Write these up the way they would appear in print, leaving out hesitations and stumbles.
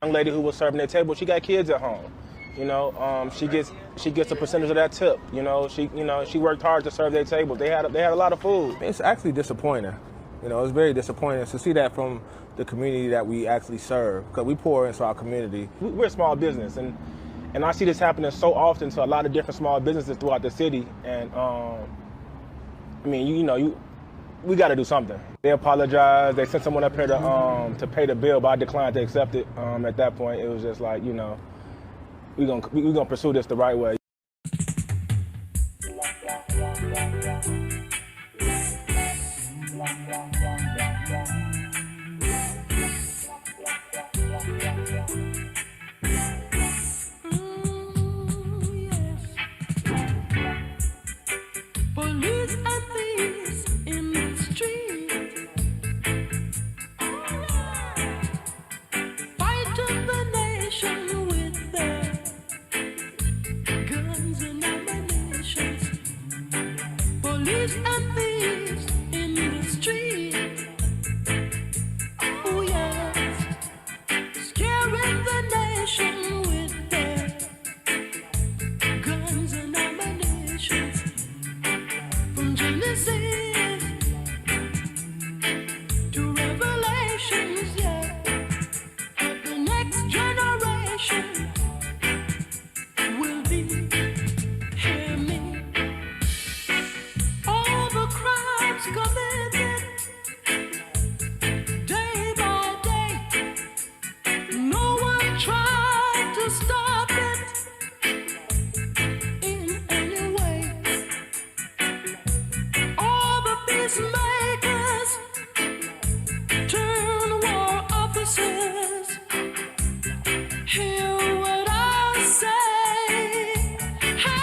Young lady who was serving their table, she got kids at home. You know, she gets a percentage of that tip. You know, she worked hard to serve their table. They had a lot of food. It's actually disappointing. You know, it's very disappointing to see that from the community that we actually serve, because we pour into our community. We're a small business, and I see this happening so often to a lot of different small businesses throughout the city. And I mean, we got to do something. They apologized. They sent someone up here to pay the bill, but I declined to accept it. At that point, it was just like, you know, we're gonna pursue this the right way. Police and thieves in the street, fighting the nation with their guns and ammunition. Police and thieves in the street, oh yes, scaring the nation with their guns and ammunition. From Genesis to Revelations, yeah, but the next generation will be, hear me, all the crimes committed day by day, no one tried to stop it in any way. All the peacemakers turn war officers. Hear what I say. Hey.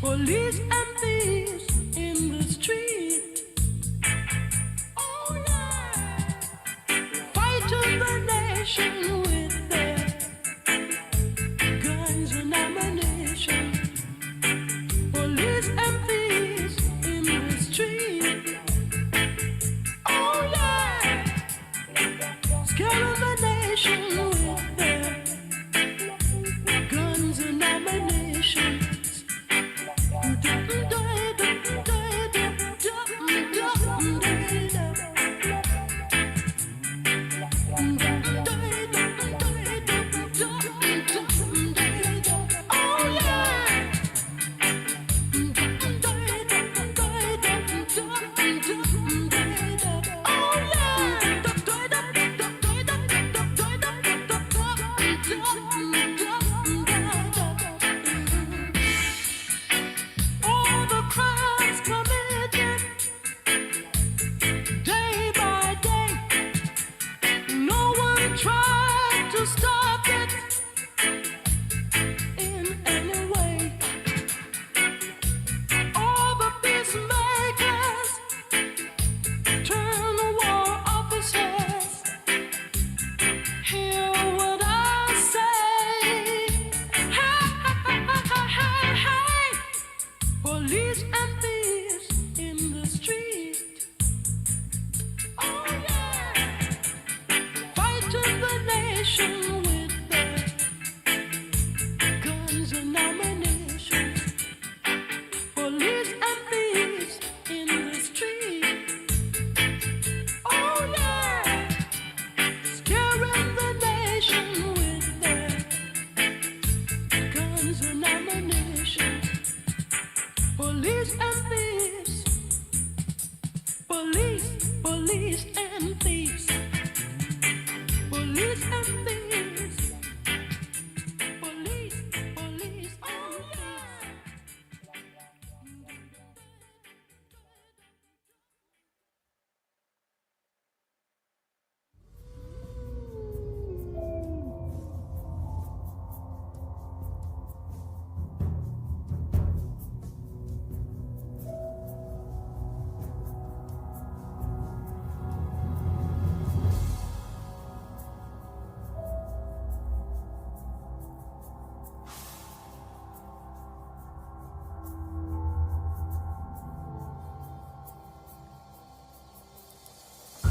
Police and thieves in the street. Oh yeah. Fighting the nation with their guns and ammunition. Police and thieves in the street. Oh yeah, scaring the nation with their guns and ammunition. Oh yeah. All the crimes committed day by day, no one tried to stop it in any way. All the peacemakers turn war officers. Hear what I say. Hey. Police and thieves in the street. Oh yeah. Fighting the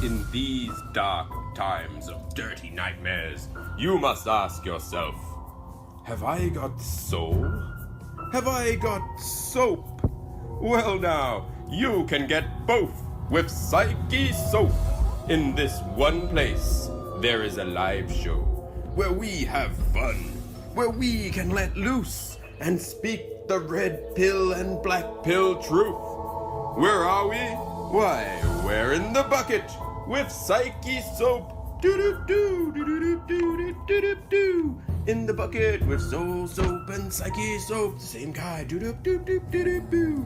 In these dark times of dirty nightmares, you must ask yourself, have I got soul? Have I got soap? Well now, you can get both with Psyche Soap. In this one place, there is a live show where we have fun, where we can let loose and speak the red pill and black pill truth. Where are we? Why, we're in the bucket with Psyche Soap. Do-do-do, do-do-do, do-do-do. In the bucket with Soul Soap and Psyche Soap. The same guy. Do-do-do-do-do-do-do.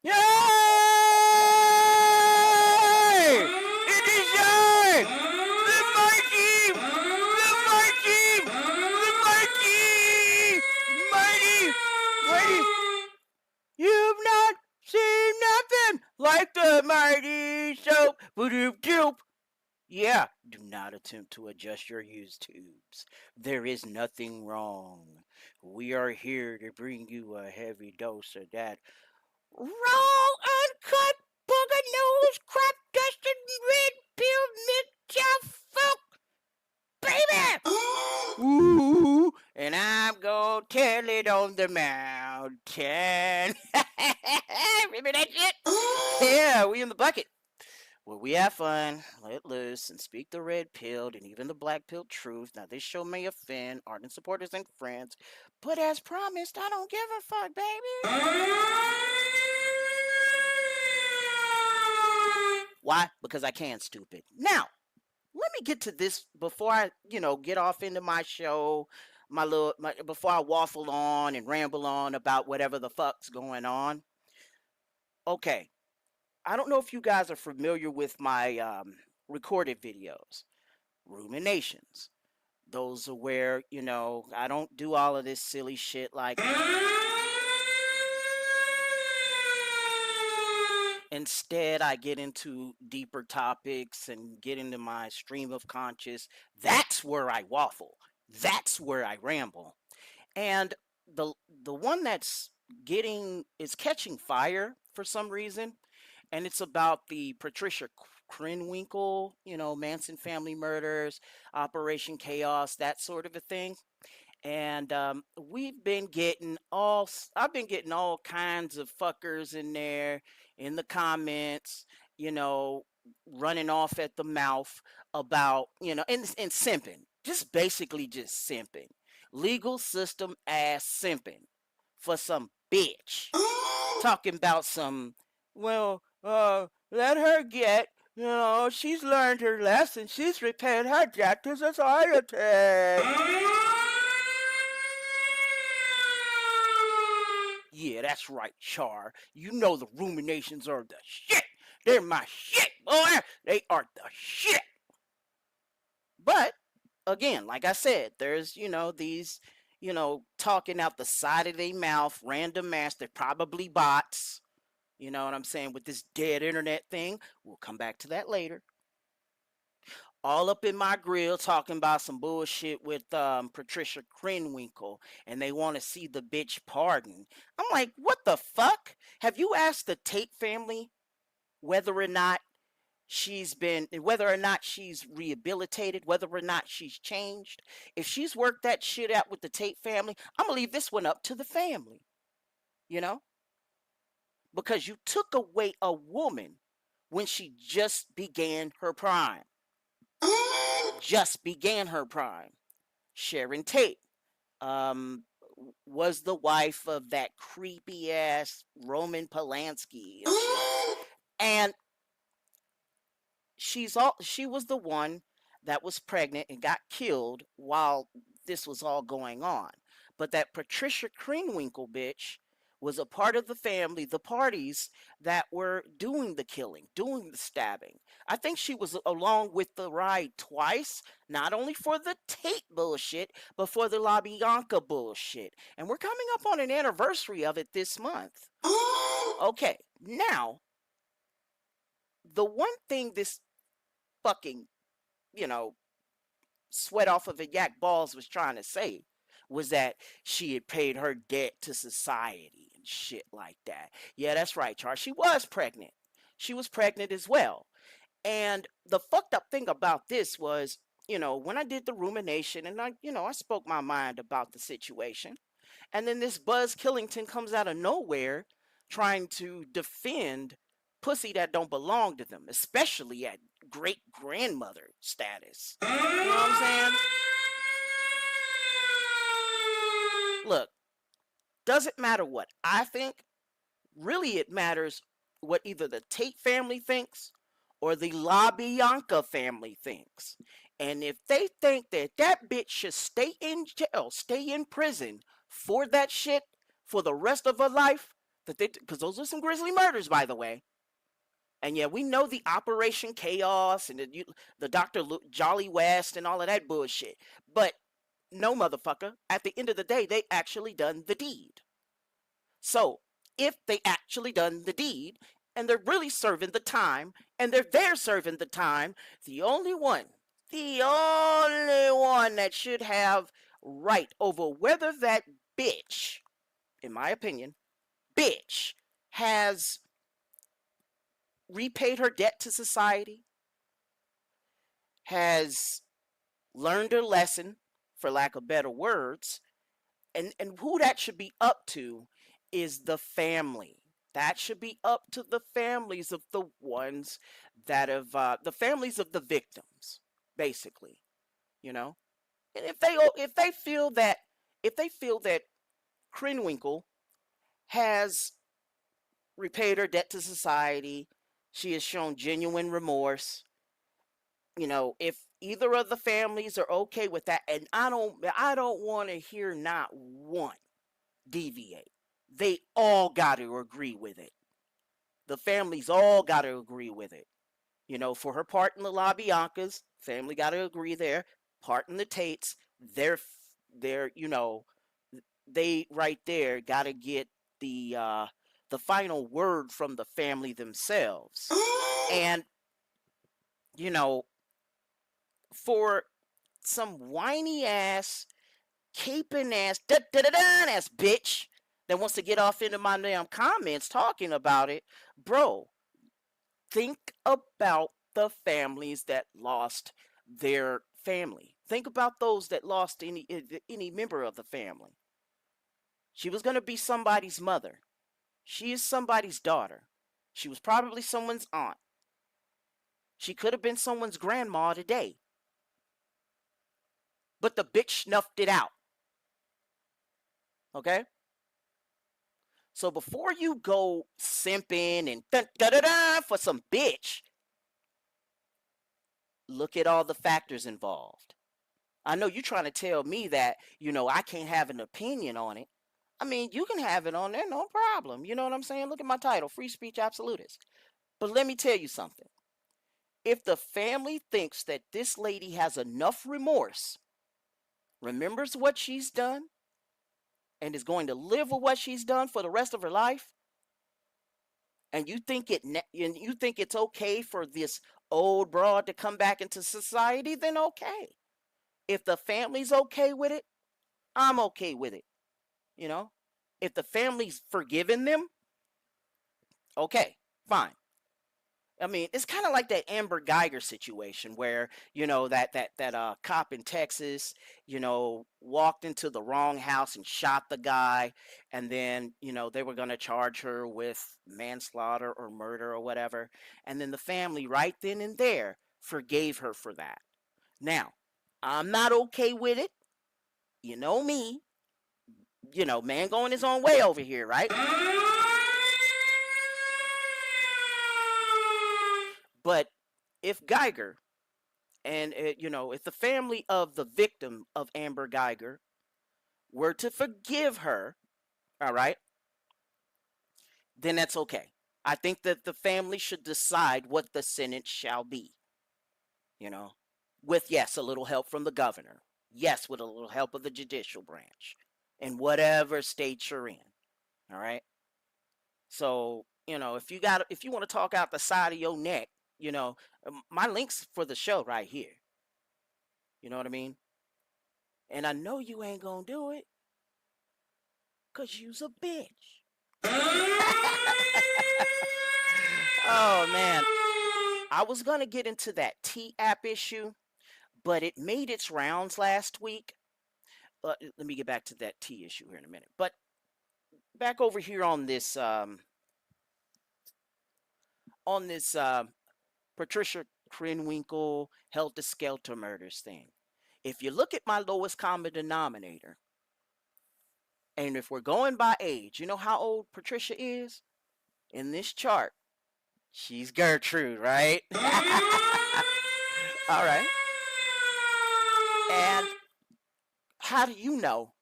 Yay! It is I! The mighty! The mighty! The mighty! Mighty! You've not seen nothing like the mighty soap. Ba-doop-doop. Yeah, do not attempt to adjust your used tubes. There is nothing wrong. We are here to bring you a heavy dose of that raw, uncut, booger nose, crap dusted, red pill MGTOW fuck, baby! Ooh, and I'm gonna tell it on the mountain. Remember that shit? Yeah, we in the bucket. Where we have fun, let loose, and speak the red pilled and even the black pilled truth. Now, this show may offend ardent supporters and friends, but as promised, I don't give a fuck, baby. Why? Because I can, stupid. Now, let me get to this before I, get off into my show, before I waffle on and ramble on about whatever the fuck's going on. Okay. I don't know if you guys are familiar with my recorded videos, ruminations. Those are where, I don't do all of this silly shit like. Instead, I get into deeper topics and get into my stream of conscious. That's where I waffle. That's where I ramble. And the one that's is catching fire for some reason, and it's about the Patricia Krenwinkel, Manson family murders, Operation Chaos, that sort of a thing. And I've been getting all kinds of fuckers in there in the comments, running off at the mouth about, and simping, just basically just simping, legal system ass simping for some bitch, talking about some, let her get, she's learned her lesson. She's repaid her debt to society. Yeah, that's right, Char. You know the ruminations are the shit. They're my shit, boy. They are the shit. But, again, like I said, there's, these, talking out the side of their mouth, random ass. They're probably bots. You know what I'm saying? With this dead internet thing. We'll come back to that later. All up in my grill talking about some bullshit with Patricia Krenwinkel, and they want to see the bitch pardon. I'm like, what the fuck? Have you asked the Tate family whether or not she's rehabilitated, whether or not she's changed? If she's worked that shit out with the Tate family, I'm gonna leave this one up to the family. Because you took away a woman when she just began her prime. Sharon Tate was the wife of that creepy ass Roman Polanski. And she was the one that was pregnant and got killed while this was all going on. But that Patricia Krenwinkel bitch was a part of the family, the parties that were doing the killing, doing the stabbing. I think she was along with the ride twice, not only for the Tate bullshit, but for the La Bianca bullshit. And we're coming up on an anniversary of it this month. Okay, now, the one thing this fucking, Sweat Off of a Yak Balls was trying to say was that she had paid her debt to society and shit like that. Yeah, that's right, Charles. She was pregnant. She was pregnant as well. And the fucked up thing about this was, when I did the rumination and I spoke my mind about the situation. And then this Buzz Killington comes out of nowhere trying to defend pussy that don't belong to them, especially at great grandmother status. You know what I'm saying? Look, doesn't matter what I think. Really, it matters what either the Tate family thinks or the LaBianca family thinks. And if they think that that bitch should stay in jail, stay in prison for that shit for the rest of her life, because those are some grisly murders, by the way. And yeah, we know the Operation Chaos and the Dr. Jolly West and all of that bullshit. But no, motherfucker, at the end of the day, they actually done the deed. So if they actually done the deed and they're really serving the time and they're there serving the time, the only one that should have right over whether that bitch, in my opinion, bitch has repaid her debt to society, has learned her lesson, for lack of better words, and who that should be up to is the family. That should be up to the families of the ones that have, the families of the victims, basically, And if they feel that Krenwinkel has repaid her debt to society, she has shown genuine remorse. If either of the families are okay with that, and I don't want to hear not one deviate. They all got to agree with it. The families all got to agree with it. For her part in the LaBiancas, family got to agree there. Part in the Tates, they're they right there got to get the final word from the family themselves. And for some whiny ass, caping ass, ass bitch that wants to get off into my damn comments talking about it, bro, think about the families that lost their family. Think about those that lost any member of the family. She was going to be somebody's mother. She is somebody's daughter. She was probably someone's aunt. She could have been someone's grandma today. But the bitch snuffed it out. Okay? So before you go simping and for some bitch, look at all the factors involved. I know you're trying to tell me that, I can't have an opinion on it. I mean, you can have it on there, no problem. You know what I'm saying? Look at my title, Free Speech Absolutist. But let me tell you something. If the family thinks that this lady has enough remorse, remembers what she's done, and is going to live with what she's done for the rest of her life, and you think it's okay for this old broad to come back into society, then okay. If the family's okay with it, I'm okay with it. If the family's forgiven them, okay, fine. I mean, it's kind of like that Amber Geiger situation where, that cop in Texas, walked into the wrong house and shot the guy. And then, they were going to charge her with manslaughter or murder or whatever. And then the family right then and there forgave her for that. Now, I'm not okay with it. You know me. Man going his own way over here, right? But if Geiger and, if the family of the victim of Amber Geiger were to forgive her, all right, then that's okay. I think that the family should decide what the sentence shall be, with, yes, a little help from the governor. Yes, with a little help of the judicial branch in whatever state you're in, all right? So, if you want to talk out the side of your neck, my links for the show right here. You know what I mean? And I know you ain't gonna do it because you's a bitch. Oh, man. I was gonna get into that T app issue, but it made its rounds last week. Let me get back to that T issue here in a minute. But back over here on this Patricia Krenwinkel Helter Skelter murders thing. If you look at my lowest common denominator, and if we're going by age, you know how old Patricia is? In this chart, she's Gertrude, right? All right. And how do you know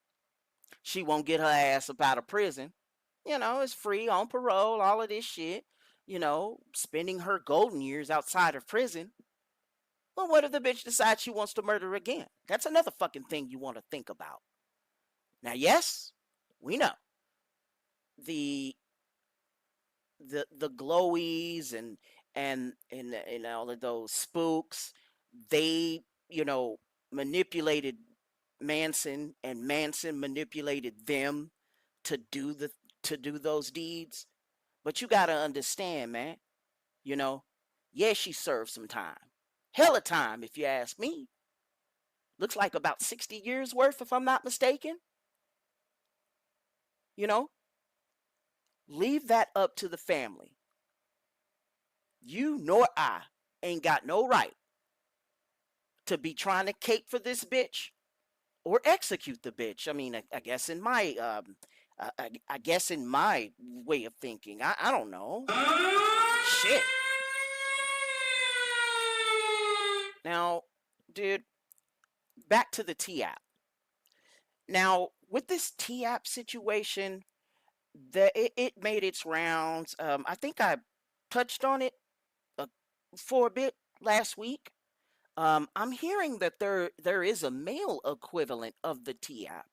she won't get her ass up out of prison? You know, it's free, on parole, all of this shit. You know, spending her golden years outside of prison. Well, what if the bitch decides she wants to murder again? That's another fucking thing you want to think about. Now, yes, we know the glowies and all of those spooks, they, you know, manipulated Manson, and Manson manipulated them to do those deeds. But you got to understand, man, you know, yeah, she served some time. Hella time, if you ask me. Looks like about 60 years worth, if I'm not mistaken. You know, leave that up to the family. You nor I ain't got no right to be trying to cape for this bitch or execute the bitch. I mean, I guess in my I guess in my way of thinking, I don't know. Shit. Now, dude, back to the T app. Now, with this T app situation, it made its rounds. I think I touched on it for a bit last week. I'm hearing that there is a male equivalent of the T app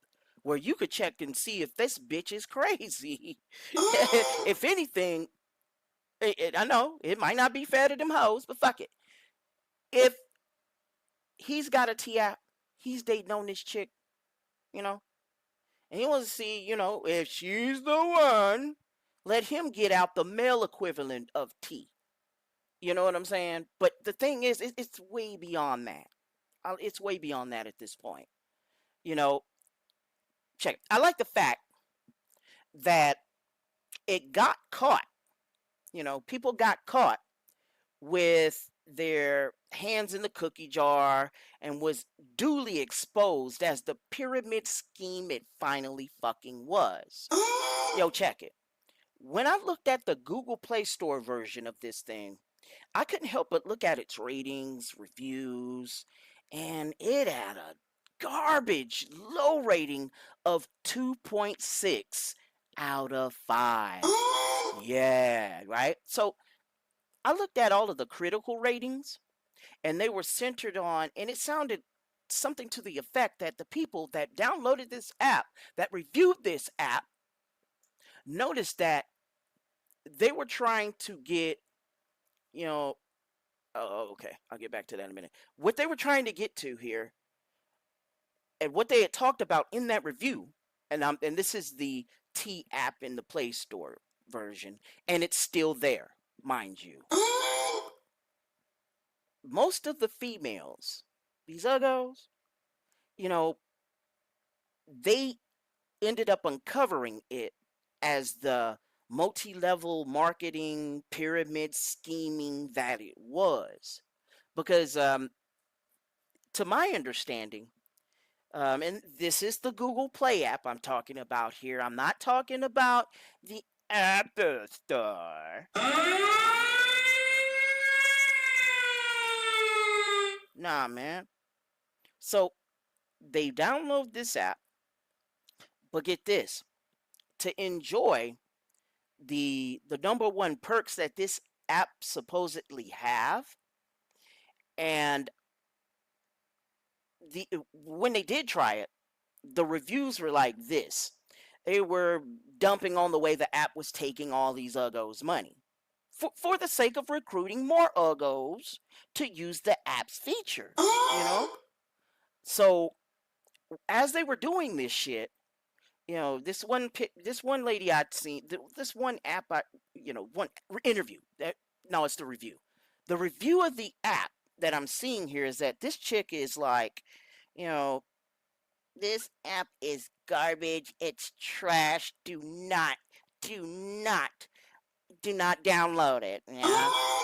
where you could check and see if this bitch is crazy. If anything, I know it might not be fair to them hoes, but fuck it. If he's got a T app, he's dating on this chick, you know, and he wants to see, you know, if she's the one, let him get out the male equivalent of T. You know what I'm saying? But the thing is, it's way beyond that. It's way beyond that at this point. You know, check. I like the fact that it got caught. You know, people got caught with their hands in the cookie jar and was duly exposed as the pyramid scheme it finally fucking was. Yo, check it. When I looked at the Google Play Store version of this thing, I couldn't help but look at its ratings, reviews, and it had a garbage low rating of 2.6 out of 5. Yeah, right? So I looked at all of the critical ratings, and they were centered on, and it sounded something to the effect that the people that downloaded this app, that reviewed this app, noticed that they were trying to get, you know, oh, okay, I'll get back to that in a minute. What they were trying to get to here, and what they had talked about in that review, and this is the T app in the Play Store version, and it's still there, mind you. Most of the females, these uggos, you know, they ended up uncovering it as the multi-level marketing pyramid scheming that it was. Because to my understanding, and this is the Google Play app I'm talking about here. I'm not talking about the Apple Store. Nah, man. So they download this app, but get this, to enjoy the number one perks that this app supposedly have, and when they did try it, the reviews were like this. They were dumping on the way the app was taking all these uggos' money for the sake of recruiting more uggos to use the app's features, you know? So as they were doing this shit, this one lady I'd seen, this one app, one interview. No, it's the review. The review of the app that I'm seeing here is that this chick is like, you know, this app is garbage. It's trash. Do not, do not download it.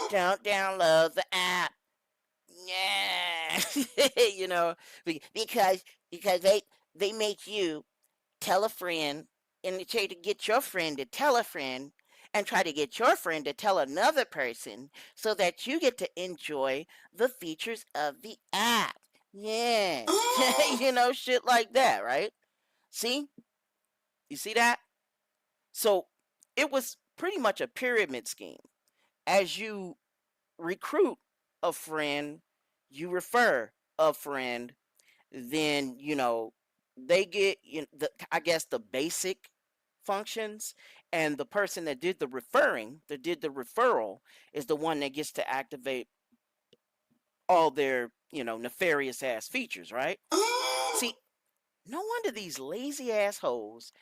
Don't download the app. Yeah, because they make you tell a friend and try to get your friend to tell a friend and try to get your friend to tell another person so that you get to enjoy the features of the app. Yeah. Shit like that, right? See? You see that? So it was pretty much a pyramid scheme. As you recruit a friend, you refer a friend, then they get I guess the basic functions, and the person that did the referral is the one that gets to activate all their nefarious ass features, right? See, no wonder these lazy assholes,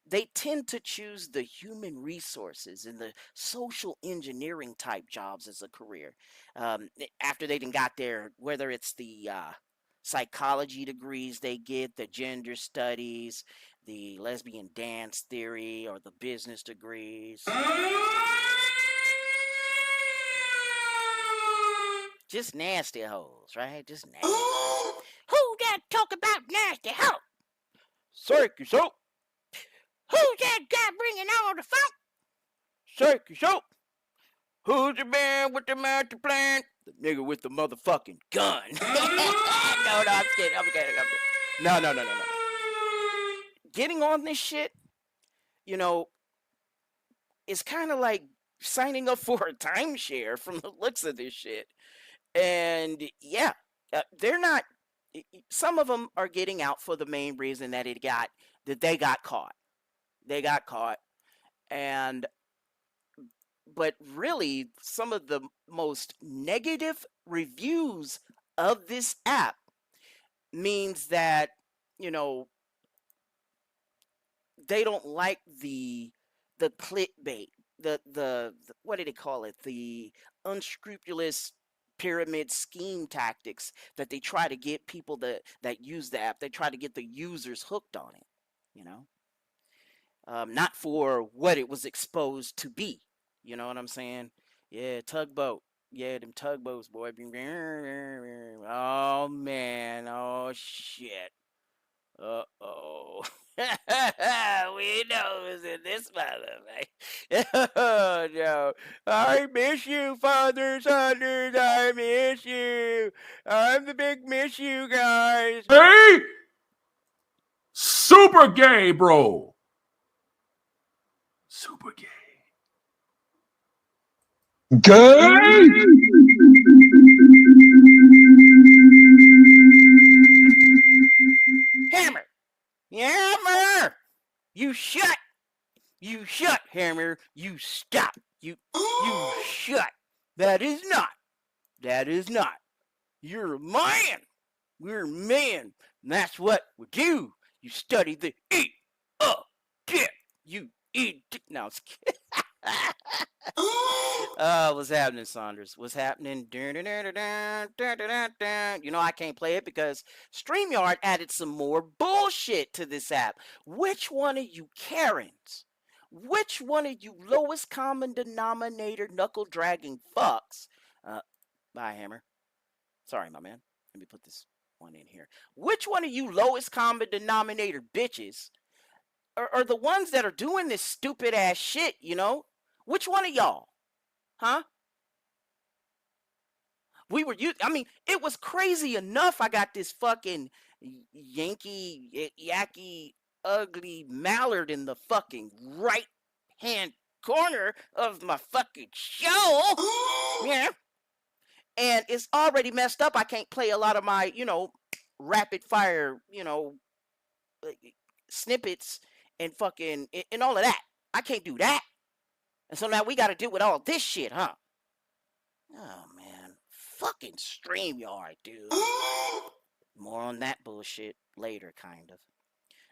they tend to choose the human resources and the social engineering type jobs as a career. After they done got their, whether it's the psychology degrees they get, the gender studies, the lesbian dance theory, or the business degrees. Just nasty hoes, right? Just nasty. Who that talk about nasty hoe? Circus soap. Who's that guy bringing all the funk? Circus soap. Who's the man with the master plan? The nigga with the motherfucking gun. No, I'm kidding. No. Getting on this shit, it's kind of like signing up for a timeshare from the looks of this shit. And yeah, they're not. Some of them are getting out for the main reason that they got caught. They got caught, but really, some of the most negative reviews of this app means that they don't like the clickbait, the what did they call it? The unscrupulous pyramid scheme tactics that they try to get people that use the app. They try to get the users hooked on it, not for what it was exposed to be. You know what I'm saying? Yeah, tugboat. Yeah, them tugboats, boy. Oh man. Oh shit. Uh-oh. We know who's in this mother, man. Oh, no. I miss you, Father Saunders. I miss you. I'm the big miss you, guys. Hey! Super gay, bro. Super gay. Gay? Hammer. Hammer. You shut. You shut, Hammer. You stop. You shut. That is not. You're a man. We're men. And that's what we do. You study the eat up dick. You eat dick. No, it's what's happening, Saunders? What's happening? I can't play it because StreamYard added some more bullshit to this app. Which one of you Karens? Which one of you lowest common denominator knuckle dragging fucks? Bye, Hammer. Sorry, my man. Let me put this one in here. Which one of you lowest common denominator bitches are the ones that are doing this stupid ass shit, Which one of y'all? Huh? It was crazy enough. I got this fucking yacky, ugly mallard in the fucking right hand corner of my fucking show. Yeah. And it's already messed up. I can't play a lot of my, rapid fire, snippets and fucking and all of that. I can't do that. And so now we got to deal with all this shit, huh? Oh, man. Fucking StreamYard, dude. More on that bullshit later, kind of.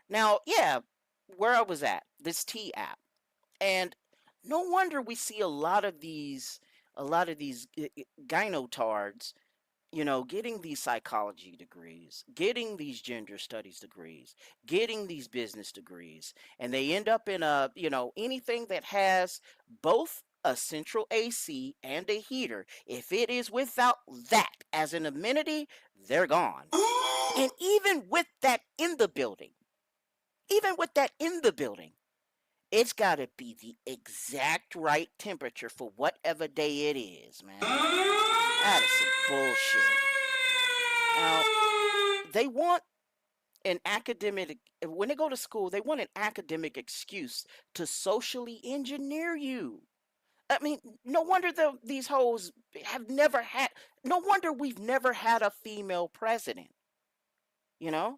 Now, yeah, where I was at, this T app. And no wonder we see a lot of these gynotards, getting these psychology degrees, getting these gender studies degrees, getting these business degrees, and they end up in anything that has both a central AC and a heater. If it is without that as an amenity, they're gone. And even with that in the building, it's got to be the exact right temperature for whatever day it is, man. That is some bullshit. Now, they want an academic, when they go to school, they want an academic excuse to socially engineer you. I mean, no wonder these hoes have never had, no wonder we've never had a female president, you know?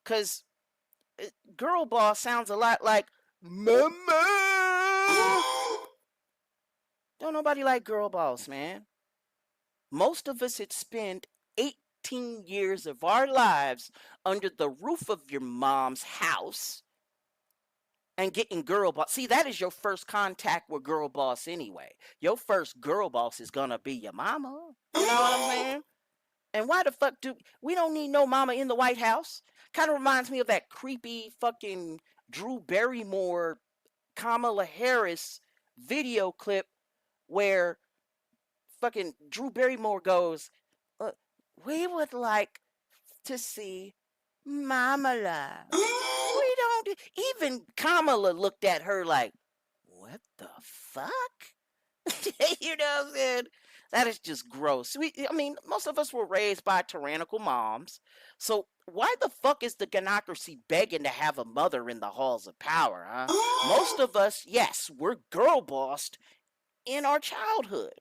Because girl boss sounds a lot like mama. Don't nobody like girl boss, man. Most of us had spent 18 years of our lives under the roof of your mom's house and getting girl boss. See, that is your first contact with girl boss anyway. Your first girl boss is gonna be your mama. You know what I'm saying? And why the fuck we don't need no mama in the White House? Kind of reminds me of that creepy fucking Drew Barrymore, Kamala Harris video clip where fucking Drew Barrymore goes, we would like to see Mama live. We don't. Even Kamala looked at her like, what the fuck? You know what I'm saying? That is just gross. I mean, most of us were raised by tyrannical moms. So why the fuck is the gynocracy begging to have a mother in the halls of power, huh? Most of us, yes, we're girl bossed in our childhood.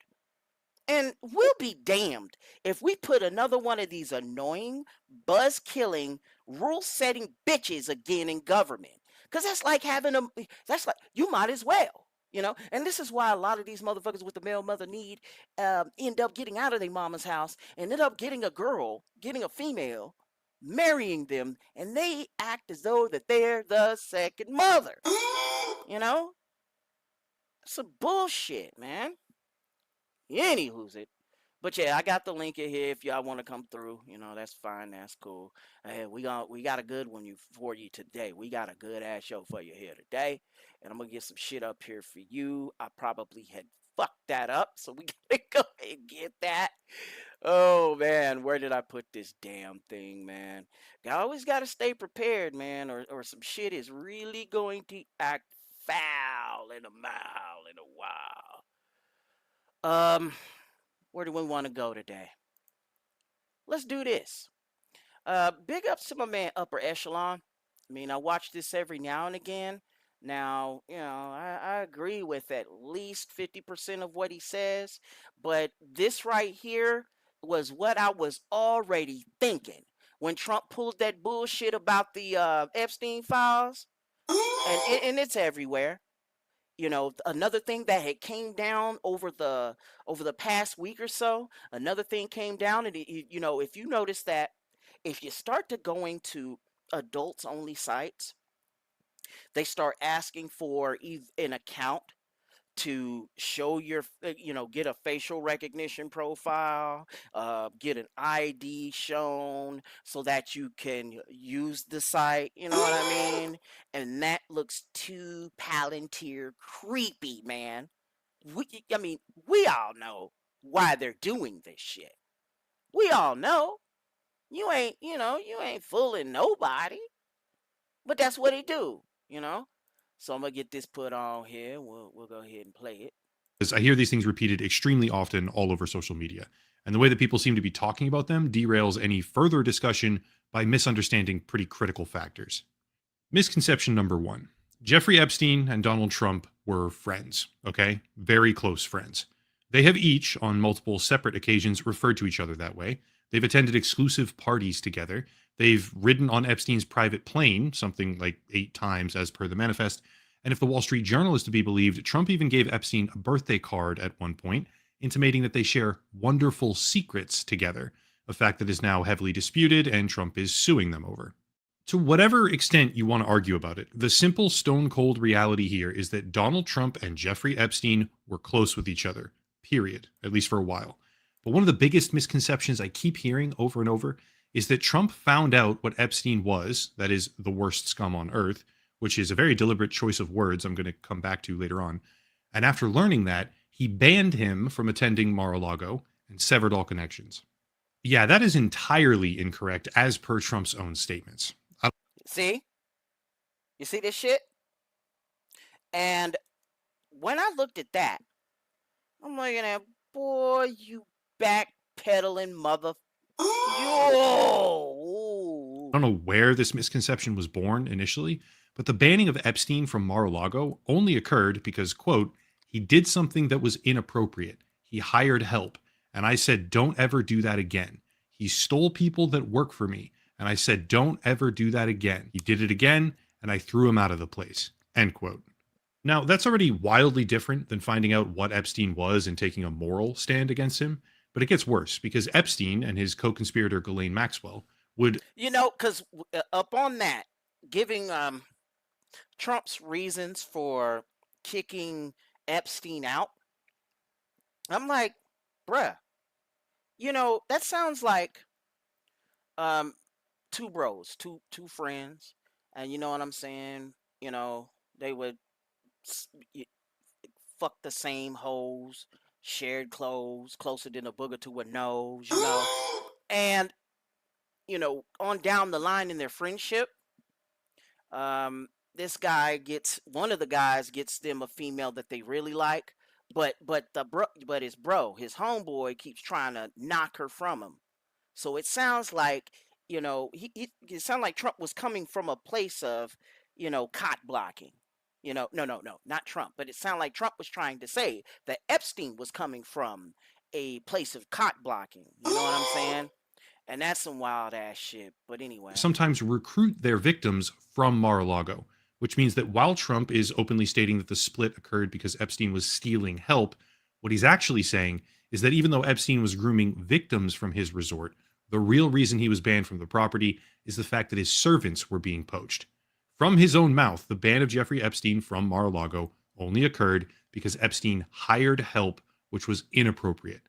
And we'll be damned if we put another one of these annoying, buzz-killing, rule-setting bitches again in government. Because that's like you might as well. And this is why a lot of these motherfuckers with the male mother need end up getting out of their mama's house and end up getting a female, marrying them, and they act as though that they're the second mother. Some bullshit, man. Anywho's it. But yeah, I got the link in here if y'all want to come through. That's fine. That's cool. Hey, we got a good one for you today. We got a good ass show for you here today. And I'm going to get some shit up here for you. I probably had fucked that up. So we got to go ahead and get that. Oh, man. Where did I put this damn thing, man? I always got to stay prepared, man. Or some shit is really going to act foul in a mile in a while. Where do we want to go today? Let's do this. Big ups to my man Upper Echelon. I mean, I watch this every now and again. Now, I agree with at least 50% of what he says, but this right here was what I was already thinking when Trump pulled that bullshit about the Epstein files, and it's everywhere. Another thing that had came down over the past week or so, another thing came down, and if you notice that if you start to going to adults only sites, they start asking for an account to show your, get a facial recognition profile, get an ID shown so that you can use the site, you know what I mean? And that looks too Palantir creepy, man. We all know why they're doing this shit. We all know. You ain't fooling nobody. But that's what they do, So I'm going to get this put on here. We'll go ahead and play it. I hear these things repeated extremely often all over social media. And the way that people seem to be talking about them derails any further discussion by misunderstanding pretty critical factors. Misconception number 1. Jeffrey Epstein and Donald Trump were friends, okay? Very close friends. They have each, on multiple separate occasions, referred to each other that way. They've attended exclusive parties together. They've ridden on Epstein's private plane, something like 8 times as per the manifest. And if the Wall Street Journal is to be believed, Trump even gave Epstein a birthday card at one point, intimating that they share wonderful secrets together. a fact that is now heavily disputed and Trump is suing them over. To whatever extent you want to argue about it, the simple stone cold reality here is that Donald Trump and Jeffrey Epstein were close with each other, period, at least for a while. But one of the biggest misconceptions I keep hearing over and over is that Trump found out what Epstein was, that is, the worst scum on earth, which is a very deliberate choice of words I'm going to come back to later on. And after learning that, he banned him from attending Mar-a-Lago and severed all connections. Yeah, that is entirely incorrect as per Trump's own statements. See? You see this shit? And when I looked at that, I'm looking at, boy, you backpedaling mother. Yo! I don't know where this misconception was born initially, but the banning of Epstein from Mar-a-Lago only occurred because, quote, he did something that was inappropriate. He hired help. And I said, don't ever do that again. He stole people that work for me. And I said, don't ever do that again. He did it again, and I threw him out of the place. End quote. Now, that's already wildly different than finding out what Epstein was and taking a moral stand against him. But it gets worse because Epstein and his co-conspirator Ghislaine Maxwell would... You know, because up on that, giving Trump's reasons for kicking Epstein out, I'm like, bruh, you know, that sounds like two bros, two friends, and you know what I'm saying? You know, they would fuck the same hoes, shared clothes, closer than a booger to a nose, you know, and you know, on down the line in their friendship, this guy one of the guys gets them a female that they really like, but his homeboy keeps trying to knock her from him. So it sounds like, you know, it sounds like Trump was coming from a place of, you know, cot blocking. You know, no, not Trump, but it sounded like Trump was trying to say that Epstein was coming from a place of cot blocking. You know what I'm saying? And that's some wild ass shit. But anyway. Sometimes recruit their victims from Mar-a-Lago, which means that while Trump is openly stating that the split occurred because Epstein was stealing help, what he's actually saying is that even though Epstein was grooming victims from his resort, the real reason he was banned from the property is the fact that his servants were being poached. From his own mouth, the ban of Jeffrey Epstein from Mar-a-Lago only occurred because Epstein hired help, which was inappropriate.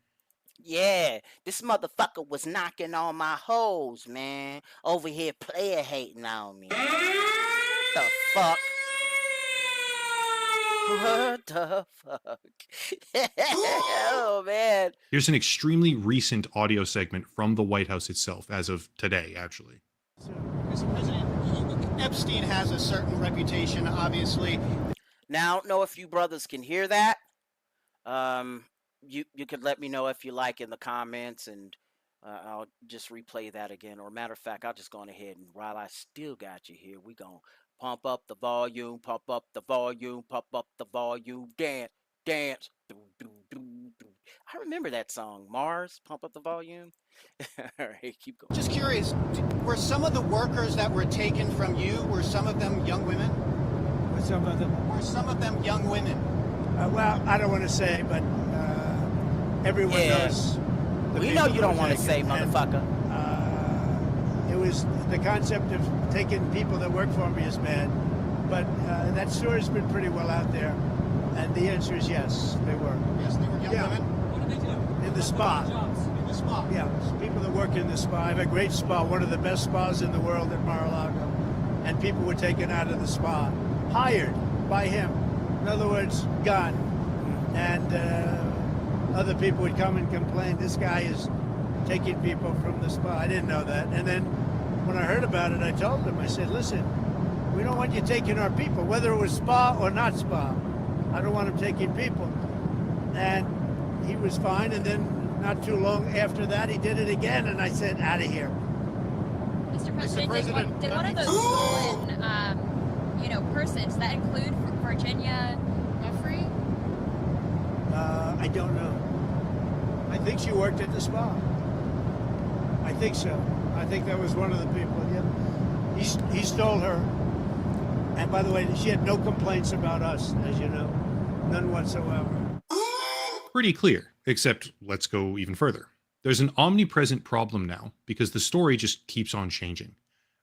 Yeah, this motherfucker was knocking on my hoes, man. Over here player hating on me. The fuck? What the fuck? Oh, man. Here's an extremely recent audio segment from the White House itself, as of today, actually. Mr. President, Epstein has a certain reputation, obviously. Now, I don't know if you brothers can hear that. You could let me know if you like in the comments, and I'll just replay that again. Or matter of fact, I'll just go on ahead, and while I still got you here, we gonna pump up the volume, pump up the volume, pump up the volume, dance, dance. Do, do, do, do. I remember that song, Mars, Pump Up the Volume. All right, keep going. Just curious, were some of the workers that were taken from you, were some of them young women? Were some of them? Were some of them young women? Well, I don't want to say, but everyone knows. We know you don't want to say, motherfucker. It was the concept of taking people that work for me is bad, but that story's been pretty well out there, and the answer is yes, they were. Yes, they were young women? What did they do? In the spa. In the spa? Yeah, people that work in the spa. I have a great spa, one of the best spas in the world at Mar-a-Lago, and people were taken out of the spa, hired by him. In other words, gone. And other people would come and complain, this guy is taking people from the spa. I didn't know that. And then when I heard about it, I told him, I said, listen, we don't want you taking our people, whether it was spa or not spa. I don't want him taking people. And he was fine. And then not too long after that, he did it again. And I said, out of here. Mr. President, did one of those stolen, persons, that include Virginia Jeffrey? I don't know. I think she worked at the spa. I think so. I think that was one of the people, yeah. He stole her. And by the way, she had no complaints about us, as you know. None whatsoever. Pretty clear, except let's go even further. There's an omnipresent problem now because the story just keeps on changing.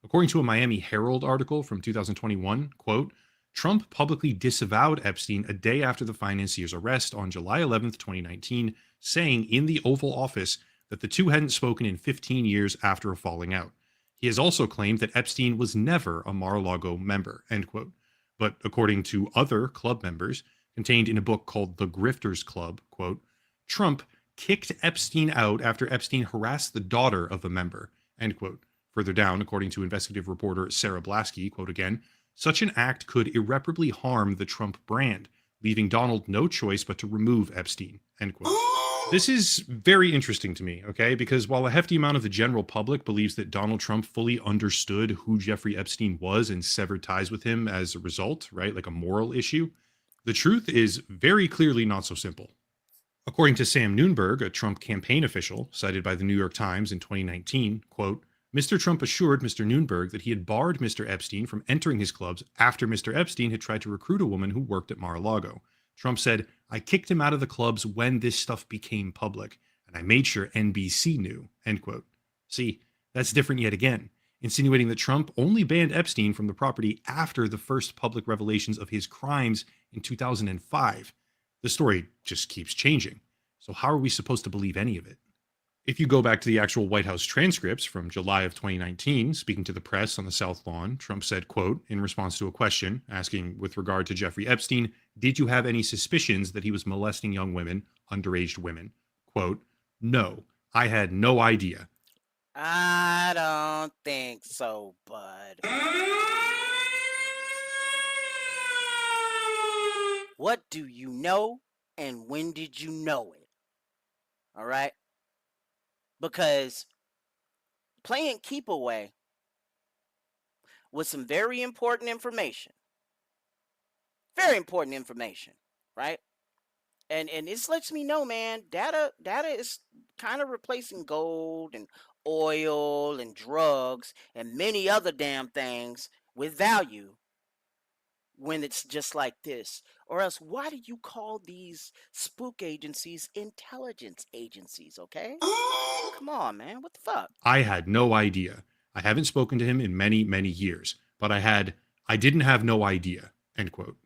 According to a Miami Herald article from 2021, quote, Trump publicly disavowed Epstein a day after the financier's arrest on July 11th, 2019, saying in the Oval Office that the two hadn't spoken in 15 years after a falling out. He has also claimed that Epstein was never a Mar-a-Lago member, end quote. But according to other club members, contained in a book called The Grifters Club, quote, Trump kicked Epstein out after Epstein harassed the daughter of a member, end quote. Further down, according to investigative reporter Sarah Blasky, quote again, such an act could irreparably harm the Trump brand, leaving Donald no choice but to remove Epstein, end quote. This is very interesting to me, okay? Because while a hefty amount of the general public believes that Donald Trump fully understood who Jeffrey Epstein was and severed ties with him as a result, right? Like a moral issue, the truth is very clearly not so simple. According to Sam Nunberg, a Trump campaign official cited by the New York Times in 2019, quote, Mr. Trump assured Mr. Nunberg that he had barred Mr. Epstein from entering his clubs after Mr. Epstein had tried to recruit a woman who worked at Mar-a-Lago. Trump said, I kicked him out of the clubs when this stuff became public, and I made sure NBC knew, end quote. See, that's different yet again, insinuating that Trump only banned Epstein from the property after the first public revelations of his crimes in 2005. The story just keeps changing. So how are we supposed to believe any of it? If you go back to the actual White House transcripts from July of 2019, speaking to the press on the South Lawn, Trump said, quote, in response to a question asking with regard to Jeffrey Epstein, did you have any suspicions that he was molesting young women, underage women? Quote, no, I had no idea. I don't think so, bud. What do you know and when did you know it? All right? Because playing keep away with some very important information. Very important information, right? And this lets me know, man, data is kind of replacing gold and oil and drugs and many other damn things with value when it's just like this. Or else, why do you call these spook agencies intelligence agencies, okay? Come on, man. What the fuck? I had no idea. I haven't spoken to him in many, many years, but I didn't have no idea, end quote.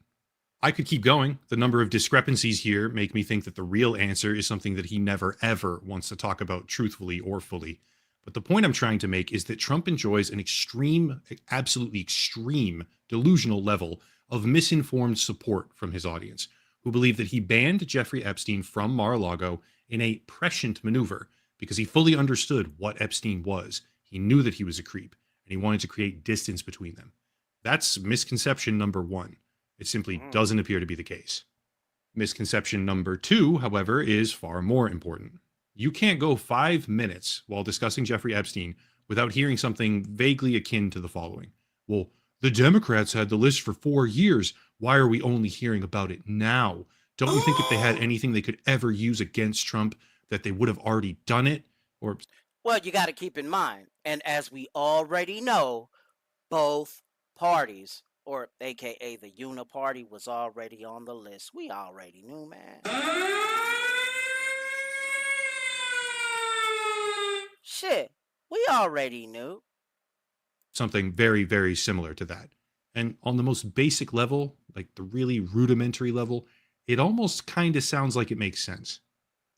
I could keep going. The number of discrepancies here make me think that the real answer is something that he never, ever wants to talk about truthfully or fully. But the point I'm trying to make is that Trump enjoys an extreme, absolutely extreme, delusional level of misinformed support from his audience, who believe that he banned Jeffrey Epstein from Mar-a-Lago in a prescient maneuver because he fully understood what Epstein was. He knew that he was a creep, and he wanted to create distance between them. That's misconception number one. It simply doesn't appear to be the case. Misconception number two, however, is far more important. You can't go 5 minutes while discussing Jeffrey Epstein without hearing something vaguely akin to the following. Well, the Democrats had the list for 4 years. Why are we only hearing about it now? Don't you think if they had anything they could ever use against Trump, that they would have already done it? Or, well, you got to keep in mind, and as we already know, both parties, or aka the Uniparty, was already on the list. We already knew, man. Shit, we already knew. something very, very similar to that. And on the most basic level, like the really rudimentary level, it almost kind of sounds like it makes sense.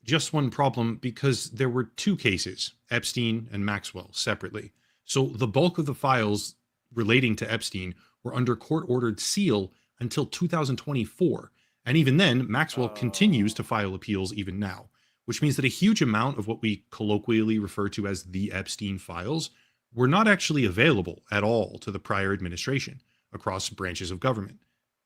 Just one problem, because there were two cases, Epstein and Maxwell, separately. So the bulk of the files relating to Epstein were under court-ordered seal until 2024. And even then, Maxwell continues to file appeals even now, which means that a huge amount of what we colloquially refer to as the Epstein files were not actually available at all to the prior administration across branches of government.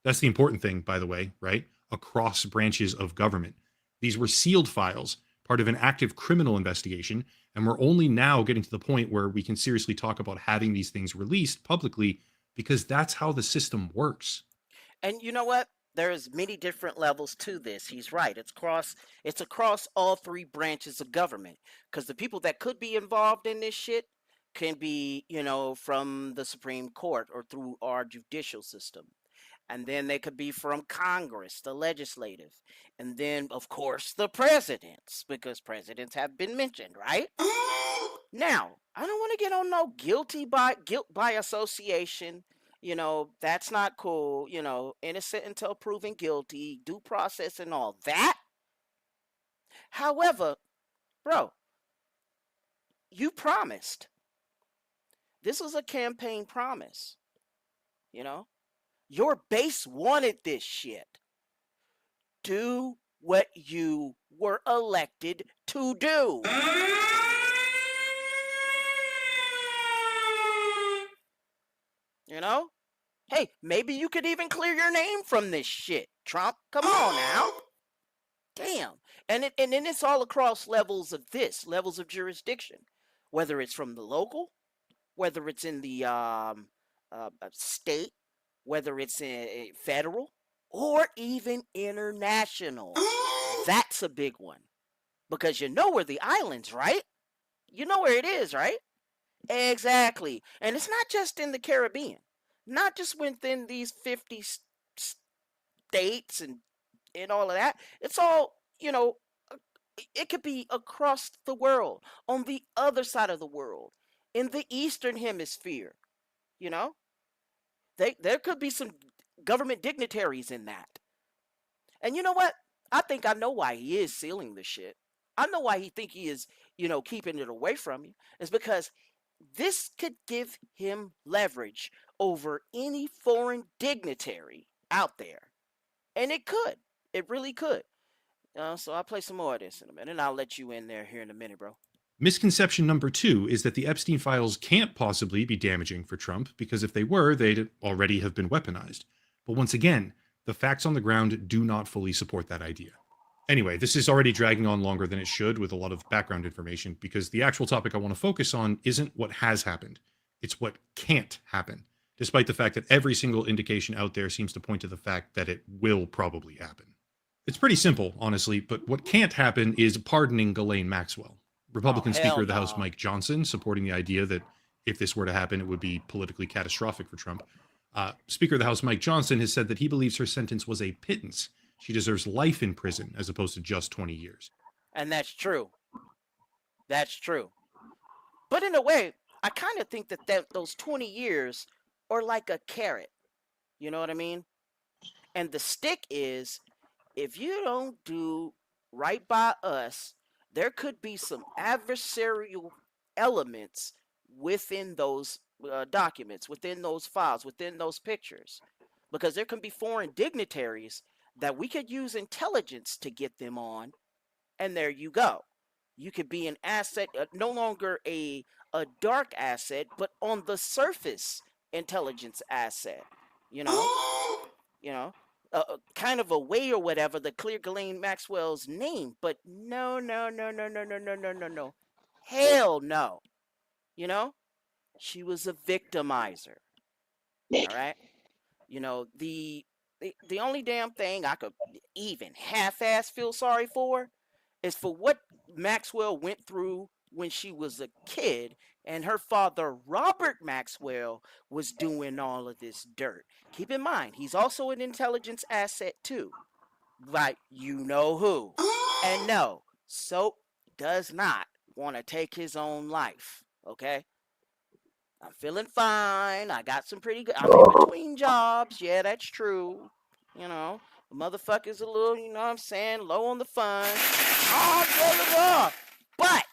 That's the important thing, by the way, right? Across branches of government. These were sealed files, part of an active criminal investigation, and we're only now getting to the point where we can seriously talk about having these things released publicly, because that's how the system works. And you know what? There's many different levels to this. He's right. It's across all three branches of government, because the people that could be involved in this shit can be, from the Supreme Court or through our judicial system. And then they could be from Congress, the legislative. And then, of course, the presidents, because presidents have been mentioned, right? Now, I don't want to get on no guilt by association. That's not cool. Innocent until proven guilty, due process and all that. However, bro, you promised. This was a campaign promise. Your base wanted this shit. Do what you were elected to do. Hey, maybe you could even clear your name from this shit, Trump. Come on now. Damn. And then it's all across levels of jurisdiction, whether it's from the local, whether it's in the state, whether it's in federal, or even international. That's a big one. Because you know where the islands, right? You know where it is, right? Exactly. And it's not just in the Caribbean. Not just within these 50 states and all of that. It's all, it could be across the world, on the other side of the world, in the Eastern Hemisphere. There could be some government dignitaries in that. And you know what? I think I know why he is sealing the shit. I know why he think he is, keeping it away from you. It's because this could give him leverage over any foreign dignitary out there. And it could. It really could. So I'll play some more of this in a minute, and I'll let you in there here in a minute, bro. Misconception number 2 is that the Epstein files can't possibly be damaging for Trump, because if they were, they'd already have been weaponized. But once again, the facts on the ground do not fully support that idea. Anyway, this is already dragging on longer than it should with a lot of background information, because the actual topic I want to focus on isn't what has happened. It's what can't happen, despite the fact that every single indication out there seems to point to the fact that it will probably happen. It's pretty simple, honestly, but what can't happen is pardoning Ghislaine Maxwell. Republican Speaker of the House Mike Johnson supporting the idea that if this were to happen, it would be politically catastrophic for Trump. Speaker of the House Mike Johnson has said that he believes her sentence was a pittance. She deserves life in prison as opposed to just 20 years. And that's true. That's true. But in a way, I kind of think that those 20 years are like a carrot. You know what I mean? And the stick is, if you don't do right by us, there could be some adversarial elements within those documents, within those files, within those pictures. Because there can be foreign dignitaries that we could use intelligence to get them on, and there you go. You could be an asset, no longer a dark asset, but on the surface intelligence asset. Kind of a way or whatever to clear Ghislaine Maxwell's name, but no. Hell no. She was a victimizer. All right? The only damn thing I could even half-ass feel sorry for is for what Maxwell went through when she was a kid and her father, Robert Maxwell, was doing all of this dirt. Keep in mind, he's also an intelligence asset too. Like, you know who. And no, Soap does not want to take his own life, okay? I'm feeling fine. I got some pretty good. I'm in between jobs. Yeah, that's true. Motherfucker's a little, you know what I'm saying, low on the funds. But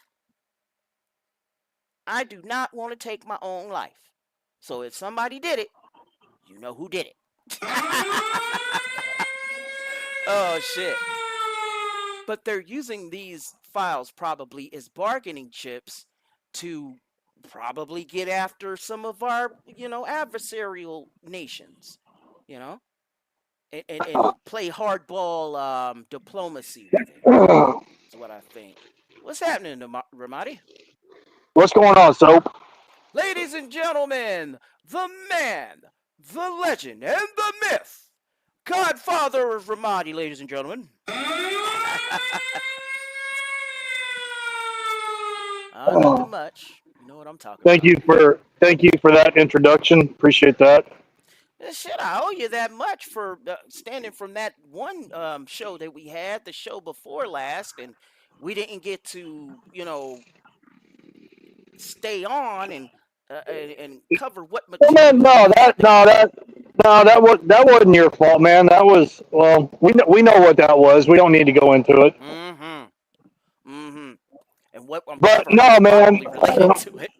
I do not want to take my own life. So if somebody did it, you know who did it. Oh, shit. But they're using these files probably as bargaining chips to probably get after some of our, adversarial nations, and play hardball diplomacy with it. That's what I think. What's happening, Ramadi? What's going on, Soap? Ladies and gentlemen, the man, the legend, and the myth, Godfather of Ramadi, ladies and gentlemen. Nothing much. You know what I'm talking about. Thank you for that introduction. Appreciate that. Shit, I owe you that much for standing from that one show that we had, the show before last, and we didn't get to, stay on and cover what Well, man, material you had to cover. that wasn't your fault, man. That was we know what that was. We don't need to go into it. Mm-hmm. Mm-hmm. And what I'm But covering no, is man. probably related to it.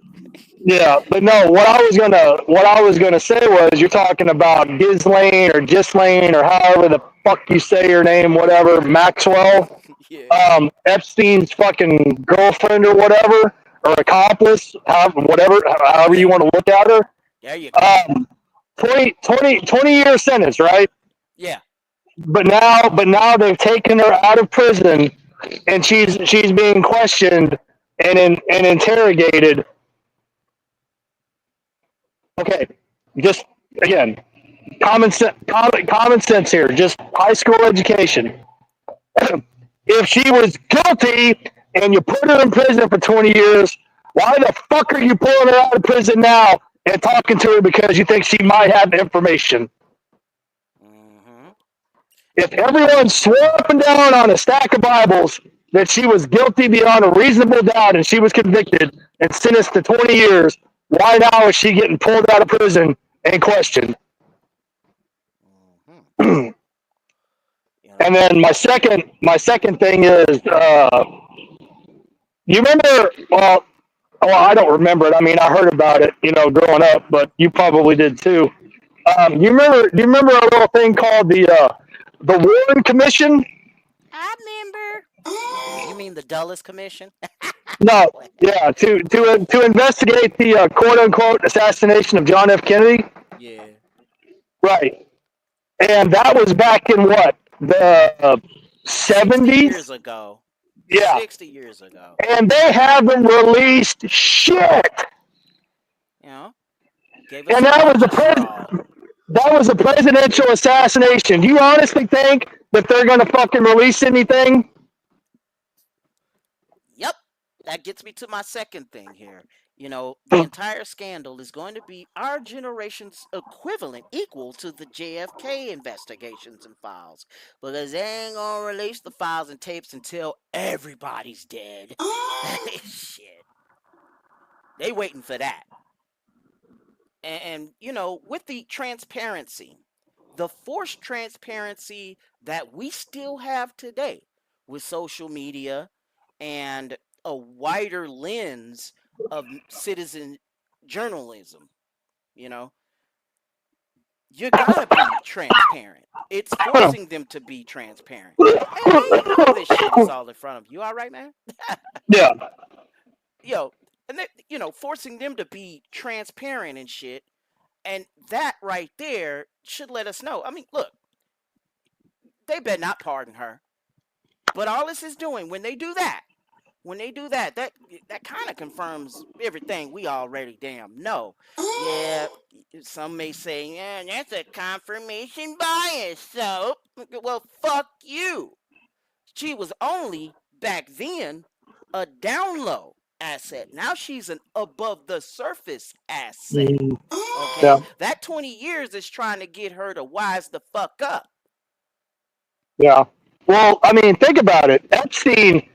Yeah, but no. What I was gonna say was you're talking about Ghislaine or Ghislaine or however the fuck you say your name, whatever, Maxwell, Yeah. Epstein's fucking girlfriend or whatever, or accomplice, however Yeah. you want to look at her. There you go. 20 year sentence, right? Yeah. But now they've taken her out of prison, and she's being questioned and interrogated. Okay, just again, common sense here. Just high school education. If she was guilty and you put her in prison for 20 years, why the fuck are you pulling her out of prison now and talking to her because you think she might have information? Mm-hmm. If everyone swore up and down on a stack of Bibles that she was guilty beyond a reasonable doubt and she was convicted and sentenced to 20 years, why now is she getting pulled out of prison and questioned? Mm-hmm. And then my second thing is, you remember? Well, I don't remember it. I mean, I heard about it, growing up, but you probably did too. You remember? Do you remember a little thing called the Warren Commission? I remember. You mean the Dulles Commission? No, yeah, to investigate the quote unquote assassination of John F. Kennedy. Yeah. Right, and that was back in what, the 60 years '70s? ago. Yeah, 60 years ago. and they haven't released shit. Gave us And a that was bunch of straw. that was a presidential assassination. Do you honestly think that they're going to fucking release anything? Yep. That gets me to my second thing here. The entire scandal is going to be our generation's equivalent, equal to the JFK investigations and files. Because they ain't going to release the files and tapes until everybody's dead. Shit. They waiting for that. And with the transparency, the forced transparency that we still have today with social media and a wider lens of citizen journalism, you gotta be transparent. It's forcing them to be transparent. And this shit is all in front of you. All right, man? Yeah. And forcing them to be transparent and shit. And that right there should let us know. I mean, look, they better not pardon her. But all this is doing, when they do that, that kind of confirms everything we already damn know. Yeah, some may say, yeah, that's a confirmation bias. So, well, fuck you. She was only, back then, a down low asset. Now she's an above the surface asset. Okay? Yeah. That 20 years is trying to get her to wise the fuck up. Yeah. Well, I mean, think about it. Epstein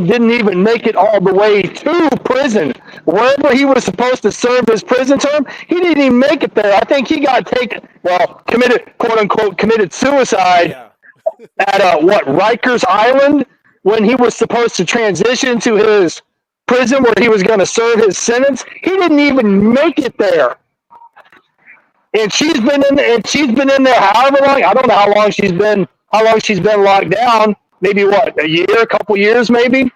didn't even make it all the way to prison. Wherever he was supposed to serve his prison term, he didn't even make it there. I think he got quote unquote, committed suicide at Rikers Island, when he was supposed to transition to his prison where he was going to serve his sentence. He didn't even make it there. And she's been in there however long. I don't know how long she's been locked down. Maybe a year, a couple years, maybe.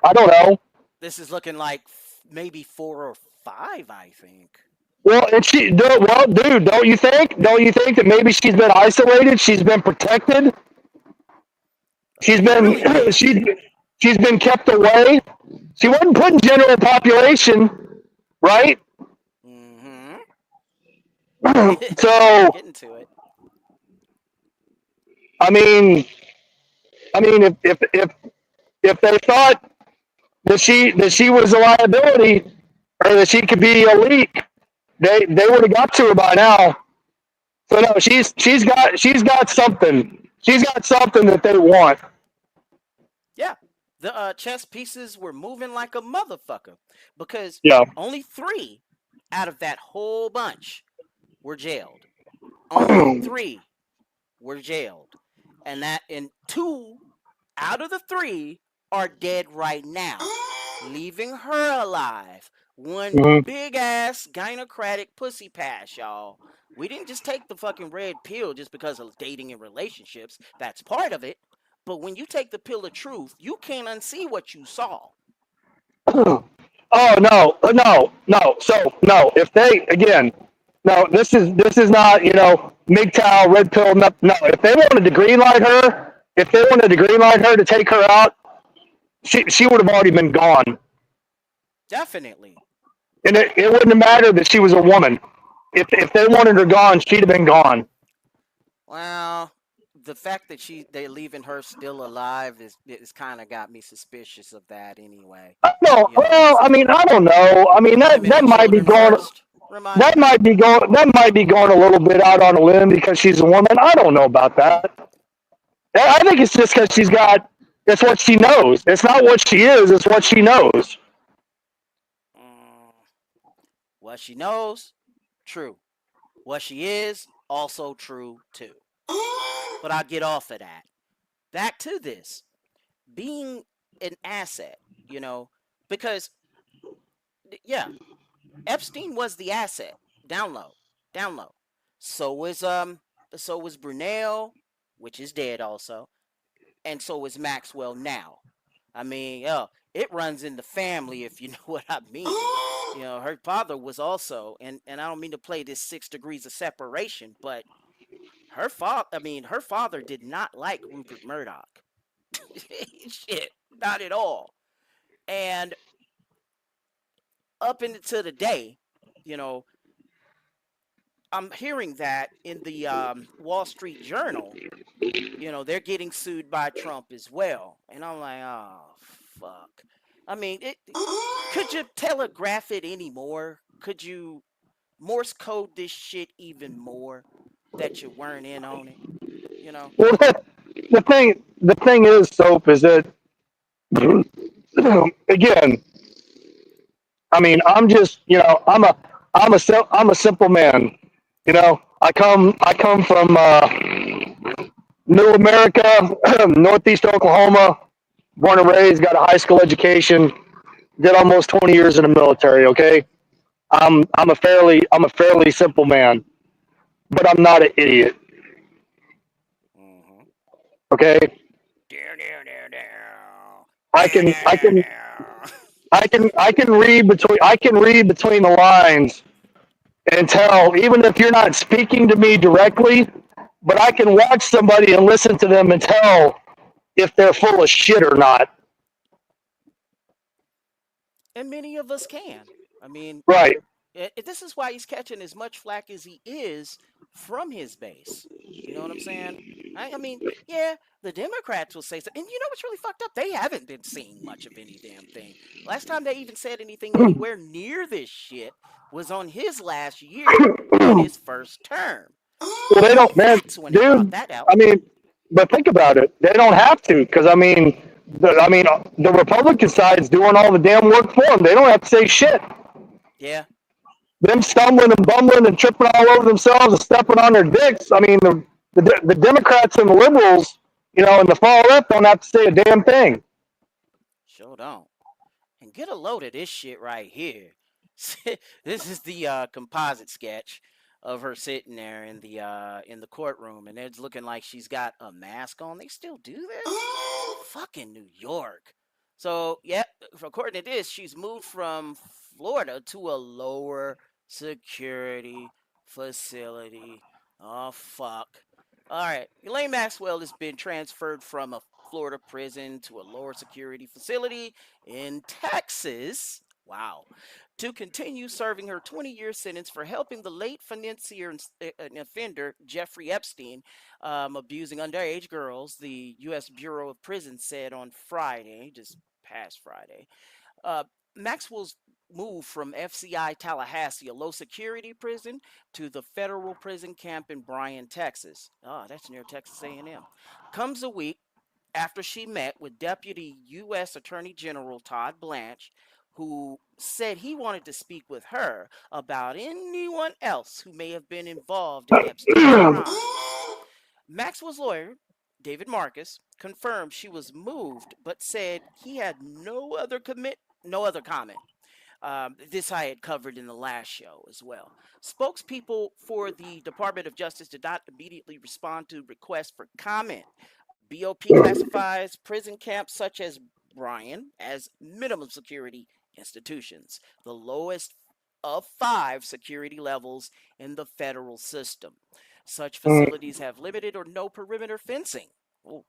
I don't know. This is looking like maybe 4 or 5, I think. Well, and dude, don't you think that maybe she's been isolated? She's been protected. She's been she's been kept away. She wasn't put in general population, right? Mm-hmm. So getting to it. I mean, if they thought that she was a liability or that she could be a leak, they would have got to her by now. So no, she's got something. She's got something that they want. Yeah, the chess pieces were moving like a motherfucker because Yeah. only 3 out of that whole bunch were jailed. Only 3 were jailed, and 2 out of the 3 are dead right now, leaving her alive. One Mhm. big ass gynocratic pussy pass, y'all. We didn't just take the fucking red pill just because of dating and relationships. That's part of it. But when you take the pill of truth, you can't unsee what you saw. Oh no. So no, if they again, no, this is not MGTOW red pill. No, no. If they wanted to green light her to take her out, she would have already been gone, Definitely. and it wouldn't have mattered that she was a woman. If they wanted her gone, she'd have been gone. Well, the fact that they're leaving her still alive is kind of got me suspicious of that anyway. No, You know what I'm well, I mean, saying? I don't know. I mean, Women that and might be children going. first, Ramadi. That might be going a little bit out on a limb because she's a woman. I don't know about that. I think it's just because she's got. It's what she knows. It's not what she is. It's what she knows. Mm, what she knows, true. What she is, also true too. But I'll get off of that. Back to this being an asset, because yeah, Epstein was the asset. Down low, down low. So was Brunel, which is dead also, and so is Maxwell now. I mean, it runs in the family if you know what I mean. Her father was also, and I don't mean to play this 6 degrees of separation, but her father did not like Rupert Murdoch. Shit, not at all. And up into the day, you know, I'm hearing that in the Wall Street Journal, they're getting sued by Trump as well. And I'm like, oh, fuck. I mean, could you telegraph it anymore? Could you Morse code this shit even more that you weren't in on it? You know? Well, the thing is, soap is that again. I mean, I'm just I'm a simple man. I come from Middle America, Northeast Oklahoma, born and raised, got a high school education, did almost 20 years in the military. Okay, I'm a fairly simple man, but I'm not an idiot. Mm-hmm. Okay, I can I can I can read between the lines and tell, even if you're not speaking to me directly, but I can watch somebody and listen to them and tell if they're full of shit or not. And many of us can. I mean, Right. this is why he's catching as much flack as he is from his base. You know what I'm saying? I mean, yeah, the Democrats will say so. And you know what's really fucked up? They haven't been seeing much of any damn thing. Last time they even said anything anywhere near this shit was on his last year in his first term. Well, they don't, man, That's when he brought dude. that out. I mean, but think about it. They don't have to, because the Republican side's doing all the damn work for them. They don't have to say shit. Yeah. Them stumbling and bumbling and tripping all over themselves and stepping on their dicks. I mean, the Democrats and the liberals, and the far left don't have to say a damn thing. Sure don't. And get a load of this shit right here. This is the composite sketch of her sitting there in the courtroom, and it's looking like she's got a mask on. They still do this? Fucking New York. So, yeah, according to this, she's moved from Florida to a lower security facility. Oh, fuck. All right. Elaine Maxwell has been transferred from a Florida prison to a lower security facility in Texas. Wow. To continue serving her 20-year sentence for helping the late financier and offender Jeffrey Epstein abusing underage girls, the U.S. Bureau of Prisons said on Friday, just past Friday. Uh, Maxwell's moved from FCI Tallahassee, a low security prison, to the federal prison camp in Bryan, Texas. Oh, that's near Texas A&M. Comes a week after she met with Deputy U.S. Attorney General Todd Blanche, who said he wanted to speak with her about anyone else who may have been involved in Epstein's crime. Maxwell's lawyer, David Marcus, confirmed she was moved, but said he had no other comment. This I had covered in the last show as well. Spokespeople for the Department of Justice did not immediately respond to requests for comment. BOP classifies prison camps such as Bryan as minimum security institutions, the lowest of 5 security levels in the federal system. Such facilities have limited or no perimeter fencing. Ooh.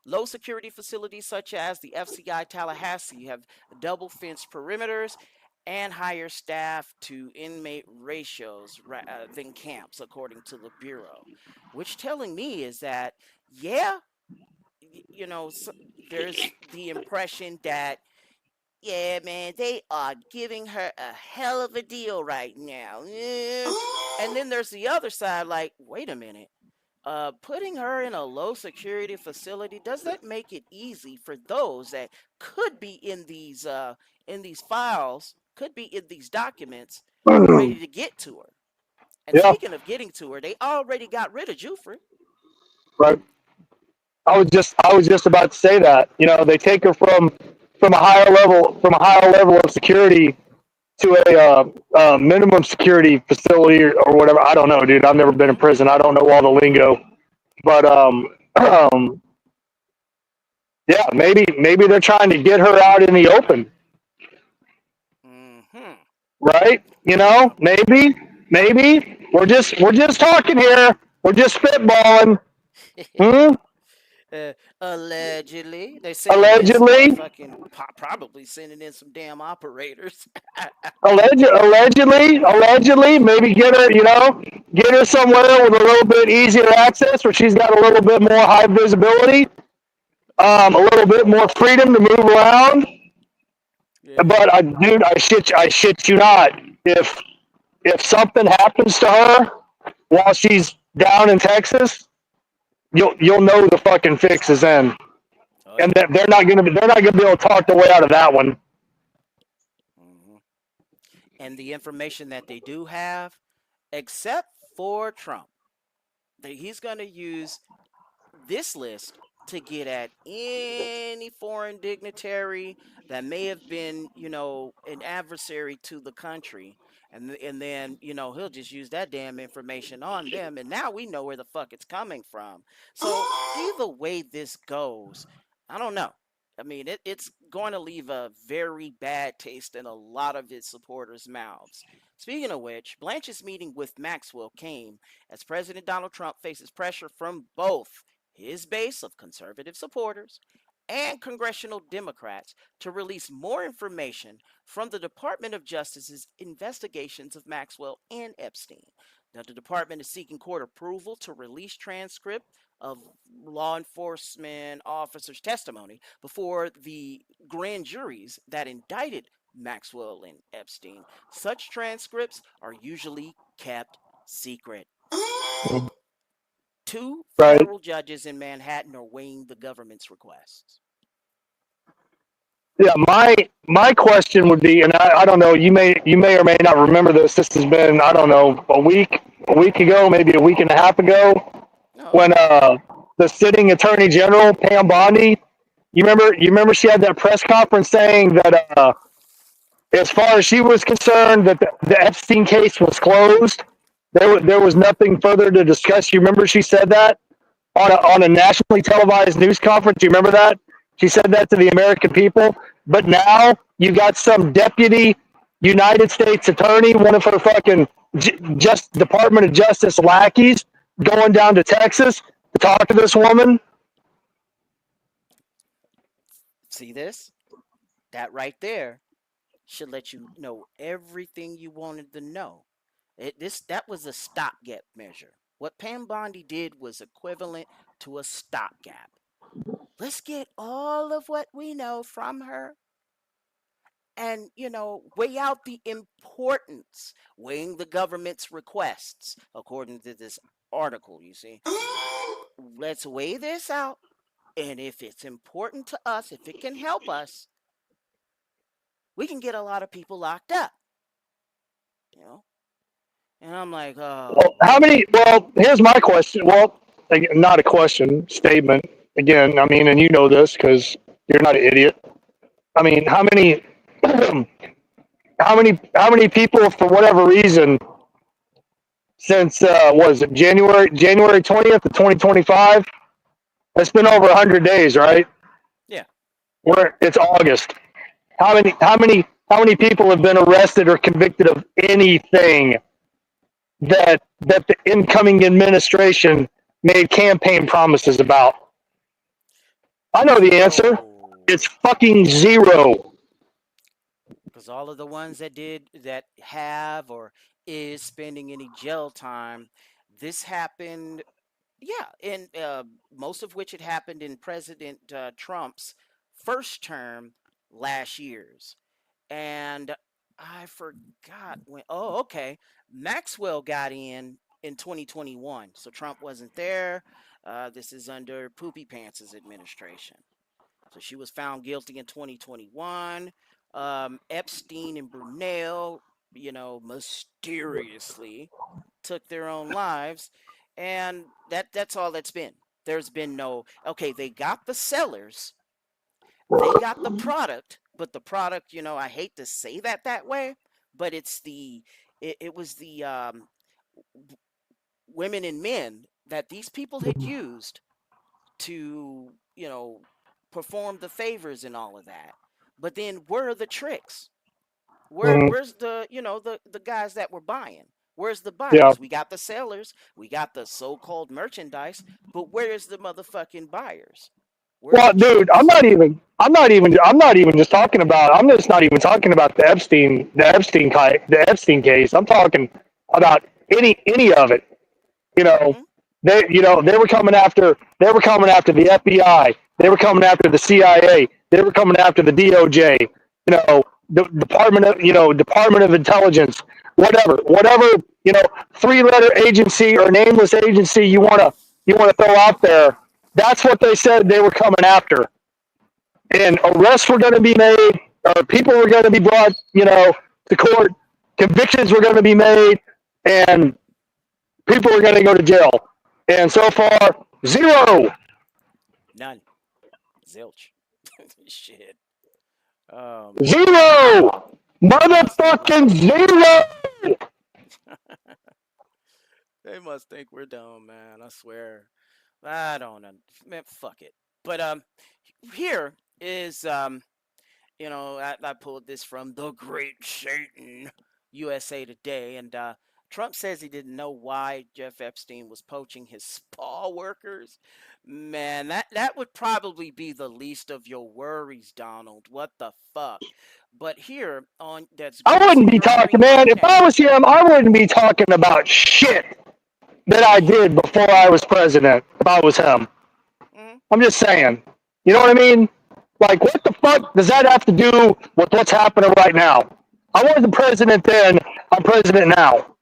Low security facilities such as the FCI Tallahassee have double fenced perimeters and higher staff to inmate ratios than camps, according to the Bureau. Which telling me is that, yeah, there's the impression that, yeah, man, they are giving her a hell of a deal right now. Yeah. And then there's the other side, like, wait a minute. Putting her in a low security facility, does that make it easy for those that could be in these files, could be in these documents, ready to get to her? And Yeah, speaking of getting to her, they already got rid of Jufrey. right. I was just about to say that. They take her from a higher level of security to a minimum security facility or whatever. I don't know, dude. I've never been in prison. I don't know all the lingo, but um, yeah, maybe they're trying to get her out in the open, Mm-hmm. right? Maybe we're just talking here. We're just spitballing. Hmm? Allegedly, they're sending in some Allegedly, motherfucking, probably sending in some damn operators. allegedly, maybe get her somewhere with a little bit easier access, where she's got a little bit more high visibility, a little bit more freedom to move around. Yeah. But dude, I shit you not. If something happens to her while she's down in Texas, you'll know the fucking fix is in, Oh and yeah. that they're not gonna be able to talk their way out of that one. Hmm. And the information that they do have, except for Trump, he's going to use this list to get at any foreign dignitary that may have been, an adversary to the country. And then, he'll just use that damn information on them. And now we know where the fuck it's coming from. So either way this goes, I don't know. I mean, it's going to leave a very bad taste in a lot of his supporters' mouths. Speaking of which, Blanche's meeting with Maxwell came as President Donald Trump faces pressure from both his base of conservative supporters and congressional Democrats to release more information from the Department of Justice's investigations of Maxwell and Epstein. Now, the department is seeking court approval to release transcript of law enforcement officers' testimony before the grand juries that indicted Maxwell and Epstein. Such transcripts are usually kept secret. Two Right? federal judges in Manhattan are weighing the government's requests. Yeah. My question would be, and I don't know. You may or may not remember this. This has been, I don't know, a week ago, maybe a week and a half ago, Oh, when okay. the sitting attorney general Pam Bondi. You remember she had that press conference saying that as far as she was concerned, that the Epstein case was closed. There was nothing further to discuss. You remember she said that on a nationally televised news conference. You remember that? She said that to the American people. But now you got some deputy United States attorney, one of her fucking just Department of Justice lackeys, going down to Texas to talk to this woman. See this? That right there should let you know everything you wanted to know. That was a stopgap measure. What Pam Bondi did was equivalent to a stopgap. Let's get all of what we know from her, and weigh out the importance, weighing the government's requests, according to this article. You see, let's weigh this out, and if it's important to us, if it can help us, we can get a lot of people locked up. And I'm like, Well, how many? Well, here's my question. Well, not a question, statement. Again, I mean, and you know this because you're not an idiot. I mean, how many, how many people, for whatever reason, since was it January 20th of 2025? It's been over 100 days, right? yeah. It's August. How many people have been arrested or convicted of anything that the incoming administration made campaign promises about? I know the answer. It's fucking zero. Because all of the ones that have or is spending any jail time, this happened, yeah, and most of which had happened in President Trump's first term last year's. And I forgot when. Oh, okay. Maxwell got in 2021, so Trump wasn't there. This is under Poopy Pants' administration. So she was found guilty in 2021. Epstein and Brunel, mysteriously took their own lives, and that's all that's been. There's been no. Okay, they got the sellers, they got the product, but the product, I hate to say that way, but it was the women and men that these people had used to, perform the favors and all of that. But then where are the tricks? Mhm. Where's the, the guys that were buying? Where's the Yeah. buyers? We got the sellers, we got the so-called merchandise, but where's the motherfucking buyers? Where's Well, the dude, tricks? I'm not even just talking about. I'm just not even talking about the Epstein case. I'm talking about any of it. You know, Mm-hmm. they were coming after the FBI. They were coming after the CIA. They were coming after the DOJ. The Department of Intelligence. Whatever. Three-letter agency or nameless agency you wanna throw out there. That's what they said they were coming after. And arrests were going to be made, or people were going to be brought, to court. Convictions were going to be made, and people were going to go to jail. And so far, zero. None. Zilch. Shit. Zero. Motherfucking zero. They must think we're dumb, man. I swear. I don't know. Man, fuck it. But here is I pulled this from the Great Satan, USA Today, and Trump says he didn't know why Jeff Epstein was poaching his spa workers. Man, that would probably be the least of your worries, Donald. What the fuck? But here on that's I wouldn't be talking, man. If I was him, I wouldn't be talking about shit that I did before I was president. If I was him, I'm just saying. You know what I mean? Like, what the fuck does that have to do with what's happening right now? I wasn't president then. I'm president now.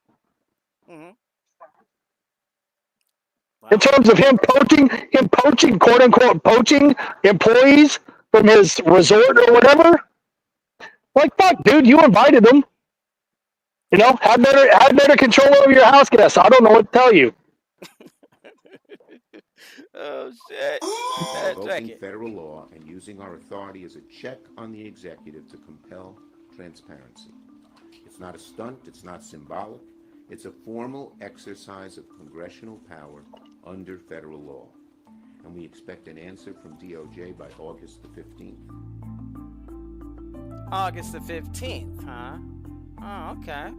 In terms of him poaching, quote unquote, poaching employees from his resort or whatever. Like, fuck, dude, you invited them. Have better control over your house guests. I don't know what to tell you. Oh shit! Invoking federal law and using our authority as a check on the executive to compel transparency. It's not a stunt. It's not symbolic. It's a formal exercise of congressional power under federal law. And we expect an answer from DOJ by August the 15th. August the 15th, huh? Oh, okay.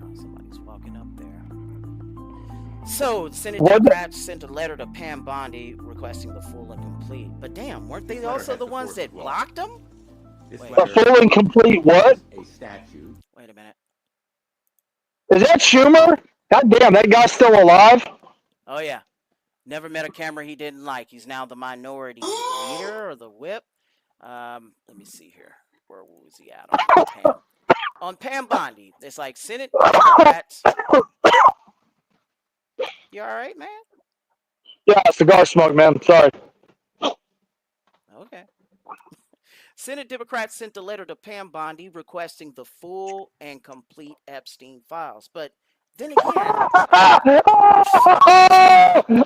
Oh, somebody's walking up there. So, Senate Democrats sent a letter to Pam Bondi requesting the full and complete. But damn, weren't they also the ones that blocked them? A full and complete what? A statute. Wait a minute. Is that Schumer? God damn, that guy's still alive? Oh, yeah. Never met a camera he didn't like. He's now the minority leader or the whip. Let me see here. Where was he at on Pam? On Pam Bondi, it's like Senate Democrats. You all right, man? Yeah, cigar smoke, man. Sorry. Okay. Senate Democrats sent a letter to Pam Bondi requesting the full and complete Epstein files. But then again,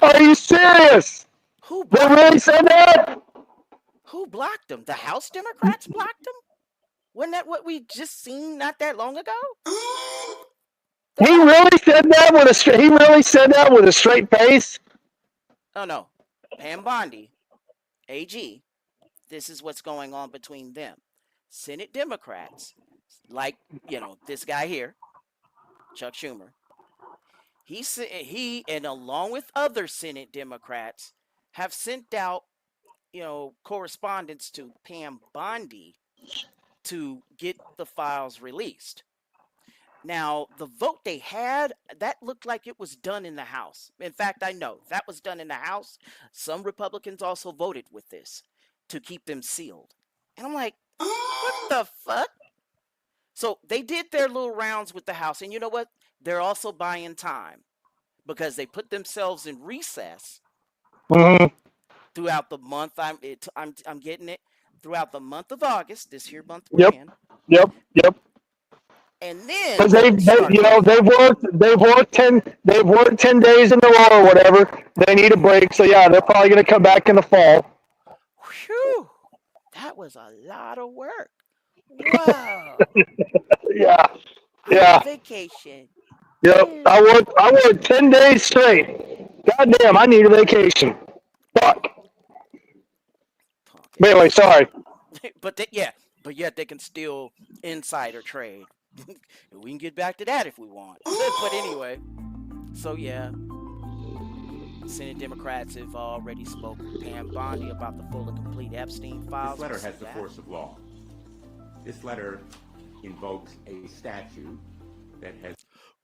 Are you serious? who They blocked really him? said that? Who blocked him? The House Democrats blocked him? Wasn't that what we just seen not that long ago? He really said that with a straight. He really said that with a straight face. Oh no, Pam Bondi, AG. This is what's going on between them. Senate Democrats, like this guy here, Chuck Schumer. He and along with other Senate Democrats have sent out correspondence to Pam Bondi to get the files released. Now, the vote they had, that looked like it was done in the House. In fact, I know that was done in the House. Some Republicans also voted with this to keep them sealed. And I'm like, what the fuck? So they did their little rounds with the House. And you know what? They're also buying time because they put themselves in recess throughout the month. I'm getting it throughout the month of August, this here month we're in. Yep. And then because they've worked 10 days in a row or whatever. They need a break, so yeah, they're probably going to come back in the fall. Whew, that was a lot of work. Wow. Yeah. On vacation. Yep. I worked 10 days straight. Goddamn, I need a vacation. Fuck. But anyway, sorry. But yet they can still insider trade. We can get back to that if we want. But anyway, so yeah, Senate Democrats have already spoken to Pam Bondi about the full and complete Epstein files. This letter has the force of law. This letter invokes a statute that has...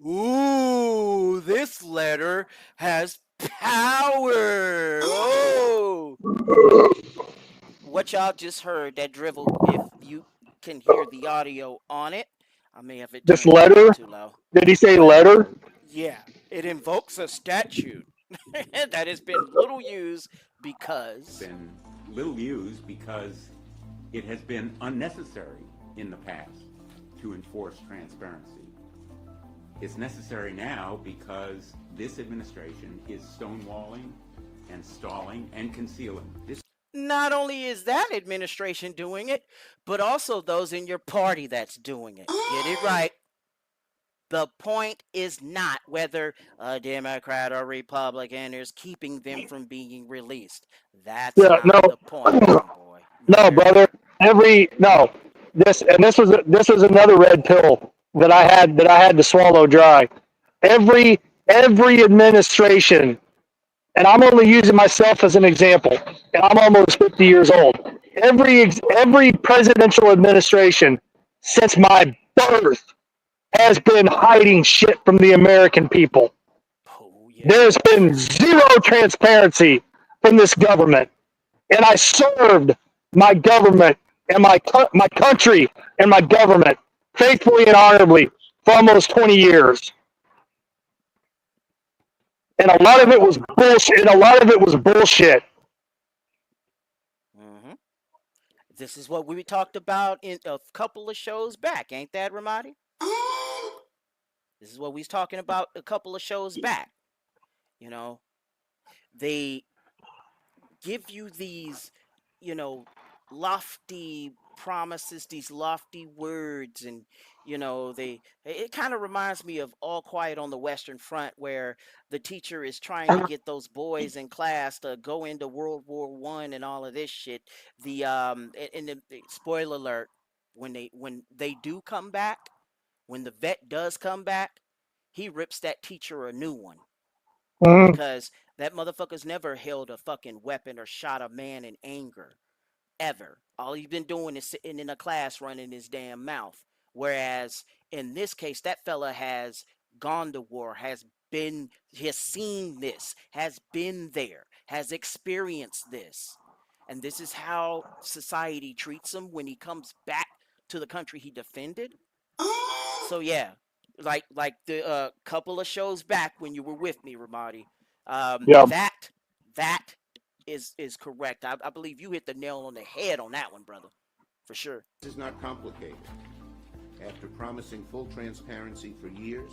Ooh, this letter has power. Oh. What y'all just heard, that drivel, if you can hear the audio on it, I may have it This turned letter? too low. Did he say letter? Yeah, it invokes a statute that has been little used because it has been unnecessary in the past to enforce transparency. It's necessary now because this administration is stonewalling and stalling and concealing. Not only is that administration doing it, but also those in your party that's doing it. Get it right. The point is not whether a Democrat or Republican is keeping them from being released. That's not the point, boy. No, brother. This was another red pill that I had to swallow dry. Every administration, and I'm only using myself as an example, and I'm almost 50 years old. Every presidential administration since my birth has been hiding shit from the American people. There's been zero transparency from this government, and I served my government and my country and my government faithfully and honorably for almost 20 years. And a lot of it was bullshit. Mm-hmm. This is what we talked about in a couple of shows back, ain't that, Ramadi? This is what we was talking about a couple of shows back. They give you these, lofty promises, these lofty words, and it kind of reminds me of All Quiet on the Western Front, where the teacher is trying to get those boys in class to go into World War I and all of this shit. The spoiler alert, when they do come back, when the vet does come back, he rips that teacher a new one. Because that motherfucker's never held a fucking weapon or shot a man in anger. Ever. All he's been doing is sitting in a class running his damn mouth. Whereas in this case, that fella has gone to war, has seen this, has been there, has experienced this. and this is how society treats him when he comes back to the country he defended. So yeah, like the couple of shows back when you were with me, Ramadi, Yeah. that is correct. I believe you hit the nail on the head on that one, brother, for sure. This is not complicated. After promising full transparency for years,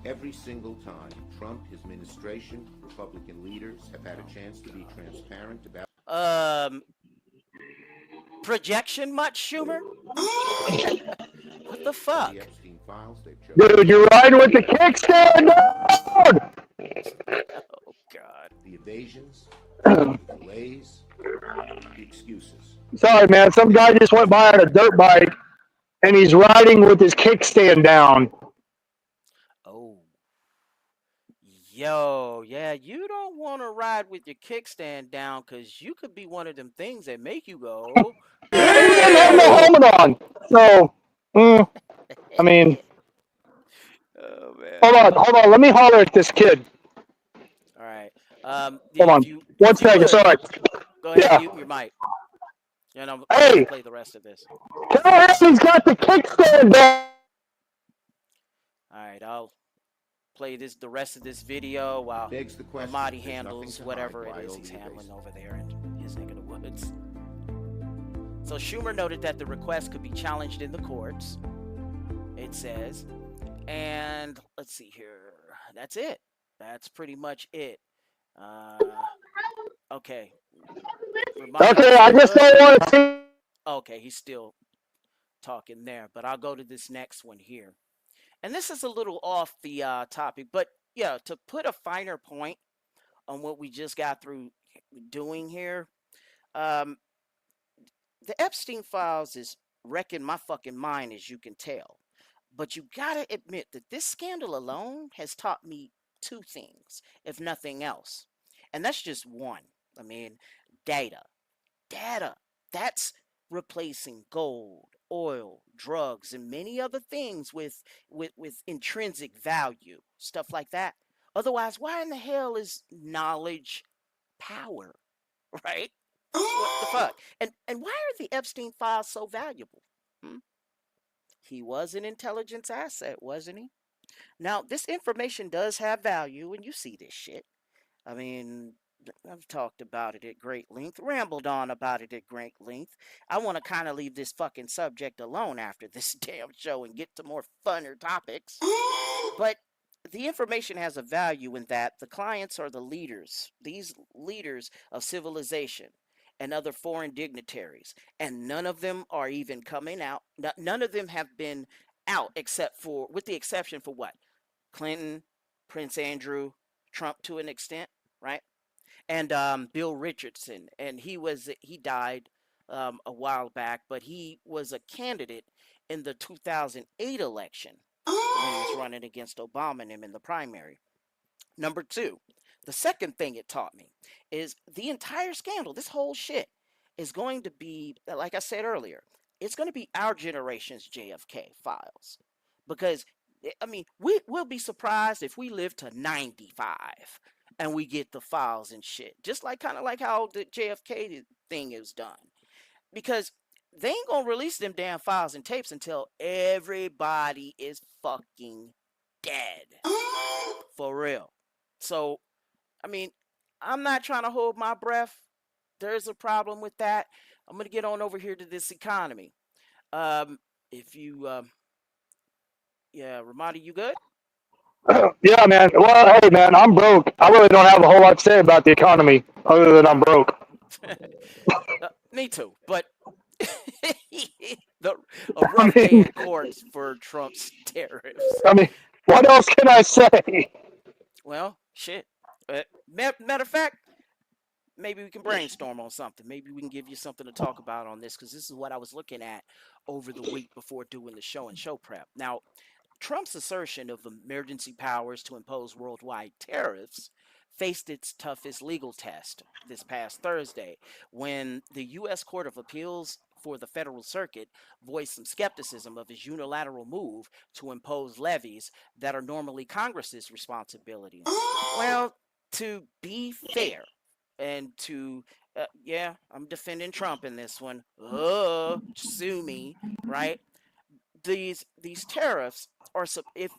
every single time Trump, his administration, Republican leaders have had a chance to be transparent about Projection much, Schumer? What the fuck? the Epstein files, they've chosen Dude, you're riding with the kickstand down! Oh God. the evasions, the delays, the excuses. Sorry, man. Some guy just went by on a dirt bike, and he's riding with his kickstand down. Oh. Yo, yeah, you don't want to ride with your kickstand down because you could be one of them things that make you go. He didn't have no helmet on. So, I mean, Oh man. hold on. Let me holler at this kid. All right. Hold If on. you, One if you second. would, Sorry. go ahead Yeah. and mute your mic. And I'm Hey. gonna play the rest of this. Tell him he's got the kickstand down. All right, I'll play the rest of this video while Begs the question, Ramadi there's handles nothing to whatever hide, it is why he's only handling evasive? over there in his neck of the woods. So Schumer noted that the request could be challenged in the courts, it says. And let's see here. That's it. That's pretty much it. Okay. Ramadi, Okay, you I still just good? don't want to see. Okay, he's still talking there, but I'll go to this next one here. And this is a little off the topic, but yeah, to put a finer point on what we just got through doing here, the Epstein files is wrecking my fucking mind, as you can tell. But you gotta admit that this scandal alone has taught me two things, if nothing else. And that's just one. I mean, data. That's replacing gold, oil, drugs, and many other things with intrinsic value, stuff like that. Otherwise, why in the hell is knowledge power, right? What the fuck? And why are the Epstein files so valuable? He was an intelligence asset, wasn't he? Now, this information does have value, and you see this shit. I mean, I've talked about it at great length, rambled on about it at great length. I want to kind of leave this fucking subject alone after this damn show and get to more funner topics. But the information has a value in that the clients are the leaders, these leaders of civilization and other foreign dignitaries, and none of them are even coming out. None of them have been out except for, with the exception for what? Clinton, Prince Andrew, Trump to an extent, right? And Bill Richardson, and he died a while back, but he was a candidate in the 2008 election when he was running against Obama and him in the primary. Number two, the second thing it taught me is the entire scandal, this whole shit, is going to be, like I said earlier, it's going to be our generation's JFK files. Because, I mean, we'll be surprised if we live to 95 and we get the files and shit. Just like kind of like how the JFK thing is done. Because they ain't going to release them damn files and tapes until everybody is fucking dead. For real. So, I mean, I'm not trying to hold my breath. There's a problem with that. I'm going to get on over here to this economy. If you, yeah, Ramadi, you good? Yeah, man. Well, hey, man, I'm broke. I really don't have a whole lot to say about the economy other than I'm broke. Me too, but a rough day in courts for Trump's tariffs. I mean, what else can I say? Well, shit. Matter of fact, maybe we can brainstorm on something. Maybe we can give you something to talk about on this, because this is what I was looking at over the week before doing the show and show prep. Now, Trump's assertion of emergency powers to impose worldwide tariffs faced its toughest legal test this past Thursday when the U.S. Court of Appeals for the Federal Circuit voiced some skepticism of his unilateral move to impose levies that are normally Congress's responsibility. Well, to be fair and to Yeah, I'm defending Trump in this one. Sue me, right? These tariffs are if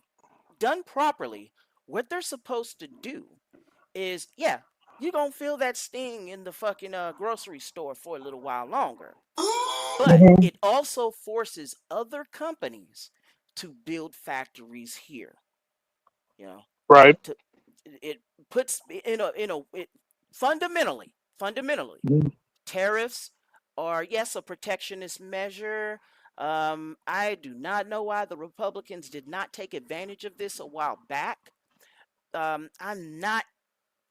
done properly, what they're supposed to do is, yeah, you're gonna feel that sting in the fucking grocery store for a little while longer. But Mhm. it also forces other companies to build factories here. You know, Right. to it puts it fundamentally Mhm. tariffs are, yes, a protectionist measure. I do not know why the Republicans did not take advantage of this a while back. I'm not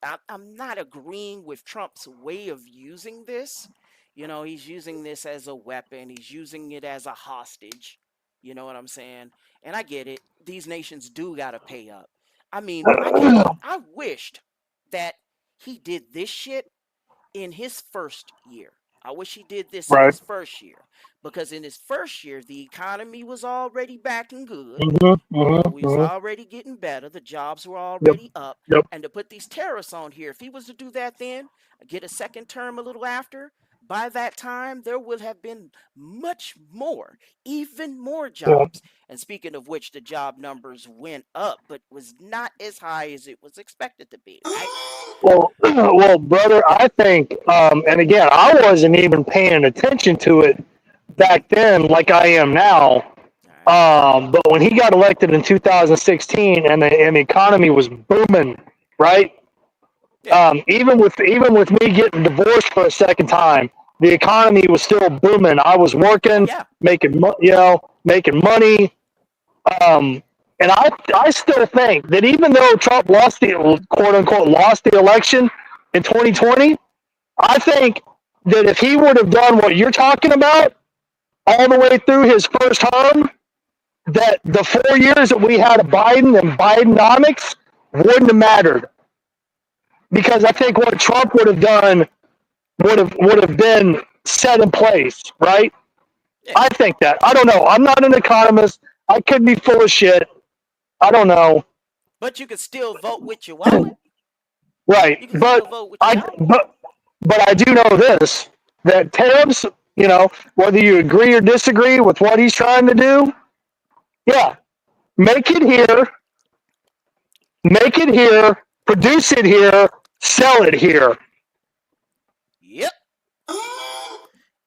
I'm not agreeing with Trump's way of using this. You know, he's using this as a weapon. He's using it as a hostage. You know what I'm saying? And I get it. These nations do got to pay up. I mean, I wished that he did this shit in his first year. I wish he did this in Right. his first year, because in his first year, the economy was already back and good. Mhm. You know, Mhm. we was Mhm. already getting better. The jobs were Yep. already up. Yep. And to put these tariffs on here, if he was to do that then, get a second term a little after, by that time, there would have been much more, even more Yeah. jobs. And speaking of which, the job numbers went up, but was not as high as it was expected to be, right? Well, well, brother, I think, and again, I wasn't even paying attention to it back then like I am now. All right. But when he got elected in 2016, and the economy was booming, right? Yeah. Even with me getting divorced for a second time, the economy was still booming. I was Oh, working, yeah. making money. Um, and I still think that even though Trump lost the quote unquote lost the election in 2020, I think that if he would have done what you're talking about all the way through his first term, that the 4 years that we had of Biden and Bidenomics wouldn't have mattered, because I think what Trump would have done would have been set in place, right? Yeah. I think that. I don't know. I'm not an economist. I could be full of shit. I don't know. But you could still vote with your wallet. Right. You can still vote with your dollar. But I do know this, that tariffs, whether you agree or disagree with what he's trying to do, yeah, make it here, produce it here, sell it here. Yep.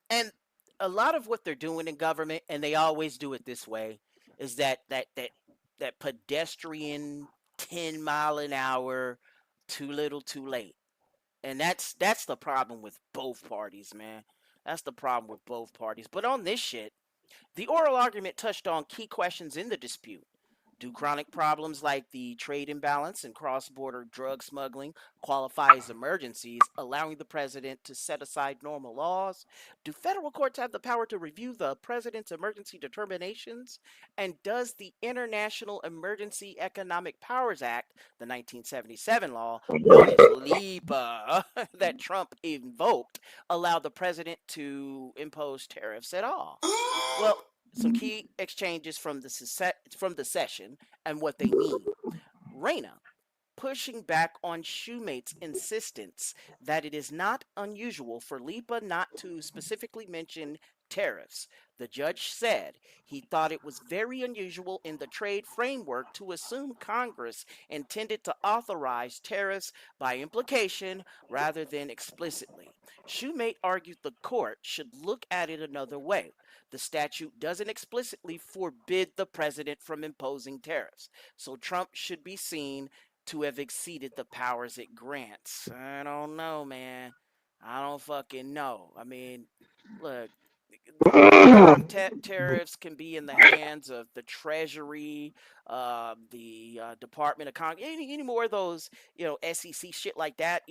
And a lot of what they're doing in government, and they always do it this way, is that pedestrian 10 mile an hour, too little, too late. And that's the problem with both parties, man. That's the problem with both parties. But on this shit, the oral argument touched on key questions in the dispute. Do chronic problems like the trade imbalance and cross border drug smuggling qualify as emergencies, allowing the president to set aside normal laws? Do federal courts have the power to review the president's emergency determinations? And does the International Emergency Economic Powers Act, the 1977 law, known as LEPA, that Trump invoked, allow the president to impose tariffs at all? Well, some key exchanges from the session and what they mean. Reina pushing back on Shoemate's insistence that it is not unusual for LIPA not to specifically mention tariffs. The judge said he thought it was very unusual in the trade framework to assume Congress intended to authorize tariffs by implication rather than explicitly. Shoemate argued the court should look at it another way. The statute doesn't explicitly forbid the president from imposing tariffs, so Trump should be seen to have exceeded the powers it grants. I don't know, man. I don't fucking know. I mean, look, tariffs can be in the hands of the Treasury, the Department of Congress, any more of those, SEC shit like that.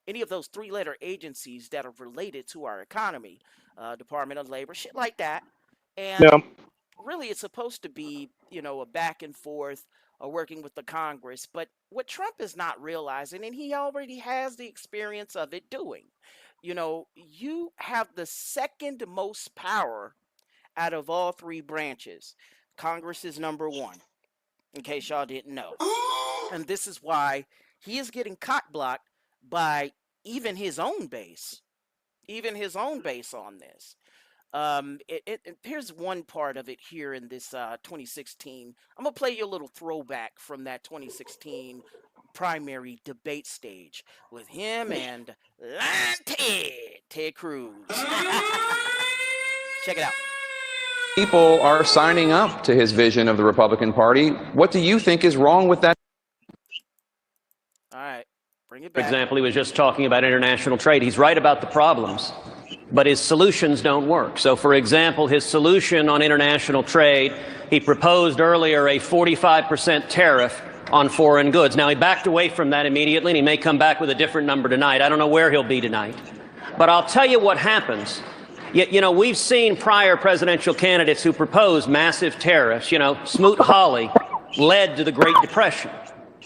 Any of those three-letter agencies that are related to our economy, Department of Labor, shit like that. And Yeah. really it's supposed to be, a back and forth or working with the Congress. But what Trump is not realizing, and he already has the experience of it doing, you have the second most power out of all three branches. Congress is number one, in case y'all didn't know. And this is why he is getting cock blocked by even his own base on this. Here's one part of it here in this 2016. I'm gonna play you a little throwback from that 2016 primary debate stage with him and Ted Cruz. Check it out. People are signing up to his vision of the Republican Party. What do you think is wrong with that? All right, bring it For back. example, he was just talking about international trade. He's right about the problems, but his solutions don't work. So, for example, his solution on international trade, he proposed earlier a 45% tariff on foreign goods. Now, he backed away from that immediately, and he may come back with a different number tonight. I don't know where he'll be tonight. But I'll tell you what happens. You know, we've seen prior presidential candidates who proposed massive tariffs. You know, Smoot-Hawley led to the Great Depression.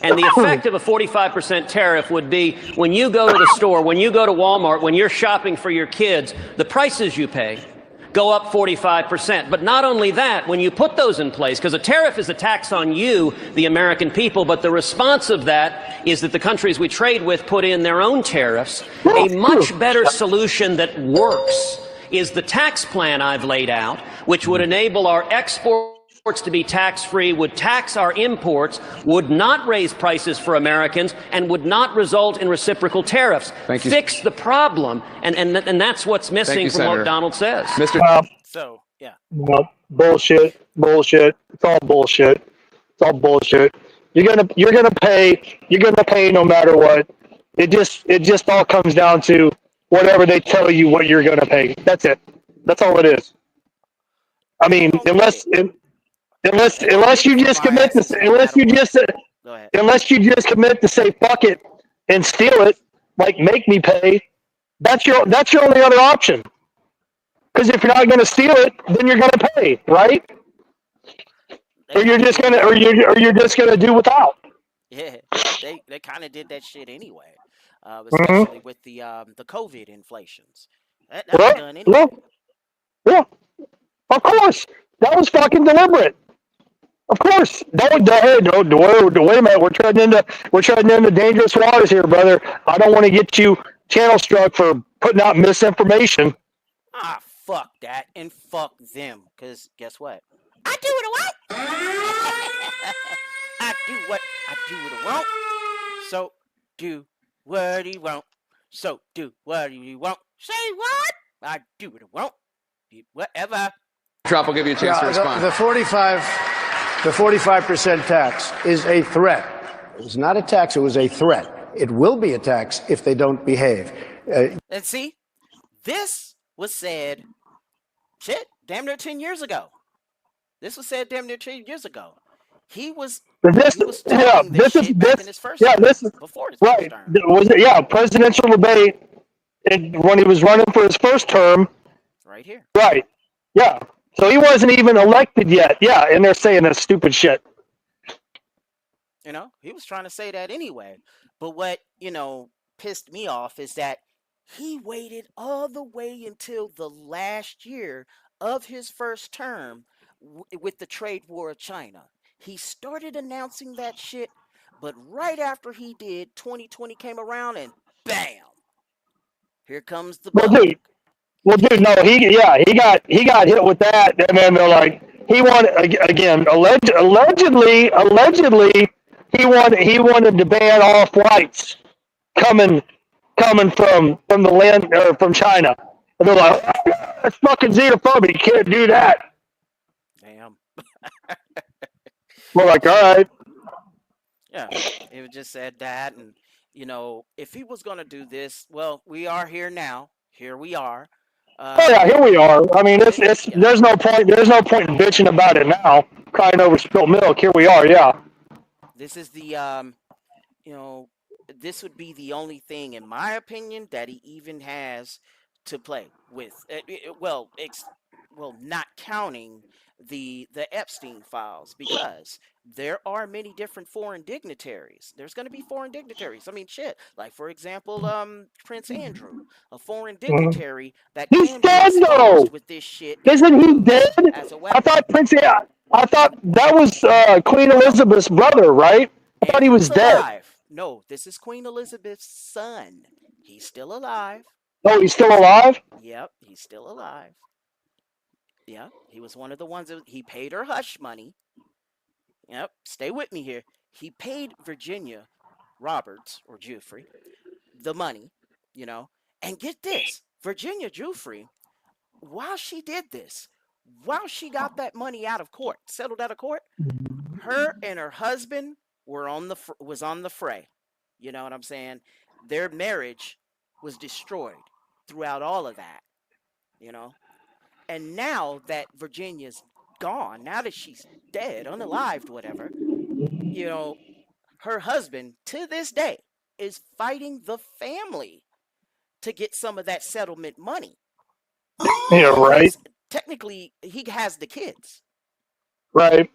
And the effect of a 45% tariff would be when you go to the store, when you go to Walmart, when you're shopping for your kids, the prices you pay go up 45%. But not only that, when you put those in place, because a tariff is a tax on you, the American people, but the response of that is that the countries we trade with put in their own tariffs. A much better solution that works is the tax plan I've laid out, which would enable our exports to be tax-free, would tax our imports, would not raise prices for Americans, and would not result in reciprocal tariffs. Thank you. Fix the problem, and that's what's missing you, from Senator. what Donald says. Mr. So, yeah. No, bullshit. It's all bullshit. It's all bullshit. You're gonna pay no matter what. It just all comes down to whatever they tell you what you're gonna pay. That's it. That's all it is. I mean, unless you just commit to say fuck it and steal it, like make me pay. That's your only other option. Because if you're not going to steal it, then you're going to pay, right? Or you're just going to do without. Yeah, they kind of did that shit anyway, especially with the COVID inflations. That was done anyway. Yeah, of course. That was fucking deliberate. Of course. Wait a minute. We're treading into dangerous waters here, brother. I don't want to get you channel struck for putting out misinformation. Ah, fuck that and fuck them. Cause guess what? I do what I want. I do what I want. So do what he want. So do what he want. Say what? I do what I want. Whatever. Trump will give you a chance to respond. The 45% tax is a threat. It was not a tax, it was a threat. It will be a tax if they don't behave. And see, this was said, damn near 10 years ago. He was talking this shit back in his first term, before his first term. Was it, presidential debate when he was running for his first term. Right here. Right. Yeah. So he wasn't even elected yet. Yeah, and they're saying that stupid shit. You know, he was trying to say that anyway. But what, pissed me off is that he waited all the way until the last year of his first term with the trade war of China. He started announcing that shit, but right after he did, 2020 came around and bam, here comes the bug. Well, dude, no, he got hit with that, and then they're like, he wanted again, allegedly, he wanted to ban all flights coming from the land or from China, and they're like, that's fucking xenophobic. You can't do that. Damn. We're like, all right. Yeah, it just said that, and if he was gonna do this, well, we are here now. Here we are. Here we are. I mean, there's no point in bitching about it now, crying over spilled milk. Here we are. Yeah. This is the this would be the only thing, in my opinion, that he even has to play with. Not counting the Epstein files, because there are many different foreign dignitaries. There's going to be foreign dignitaries. I mean, shit. Like, for example, Prince Andrew, a foreign dignitary that he's can dead be though. With this shit. Isn't he dead? I thought that was Queen Elizabeth's brother, right? I thought he was dead. No, this is Queen Elizabeth's son. He's still alive. Oh, he's still alive? Yep, he's still alive. Yep, he was one of the ones that he paid her hush money. Yep, stay with me here. He paid Virginia Roberts or Giuffre the money, and get this, Virginia Giuffre, while she did this, while she got that money out of court, settled out of court, her and her husband was on the fray. You know what I'm saying? Their marriage was destroyed throughout all of that, And now that Virginia's gone, now that she's dead, unalived, whatever, her husband to this day is fighting the family to get some of that settlement money. Yeah, right. Technically, he has the kids. Right.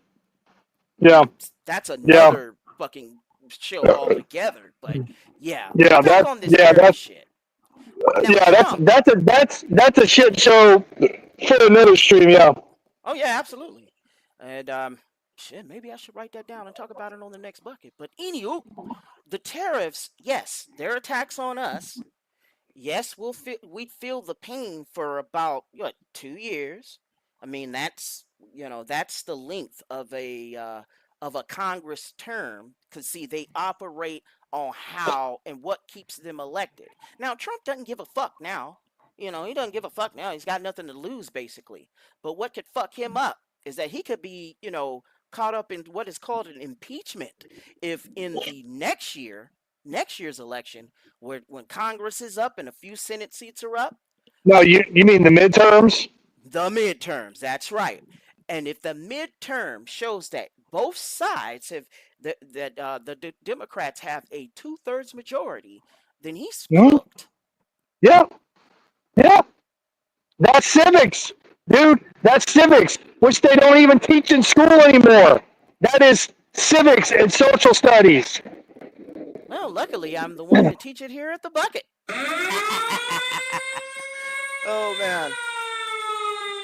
Yeah. That's another fucking show altogether. But that's shit. That's a shit show for another stream. Yeah. Oh yeah, absolutely. And shit, maybe I should write that down and talk about it on the next bucket. But anywho, the tariffs, yes, they're attacks on us. Yes, we'd feel the pain for about 2 years. I mean, that's the length of a Congress term. Because see, they operate on how and what keeps them elected. Now, Trump doesn't give a fuck now. He doesn't give a fuck now. He's got nothing to lose, basically. But what could fuck him up is that he could be, caught up in what is called an impeachment if in the next year's election, when Congress is up and a few Senate seats are up. No, you mean the midterms? The midterms, that's right. And if the midterm shows that both sides have the Democrats have a 2/3 majority, then he's fucked. Yeah. Yeah. That's civics, dude. That's civics, which they don't even teach in school anymore. That is civics and social studies. Well, luckily, I'm the one to teach it here at the bucket. Oh, man.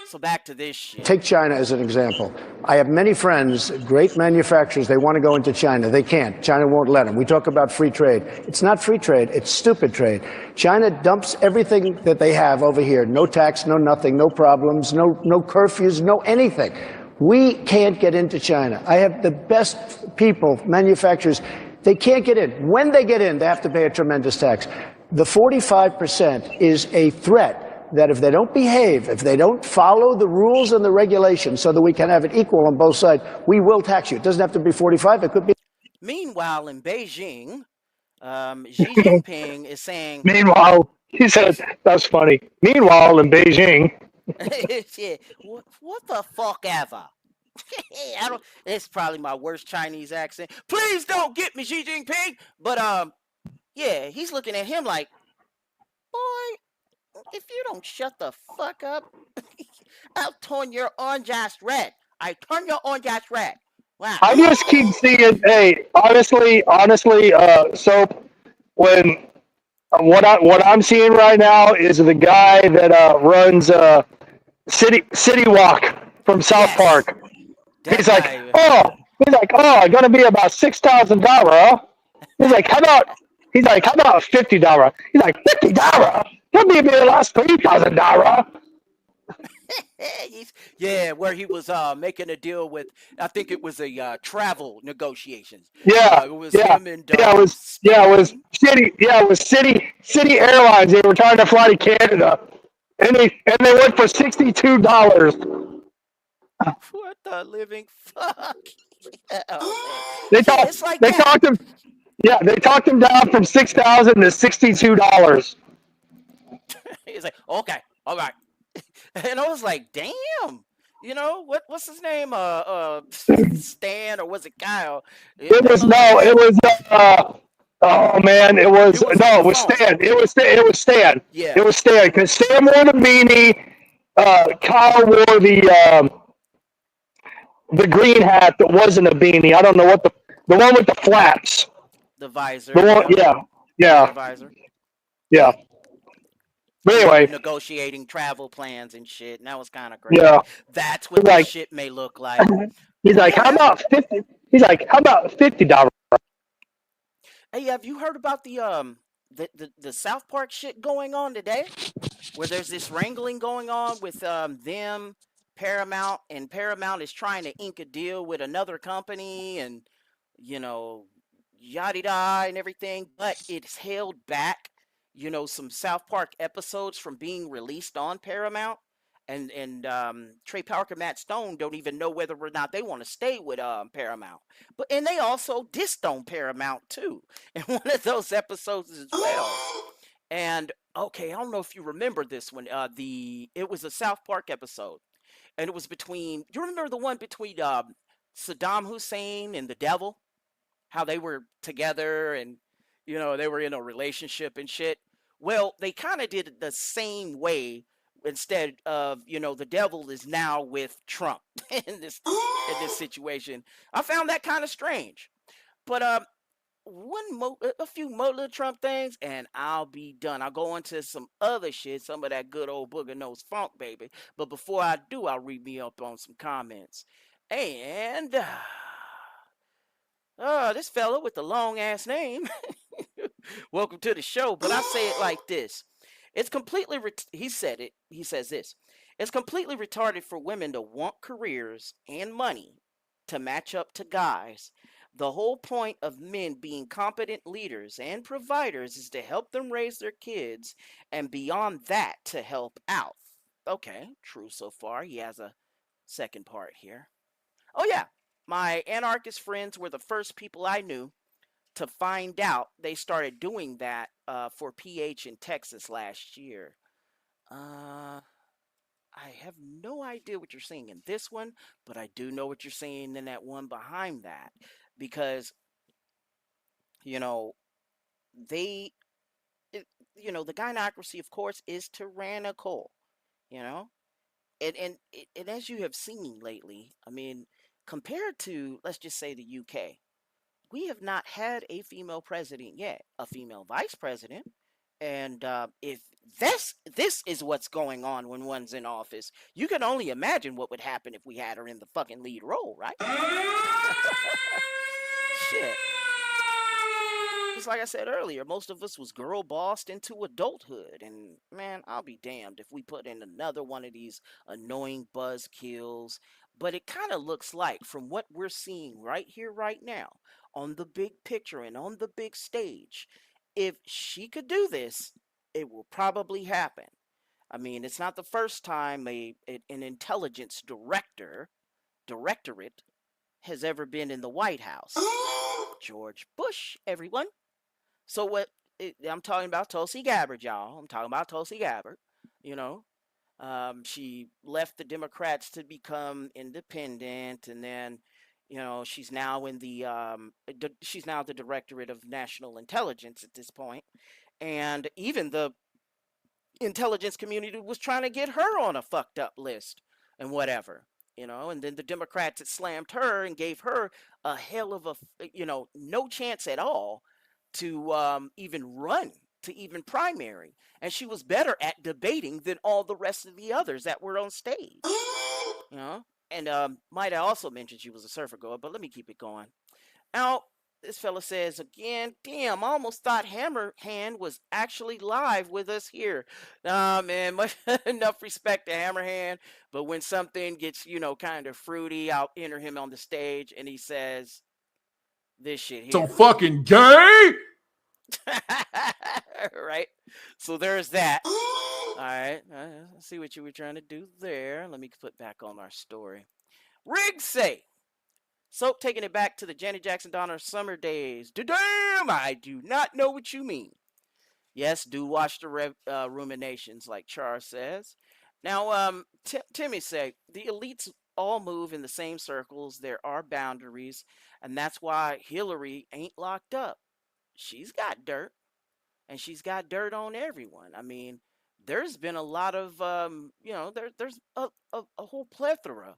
So back to this shit. Take China as an example. I have many friends, great manufacturers, they want to go into China. They can't. China won't let them. We talk about free trade. It's not free trade. It's stupid trade. China dumps everything that they have over here. No tax, no nothing, no problems, no curfews, no anything. We can't get into China. I have the best people, manufacturers. They can't get in. When they get in, they have to pay a tremendous tax. The 45% is a threat that if they don't behave, if they don't follow the rules and the regulations so that we can have it equal on both sides, we will tax you. It doesn't have to be 45. It could be. Meanwhile, in Beijing, Xi Jinping is saying. Meanwhile, he said, that's funny. Meanwhile, in Beijing. Yeah, what the fuck ever? It's probably my worst Chinese accent. Please don't get me, Xi Jinping. But yeah, he's looking at him like, boy, if you don't shut the fuck up, I'll turn your orange ass red. I turn your orange ass red. Wow. I just keep seeing. Hey, honestly, so when what I'm seeing right now is the guy that runs City Walk from South Park. He's like, I'm gonna be about $6,000. He's like, how about $50? He's like, $50? He'll be the last $3,000. Yeah, where he was making a deal with, I think it was a travel negotiations. Yeah, it was him and it was City Airlines. They were trying to fly to Canada, and they went for $62. What the living fuck? They talked him down from $6,000 to $62. He's like, okay, all right. And I was like, damn, what's his name? Stan, or was it Kyle? It was Stan. Yeah. It was Stan, because Stan wore the beanie. Kyle wore the green hat that wasn't a beanie. I don't know what the one with the flaps. The visor. The one, yeah. The visor. Yeah. But anyway, negotiating travel plans and shit, and that was kind of crazy. Yeah. That's what this shit may look like. He's like, how about $50? He's like, how about $50? Hey, have you heard about the South Park shit going on today? Where there's this wrangling going on with them, Paramount, and Paramount is trying to ink a deal with another company, and you know, yada da and everything, but it's held back, some South Park episodes from being released on Paramount. And Trey Parker, Matt Stone don't even know whether or not they want to stay with Paramount. And they also dissed on Paramount too in one of those episodes as well. And okay, I don't know if you remember this one. It was a South Park episode, and it was between. You remember the one between Saddam Hussein and the devil? How they were together, and they were in a relationship and shit. Well, they kind of did it the same way. Instead of the devil is now with Trump in this situation. I found that kind of strange, but a few more little Trump things, and I'll be done. I'll go into some other shit, some of that good old booger nose funk, baby. But before I do, I'll read me up on some comments. And this fella with the long ass name, welcome to the show. But I say it like this: it's completely. He said it. He says this: it's completely retarded for women to want careers and money to match up to guys. The whole point of men being competent leaders and providers is to help them raise their kids, and beyond that, to help out. Okay, true so far. He has a second part here. Oh, yeah. My anarchist friends were the first people I knew to find out they started doing that for PH in Texas last year. I have no idea what you're saying in this one, but I do know what you're saying in that one behind that. Because, they, the gynocracy, of course, is tyrannical, you know? And as you have seen lately, I mean, compared to, let's just say, the UK, we have not had a female president yet, a female vice president. And if this is what's going on when one's in office, you can only imagine what would happen if we had her in the fucking lead role, right? Shit. Just like I said earlier, most of us was girl bossed into adulthood, and man, I'll be damned if we put in another one of these annoying buzzkills. But it kind of looks like, from what we're seeing right here, right now, on the big picture and on the big stage, if she could do this, it will probably happen. I mean, it's not the first time an intelligence directorate has ever been in the White House. George Bush, everyone. So I'm talking about Tulsi Gabbard, y'all. I'm talking about Tulsi Gabbard. You know, she left the Democrats to become independent, and then, she's now she's now the Directorate of National Intelligence at this point, and even the intelligence community was trying to get her on a fucked up list and whatever. And then the Democrats had slammed her and gave her a hell of a, no chance at all to even run, to even primary. And she was better at debating than all the rest of the others that were on stage. And might I also mention she was a surfer girl, but let me keep it going. Now, this fella says again, damn, I almost thought Hammerhand was actually live with us here. Nah, man, much enough respect to Hammerhand, but when something gets, kind of fruity, I'll enter him on the stage and he says this shit here. So fucking gay! Right? So there's that. All right, I see what you were trying to do there. Let me put back on our story. Riggs say, Soap taking it back to the Janet Jackson Donner summer days. Damn, I do not know what you mean. Yes, do watch the ruminations, like Char says. Now, Timmy say, the elites all move in the same circles. There are boundaries, and that's why Hillary ain't locked up. She's got dirt, and she's got dirt on everyone. I mean, there's been a lot of, there's a whole plethora.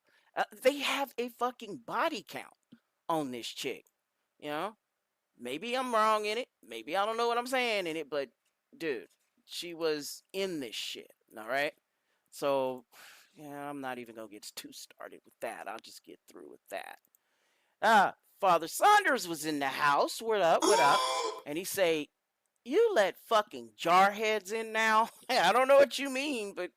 They have a fucking body count on this chick. Maybe I'm wrong in it. Maybe I don't know what I'm saying in it, but dude, she was in this shit. All right. So, I'm not even going to get too started with that. I'll just get through with that. Father Saunders was in the house. What up? What up? And he say, "You let fucking jarheads in now?" I don't know what you mean, but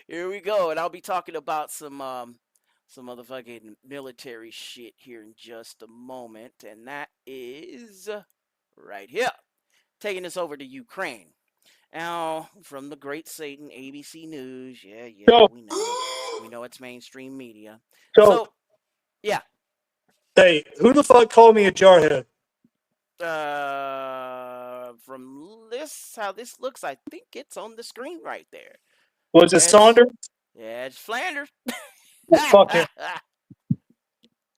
here we go. And I'll be talking about some motherfucking military shit here in just a moment, and that is right here. Taking us over to Ukraine. Now, from the great Satan, ABC News. Yeah, Yo, we know. We know it's mainstream media. yo, So, yeah. hey, who the fuck called me a jarhead? From this, how this looks, I think it's on the screen right there. Was it Saunders? Yeah, it's Flanders. Well, fuck him.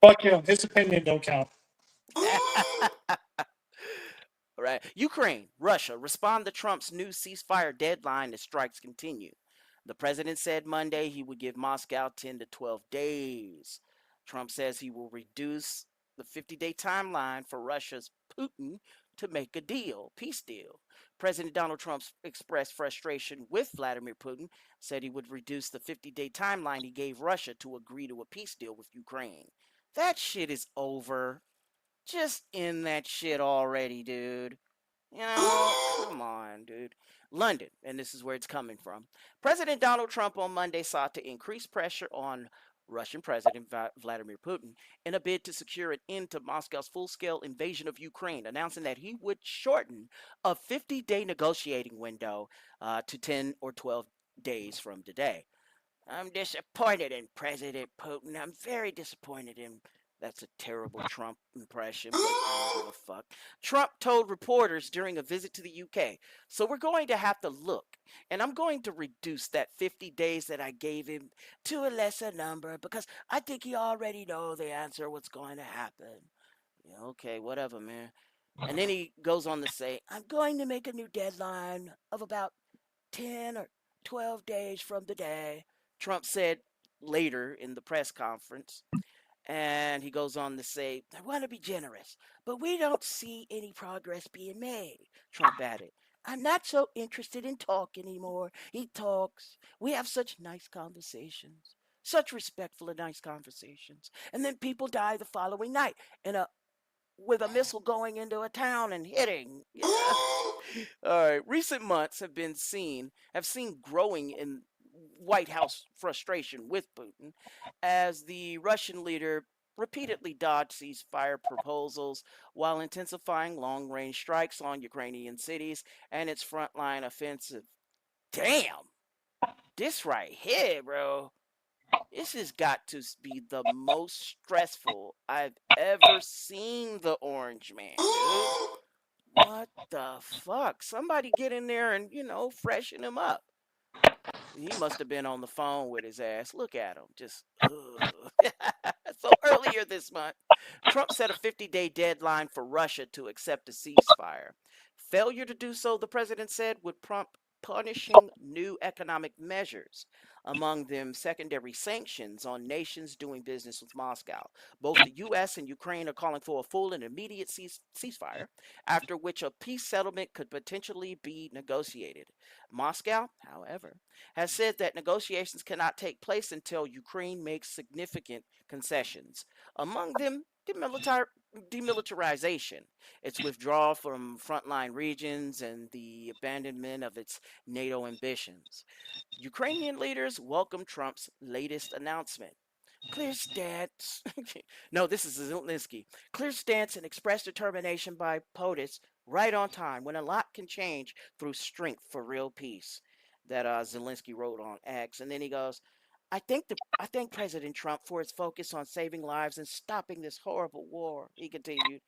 Fuck him. His opinion don't count. Right. Ukraine, Russia respond to Trump's new ceasefire deadline as strikes continue. The president said Monday he would give Moscow 10 to 12 days. Trump says he will reduce the 50-day timeline for Russia's Putin to make a deal, peace deal. President Donald Trump expressed frustration with Vladimir Putin, said he would reduce the 50-day timeline he gave Russia to agree to a peace deal with Ukraine. That shit is over. Just end that shit already, dude. You know, come on, dude. London, and this is where it's coming from. President Donald Trump on Monday sought to increase pressure on Russian President Vladimir Putin in a bid to secure an end to Moscow's full-scale invasion of Ukraine, announcing that he would shorten a 50-day negotiating window to 10 or 12 days from today. I'm disappointed in President Putin. I'm very disappointed in. That's a terrible Trump impression, but I don't give a fuck. Trump told reporters during a visit to the UK, "So we're going to have to look, and I'm going to reduce that 50 days that I gave him to a lesser number because I think he already knows the answer what's going to happen." Yeah, okay, whatever, man. And then he goes on to say, "I'm going to make a new deadline of about 10 or 12 days from today," Trump said later in the press conference. And he goes on to say, "I want to be generous, but we don't see any progress being made," Trump added. "I'm not so interested in talk anymore. He talks. We have such nice conversations, such respectful and nice conversations. And then people die the following night with a missile going into a town and hitting." Yeah. All right. Recent months have seen growing in White House frustration with Putin as the Russian leader repeatedly dodged ceasefire proposals while intensifying long-range strikes on Ukrainian cities and its frontline offensive. Damn. This right here, bro. This has got to be the most stressful I've ever seen the Orange Man, dude. What the fuck? Somebody get in there and, freshen him up. He must have been on the phone with his ass. Look at him. Just, So earlier this month, Trump set a 50-day deadline for Russia to accept a ceasefire. Failure to do so, the president said, would prompt punishing new economic measures, among them secondary sanctions on nations doing business with Moscow. Both the U.S. and Ukraine are calling for a full and immediate ceasefire, after which a peace settlement could potentially be negotiated. Moscow, however, has said that negotiations cannot take place until Ukraine makes significant concessions, among them demilitarization, its withdrawal from frontline regions, and the abandonment of its NATO ambitions. Ukrainian leaders welcome Trump's latest announcement. Clear stance. No, this is Zelensky. Clear stance and express determination by POTUS right on time when a lot can change through strength for real peace. That Zelensky wrote on X. And then he goes, I thank President Trump for his focus on saving lives and stopping this horrible war. He continued.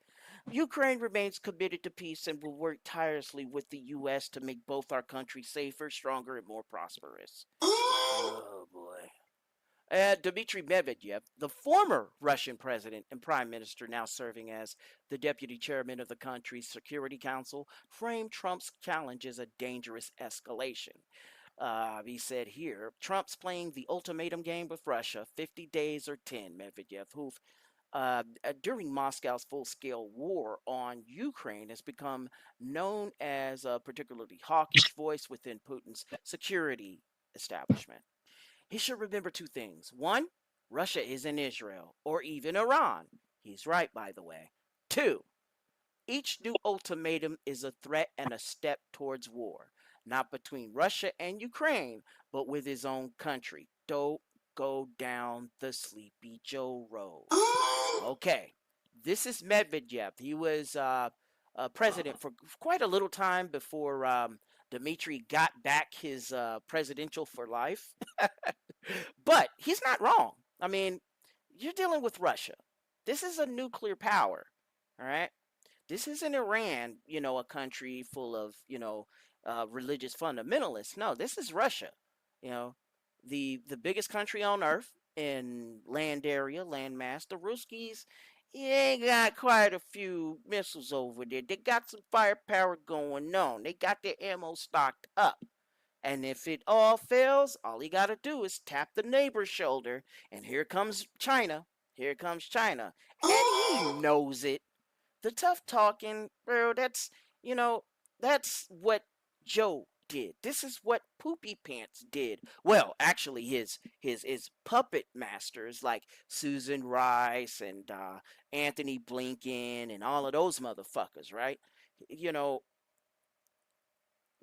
Ukraine remains committed to peace and will work tirelessly with the U.S. to make both our countries safer, stronger, and more prosperous. Oh, boy. Dmitry Medvedev, the former Russian president and prime minister now serving as the deputy chairman of the country's Security Council, framed Trump's challenge as a dangerous escalation. He said here, Trump's playing the ultimatum game with Russia, 50 days or 10, Medvedev, who during Moscow's full-scale war on Ukraine has become known as a particularly hawkish voice within Putin's security establishment. He should remember two things. One, Russia isn't Israel or even Iran. He's right, by the way. 2. Each new ultimatum is a threat and a step towards war, not between Russia and Ukraine, but with his own country. Don't go down the Sleepy Joe road. Okay, this is Medvedev. He was president for quite a little time before Dmitry got back his presidential for life. But he's not wrong. I mean, you're dealing with Russia. This is a nuclear power, all right? This isn't Iran, a country full of, religious fundamentalists. No, this is Russia. You know, the biggest country on earth in land area, land mass. The Ruskies, they got quite a few missiles over there. They got some firepower going on. They got their ammo stocked up. And if it all fails, all he got to do is tap the neighbor's shoulder. And here comes China. Here comes China. And he knows it. The tough talking, bro, that's what did. This is what Poopy Pants did. Well, actually, his puppet masters like Susan Rice and Anthony Blinken and all of those motherfuckers, right?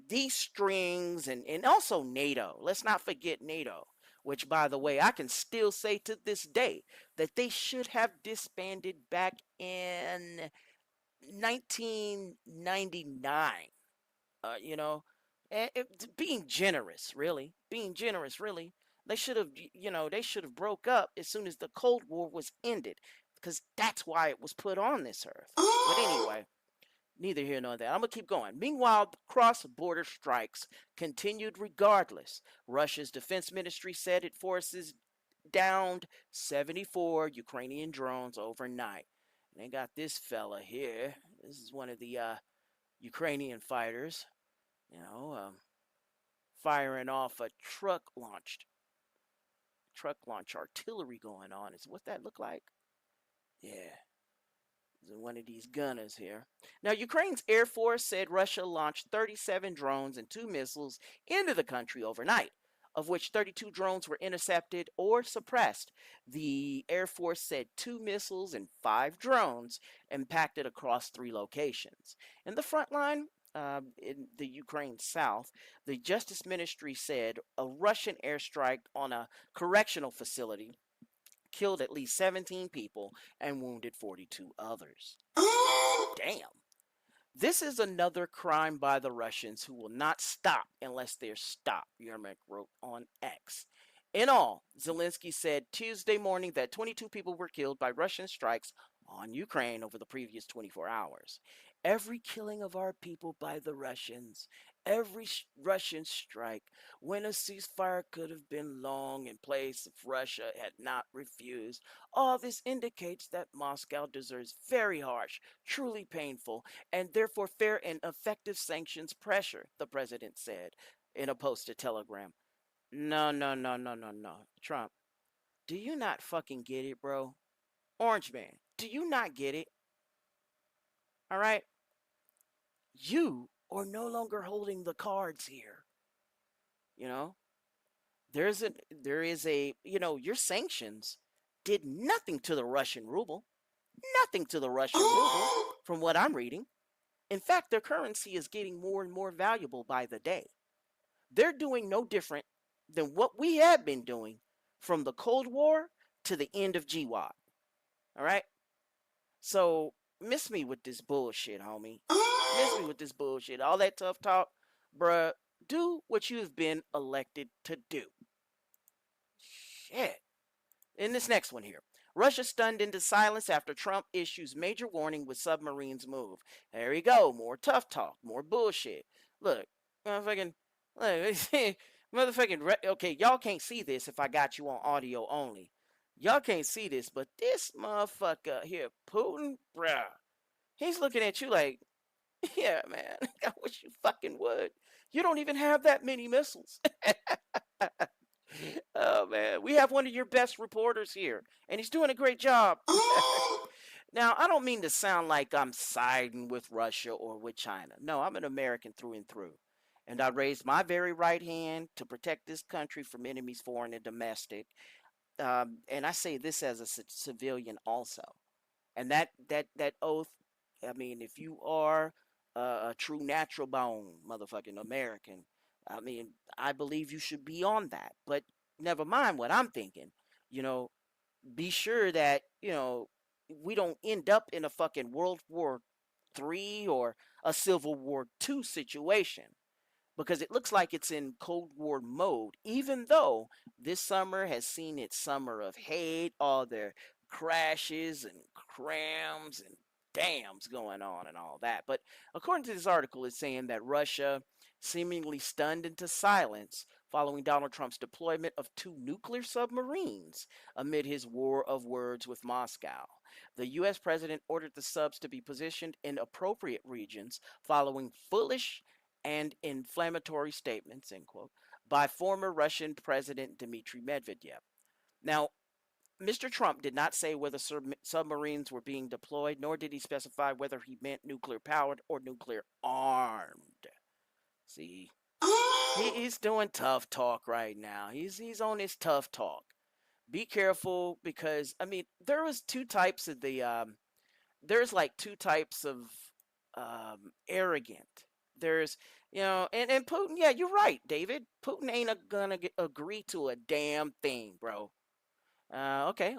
These strings and also NATO. Let's not forget NATO, which, by the way, I can still say to this day that they should have disbanded back in 1999. Being generous, really. They should have, broke up as soon as the Cold War was ended, because that's why it was put on this earth. But anyway, neither here nor there. I'm going to keep going. Meanwhile, cross-border strikes continued regardless. Russia's defense ministry said it forces downed 74 Ukrainian drones overnight. And they got this fella here. This is one of the Ukrainian fighters, firing off a truck launch artillery going on. Is what that look like? Yeah. One of these gunners here. Now, Ukraine's Air Force said Russia launched 37 drones and 2 missiles into the country overnight, of which 32 drones were intercepted or suppressed. The Air Force said 2 missiles and 5 drones impacted across 3 locations. In the front line, in the Ukraine south, the Justice Ministry said a Russian airstrike on a correctional facility killed at least 17 people and wounded 42 others. Damn. This is another crime by the Russians who will not stop unless they're stopped, Yermak wrote on X. In all, Zelensky said Tuesday morning that 22 people were killed by Russian strikes on Ukraine over the previous 24 hours. Every killing of our people by the Russians, every Russian strike, when a ceasefire could have been long in place if Russia had not refused, all this indicates that Moscow deserves very harsh, truly painful, and therefore fair and effective sanctions pressure, the president said in a post to Telegram. No. Trump, do you not fucking get it, bro? Orange Man, do you not get it? All right? You are no longer holding the cards here. There is a, your sanctions did nothing to the Russian ruble. Nothing to the Russian ruble, from what I'm reading. In fact, their currency is getting more and more valuable by the day. They're doing no different than what we have been doing from the Cold War to the end of GWAT. All right? So, miss me with this bullshit, homie. Miss me with this bullshit. All that tough talk, bruh. Do what you've been elected to do. Shit. In this next one here. Russia stunned into silence after Trump issues major warning with submarines move. There we go. More tough talk. More bullshit. Look. Motherfucking. Okay, y'all can't see this if I got you on audio only. Y'all can't see this, but this motherfucker here, Putin, bruh, he's looking at you like, yeah, man, I wish you fucking would. You don't even have that many missiles. Oh, man, we have one of your best reporters here, and he's doing a great job. Now, I don't mean to sound like I'm siding with Russia or with China. No, I'm an American through and through. And I raised my very right hand to protect this country from enemies, foreign and domestic. and I say this as a civilian also, and that oath. I mean, if you are a true natural born motherfucking American, I mean, I believe you should be on that. But never mind what I'm thinking. You know, be sure that we don't end up in a fucking World War III or a Civil War II situation, because it looks like it's in Cold War mode, even though this summer has seen its summer of hate, all their crashes and crams and dams going on and all that. But according to this article, it's saying that Russia seemingly stunned into silence following Donald Trump's deployment of 2 nuclear submarines amid his war of words with Moscow. The U.S. president ordered the subs to be positioned in appropriate regions following foolish and inflammatory statements, end quote, by former Russian President Dmitry Medvedev. Now, Mr. Trump did not say whether submarines were being deployed, nor did he specify whether he meant nuclear powered or nuclear armed. See, he's doing tough talk right now. He's on his tough talk. Be careful, because I mean there was two types of there's like two types of arrogant. There's and Putin. Yeah, you're right, David. Putin ain't gonna agree to a damn thing, bro. Okay.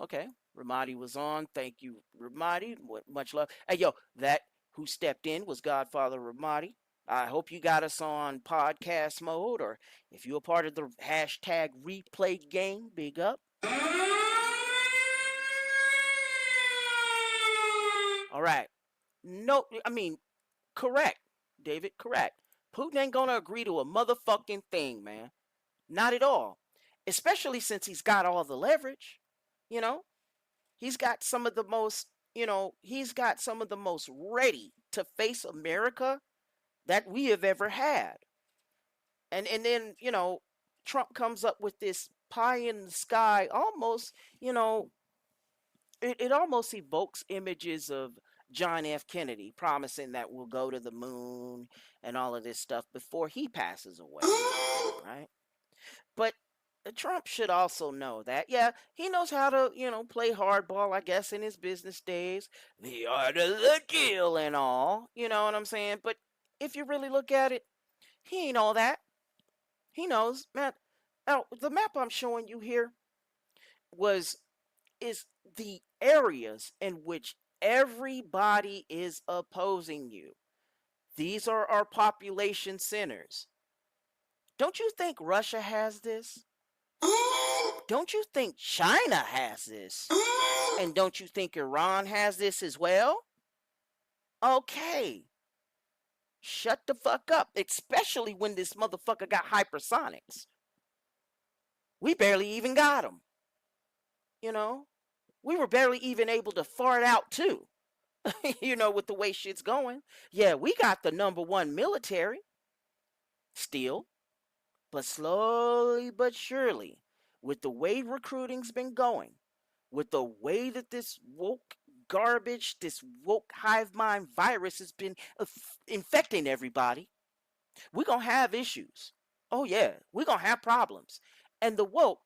Ramadi was on. Thank you, Ramadi. Much love. Hey, yo, that who stepped in was Godfather Ramadi. I hope you got us on podcast mode, or if you're a part of the hashtag replay gang, big up. All right. No, I mean, correct, David, correct. Putin ain't gonna agree to a motherfucking thing, man. Not at all. Especially since he's got all the leverage. You know, he's got some of the most, ready to face America that we have ever had. And then, Trump comes up with this pie in the sky, almost, it almost evokes images of John F. Kennedy promising that we'll go to the moon and all of this stuff before he passes away, right? But Trump should also know that, yeah, he knows how to, play hardball, I guess, in his business days, the art of the deal and all, you know what I'm saying? But if you really look at it, he ain't all that. He knows, man. Now, the map I'm showing you here is the areas in which everybody is opposing you. These are our population centers. Don't you think Russia has this? Don't you think China has this? And don't you think Iran has this as well? Okay. Shut the fuck up, especially when this motherfucker got hypersonics. We barely even got them. We were barely even able to fart out too. With the way shit's going. Yeah, we got the #1 military. Still. But slowly but surely, with the way recruiting's been going, with the way that this woke garbage, this woke hive mind virus has been infecting everybody, we're going to have issues. Oh, yeah, we're going to have problems. And the woke,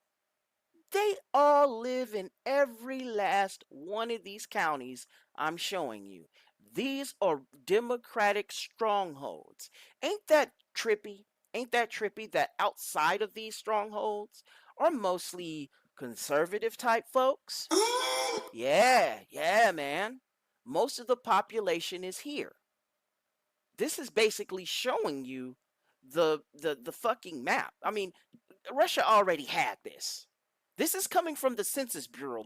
they all live in every last one of these counties I'm showing you. These are Democratic strongholds. Ain't that trippy? Ain't that trippy that outside of these strongholds are mostly conservative type folks? Yeah, man. Most of the population is here. This is basically showing you the fucking map. I mean, Russia already had this. This is coming from the Census Bureau,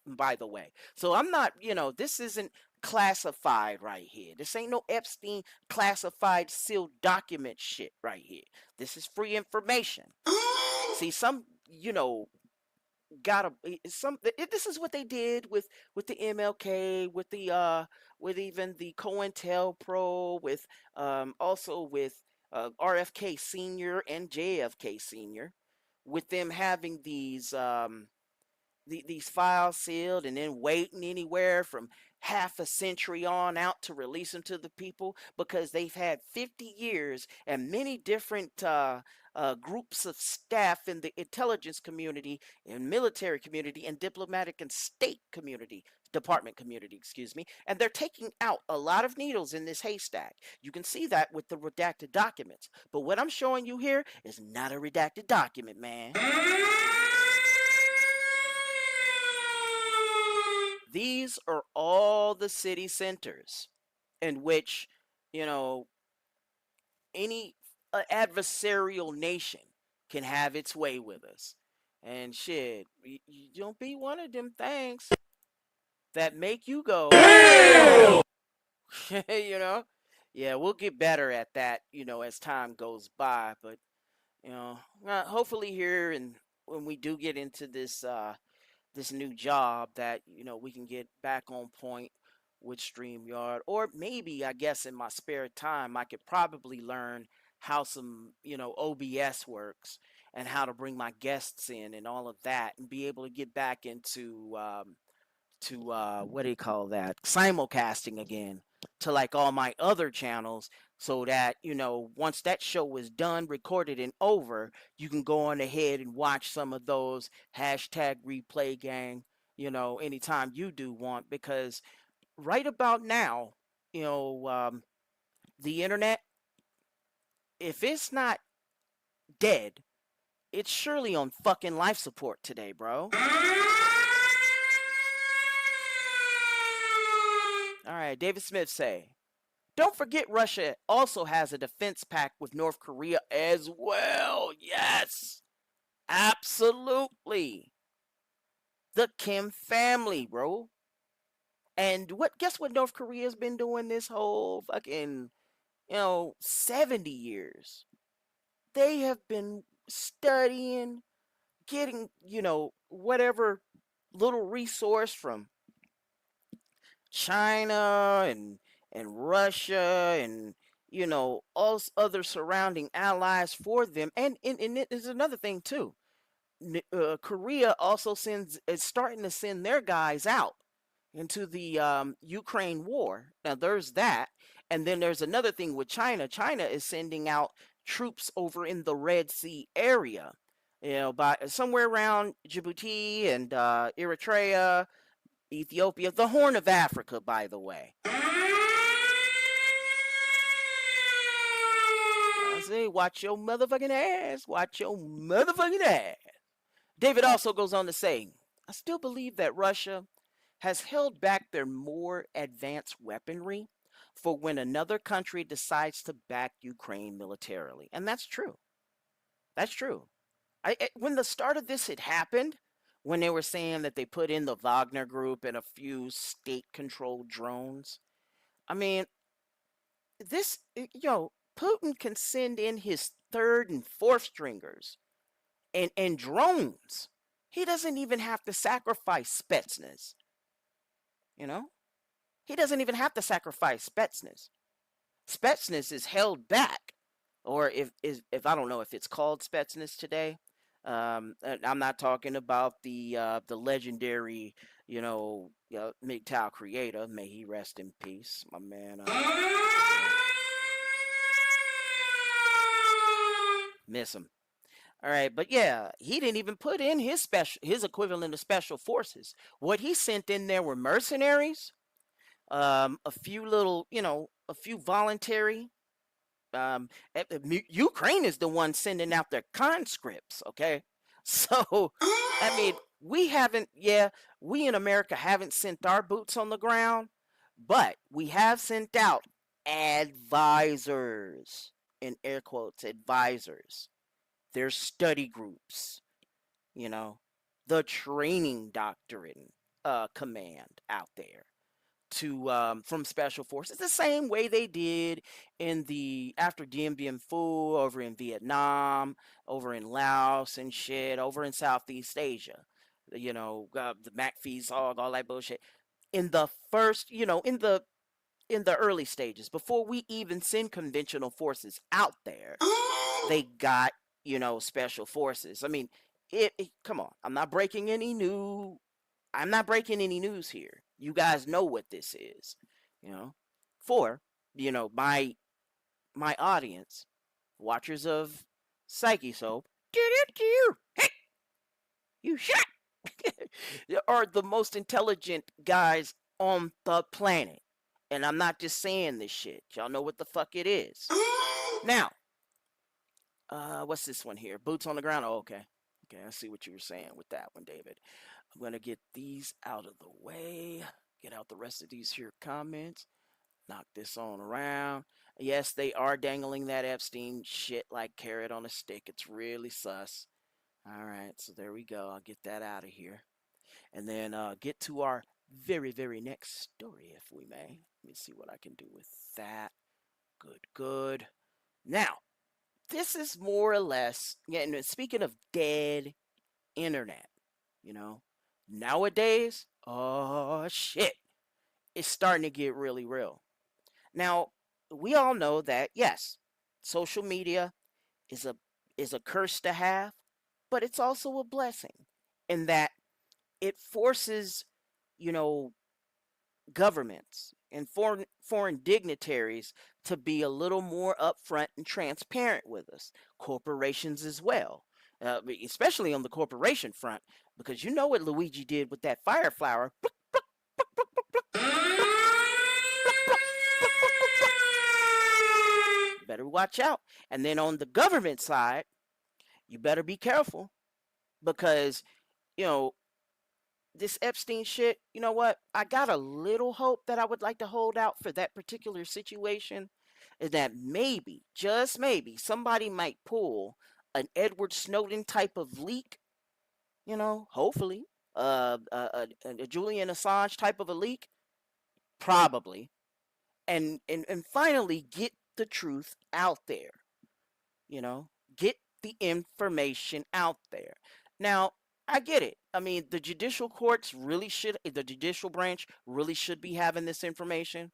by the way. So I'm not, this isn't classified right here. This ain't no Epstein classified sealed document shit right here. This is free information. See, some, this is what they did with the MLK, with even the COINTELPRO, with also with RFK Sr. and JFK Sr., with them having these these files sealed and then waiting anywhere from half a century on out to release them to the people because they've had 50 years and many different groups of staff in the intelligence community and military community and diplomatic and state community department community, excuse me, and they're taking out a lot of needles in this haystack. You can see that with the redacted documents. But what I'm showing you here is not a redacted document, man. These are all the city centers in which, you know, any adversarial nation can have its way with us. And shit, you don't be one of them things that make you go, you know? Yeah, we'll get better at that, you know, as time goes by. But, you know, hopefully here and when we do get into this this new job that, you know, we can get back on point with StreamYard. Or maybe, I guess, in my spare time, I could probably learn how some, you know, OBS works and how to bring my guests in and all of that and be able to get back into what do you call that, simulcasting again to like all my other channels, so that, you know, once that show is done, recorded and over, you can go on ahead and watch some of those hashtag replay gang, you know, anytime you do want. Because right about now, you know, the internet, if it's not dead, it's surely on fucking life support today, bro. All right, David Smith say, don't forget Russia also has a defense pact with North Korea as well. Yes, absolutely. The Kim family, bro. And guess what North Korea's been doing this whole fucking, you know, 70 years? They have been studying, getting, you know, whatever little resource from China and Russia and, you know, all other surrounding allies for them. And it is another thing too. Korea also is starting to send their guys out into the Ukraine war. Now there's that, and then there's another thing with China. China is sending out troops over in the Red Sea area, you know, by somewhere around Djibouti and Eritrea, Ethiopia, the Horn of Africa, by the way. I say, watch your motherfucking ass. Watch your motherfucking ass. David also goes on to say, I still believe that Russia has held back their more advanced weaponry for when another country decides to back Ukraine militarily. And that's true. That's true. When the start of this had happened, when they were saying that they put in the Wagner group and a few state-controlled drones, I mean, this, Putin can send in his third and fourth stringers and drones. He doesn't even have to sacrifice Spetsnaz. You know? He doesn't even have to sacrifice Spetsnaz. Spetsnaz is held back. Or if I don't know if it's called Spetsnaz today. I'm not talking about the legendary, MGTOW creator. May he rest in peace, my man. Miss him. All right, but yeah, he didn't even put in his equivalent of special forces. What he sent in there were mercenaries, a few little, a few voluntary. Ukraine is the one sending out their conscripts, okay? So, I mean, we in America haven't sent our boots on the ground, but we have sent out advisors, in air quotes, advisors. Their study groups, the training doctrine command out there to from special forces, the same way they did after Dien Bien Phu over in Vietnam, over in Laos and shit, over in Southeast Asia, the McPhee's all that bullshit. In the first, in the early stages, before we even send conventional forces out there, they got special forces. I mean, come on, I'm not breaking any news here. You guys know what this is, for my audience, watchers of Psyche Soap, hey, you shut are the most intelligent guys on the planet. And I'm not just saying this shit. Y'all know what the fuck it is. Now, what's this one here? Boots on the ground. Oh, okay. Okay, I see what you were saying with that one, David. I'm going to get these out of the way. Get out the rest of these here comments. Knock this on around. Yes, they are dangling that Epstein shit like carrot on a stick. It's really sus. All right, so there we go. I'll get that out of here. And then get to our very, very next story, if we may. Let me see what I can do with that. Good. Now, this is more or less, and speaking of dead internet, nowadays, oh shit, it's starting to get really real. Now, we all know that, yes, social media is a curse to have, but it's also a blessing in that it forces, governments and foreign dignitaries to be a little more upfront and transparent with us. Corporations as well, especially on the corporation front, because you know what Luigi did with that fire flower. Better watch out. And then on the government side, you better be careful because, this Epstein shit, you know what? I got a little hope that I would like to hold out for that particular situation is that maybe, just maybe, somebody might pull an Edward Snowden type of leak, hopefully, a Julian Assange type of a leak, probably, and finally get the truth out there, get the information out there. Now, I get it. I mean, the judicial branch really should be having this information.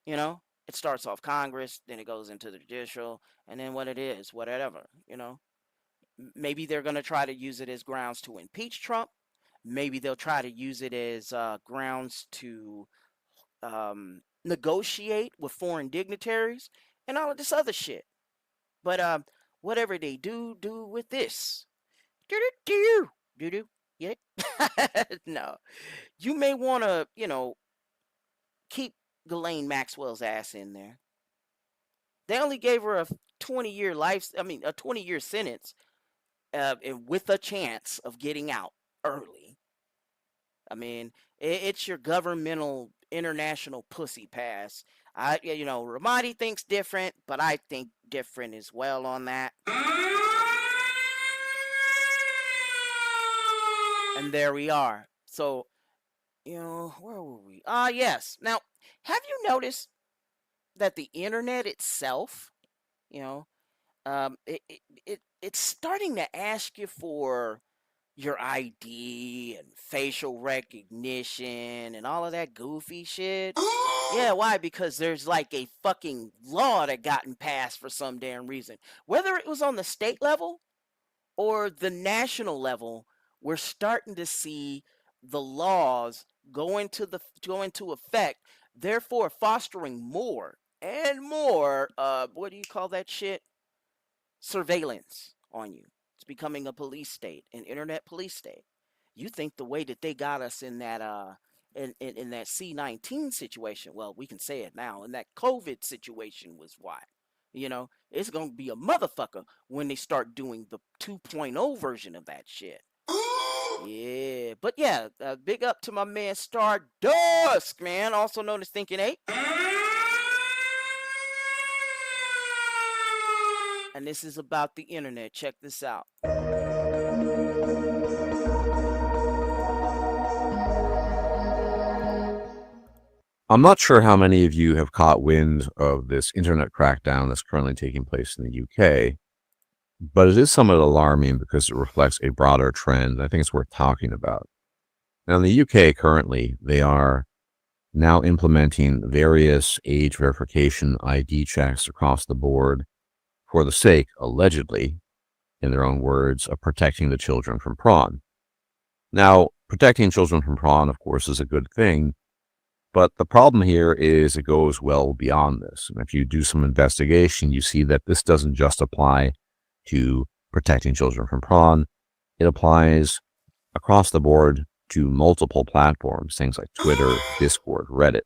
It starts off Congress, then it goes into the judicial, and then what it is, whatever, Maybe they're going to try to use it as grounds to impeach Trump. Maybe they'll try to use it as grounds to negotiate with foreign dignitaries and all of this other shit. But whatever they do with this, yeah. No, you may want to, keep Ghislaine Maxwell's ass in there. They only gave her a 20-year sentence, with a chance of getting out early. I mean, it's your governmental international pussy pass. Ramadi thinks different, but I think different as well on that. And there we are. So, where were we? Yes. Now, have you noticed that the internet itself, it's starting to ask you for your ID and facial recognition and all of that goofy shit? Yeah, why? Because there's like a fucking law that gotten passed for some damn reason. Whether it was on the state level or the national level, we're starting to see the laws go into effect, therefore fostering more and more, what do you call that shit? Surveillance on you. It's becoming a police state, an internet police state. You think the way that they got us in that in that C-19 situation, well, we can say it now, in that COVID situation was why. It's going to be a motherfucker when they start doing the 2.0 version of that shit. Yeah, but yeah, big up to my man Stardust, man, also known as Thinking Ape. And this is about the internet. Check this out. I'm not sure how many of you have caught wind of this internet crackdown that's currently taking place in the UK, but it is somewhat alarming because it reflects a broader trend. I think it's worth talking about. Now, in the UK currently, they are now implementing various age verification ID checks across the board for the sake, allegedly, in their own words, of protecting the children from prawn. Now, protecting children from prawn, of course, is a good thing, but the problem here is it goes well beyond this. And if you do some investigation, you see that this doesn't just apply to protecting children from prawn. It applies across the board to multiple platforms, things like Twitter, Discord, Reddit.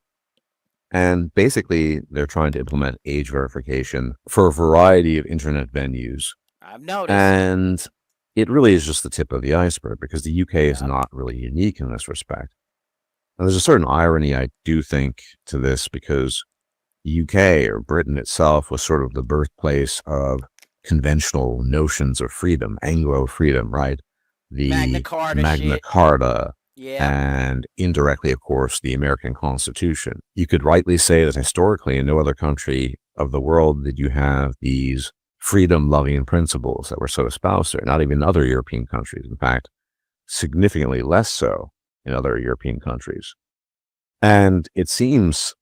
And basically, they're trying to implement age verification for a variety of internet venues. I've noticed. And it really is just the tip of the iceberg, because the UK is not really unique in this respect. And there's a certain irony, I do think, to this, because the UK, or Britain itself, was sort of the birthplace of conventional notions of freedom, Anglo freedom, right? The Magna Carta, and indirectly, of course, the American Constitution. You could rightly say that historically, in no other country of the world did you have these freedom-loving principles that were so espoused there, not even other European countries. In fact, significantly less so in other European countries. And it seems,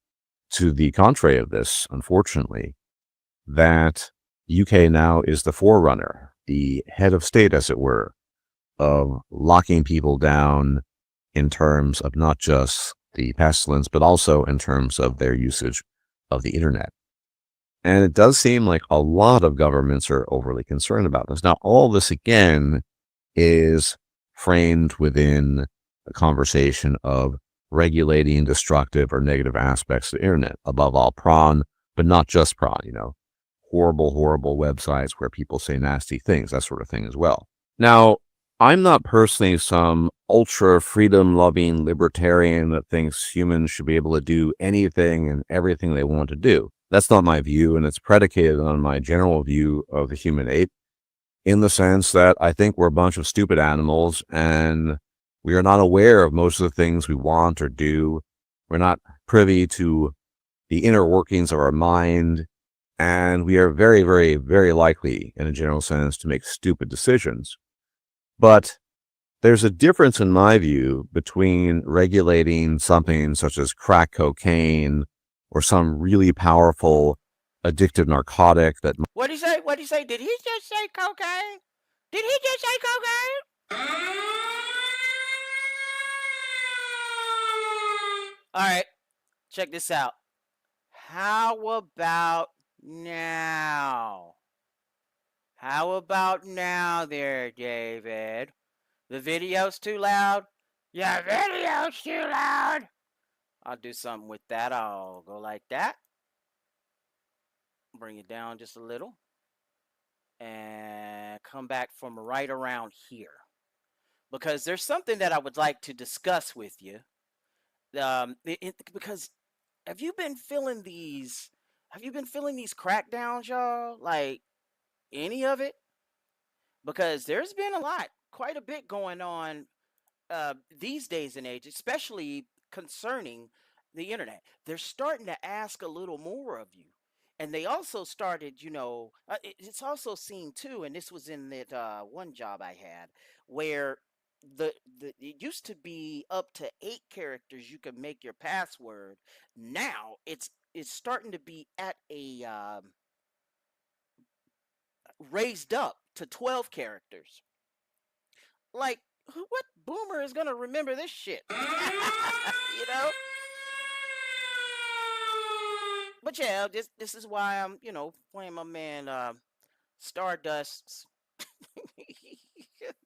to the contrary of this, unfortunately, that the UK now is the forerunner, the head of state, as it were, of locking people down in terms of not just the pestilence, but also in terms of their usage of the internet. And it does seem like a lot of governments are overly concerned about this. Now, all this, again, is framed within a conversation of regulating destructive or negative aspects of the internet, above all prawn, but not just prawn, horrible, horrible websites where people say nasty things, that sort of thing as well. Now, I'm not personally some ultra freedom-loving libertarian that thinks humans should be able to do anything and everything they want to do. That's not my view, and it's predicated on my general view of the human ape, in the sense that I think we're a bunch of stupid animals, and we are not aware of most of the things we want or do. We're not privy to the inner workings of our mind, and we are very, very, very likely, in a general sense, to make stupid decisions. But there's a difference, in my view, between regulating something such as crack cocaine or some really powerful addictive narcotic that... What'd he say? What'd he say? Did he just say cocaine? Did he just say cocaine? All right, check this out. How about now? How about now there, David? The video's too loud? Your video's too loud. I'll do something with that. I'll go like that. Bring it down just a little. And come back from right around here. Because there's something that I would like to discuss with you. Because have you been feeling these crackdowns, y'all? Like, any of it? Because there's been quite a bit going on these days and age, especially concerning the internet. They're starting to ask a little more of you. And they also started, it's also seen too, and this was in that one job I had, where it used to be up to 8 characters you could make your password. Now it's starting to be at a raised up to 12 characters. Like, what boomer is gonna remember this shit? But yeah, this is why I'm, playing my man Stardust.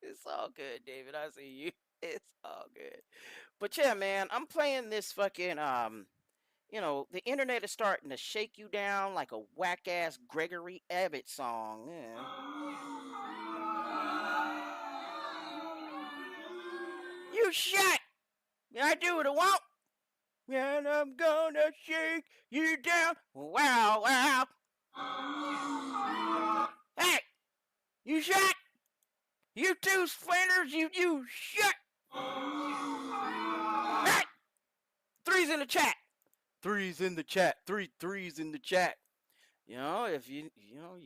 It's all good, David. I see you. It's all good. But yeah, man, I'm playing this fucking the internet is starting to shake you down like a whack-ass Gregory Abbott song. Yeah. You shut! I do what I want! And I'm gonna shake you down. Wow, wow. Hey! You shut! You two splinters, you shut! Hey! 3's in the chat. 3's in the chat. 3's in the chat. If you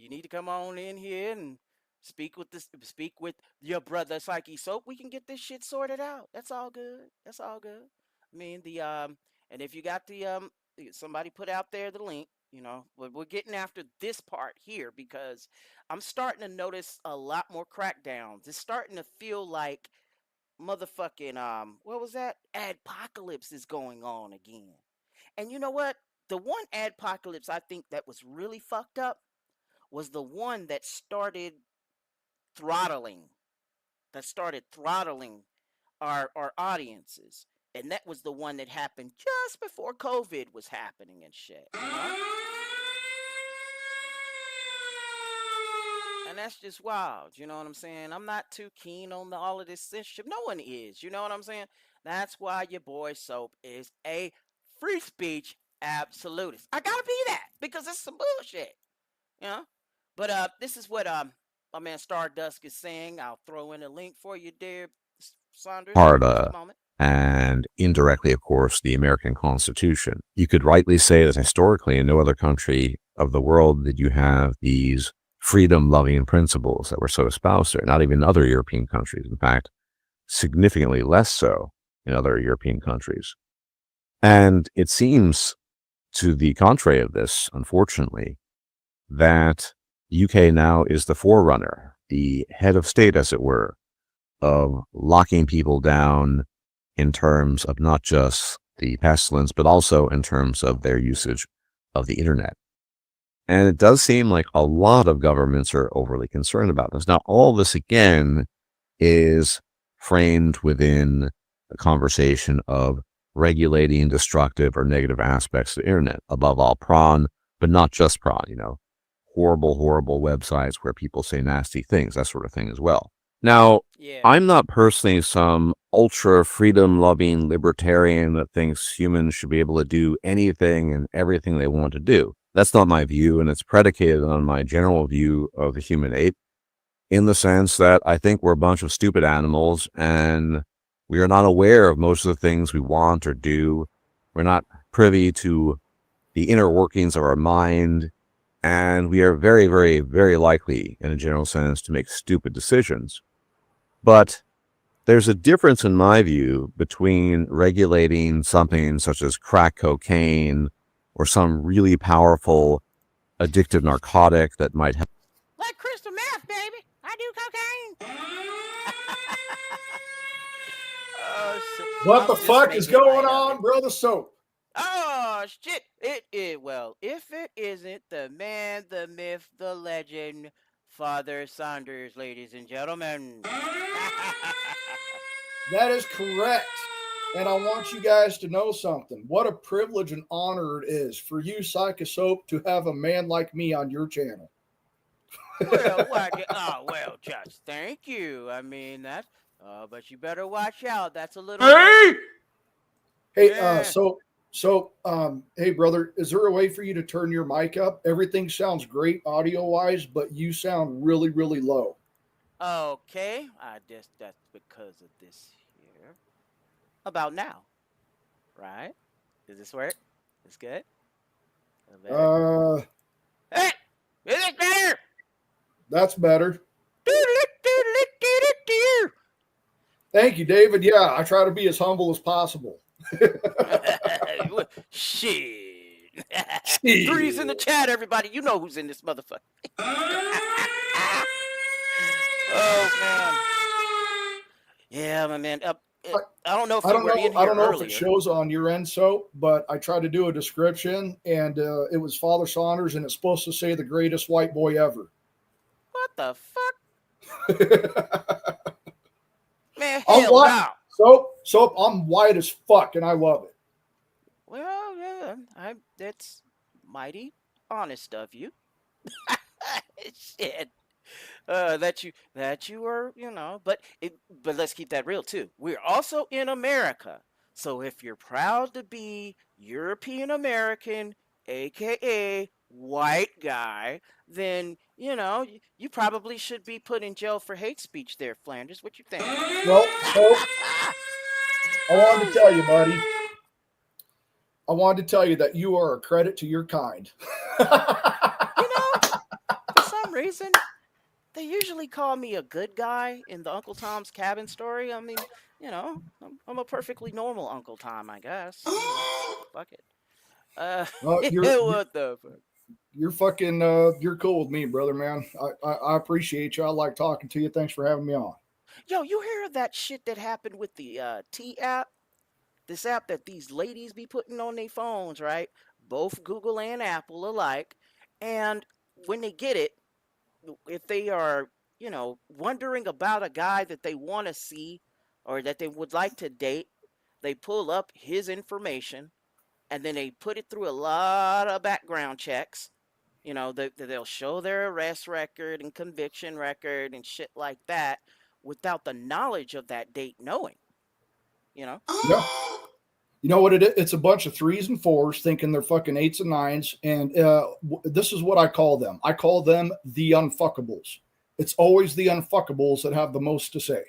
need to come on in here and speak with your brother Psyche Soap, we can get this shit sorted out. That's all good. I mean, and if you got somebody put out there the link, But we're getting after this part here because I'm starting to notice a lot more crackdowns. It's starting to feel like motherfucking what was that? Adpocalypse is going on again. And you know what? The one adpocalypse I think that was really fucked up was the one throttling throttling our audiences. And that was the one that happened just before COVID was happening and shit. And that's just wild, you know what I'm saying? I'm not too keen on all of this censorship. No one is, you know what I'm saying? That's why your boy Soap is a free speech absolutist. I gotta be that because it's some bullshit, you know? But this is what my man Stardust is saying. I'll throw in a link for you, dear Saunders. Carta, and indirectly, of course, the American Constitution. You could rightly say that historically in no other country of the world did you have these freedom-loving principles that were so espoused there, not even other European countries. In fact, significantly less so in other European countries. And it seems to the contrary of this, unfortunately, that UK now is the forerunner, the head of state, as it were, of locking people down in terms of not just the pestilence, but also in terms of their usage of the internet. And it does seem like a lot of governments are overly concerned about this. Now, all this, again, is framed within a conversation of regulating destructive or negative aspects of the internet, above all prawn, but not just prawn, horrible, horrible websites where people say nasty things, that sort of thing as well. Now, I'm not personally some ultra freedom-loving libertarian that thinks humans should be able to do anything and everything they want to do. That's not my view, and it's predicated on my general view of the human ape, in the sense that I think we're a bunch of stupid animals, and we are not aware of most of the things we want or do. We're not privy to the inner workings of our mind, and we are very, very, very likely, in a general sense, to make stupid decisions. But there's a difference, in my view, between regulating something such as crack cocaine or some really powerful addictive narcotic that might have... Like crystal meth, baby. I do cocaine. Oh, shit. What the fuck is going on, Brother Soap? Oh, shit. Well, if it isn't the man, the myth, the legend, Father Saunders, ladies and gentlemen. That is correct. And I want you guys to know something. What a privilege and honor it is for you, Psychosoap, to have a man like me on your channel. Well, just thank you. I mean, that's... but you better watch out. That's a little... Hey! Hey, hey, brother, is there a way for you to turn your mic up? Everything sounds great audio-wise, but you sound really, really low. Okay. I guess that's because of this here. About now. Right? Does this work? It's good? Hey! Is it better? That's better. Thank you, David. Yeah, I try to be as humble as possible. Shit. Three's in the chat, everybody. You know who's in this motherfucker. Oh, man. Yeah, my man. I don't know if you were in here I don't know earlier. if it shows on your end, but I tried to do a description, and it was Father Saunders, and it's supposed to say the greatest white boy ever. What the fuck? Man, hell no. Soap, I'm white as fuck, and I love it. Well, yeah, that's mighty honest of you. Shit. That you were, but let's keep that real too. We're also in America. So if you're proud to be European American, aka white guy, then you probably should be put in jail for hate speech there, Flanders. What you think? Well, I wanted to tell you, buddy. I wanted to tell you that you are a credit to your kind. For some reason, they usually call me a good guy in the Uncle Tom's Cabin story. I mean, I'm a perfectly normal Uncle Tom, I guess. Fuck it. What the fuck? You're fucking you're cool with me, brother, man. I appreciate you. I like talking to you. Thanks for having me on. Yo, you hear that shit that happened with the T app? This app that these ladies be putting on their phones, right? Both Google and Apple alike. And when they get it, if they are, wondering about a guy that they want to see or that they would like to date, they pull up his information and then they put it through a lot of background checks. They'll show their arrest record and conviction record and shit like that without the knowledge of that date knowing. Yeah. You know what it is? It's a bunch of 3s and 4s thinking they're fucking 8s and 9s. And this is what I call them. I call them the unfuckables. It's always the unfuckables that have the most to say.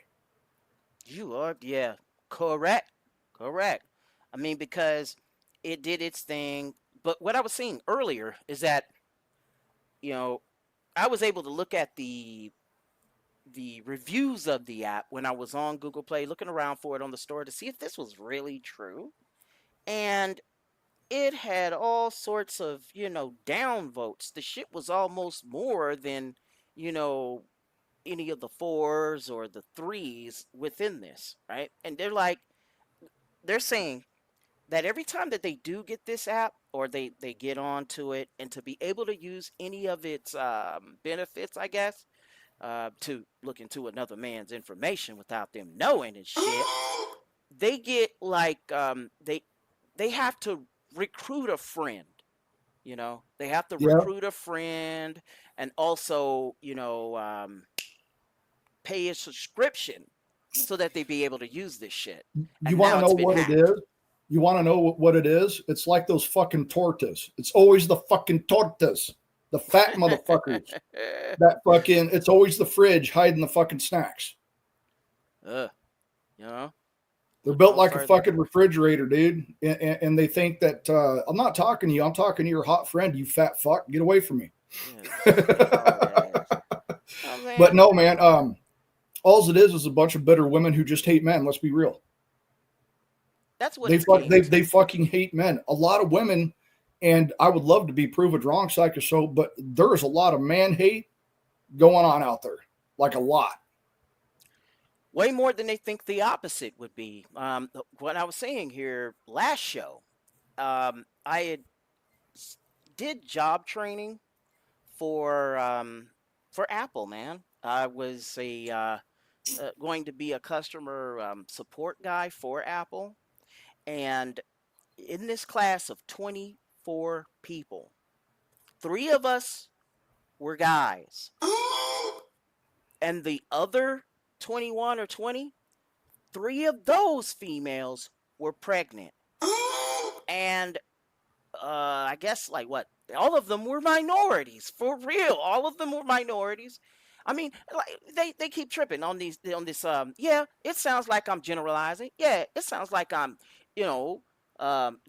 You are, yeah, correct. I mean, because it did its thing. But what I was saying earlier is that, I was able to look at the reviews of the app when I was on Google Play, looking around for it on the store to see if this was really true. And it had all sorts of, downvotes. The shit was almost more than, any of the 4s or the 3s within this, right? And they're saying that every time that they do get this app or they get onto it, and to be able to use any of its benefits, I guess, to look into another man's information without them knowing and shit, they get they have to recruit a friend. They have to recruit a friend and also, pay a subscription so that they be able to use this shit. You want to know what it is? You want to know what it is? It's like those fucking tortas. It's always the fucking tortas. The fat motherfuckers. That fucking, it's always the fridge hiding the fucking snacks. They're built like a fucking refrigerator, dude. And they think that, I'm not talking to you. I'm talking to your hot friend, you fat fuck. Get away from me. But no, man. All it is a bunch of bitter women who just hate men. Let's be real. That's what they fucking hate men. A lot of women, and I would love to be proven wrong, so, but there is a lot of man hate going on out there, like a lot. Way more than they think the opposite would be. What I was saying here last show, I did job training for Apple, man. I was going to be a customer support guy for Apple. And in this class of 24 people, 3 of us were guys. And the other 21 or 20, 3 of those females were pregnant. And I guess all of them were minorities, for real. All of them were minorities. I mean, they keep tripping on this. Yeah, it sounds like I'm generalizing. Yeah, it sounds like I'm,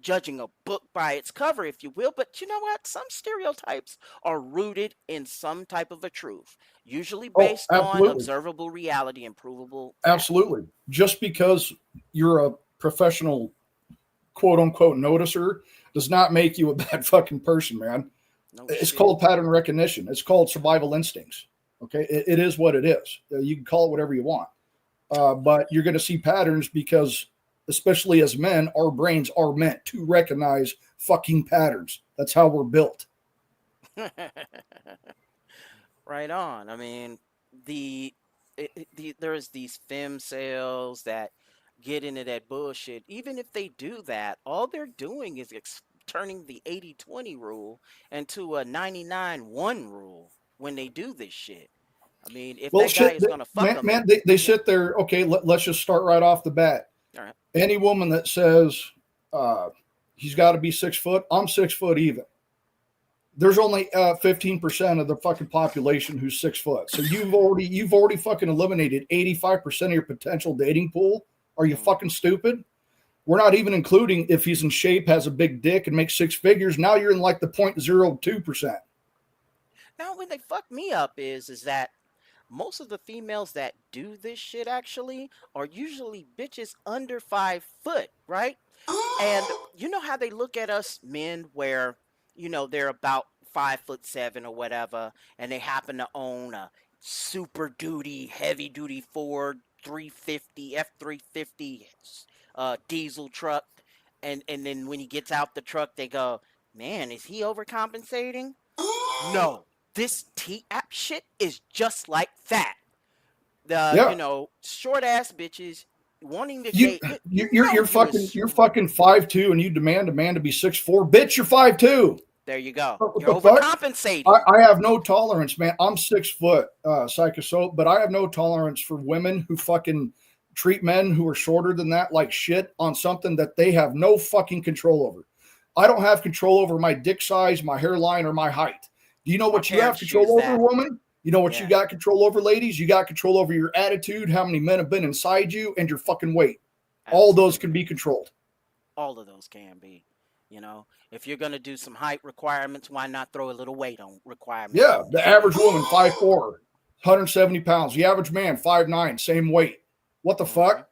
judging a book by its cover, if you will. But you know what? Some stereotypes are rooted in some type of a truth, usually based on observable reality and provable. Absolutely. Just because you're a professional, quote unquote, noticer does not make you a bad fucking person, man. It's called pattern recognition. It's called survival instincts. Okay. It is what it is. You can call it whatever you want. But you're going to see patterns because, especially as men, our brains are meant to recognize fucking patterns. That's how we're built. Right on. I mean, there's these fem sales that get into that bullshit. Even if they do that, all they're doing is turning the 80-20 rule into a 99-1 rule when they do this shit. I mean, if that guy is going to fuck them. Man, they sit there. Okay, let's just start right off the bat. All right. Any woman that says he's got to be 6 foot, I'm 6 foot even. There's only 15% of the fucking population who's 6 foot. So you've already fucking eliminated 85% of your potential dating pool. Are you fucking stupid? We're not even including if he's in shape, has a big dick, and makes 6 figures. Now you're in like the 0.02%. Now, when they fuck me up is that most of the females that do this shit actually are usually bitches under 5 foot, right? And you know how they look at us men where, they're about 5'7" or whatever, and they happen to own a super duty, heavy duty Ford 350, F350 diesel truck. And then when he gets out the truck, they go, man, is he overcompensating? No, this T-app shit is just like that. Short ass bitches wanting to date. You're fucking 5'2" and you demand a man to be 6'4". Bitch, you're 5'2". There you go. What You're the fuck? overcompensating. I have no tolerance, man. I'm 6 foot, psychosoap, but I have no tolerance for women who fucking treat men who are shorter than that like shit on something that they have no fucking control over. I don't have control over my dick size, my hairline, or my height. Do you know what you have control over, woman? You know what you got control over, ladies? You got control over your attitude, how many men have been inside you, and your fucking weight. All those can be controlled. All of those can be. If you're going to do some height requirements, why not throw a little weight on requirements? Yeah, the average woman, 5'4", 170 pounds. The average man, 5'9", same weight. What the fuck?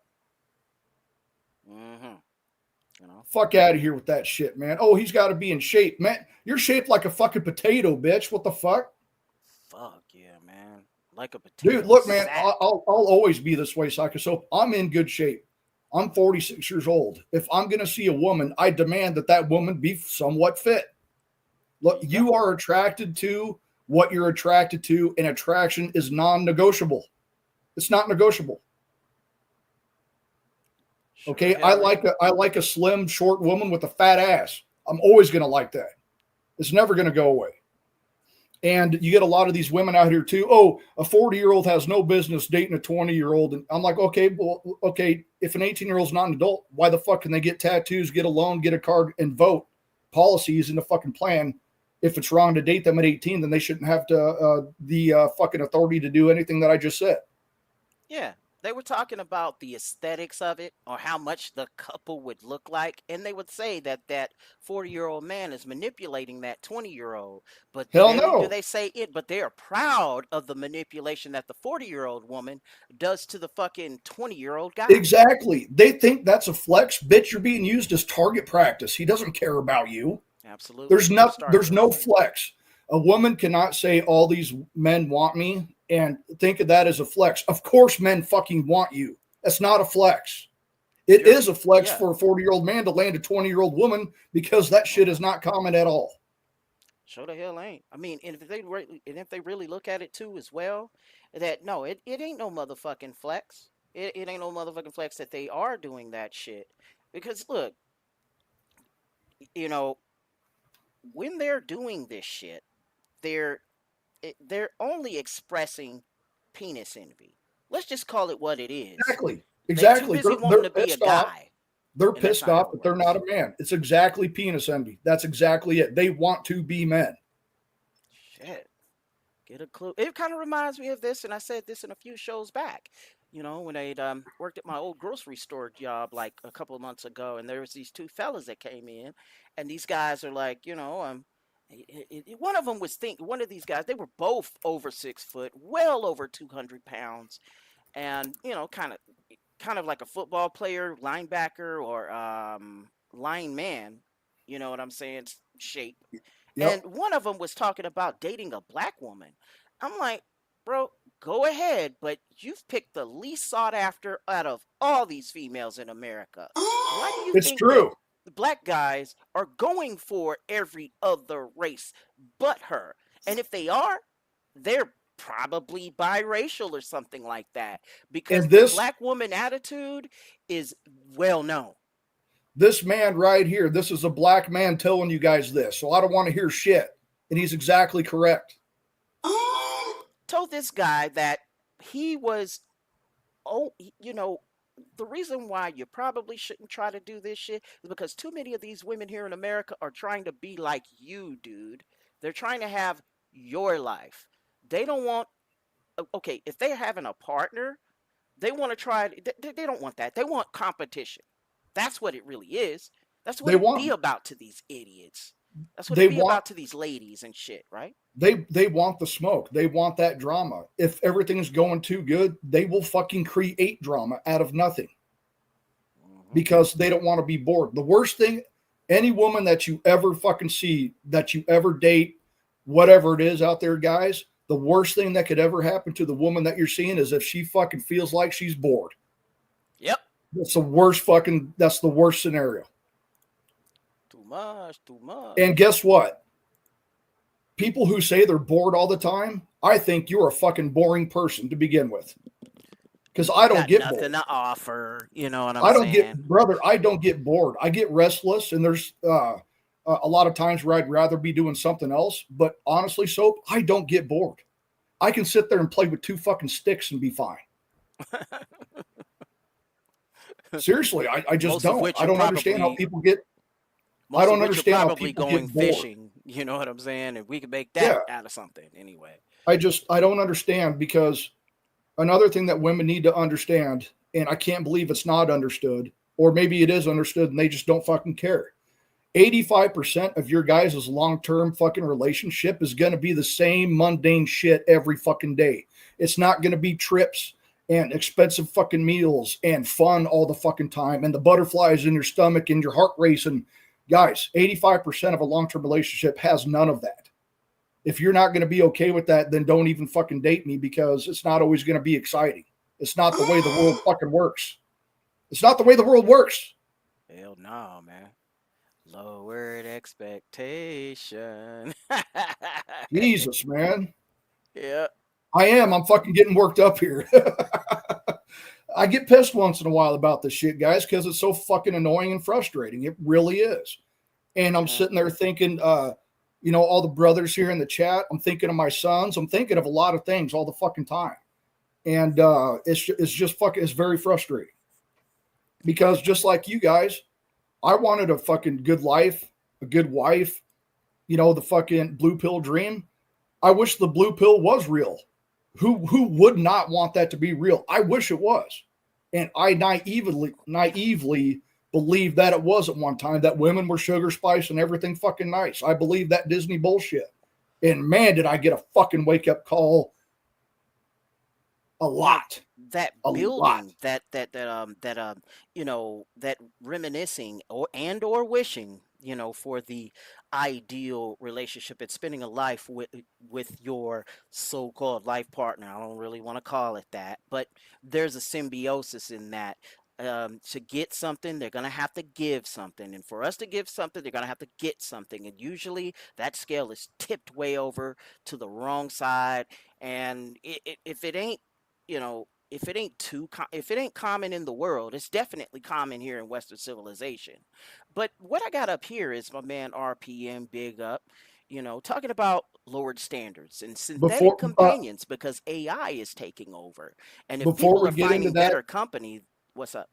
Fuck out of here with that shit, man. Oh, he's got to be in shape. Man, you're shaped like a fucking potato, bitch. What the fuck? Fuck yeah, man. Like a potato. Dude, look, man, I'll always be this way, Psychosoap. I'm in good shape. I'm 46 years old. If I'm going to see a woman, I demand that woman be somewhat fit. Look, you are attracted to what you're attracted to, and attraction is non-negotiable. It's not negotiable. Okay, I like a slim, short woman with a fat ass. I'm always going to like that. It's never going to go away. And you get a lot of these women out here too. Oh, a 40-year-old has no business dating a 20-year-old. And I'm like, okay, if an 18-year-old's not an adult, why the fuck can they get tattoos, get a loan, get a card, and vote? Policy is in the fucking plan. If it's wrong to date them at 18, then they shouldn't have the fucking authority to do anything that I just said. Yeah. They were talking about the aesthetics of it, or how much the couple would look like, and they would say that 40-year-old man is manipulating that 20-year-old. But hell no, do they say it? But they are proud of the manipulation that the 40-year-old woman does to the fucking 20-year-old guy. Exactly. They think that's a flex. Bitch, you're being used as target practice. He doesn't care about you. Absolutely. There's no flex. A woman cannot say all these men want me and think of that as a flex. Of course, men fucking want you. That's not a flex. It is a flex for a 40-year-old man to land a 20-year-old woman, because that shit is not common at all. Sure the hell ain't. I mean, and if they really look at it too as well, that no, it ain't no motherfucking flex. It ain't no motherfucking flex that they are doing that shit. Because look, when they're doing this shit, they're only expressing penis envy. Let's just call it what it is. Exactly. They're too busy wanting to be a guy. They're pissed off that they're not a man. It's exactly penis envy. That's exactly it. They want to be men. Shit. Get a clue. It kind of reminds me of this, and I said this in a few shows back. When I worked at my old grocery store job like a couple of months ago, and there was these two fellas that came in, and these guys are like, one of them was one of these guys, they were both over 6 foot, well over 200 pounds, and kind of like a football player, linebacker, or lineman, you know what I'm saying, shape. Yep. And one of them was talking about dating a black woman. I'm like, bro, go ahead, but you've picked the least sought after out of all these females in America. Why do you think true. The black guys are going for every other race but her? And if they are, they're probably biracial or something like that, because the black woman attitude is well known. This man right here, this is a black man telling you guys this, so I don't want to hear shit. And he's exactly correct. Told this guy that he was, the reason why you probably shouldn't try to do this shit is because too many of these women here in America are trying to be like you, dude. They're trying to have your life. They don't want, if they're having a partner, they want to try, they don't want that. They want competition. That's what it really is. That's what it be about to these idiots. That's what it be about to these ladies and shit, right? They want the smoke. They want that drama. If everything is going too good, they will fucking create drama out of nothing. because they don't want to be bored. The worst thing, any woman that you ever fucking see, that you ever date, whatever it is out there, guys, the worst thing that could ever happen to the woman that you're seeing is if she fucking feels like she's bored. Yep. That's the worst scenario. Too much. And guess what? People who say they're bored all the time, I think you're a fucking boring person to begin with. Because I don't get bored. Nothing to offer. You know what I'm I don't saying? get, brother, I don't get bored. I get restless, and there's a lot of times where I'd rather be doing something else. But honestly, Soap, I don't get bored. I can sit there and play with 2 fucking sticks and be fine. Seriously, I just don't. I don't understand how people get. I don't understand how people going get bored. fishing. You know what I'm saying? And we can make that out of something anyway. I don't understand, because another thing that women need to understand, and I can't believe it's not understood, or maybe it is understood and they just don't fucking care. 85% of your guys' long-term fucking relationship is going to be the same mundane shit every fucking day. It's not going to be trips and expensive fucking meals and fun all the fucking time and the butterflies in your stomach and your heart racing. Guys, 85% of a long-term relationship has none of that. If you're not going to be okay with that, then don't even fucking date me, because it's not always going to be exciting. It's not the way the world fucking works. It's not the way the world works. Hell no, man. Lowered expectation. Jesus, man. Yeah. I am. I'm fucking getting worked up here. I get pissed once in a while about this shit, guys, because it's so fucking annoying and frustrating. It really is. And I'm sitting there thinking, all the brothers here in the chat, I'm thinking of my sons. I'm thinking of a lot of things all the fucking time. And it's very frustrating. Because just like you guys, I wanted a fucking good life, a good wife, the fucking blue pill dream. I wish the blue pill was real. Who would not want that to be real? I wish it was. And I naively believed that it was at one time, that women were sugar spice and everything fucking nice. I believed that Disney bullshit. And man, did I get a fucking wake up call a lot. That building, that reminiscing or wishing, for the ideal relationship and spending a life with your so-called life partner. I don't really want to call it that, but there's a symbiosis in that. To get something, they're going to have to give something. And for us to give something, they're going to have to get something. And usually that scale is tipped way over to the wrong side. And if it ain't, if it ain't common in the world, it's definitely common here in Western civilization. But what I got up here is my man RPM, big up, talking about lowered standards and synthetic companions, because AI is taking over. And if people are finding better company, what's up?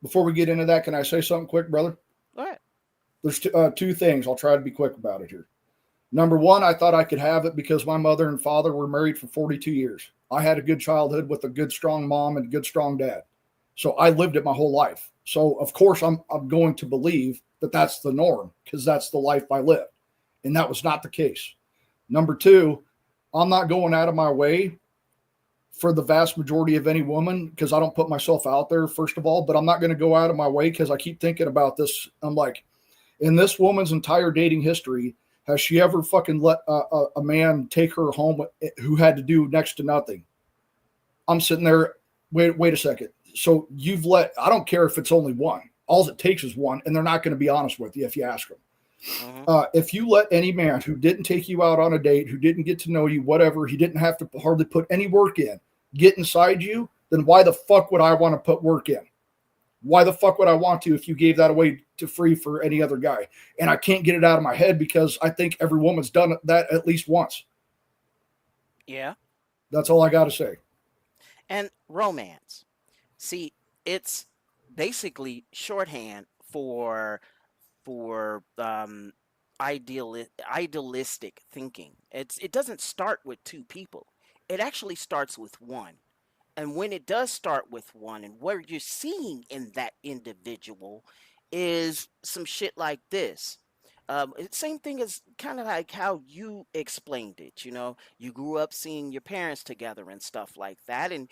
Before we get into that, can I say something quick, brother? Go ahead. There's 2 things. I'll try to be quick about it here. Number one, I thought I could have it because my mother and father were married for 42 years. I had a good childhood with a good, strong mom and a good, strong dad. So I lived it my whole life. So, of course, I'm going to believe that that's the norm, because that's the life I lived. And that was not the case. Number 2, I'm not going out of my way for the vast majority of any woman, because I don't put myself out there, first of all, but I'm not going to go out of my way, because I keep thinking about this. I'm like, in this woman's entire dating history, has she ever fucking let a man take her home who had to do next to nothing? I'm sitting there, wait a second. So I don't care if it's only one. All it takes is one, and they're not going to be honest with you if you ask them. If you let any man who didn't take you out on a date, who didn't get to know you, whatever, he didn't have to hardly put any work in, get inside you, then why the fuck would I want to put work in? Why the fuck would I want to if you gave that away to free for any other guy? And I can't get it out of my head, because I think every woman's done that at least once. Yeah. That's all I got to say. And romance. See, it's basically shorthand for idealistic thinking. It doesn't start with 2 people. It actually starts with one. And when it does start with one, and what you're seeing in that individual is some shit like this. Same thing as kind of like how you explained it. You grew up seeing your parents together and stuff like that. And,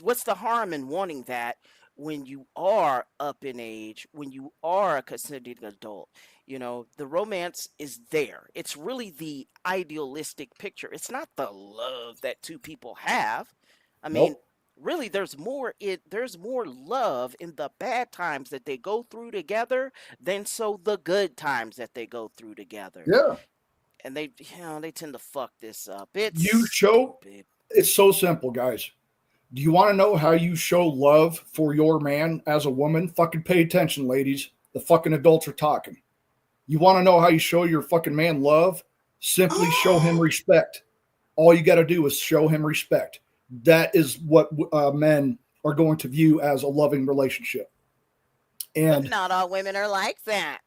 what's the harm in wanting that when you are up in age, when you are a consenting adult, the romance is there. It's really the idealistic picture. It's not the love that two people have. I mean, Nope. really, there's more love in the bad times that they go through together than the good times that they go through together. Yeah. And they tend to fuck this up. It's You show stupid. it's so simple, guys. Do you want to know how you show love for your man as a woman? Fucking pay attention, ladies. The fucking adults are talking. You want to know how you show your fucking man love? Simply show him respect. All you got to do is show him respect. That is what men are going to view as a loving relationship. And But not all women are like that.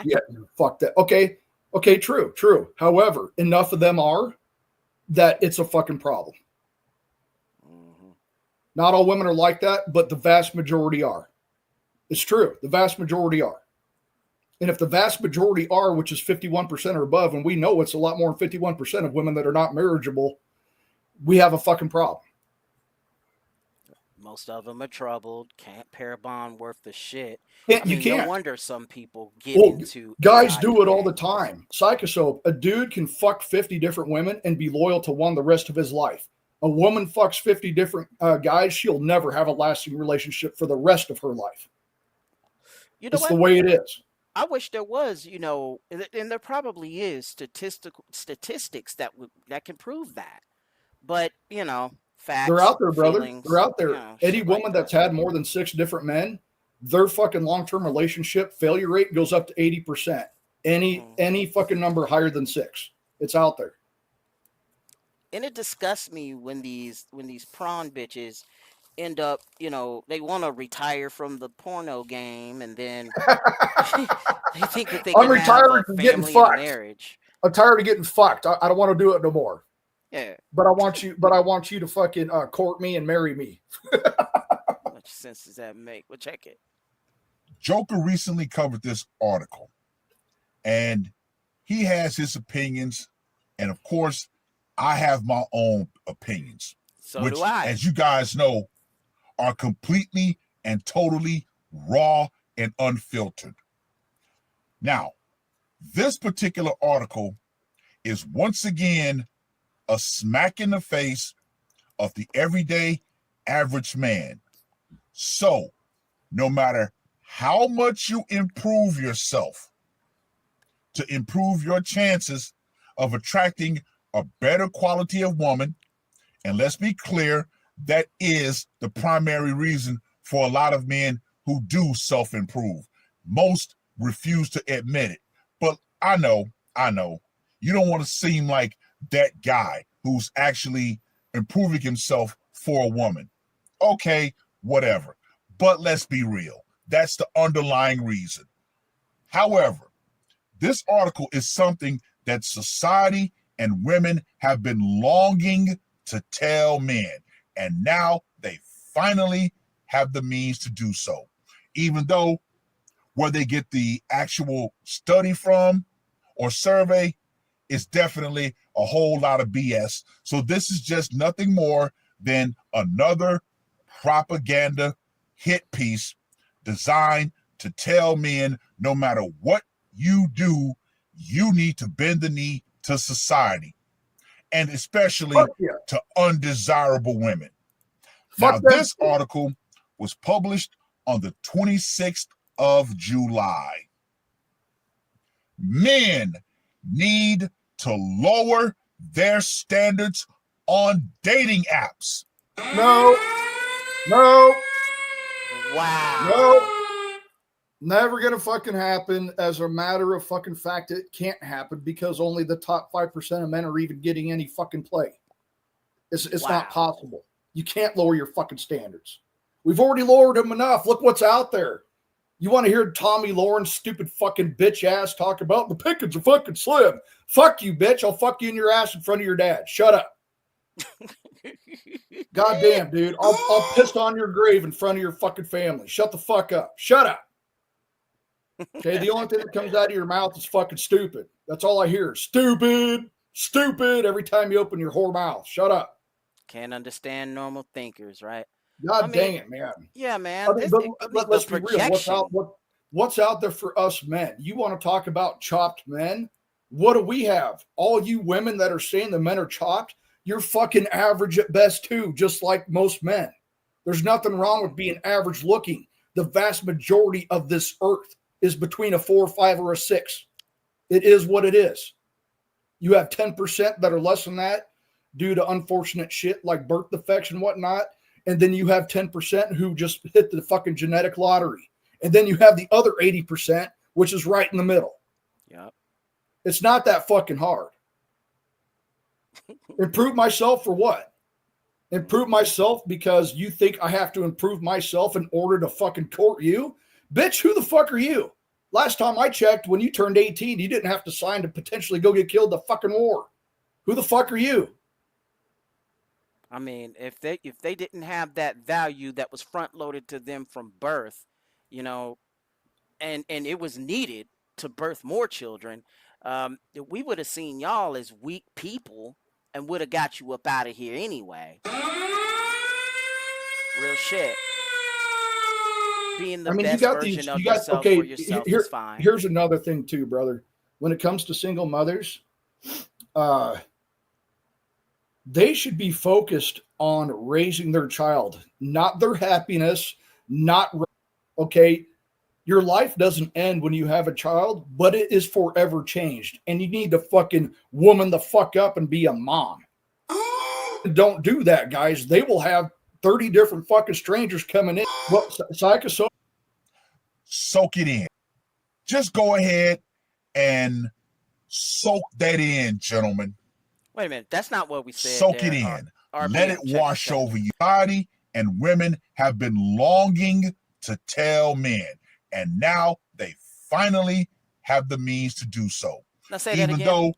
yeah, fuck that. Okay, true. However, enough of them are that it's a fucking problem. Not all women are like that, but the vast majority are. It's true. The vast majority are. And if the vast majority are, which is 51% or above, and we know it's a lot more than 51% of women that are not marriageable, we have a fucking problem. Most of them are troubled, can't pair bond worth the shit. You No can't. wonder some people get Well, into guys AI do it all debate. the time. Psychosoap, a dude can fuck 50 different women and be loyal to one the rest of his life. A woman fucks 50 different guys, she'll never have a lasting relationship for the rest of her life. You know It's what? the way it is. I wish there was, and there probably is statistics that can prove that. But facts, They're out there, brother. feelings, They're out there. Any shit like woman that. that's had more than 6 different men, their fucking long-term relationship failure rate goes up to 80%. Any fucking number higher than 6. It's out there. And it disgusts me when these prawn bitches end up, they want to retire from the porno game, and then they think that they I'm can have retired a from getting family and a fucked. marriage. I'm tired of getting fucked. I don't want to do it no more. Yeah. But I want you to fucking court me and marry me. How much sense does that make? Well, check it. Joker recently covered this article, and he has his opinions, and of course, I have my own opinions, So do I. as you guys know, are completely and totally raw and unfiltered. Now, this particular article is once again a smack in the face of the everyday average man. So, no matter how much you improve yourself to improve your chances of attracting a better quality of woman, and let's be clear, that is the primary reason for a lot of men who do self-improve. Most refuse to admit it, but I know, you don't want to seem like that guy who's actually improving himself for a woman. Okay, whatever. But let's be real. That's the underlying reason. However, this article is something that society and women have been longing to tell men, and now they finally have the means to do so. Even though where they get the actual study from or survey is definitely a whole lot of BS. So this is just nothing more than another propaganda hit piece designed to tell men no matter what you do, you need to bend the knee to society, and especially to undesirable women. Now, this article was published on the 26th of July. Men need to lower their standards on dating apps. No. Wow. No. Never gonna fucking happen. As a matter of fucking fact, it can't happen because only the top 5% of men are even getting any fucking play. It's not possible. You can't lower your fucking standards. We've already lowered them enough. Look what's out there. You want to hear Tommy Lawrence stupid fucking bitch ass talk about the pickings are fucking slim? Fuck you, bitch. I'll fuck you in your ass in front of your dad. Shut up. Goddamn, dude. I'll piss on your grave in front of your fucking family. Shut the fuck up. Shut up. Okay, the only thing that comes out of your mouth is fucking stupid. That's all I hear. Stupid, stupid every time you open your whore mouth. Shut up. Can't understand normal thinkers, right? God dang it, man. Yeah, man. I mean, let's be real. What's out there for us men? You want to talk about chopped men? What do we have? All you women that are saying the men are chopped, you're fucking average at best too, just like most men. There's nothing wrong with being average looking. The vast majority of this earth is between a 4, 5, or a 6. It is what it is. You have 10% that are less than that due to unfortunate shit like birth defects and whatnot. And then you have 10% who just hit the fucking genetic lottery. And then you have the other 80%, which is right in the middle. Yep. It's not that fucking hard. Improve myself for what? Improve myself because you think I have to improve myself in order to fucking court you? Bitch, who the fuck are you? Last time I checked, when you turned 18, you didn't have to sign to potentially go get killed in the fucking war. Who the fuck are you? I mean, if they didn't have that value that was front loaded to them from birth, you know, and it was needed to birth more children, we would have seen y'all as weak people and would have got you up out of here anyway. Real shit. Being the best version of yourself for yourself is fine. Here's another thing too, brother. When it comes to single mothers, they should be focused on raising their child, not their happiness, okay. Your life doesn't end when you have a child, but it is forever changed. And you need to fucking woman the fuck up and be a mom. Don't do that, guys. They will have 30 different fucking strangers coming in. Soak it in. Just go ahead and soak that in, gentlemen. Wait a minute. That's not what we said. Soak it in. Let it wash over you. Body and women have been longing to tell men. And now they finally have the means to do so. Now say that again. Even though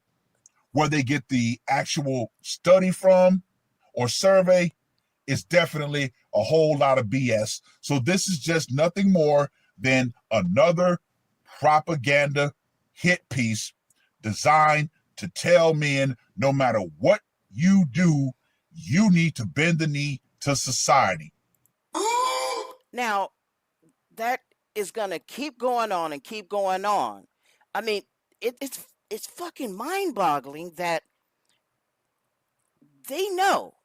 where they get the actual study from or survey is definitely a whole lot of BS. So this is just nothing more than another propaganda hit piece designed to tell men no matter what you do, you need to bend the knee to society. Now, that is going to keep going on and keep going on. I mean, it's fucking mind-boggling that they know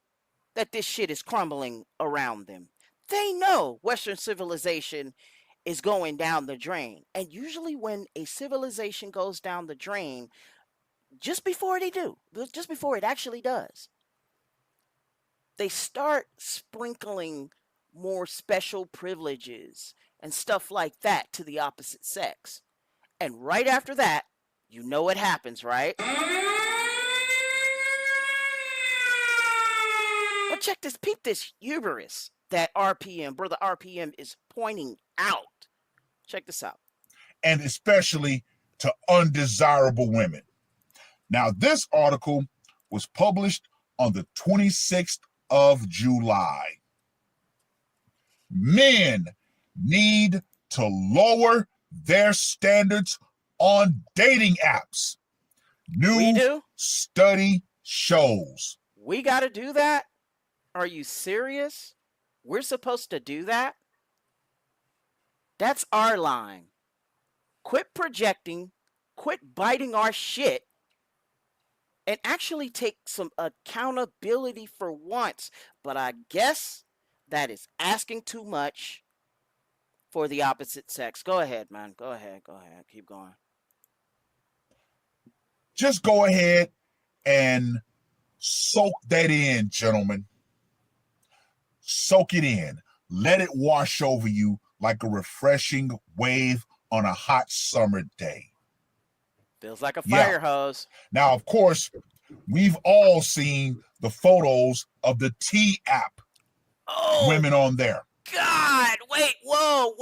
that this shit is crumbling around them. They know Western civilization is going down the drain. And usually when a civilization goes down the drain, just before it actually does, they start sprinkling more special privileges and stuff like that to the opposite sex. And right after that, you know what happens, right? But check this, peep this hubris that Brother RPM is pointing out. Check this out. And especially to undesirable women. Now, this article was published on the 26th of July. Men need to lower their standards on dating apps. New study shows. We got to do that? Are you serious? We're supposed to do that? That's our line. Quit projecting, quit biting our shit, and actually take some accountability for once. But I guess that is asking too much for the opposite sex. Go ahead, man. Go ahead. Keep going. Just go ahead and soak that in, gentlemen. Soak it in. Let it wash over you like a refreshing wave on a hot summer day. Feels like a fire hose. Now, of course, we've all seen the photos of the T app women on there. God, wait, whoa.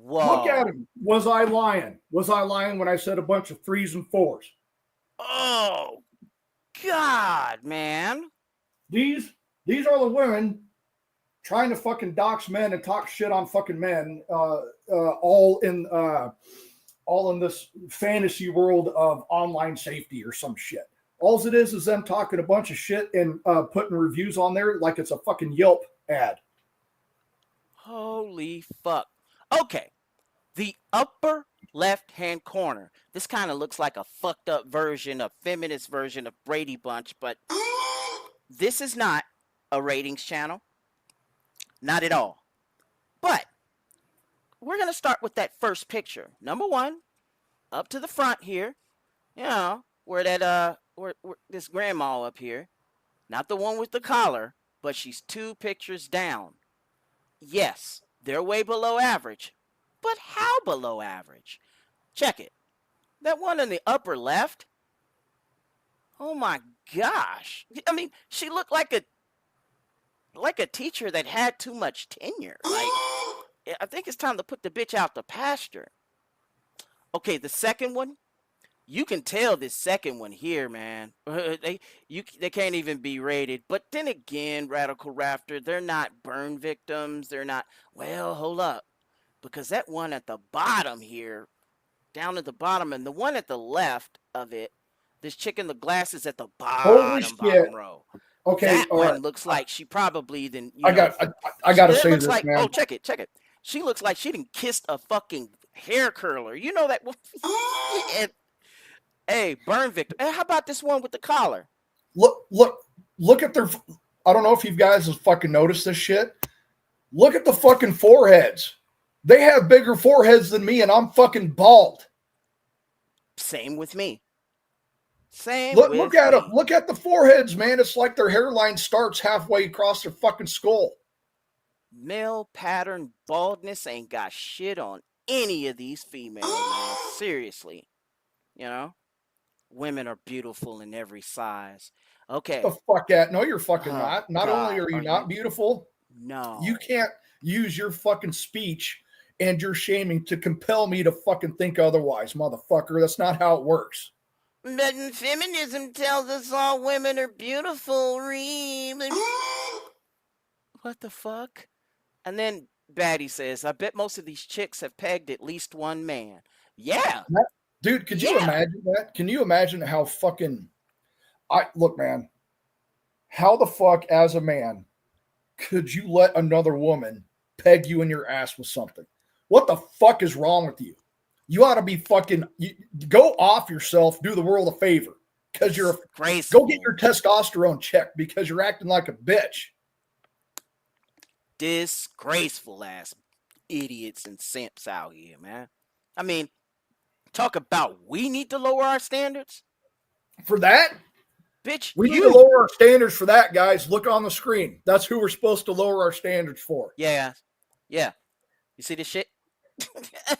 Look at him. Was I lying? Was I lying when I said a bunch of 3s and 4s? Oh, God, man. These are the women trying to fucking dox men and talk shit on fucking men, all in this fantasy world of online safety or some shit. All it is them talking a bunch of shit and putting reviews on there like it's a fucking Yelp ad. Holy fuck. Okay. The upper left-hand corner. This kind of looks like a fucked up version, a feminist version of Brady Bunch, but this is not a ratings channel. Not at all. But we're going to start with that first picture. Number one, up to the front here, you know, where that, where this grandma up here, not the one with the collar, but she's 2 pictures down. Yes, they're way below average. But how below average? Check it. That one in the upper left. Oh my gosh. I mean, she looked like a teacher that had too much tenure. Like, I think it's time to put the bitch out the pasture. Okay, the second one. You can tell this second one here, man. They can't even be rated. But then again, Radical Raptor, they're not burn victims. They're not. Well, hold up. Because that one at the bottom here, down at the bottom, and the one at the left of it, this chick in the glasses at the bottom row. Okay, that one right. looks like she probably didn't. I got to say this, like, man. Oh, check it. She looks like she didn't kiss a fucking hair curler. You know that? Hey, burn victim. Hey, how about this one with the collar? Look at their. I don't know if you guys have fucking noticed this shit. Look at the fucking foreheads. They have bigger foreheads than me, and I'm fucking bald. Same with me. Same. Look at them. Look at the foreheads, man. It's like their hairline starts halfway across their fucking skull. Male pattern baldness ain't got shit on any of these females, man. Seriously. You know? Women are beautiful in every size. Okay. The fuck at? No, you're fucking not. Not God, only are you not beautiful, no. You can't use your fucking speech and your shaming to compel me to fucking think otherwise, motherfucker. That's not how it works. But feminism tells us all women are beautiful, Reem. What the fuck? And then Batty says, I bet most of these chicks have pegged at least one man. Yeah. Dude, could you imagine that? Can you imagine how fucking... Look, man. How the fuck, as a man, could you let another woman peg you in your ass with something? What the fuck is wrong with you? You ought to be fucking... go off yourself, do the world a favor. Because you're... Go get your testosterone checked because you're acting like a bitch. Disgraceful ass idiots and simps out here, man. I mean, talk about we need to lower our standards. For that? Bitch, we need to lower our standards for that, guys. Look on the screen. That's who we're supposed to lower our standards for. Yeah. Yeah. You see this shit?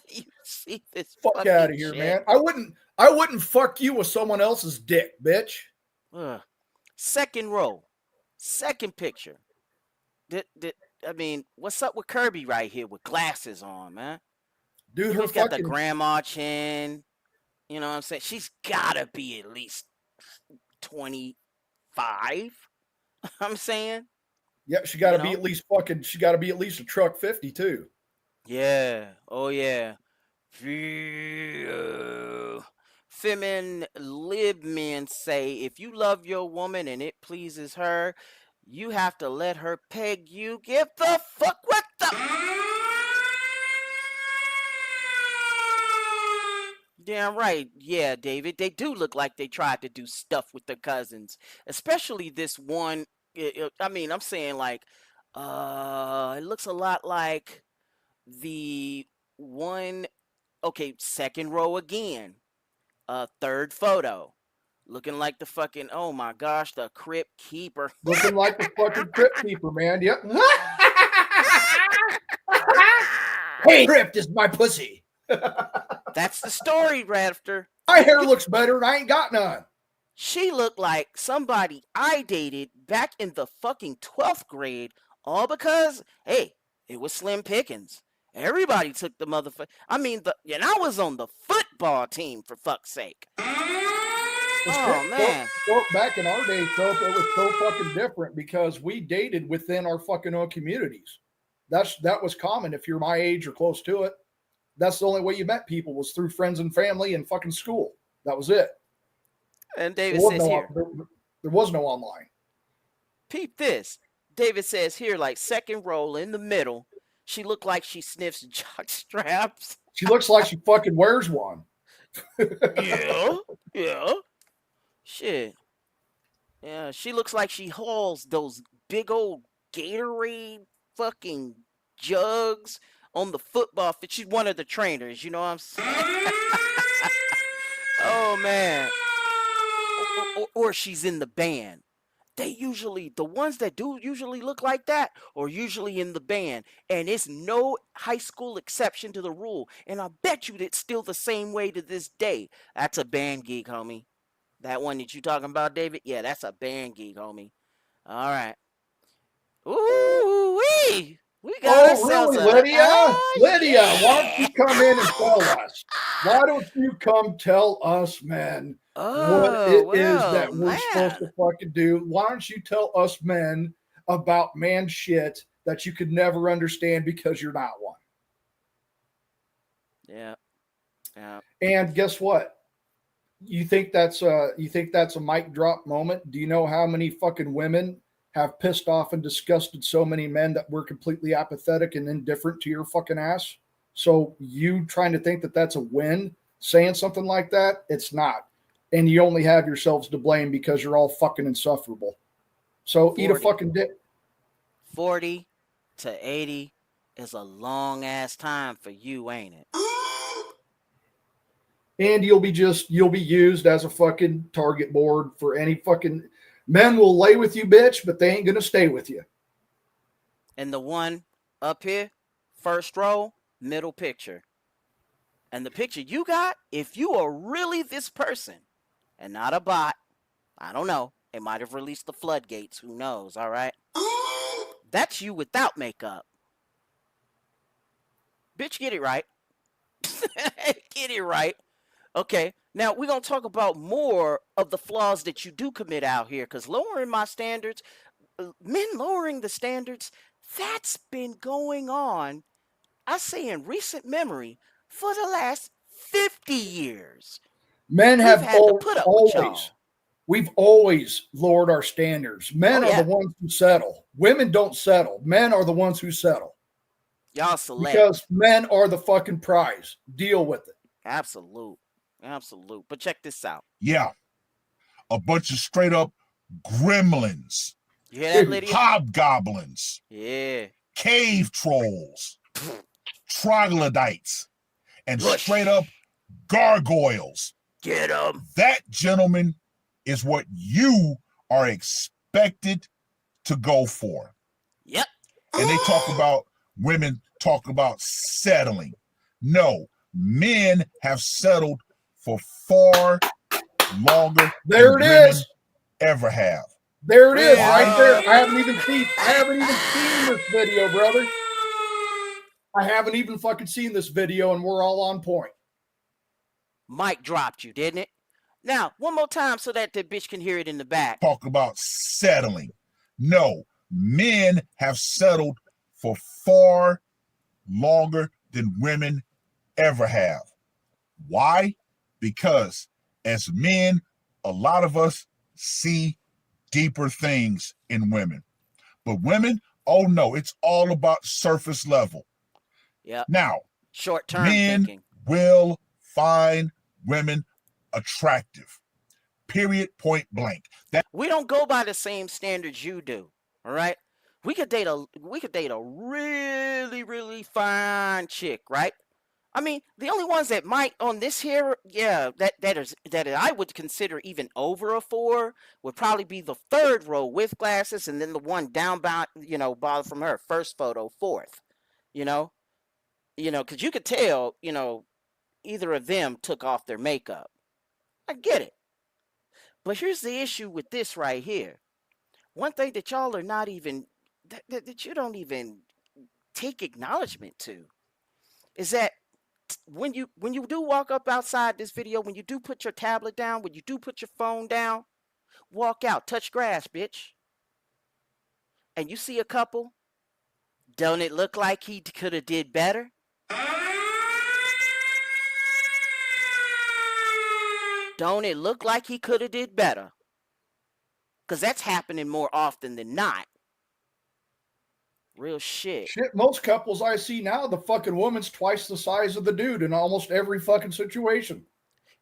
You see this fuck out of here, shit? Man. I wouldn't fuck you with someone else's dick, bitch. Second row. Second picture. I mean, what's up with Kirby right here with glasses on, man? Dude, her She's got the grandma chin. You know what I'm saying? She's gotta be at least 25. I'm saying. Yeah, she gotta be at least fucking. She gotta be at least a truck 50 too. Yeah. Oh yeah. Femin lib men say if you love your woman and it pleases her, you have to let her peg you. Give the fuck what the. Damn right. Yeah, David. They do look like they tried to do stuff with their cousins. Especially this one. I mean, I'm saying like, it looks a lot like the one. Okay, second row again. Third photo. Looking like the fucking, oh my gosh, the Crypt Keeper. Looking like the fucking Crypt Keeper, man. Yep. Hey, Crypt is my pussy. That's the story, Rafter. My hair looks better and I ain't got none. She looked like somebody I dated back in the fucking 12th grade, all because, hey, it was slim pickings. Everybody took the motherfucker. I mean, and I was on the football team, for fuck's sake. Oh, man. Back in our day, Philip, it was so fucking different because we dated within our fucking own communities. That was common if you're my age or close to it. That's the only way you met people was through friends and family and fucking school. That was it. And David says here. There was no online. Peep this. David says here, like second row in the middle. She looked like she sniffs jock straps. She looks like she fucking wears one. Yeah. Shit. Yeah, she looks like she hauls those big old Gatorade fucking jugs on the football field. She's one of the trainers, you know what I'm saying? Oh, man. Or she's in the band. They usually, the ones that do usually look like that are usually in the band. And it's no high school exception to the rule. And I bet you it's still the same way to this day. That's a band geek, homie. That one that you talking about, David? Yeah, that's a band geek, homie. All right. Ooh-wee! We got ourselves really, Lydia? Lydia, why don't you come in and tell us? Why don't you come tell us, men, what it is that we're supposed to fucking do? Why don't you tell us men about man shit that you could never understand because you're not one? Yeah. And guess what? You think that's a mic drop moment? Do you know how many fucking women have pissed off and disgusted so many men that we're completely apathetic and indifferent to your fucking ass? So you trying to think that that's a win saying something like that? It's not. And you only have yourselves to blame because you're all fucking insufferable. So 40. Eat a fucking dick. 40 to 80 is a long ass time for you, ain't it? And you'll be used as a fucking target board for any fucking men will lay with you, bitch, but they ain't gonna stay with you. And the one up here, first row, middle picture. And the picture you got, if you are really this person and not a bot, I don't know. It might have released the floodgates. Who knows? All right. That's you without makeup. Bitch, get it right. Get it right. Okay. Now, we're going to talk about more of the flaws that you do commit out here, because lowering my standards, men lowering the standards, that's been going on, I say in recent memory, for the last 50 years. Men have we've always lowered our standards. Men are the ones who settle. Women don't settle. Men are the ones who settle. Y'all select. Because men are the fucking prize. Deal with it. Absolute. But check this out. Yeah. A bunch of straight up gremlins. You hear that, Lydia? Hobgoblins. Yeah. Cave trolls. Troglodytes. And straight up gargoyles. Get them. That, gentlemen, is what you are expected to go for. Yep. And they talk about women talk about settling. No, men have settled for far longer than women ever have. There it is, right there. I haven't even seen this video, brother. I haven't even fucking seen this video, and we're all on point. Mike dropped you, didn't it? Now, one more time so that the bitch can hear it in the back. Talk about settling. No, men have settled for far longer than women ever have. Why? Because as men, a lot of us see deeper things in women. But women, oh no, it's all about surface level. Yeah. Now, short-term men thinking will find women attractive. Period, point blank. We don't go by the same standards you do. All right. We could date a really, really fine chick, right? I mean, the only ones that might on this here, yeah, that I would consider even over a 4 would probably be the third row with glasses, and then the one down by, bottom from her first photo, fourth, because you could tell, either of them took off their makeup. I get it. But here's the issue with this right here. One thing that y'all are not even, that you don't even take acknowledgement to, is that when you do walk up outside this video, when you do put your tablet down, when you do put your phone down, walk out, touch grass, bitch, and you see a couple, don't it look like he could have did better? don't it look like he could have did better? Because that's happening more often than not. Real shit. Shit, most couples I see now, the fucking woman's twice the size of the dude in almost every fucking situation.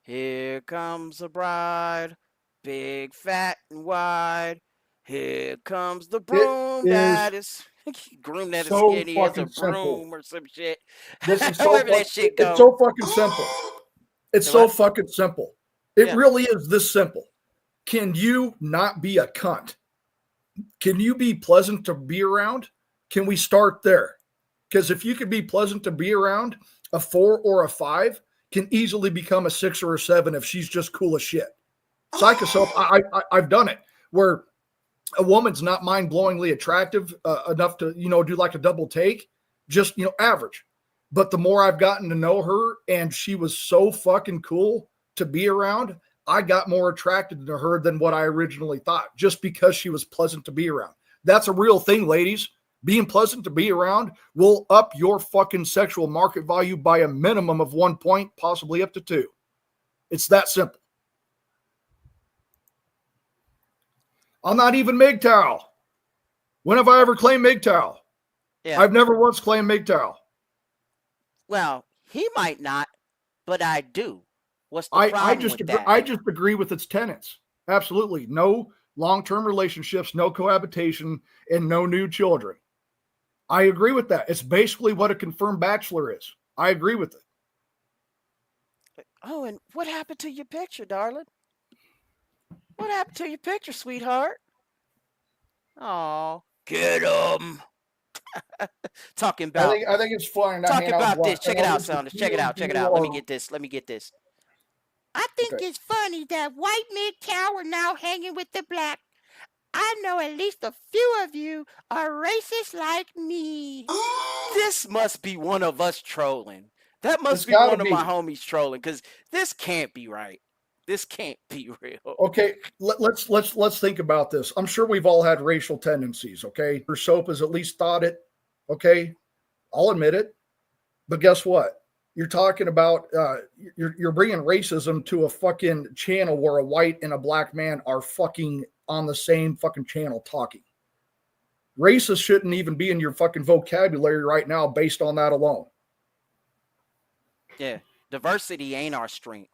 Here comes the bride, big, fat, and wide. Here comes the broom that is groom that so is skinny as a fucking broom simple. or some shit. This is so However that shit go. It's so fucking simple. It's Say so what? fucking simple. It Yeah. really is this simple. Can you not be a cunt? Can you be pleasant to be around? Can we start there? Because if you could be pleasant to be around, a 4 or a 5 can easily become a 6 or a 7 if she's just cool as shit. Psychosoap, I've done it where a woman's not mind-blowingly attractive enough to, do like a double take, just, average. But the more I've gotten to know her and she was so fucking cool to be around, I got more attracted to her than what I originally thought, just because she was pleasant to be around. That's a real thing, ladies. Being pleasant to be around will up your fucking sexual market value by a minimum of 1 point, possibly up to 2. It's that simple. I'm not even MGTOW. When have I ever claimed MGTOW? Yeah. I've never once claimed MGTOW. Well, he might not, but I do. What's the problem with that? I just agree with its tenets. Absolutely. No long-term relationships, no cohabitation, and no new children. I agree with that. It's basically what a confirmed bachelor is. I agree with it. Oh, and what happened to your picture, darling? What happened to your picture, sweetheart? Oh, get him. Talking about. I think it's fine. Talking about this. Check it out, Saunders. Check it out. Check it out. Let me get this. Let me get this. I think it's funny that white MGTOW are now hanging with the black. I know at least a few of you are racist like me. This must be one of us trolling. That must be one of my homies trolling, because this can't be right. This can't be real. Okay, let's think about this. I'm sure we've all had racial tendencies. Okay, your soap has at least thought it. Okay, I'll admit it. But guess what? You're talking about you're bringing racism to a fucking channel where a white and a black man are fucking on the same fucking channel talking. Racist shouldn't even be in your fucking vocabulary right now based on that alone. Yeah, diversity ain't our strength.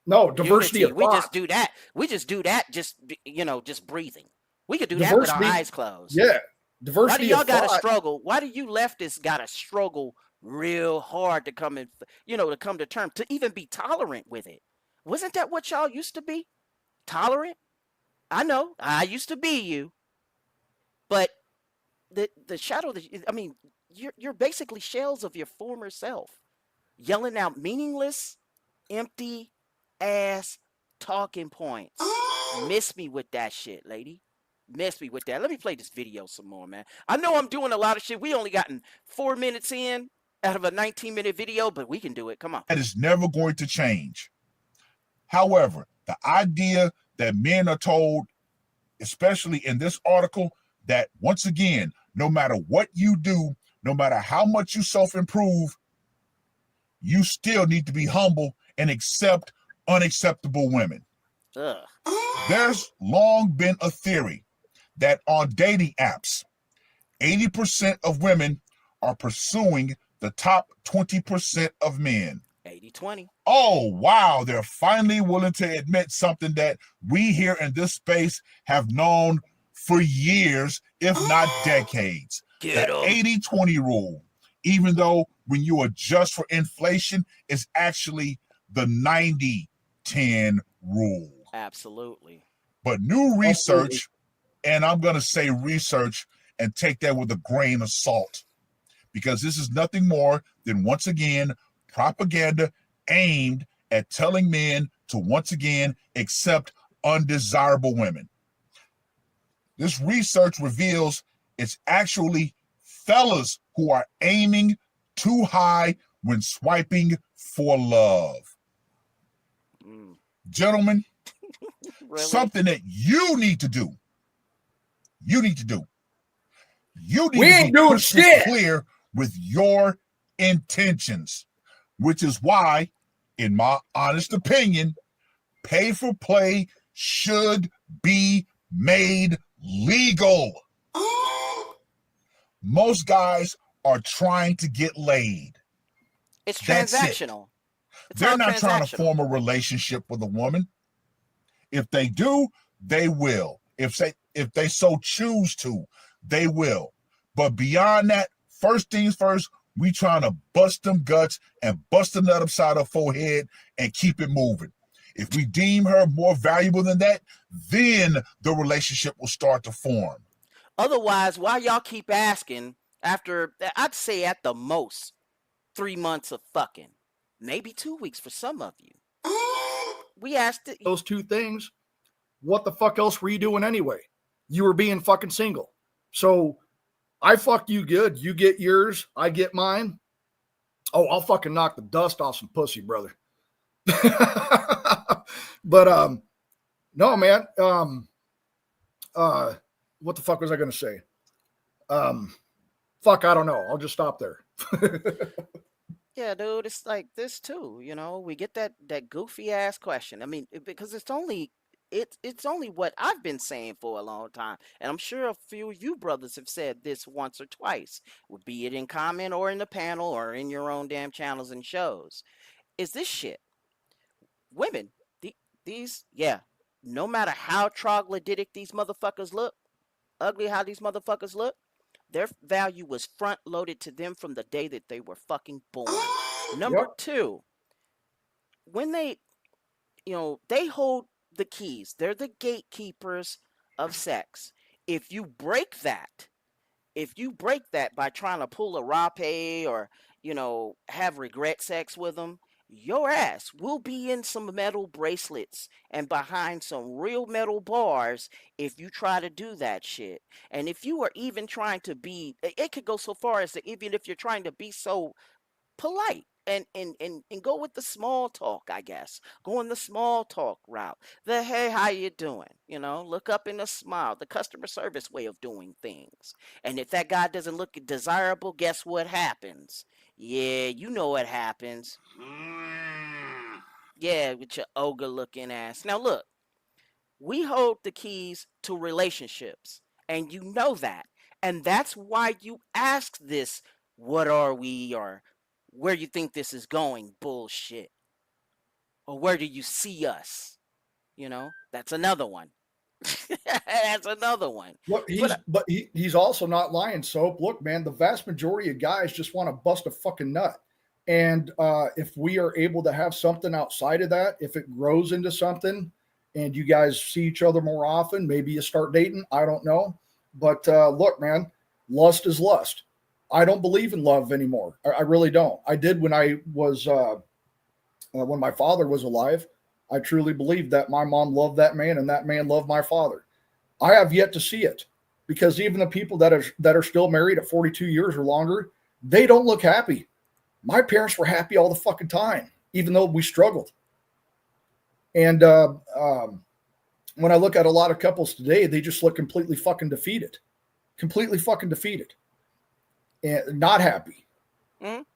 No, diversity Unity, of we thought. just do that. We just do that just breathing. We could do that with our eyes closed. Yeah, diversity. Why do y'all of gotta thought. struggle? Why do you leftists gotta struggle real hard to come to come to terms, to even be tolerant with it? Wasn't that what y'all used to be? Tolerant? I know, I used to be you. But the shadow you're basically shells of your former self, yelling out meaningless, empty ass talking points. Miss me with that shit, lady. Miss me with that. Let me play this video some more, man. I know I'm doing a lot of shit. We only gotten 4 minutes in out of a 19-minute video, but we can do it. Come on. That is never going to change. However, the idea that men are told, especially in this article, that once again, no matter what you do, no matter how much you self-improve, you still need to be humble and accept unacceptable women. Ugh. There's long been a theory that on dating apps, 80% of women are pursuing the top 20% of men. 80-20. Oh, wow. They're finally willing to admit something that we here in this space have known for years, if not decades. Get The 'em. 80-20 rule, even though when you adjust for inflation, is actually the 90-10 rule. Absolutely. But new research, and I'm going to say research and take that with a grain of salt, because this is nothing more than, once again, propaganda aimed at telling men to once again accept undesirable women. This research reveals it's actually fellas who are aiming too high when swiping for love. Gentlemen, Really? something that you need to do. You need to do. You need We to ain't be doing crystal shit. clear with your intentions, which is why, in my honest opinion, Pay for play should be made legal. Most guys are trying to get laid. It's That's it. transactional. It's They're all not trying to transactional. form a relationship with a woman. If they do, they will. If they so choose to, they will. But beyond that, first things first, we trying to bust them guts and bust the nut upside her forehead and keep it moving. If we deem her more valuable than that, then the relationship will start to form. Otherwise, why y'all keep asking after, I'd say at the most, 3 months of fucking, maybe 2 weeks for some of you. We asked it. Those two things, what the fuck else were you doing anyway? You were being fucking single. So I fuck you good. You get yours. I get mine. Oh, I'll fucking knock the dust off some pussy, brother. But, no, man. What the fuck was I going to say? Fuck, I don't know. I'll just stop there. Yeah, dude, it's like this too. You know, we get that goofy ass question. I mean, because it's only what I've been saying for a long time, and I'm sure a few of you brothers have said this once or twice, be it in comment or in the panel or in your own damn channels and shows. Is this shit? Women, these, yeah, no matter how troglodytic these motherfuckers look, ugly how these motherfuckers look, their value was front loaded to them from the day that they were fucking born. Number two, when they hold the keys. They're the gatekeepers of sex. If you break that by trying to pull a rape or, have regret sex with them, your ass will be in some metal bracelets and behind some real metal bars if you try to do that shit. And if you are even trying to be, it could go so far as to, even if you're trying to be so polite and go with the small talk, I guess. Go in the small talk route. The hey, how you doing? Look up in a smile. The customer service way of doing things. And if that guy doesn't look desirable, guess what happens? Yeah, you know what happens. Yeah, with your ogre looking ass. Now look, we hold the keys to relationships, and you know that. And that's why you ask this, what are we, or where you think this is going bullshit. Or where do you see us? That's another one. That's another one. Look, he's also not lying, Soap. Look, man, the vast majority of guys just want to bust a fucking nut. And if we are able to have something outside of that, if it grows into something and you guys see each other more often, maybe you start dating. I don't know. But look, man, lust is lust. I don't believe in love anymore. I really don't. I did when I was, when my father was alive. I truly believed that my mom loved that man and that man loved my father. I have yet to see it, because even the people that are still married at 42 years or longer, they don't look happy. My parents were happy all the fucking time, even though we struggled. And when I look at a lot of couples today, they just look completely fucking defeated. Completely fucking defeated. And not happy.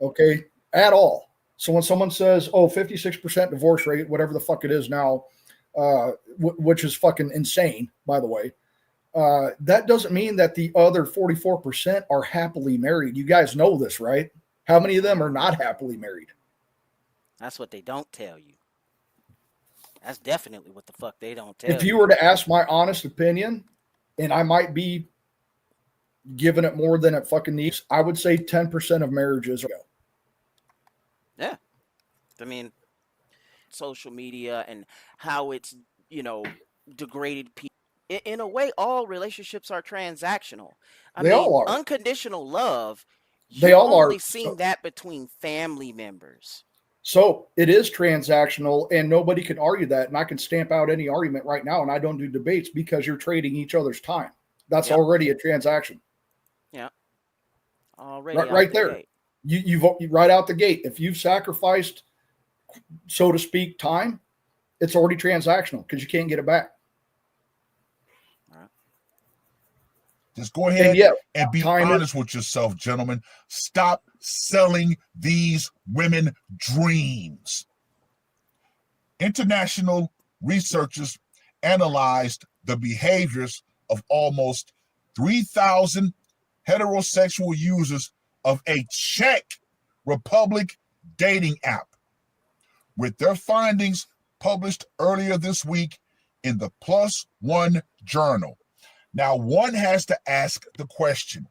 Okay? At all. So when someone says, 56% divorce rate, whatever the fuck it is now, which is fucking insane, by the way, that doesn't mean that the other 44% are happily married. You guys know this, right? How many of them are not happily married? That's what they don't tell you. That's definitely what the fuck they don't tell you. If you were to ask my honest opinion, and I might be giving it more than it fucking needs, I would say 10% of marriages go. Yeah. I mean, social media and how it's, degraded people. In a way, all relationships are transactional. They all are. Unconditional love, They all are. only seen that between family members. So it is transactional, and nobody can argue that. And I can stamp out any argument right now, and I don't do debates because you're trading each other's time. That's already a transaction. Yeah. Already right there. Gate. You right out the gate. If you've sacrificed, so to speak, time, it's already transactional because you can't get it back. Just go ahead and be honest with yourself, gentlemen. Stop selling these women dreams. International researchers analyzed the behaviors of almost 3,000 heterosexual users of a Czech Republic dating app, with their findings published earlier this week in the Plus One journal. Now, one has to ask the question,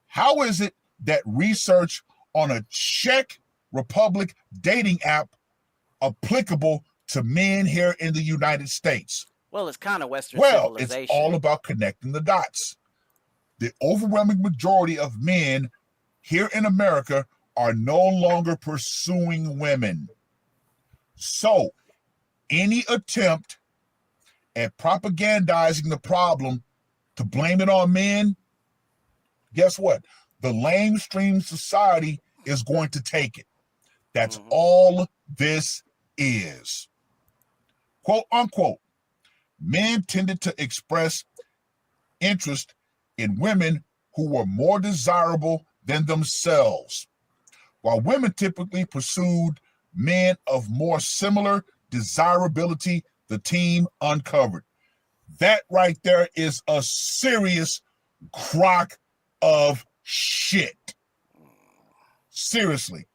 how is it that research on a Czech Republic dating app applicable to men here in the United States? Well, it's kind of Western Well, civilization. it's all about connecting the dots. The overwhelming majority of men here in America are no longer pursuing women. So, any attempt at propagandizing the problem to blame it on men, guess what? The lamestream society is going to take it. That's all this is. Quote unquote, men tended to express interest in women who were more desirable than themselves, while women typically pursued men of more similar desirability, the team uncovered. That right there is a serious crock of shit. Seriously.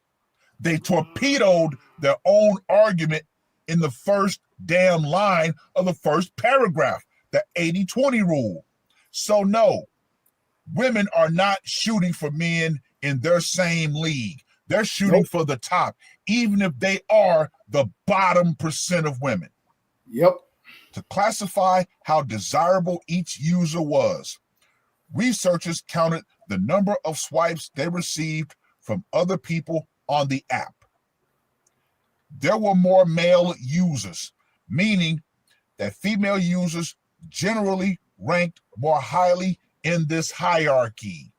They torpedoed their own argument in the first damn line of the first paragraph, the 80-20 rule. So no, women are not shooting for men in their same league. They're shooting for the top, even if they are the bottom percent of women. Yep. To classify how desirable each user was, researchers counted the number of swipes they received from other people on the app. There were more male users, meaning that female users generally ranked more highly in this hierarchy.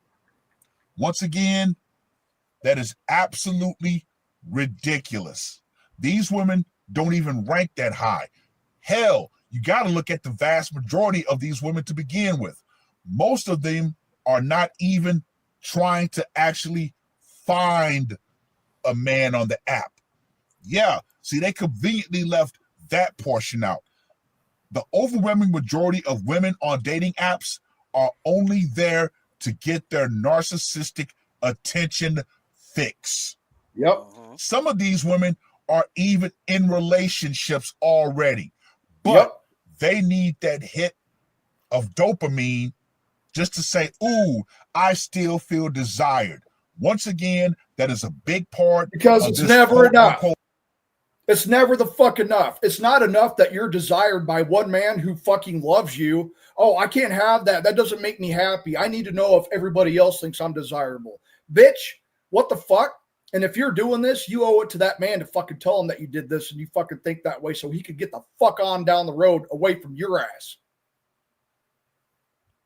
Once again, that is absolutely ridiculous. These women don't even rank that high. Hell, you got to look at the vast majority of these women to begin with. Most of them are not even trying to actually find a man on the app. Yeah, see, they conveniently left that portion out. The overwhelming majority of women on dating apps are only there to get their narcissistic attention fix. Yep. Some of these women are even in relationships already, but they need that hit of dopamine just to say, ooh, I still feel desired. Once again, that is a big part because of it's this never enough. quote-unquote. It's never the fuck enough. It's not enough that you're desired by one man who fucking loves you. Oh, I can't have that. That doesn't make me happy. I need to know if everybody else thinks I'm desirable. Bitch, what the fuck? And if you're doing this, you owe it to that man to fucking tell him that you did this and you fucking think that way so he could get the fuck on down the road away from your ass.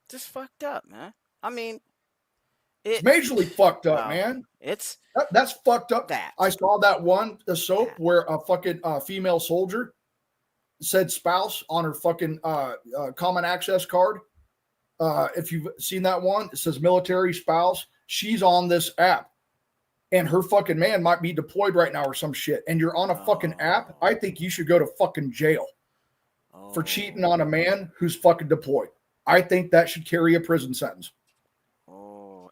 Just fucked up, man. I mean, it's majorly fucked up, man. It's that's fucked up. I saw that one, the soap where a fucking female soldier said spouse on her fucking common access card. If you've seen that one, it says military spouse. She's on this app and her fucking man might be deployed right now or some shit. And you're on a fucking app. I think you should go to fucking jail for cheating on a man who's fucking deployed. I think that should carry a prison sentence.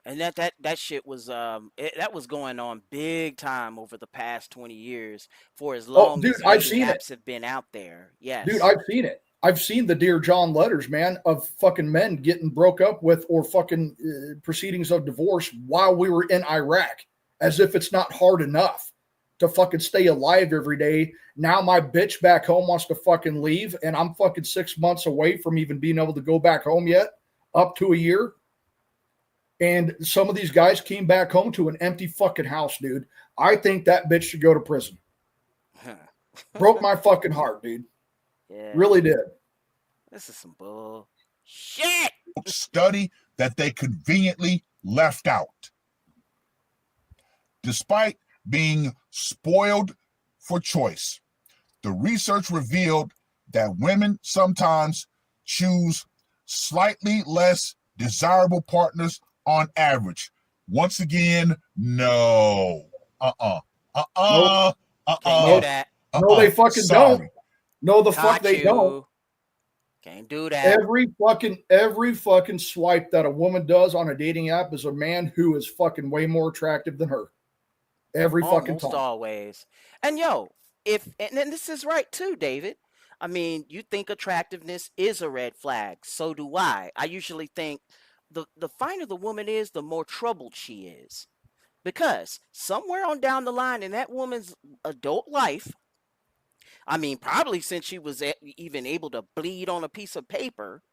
And that shit was that was going on big time over the past 20 years for as long as I've seen apps have been out there. Yes. Dude, I've seen it. I've seen the Dear John letters, man, of fucking men getting broke up with or fucking proceedings of divorce while we were in Iraq, as if it's not hard enough to fucking stay alive every day. Now my bitch back home wants to fucking leave and I'm fucking 6 months away from even being able to go back home yet, up to a year. And some of these guys came back home to an empty fucking house, dude. I think that bitch should go to prison. Broke my fucking heart, dude. Yeah. Really did. This is some bull shit. Study that they conveniently left out. Despite being spoiled for choice, the research revealed that women sometimes choose slightly less desirable partners on average. Once again, no. No, they fucking don't. No, the fuck they don't. Can't do that. Every fucking swipe that a woman does on a dating app is a man who is fucking way more attractive than her. Every fucking time. Almost always. And and this is right too, David. I mean, you think attractiveness is a red flag. So do I. I usually think the finer the woman is, the more troubled she is. Because somewhere on down the line in that woman's adult life, I mean, probably since she was even able to bleed on a piece of paper,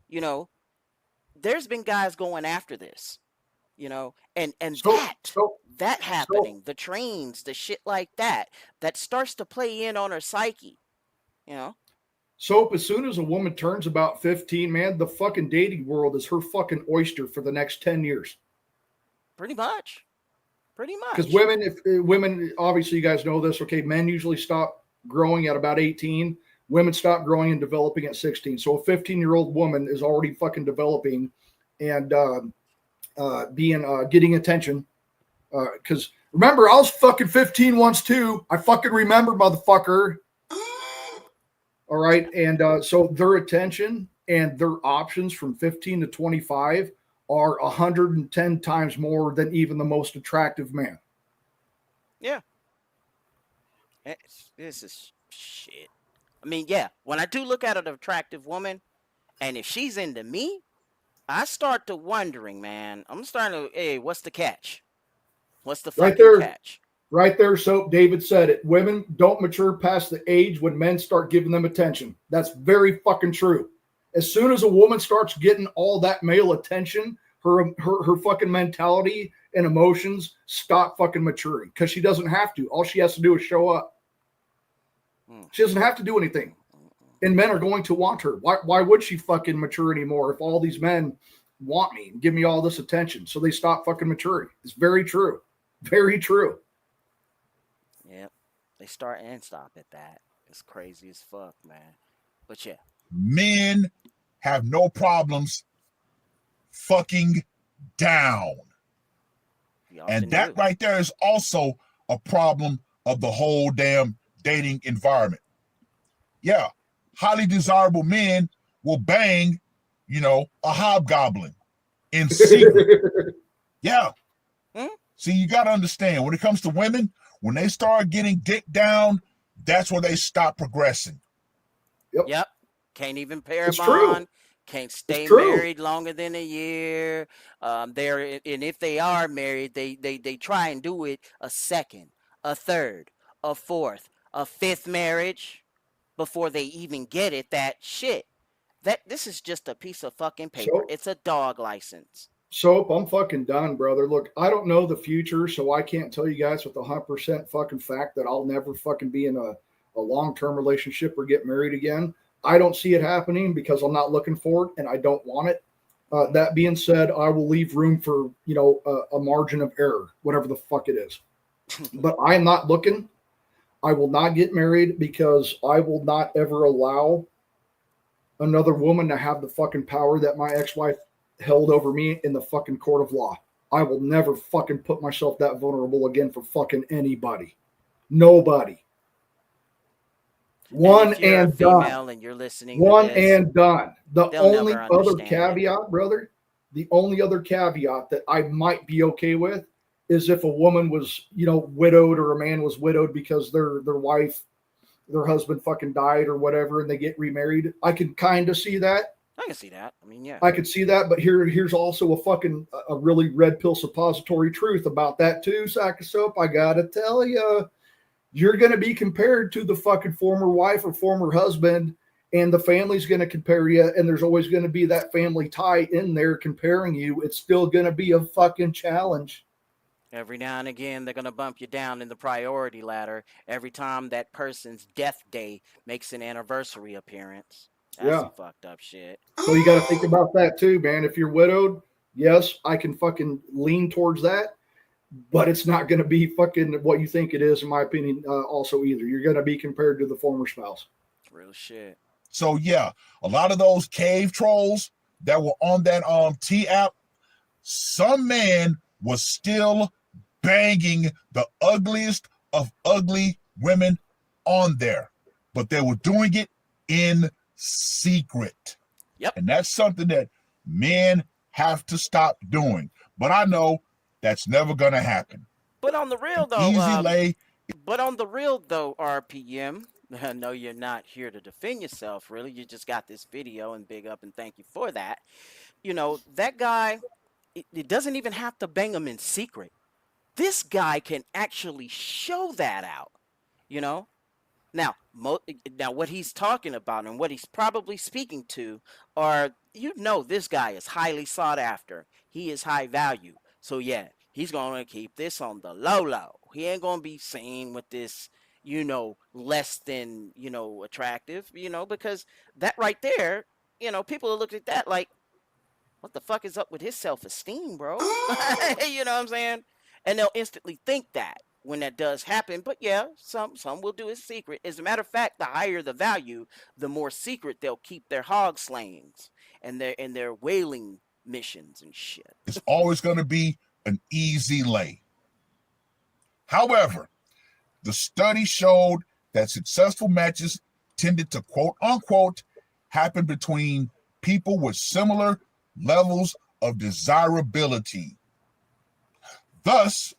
there's been guys going after this, and that happening, the trains, the shit like that starts to play in on her psyche, So as soon as a woman turns about 15, man, the fucking dating world is her fucking oyster for the next 10 years. Pretty much. Because women, obviously you guys know this, okay, men usually stop growing at about 18. Women stop growing and developing at 16. So a 15-year-old woman is already fucking developing and getting attention. Because remember, I was fucking 15 once too. I fucking remember, motherfucker. All right. And so their attention and their options from 15 to 25 are 110 times more than even the most attractive man. Yeah. This is shit. I mean, when I do look at an attractive woman, and if she's into me, I start to wondering, man. I'm starting to, hey, what's the catch? What's the fucking catch? Right there, Soap. David said it. Women don't mature past the age when men start giving them attention. That's very fucking true. As soon as a woman starts getting all that male attention, her fucking mentality and emotions stop fucking maturing because she doesn't have to. All she has to do is show up. She doesn't have to do anything. And men are going to want her. Why would she fucking mature anymore if all these men want me and give me all this attention? So they stop fucking maturing. It's very true. Very true. Yep. They start and stop at that. It's crazy as fuck, man. But yeah. Men have no problems fucking down. And that right there is also a problem of the whole damn dating environment. Yeah. Highly desirable men will bang, a hobgoblin in secret. Yeah. See, you got to understand, when it comes to women, when they start getting dick down, that's where they stop progressing. Yep. Can't even pair bond. Can't stay married longer than a year. And if they are married, they try and do it a second, a third, a fourth, a fifth marriage before they even get it. That shit. This is just a piece of fucking paper. It's a dog license. Soap, I'm fucking done, brother. Look, I don't know the future, so I can't tell you guys with 100% fucking fact that I'll never fucking be in a long-term relationship or get married again. I don't see it happening because I'm not looking for it and I don't want it. That being said, I will leave room for, a margin of error, whatever the fuck it is. But I am not looking. I will not get married because I will not ever allow another woman to have the fucking power that my ex-wife held over me in the fucking court of law. I will never fucking put myself that vulnerable again for fucking anybody. Nobody. One and done. And you're listening One and done. The only other caveat, brother, the only other caveat that I might be okay with is if a woman was, widowed or a man was widowed because their husband fucking died or whatever and they get remarried. I can kind of see that. I can see that. I mean, yeah. I could see that, but here's also a really red pill suppository truth about that too, sack of soap. I gotta tell you, you're gonna be compared to the fucking former wife or former husband, and the family's gonna compare you, and there's always gonna be that family tie in there comparing you. It's still gonna be a fucking challenge. Every now and again, they're going to bump you down in the priority ladder every time that person's death day makes an anniversary appearance. That's some fucked up shit. So you got to think about that too, man. If you're widowed, yes, I can fucking lean towards that, but it's not going to be fucking what you think it is, in my opinion, also either. You're going to be compared to the former spouse. Real shit. So yeah, a lot of those cave trolls that were on that T app, some man was still banging the ugliest of ugly women on there. but they were doing it in secret. Yep. And that's something that men have to stop doing. But I know that's never going to happen. But on the real though, Easy lay. But on the real though, RPM, I know you're not here to defend yourself, really. You just got this video, and big up and thank you for that. You know, that guy, it doesn't even have to bang him in secret. This guy can actually show that out, you know? Now, what he's talking about and what he's probably speaking to are, you know, this guy is highly sought after. He is high value. So, yeah, he's going to keep this on the low. He ain't going to be seen with this, you know, less than, you know, attractive, you know, because that right there, you know, people will look at that like, what the fuck is up with his self-esteem, bro? You know what I'm saying? And they'll instantly think that when that does happen. But yeah, some will do it secret. As a matter of fact, the higher the value, the more secret they'll keep their hog slayings and their whaling missions and shit. It's always going to be an easy lay. However, the study showed that successful matches tended to quote unquote happen between people with similar levels of desirability. Thus,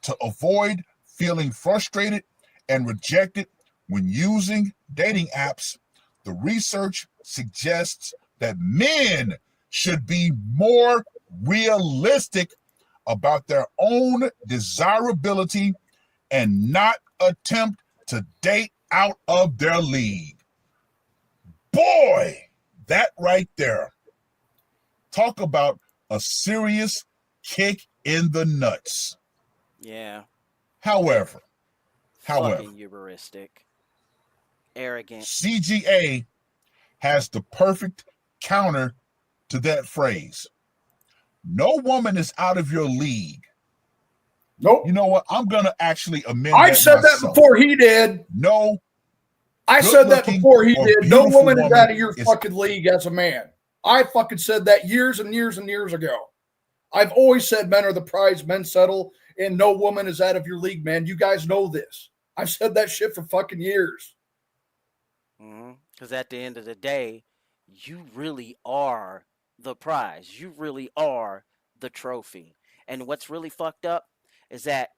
to avoid feeling frustrated and rejected when using dating apps, the research suggests that men should be more realistic about their own desirability and not attempt to date out of their league. Boy, that right there. Talk about a serious kick in the nuts. Yeah. However, Fucking hubristic. Arrogant. CGA has the perfect counter to that phrase. No woman is out of your league. Nope. You know what? I'm going to actually amend I that said myself. that before he did. No. I said that before he did. No woman is out of your is fucking league as a man. I fucking said that years and years and years ago. I've always said men are the prize, men settle, and no woman is out of your league, man. You guys know this. I've said that shit for fucking years. Because at the end of the day, you really are the prize. You really are the trophy. And what's really fucked up is that,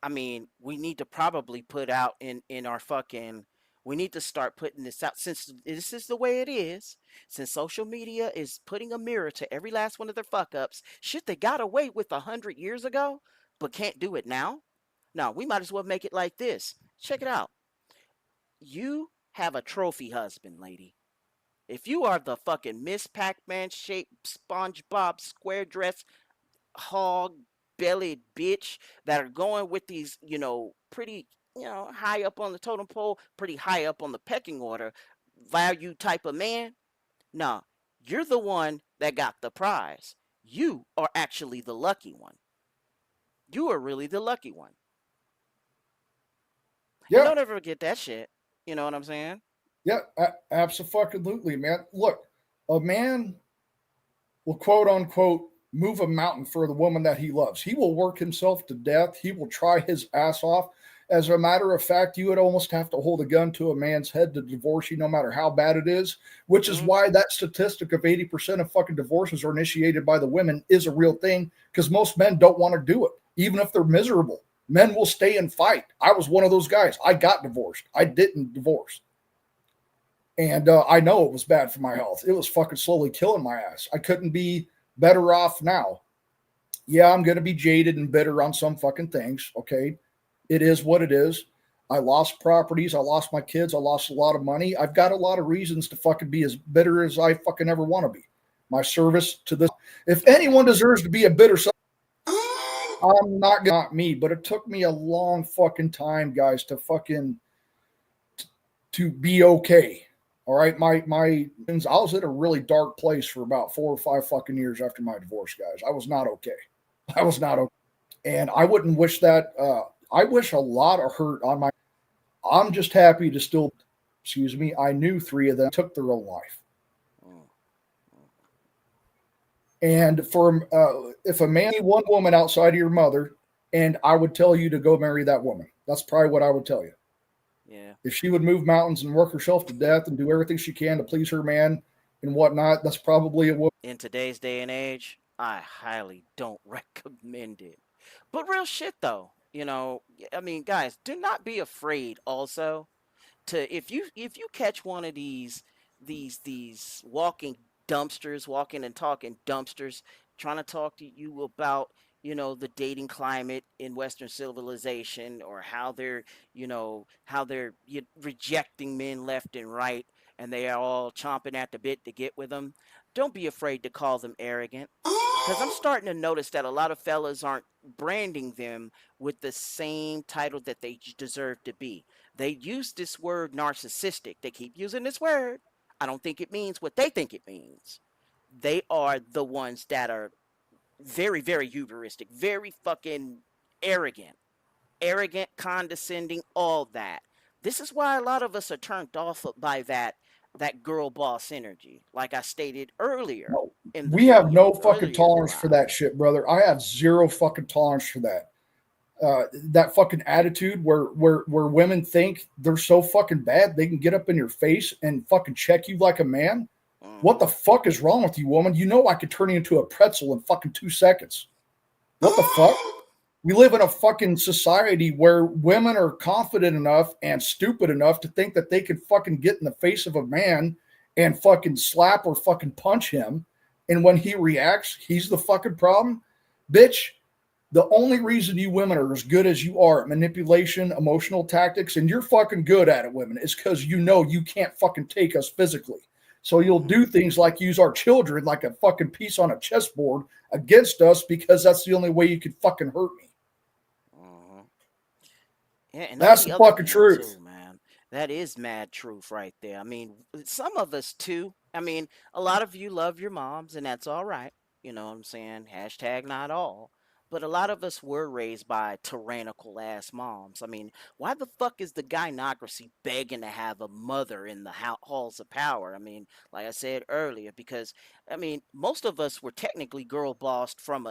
I mean, we need to probably put out in our fucking, we need to start putting this out, since this is the way it is, since social media is putting a mirror to every last one of their fuck ups, shit they got away with 100 years ago, but can't do it now. No, we might as well make it like this. Check it out. You have a trophy husband, lady. If you are the fucking Miss Pac-Man shaped SpongeBob square dress hog bellied bitch that are going with these, you know, pretty, you know, high up on the totem pole, pretty high up on the pecking order, value type of man. Nah, you're the one that got the prize. You are actually the lucky one. You are really the lucky one. Yeah. Don't ever forget that shit. You know what I'm saying? Yeah, absolutely, man. Look, a man will quote unquote move a mountain for the woman that he loves. He will work himself to death. He will try his ass off. As a matter of fact, you would almost have to hold a gun to a man's head to divorce you, no matter how bad it is, which is why that statistic of 80% of fucking divorces are initiated by the women is a real thing, because most men don't want to do it, even if they're miserable. Men will stay and fight. I was one of those guys. I got divorced. I didn't divorce. And I know it was bad for my health. It was fucking slowly killing my ass. I couldn't be better off now. Yeah, I'm going to be jaded and bitter on some fucking things. Okay. It is what it is. I lost properties. I lost my kids. I lost a lot of money. I've got a lot of reasons to fucking be as bitter as I fucking ever want to be. My service to this. If anyone deserves to be a bitter son, I'm not me, but it took me a long fucking time, guys, to fucking to be okay. All right, I was in a really dark place for about 4 or 5 fucking years after my divorce, guys. I was not okay. I was not okay. And I wouldn't wish that. I wish a lot of hurt on my. I'm just happy to still, I knew 3 of them took their own life. And for if a man, one woman outside of your mother, and I would tell you to go marry that woman. That's probably what I would tell you. Yeah. If she would move mountains and work herself to death and do everything she can to please her man and whatnot, that's probably a woman. In today's day and age, I highly don't recommend it. But real shit though, I mean, guys, do not be afraid also to if you catch one of these walking dumpsters, walking and talking dumpsters, trying to talk to you about the dating climate in Western civilization, or how they're rejecting men left and right, and they are all chomping at the bit to get with them. Don't be afraid to call them arrogant, because I'm starting to notice that a lot of fellas aren't branding them with the same title that they deserve to be. They use this word narcissistic. They keep using this word. I don't think it means what they think it means. They are the ones that are very, very hubristic, very fucking arrogant, condescending, all that. This is why a lot of us are turned off by that girl boss energy, like I stated earlier. We have no fucking tolerance for that shit, brother. I have zero fucking tolerance for that. That fucking attitude where women think they're so fucking bad they can get up in your face and fucking check you like a man. What the fuck is wrong with you, woman? You know I could turn you into a pretzel in fucking 2 seconds. What the fuck? We live in a fucking society where women are confident enough and stupid enough to think that they can fucking get in the face of a man and fucking slap or fucking punch him. And when he reacts, he's the fucking problem. Bitch, the only reason you women are as good as you are at manipulation, emotional tactics, and you're fucking good at it, women, is because you know you can't fucking take us physically. So you'll do things like use our children like a fucking piece on a chessboard against us because that's the only way you could fucking hurt me. Yeah, and That's the fucking thing truth. too, man. That is mad truth right there. I mean, some of us too. I mean, a lot of you love your moms, and that's all right. You know what I'm saying? Hashtag not all. But a lot of us were raised by tyrannical ass moms. I mean, why the fuck is the gynocracy begging to have a mother in the halls of power? I mean, like I said earlier, because I mean, most of us were technically girl bossed from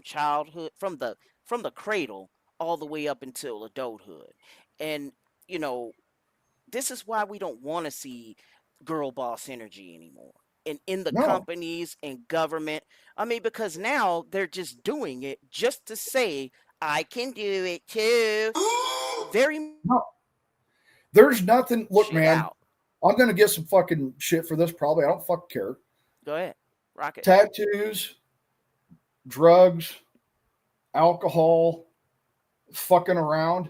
childhood, from the cradle all the way up until adulthood. And this is why we don't want to see girl boss energy anymore. In the No. companies and government. I mean, because now they're just doing it just to say, I can do it too. No. There's nothing. Look, Shit man, out. I'm going to get some fucking shit for this probably. I don't fucking care. Go ahead. Rock it. Tattoos, drugs, alcohol, fucking around,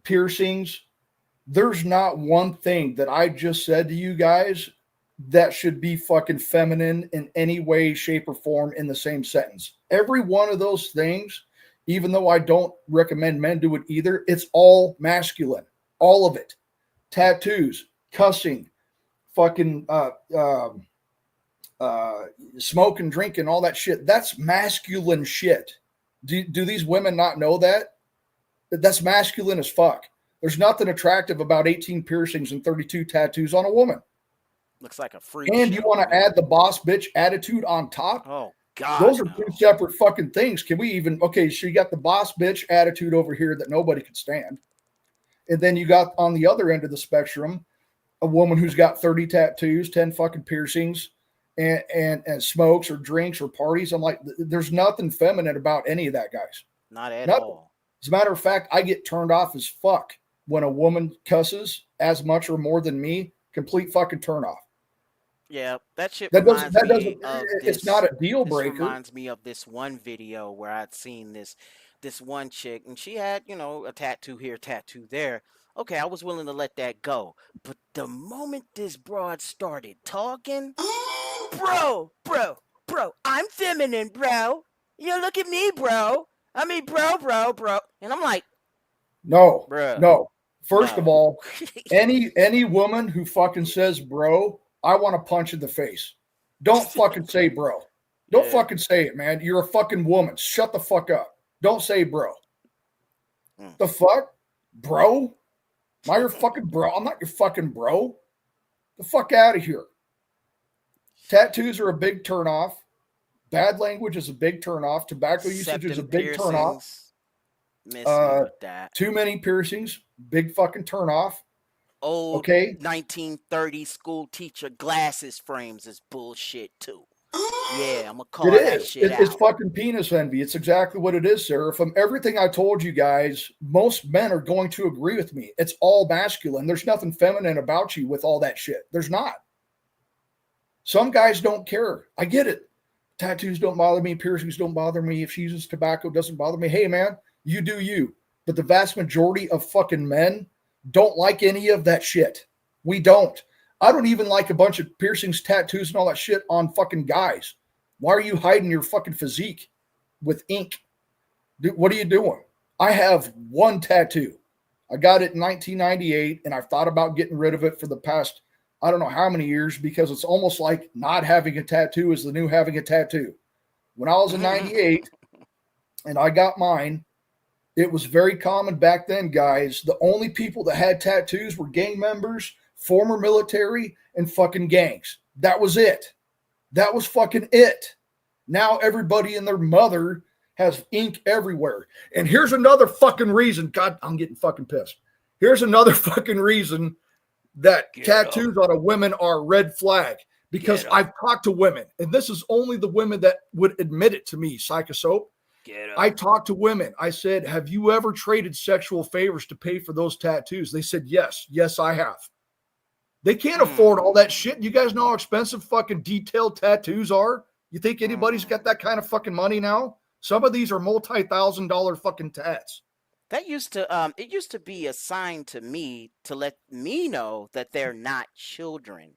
piercings. There's not one thing that I just said to you guys that should be fucking feminine in any way, shape, or form in the same sentence. Every one of those things, even though I don't recommend men do it either, it's all masculine. All of it. Tattoos, cussing, fucking smoking, drinking, all that shit. That's masculine shit. Do these women not know that? That's masculine as fuck. There's nothing attractive about 18 piercings and 32 tattoos on a woman. Looks like a freak. And you want to add the boss bitch attitude on top? Oh, God. Those are two separate fucking things. Can we even, okay, so you got the boss bitch attitude over here that nobody can stand. And then you got on the other end of the spectrum, a woman who's got 30 tattoos, 10 fucking piercings, and smokes or drinks or parties. I'm like, there's nothing feminine about any of that, guys. Not at Nothing. all. As a matter of fact, I get turned off as fuck when a woman cusses as much or more than me. Complete fucking turn off. Yeah, that shit That reminds doesn't, me of it's this. not a deal This breaker. reminds me of this one video where I'd seen this one chick, and she had, a tattoo here, tattoo there. Okay, I was willing to let that go. But the moment this broad started talking, bro, I'm feminine, bro. Look at me, bro. I mean, bro. And I'm like, No, bruh, no. First no. of all, any woman who fucking says bro, I want to punch in the face. Don't fucking say bro. Don't fucking say it, man. You're a fucking woman. Shut the fuck up. Don't say bro. The fuck? Bro? Am I your fucking bro? I'm not your fucking bro. The fuck out of here. Tattoos are a big turnoff. Bad language is a big turnoff. Tobacco usage is a big turnoff. Miss me with that. Too many piercings, Big fucking turnoff. Old Okay. 1930s school teacher glasses frames is bullshit too. Yeah, I'm gonna call It that is. shit It's out. fucking penis envy. It's exactly what it is, Sarah. From everything I told you guys, most men are going to agree with me. It's all masculine. There's nothing feminine about you with all that shit. There's not. Some guys don't care. I get it. Tattoos don't bother me. Piercings don't bother me. If she uses tobacco, doesn't bother me. Hey, man, you do you. But the vast majority of fucking men don't like any of that shit. We don't. I don't even like a bunch of piercings, tattoos, and all that shit on fucking guys. Why are you hiding your fucking physique with ink? Dude, what are you doing? I have one tattoo. I got it in 1998, and I've thought about getting rid of it for the past, I don't know how many years, because it's almost like not having a tattoo is the new having a tattoo. When I was in 98 and I got mine, it was very common back then, guys. The only people that had tattoos were gang members, former military, and fucking gangs. That was it. That was fucking it. Now everybody and their mother has ink everywhere. And here's another fucking reason. God, I'm getting fucking pissed. Here's another fucking reason that tattoos on a woman are a red flag. Because I've talked to women, and this is only the women that would admit it to me, Psychosoap. I talked to women. I said, have you ever traded sexual favors to pay for those tattoos? They said, yes. Yes, I have. They can't afford all that shit. You guys know how expensive fucking detailed tattoos are? You think anybody's got that kind of fucking money now? Some of these are multi-$1,000 fucking tats. That used to it used to be a sign to me to let me know that they're not children.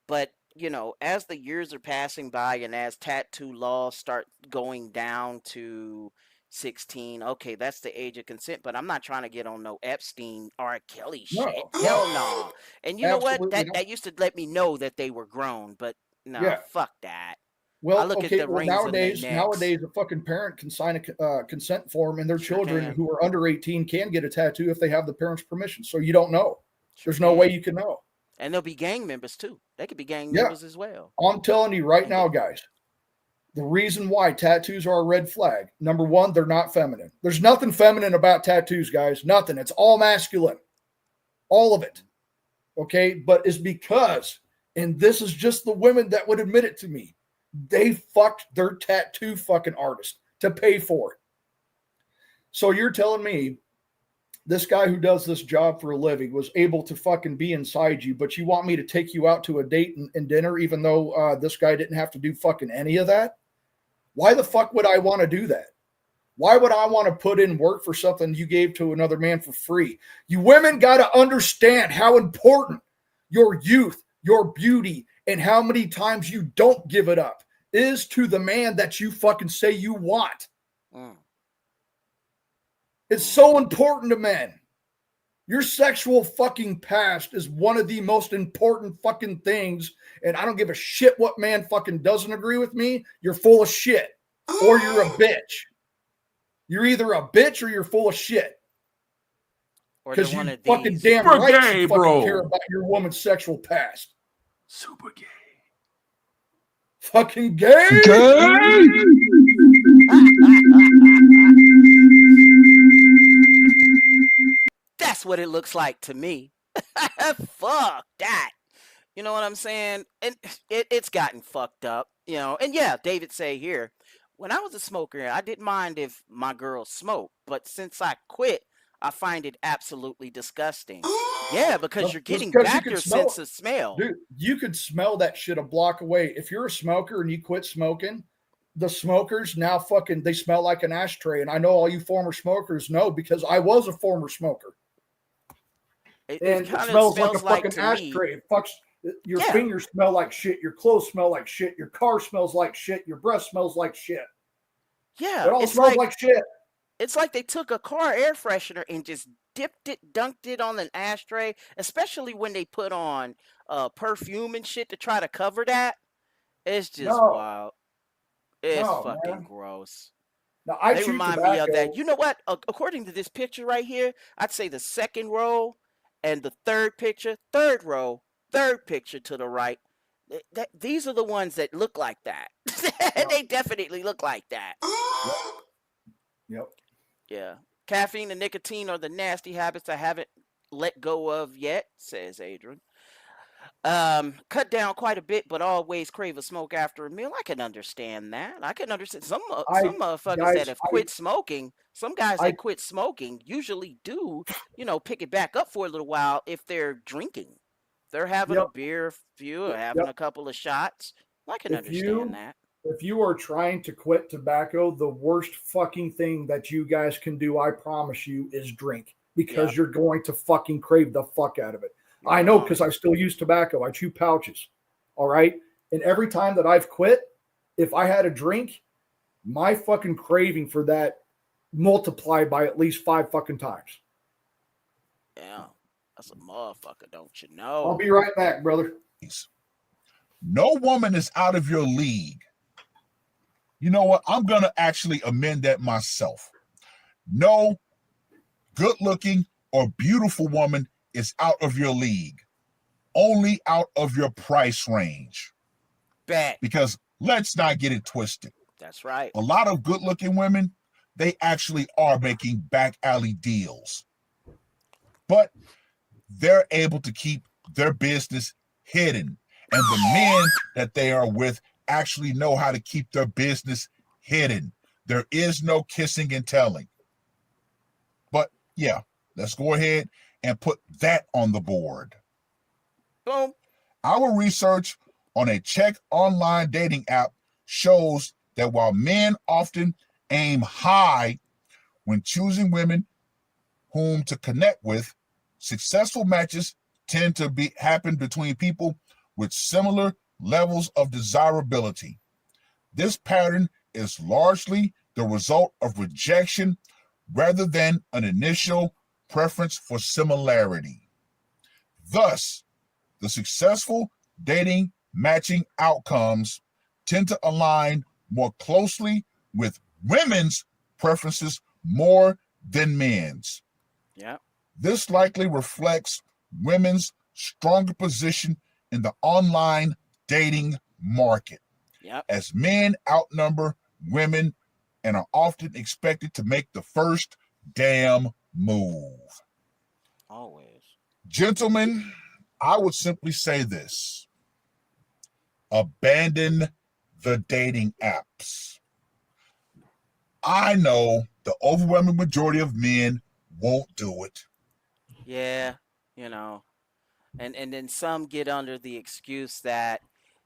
But you know, as the years are passing by and as tattoo laws start going down to 16, okay, that's the age of consent, but I'm not trying to get on no Epstein R. Kelly shit. Hell no. And you know what? That used to let me know that they were grown, but no, fuck that. Well, I look at the rings nowadays, in their necks. a fucking parent can sign a consent form, and their children who are under 18 can get a tattoo if they have the parents' permission. So you don't know. There's no way you can know. And they'll be gang members too. They could be gang members as well. I'm telling you right now, guys, the reason why tattoos are a red flag, number one, they're not feminine. There's nothing feminine about tattoos, guys. Nothing. It's all masculine. All of it. Okay? But it's because, and this is just the women that would admit it to me, they fucked their tattoo fucking artist to pay for it. So you're telling me this guy who does this job for a living was able to fucking be inside you, but you want me to take you out to a date and dinner, even though this guy didn't have to do fucking any of that? Why the fuck would I want to do that? Why would I want to put in work for something you gave to another man for free? You women got to understand how important your youth, your beauty, and how many times you don't give it up is to the man that you fucking say you want. It's so important to men. Your sexual fucking past is one of the most important fucking things. And I don't give a shit what man fucking doesn't agree with me. You're full of shit. Or you're a bitch. You're either a bitch or you're full of shit. Because you fucking damn right you fucking care about your woman's sexual past. Super gay. Fucking gay. That's what it looks like to me. Fuck that. You know what I'm saying? And it's gotten fucked up, you know. And yeah, David say here, when I was a smoker, I didn't mind if my girl smoked, but since I quit, I find it absolutely disgusting. Yeah, because you're getting back your sense of smell. Dude, you could smell that shit a block away. If you're a smoker and you quit smoking, the smokers now fucking, they smell like an ashtray. And I know all you former smokers know because I was a former smoker. It smells like a fucking ashtray. It fucks, your fingers smell like shit. Your clothes smell like shit. Your car smells like shit. Your breath smells like shit. Yeah. It all smells like shit. It's like they took a car air freshener and just dipped it, dunked it on an ashtray, especially when they put on perfume and shit to try to cover that. It's just wild. It's fucking gross. Now, they remind me of that. You know what? According to this picture right here, I'd say the second row and the third picture, third row, third picture to the right. These are the ones that look like that. They definitely look like that. Yep. Yeah. Caffeine and nicotine are the nasty habits I haven't let go of yet, says Adrian. Cut down quite a bit, but always crave a smoke after a meal. I can understand that. I can understand some motherfuckers that have quit smoking. Some guys that quit smoking usually do, pick it back up for a little while if they're drinking. They're having a beer, few, or having a couple of shots. I can understand that. If you are trying to quit tobacco, the worst fucking thing that you guys can do, I promise you, is drink, because you're going to fucking crave the fuck out of it. I know, because I still use tobacco. I chew pouches. All right. And every time that I've quit, if I had a drink, my fucking craving for that multiplied by at least 5 fucking times. Yeah. That's a motherfucker, don't you know? I'll be right back, brother. No woman is out of your league. You know what? I'm going to actually amend that myself. No good looking or beautiful woman is out of your league, only out of your price range. Bet. Because let's not get it twisted. That's right. A lot of good looking women, they actually are making back alley deals, but they're able to keep their business hidden. And the men that they are with actually know how to keep their business hidden. There is no kissing and telling. But yeah, let's go ahead and put that on the board. Boom. Our research on a Czech online dating app shows that while men often aim high when choosing women whom to connect with, successful matches tend to happen between people with similar levels of desirability. This pattern is largely the result of rejection rather than an initial preference for similarity. Thus, the successful dating matching outcomes tend to align more closely with women's preferences more than men's. Yeah. This likely reflects women's stronger position in the online dating market, as men outnumber women and are often expected to make the first damn move. Always. Gentlemen, I would simply say this: abandon the dating apps. I know the overwhelming majority of men won't do it. Yeah, and then some get under the excuse that,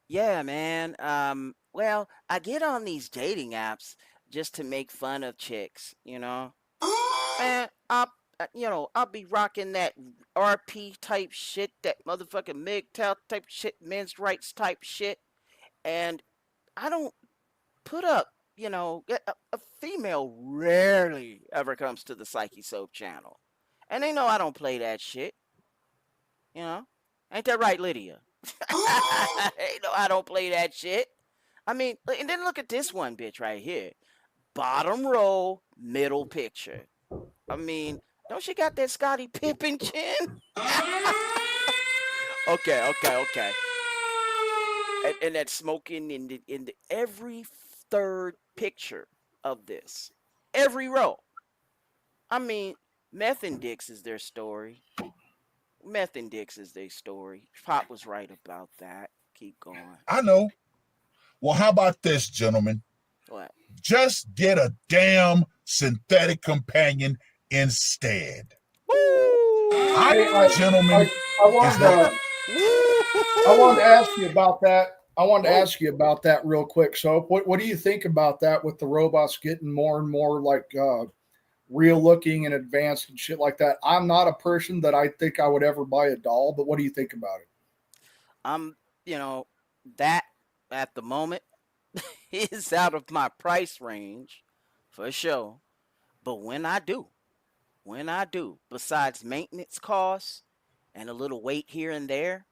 yeah, man, well, I get on these dating apps just to make fun of chicks, and I'll be rocking that RP type shit, that motherfucking MGTOW type shit, men's rights type shit, and I don't put up, a female rarely ever comes to the Psyche Soap channel, and they know I don't play that shit, ain't that right, Lydia? They know I don't play that shit. I mean, and then look at this one bitch right here. Bottom row, middle picture. I mean, don't she got that Scottie Pippen chin? Okay. And that smoking in the every third picture of this. Every row. I mean, meth and dicks is their story. Meth and dicks is their story. Pop was right about that. Keep going. I know. Well, how about this, gentlemen? What? Just get a damn synthetic companion instead. Gentlemen, I wanted to ask you about that. I wanted to ask you about that real quick. So, what do you think about that with the robots getting more and more like real looking and advanced and shit like that? I'm not a person that I think I would ever buy a doll, but what do you think about it? That at the moment is out of my price range for sure. But when I do, besides maintenance costs and a little weight here and there,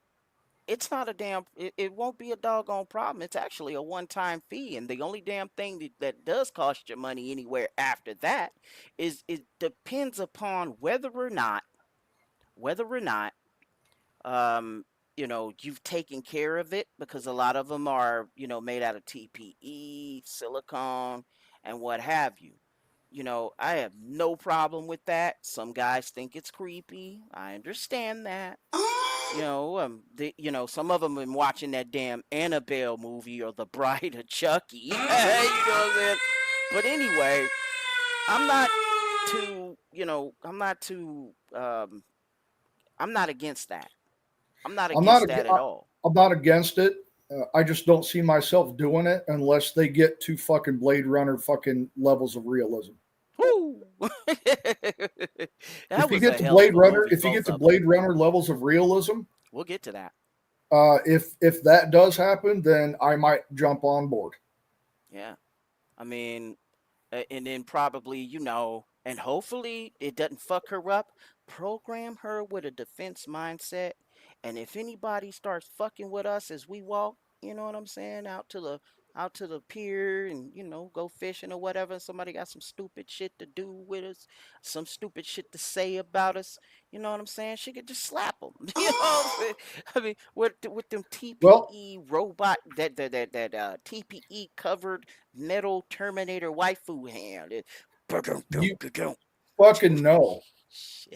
it's not it won't be a doggone problem. It's actually a one-time fee. And the only damn thing that does cost you money anywhere after that is it depends upon whether or not, you've taken care of it, because a lot of them are, made out of TPE, silicone, and what have you. I have no problem with that. Some guys think it's creepy. I understand that. Some of them been watching that damn Annabelle movie or The Bride of Chucky. You know what I'm saying? But anyway, I'm not too, I'm not against that. I'm not against that at all. I'm not against it. I just don't see myself doing it unless they get to fucking Blade Runner fucking levels of realism. Woo! If you get to Blade Runner levels of realism, we'll get to that. If that does happen, then I might jump on board. Yeah, I mean, and then probably and hopefully it doesn't fuck her up. Program her with a defense mindset, and if anybody starts fucking with us as we walk, you know what I'm saying, out to the pier and go fishing or whatever, somebody got some stupid shit to do with us, some stupid shit to say about us, you know what I'm saying, she could just slap them. You know what I'm saying? I mean, with them TPE robot, that TPE covered metal Terminator waifu hand. You fucking know.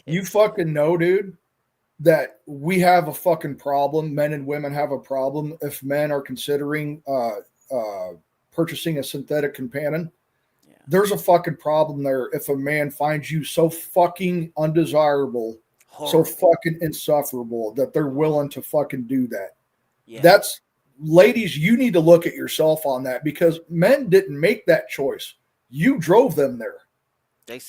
You fucking know, dude, that we have a fucking problem. Men and women have a problem if men are considering purchasing a synthetic companion. Yeah. There's a fucking problem there if a man finds you so fucking undesirable, so fucking insufferable that they're willing to fucking do that. Yeah. That's, ladies, you need to look at yourself on that, because men didn't make that choice. You drove them there.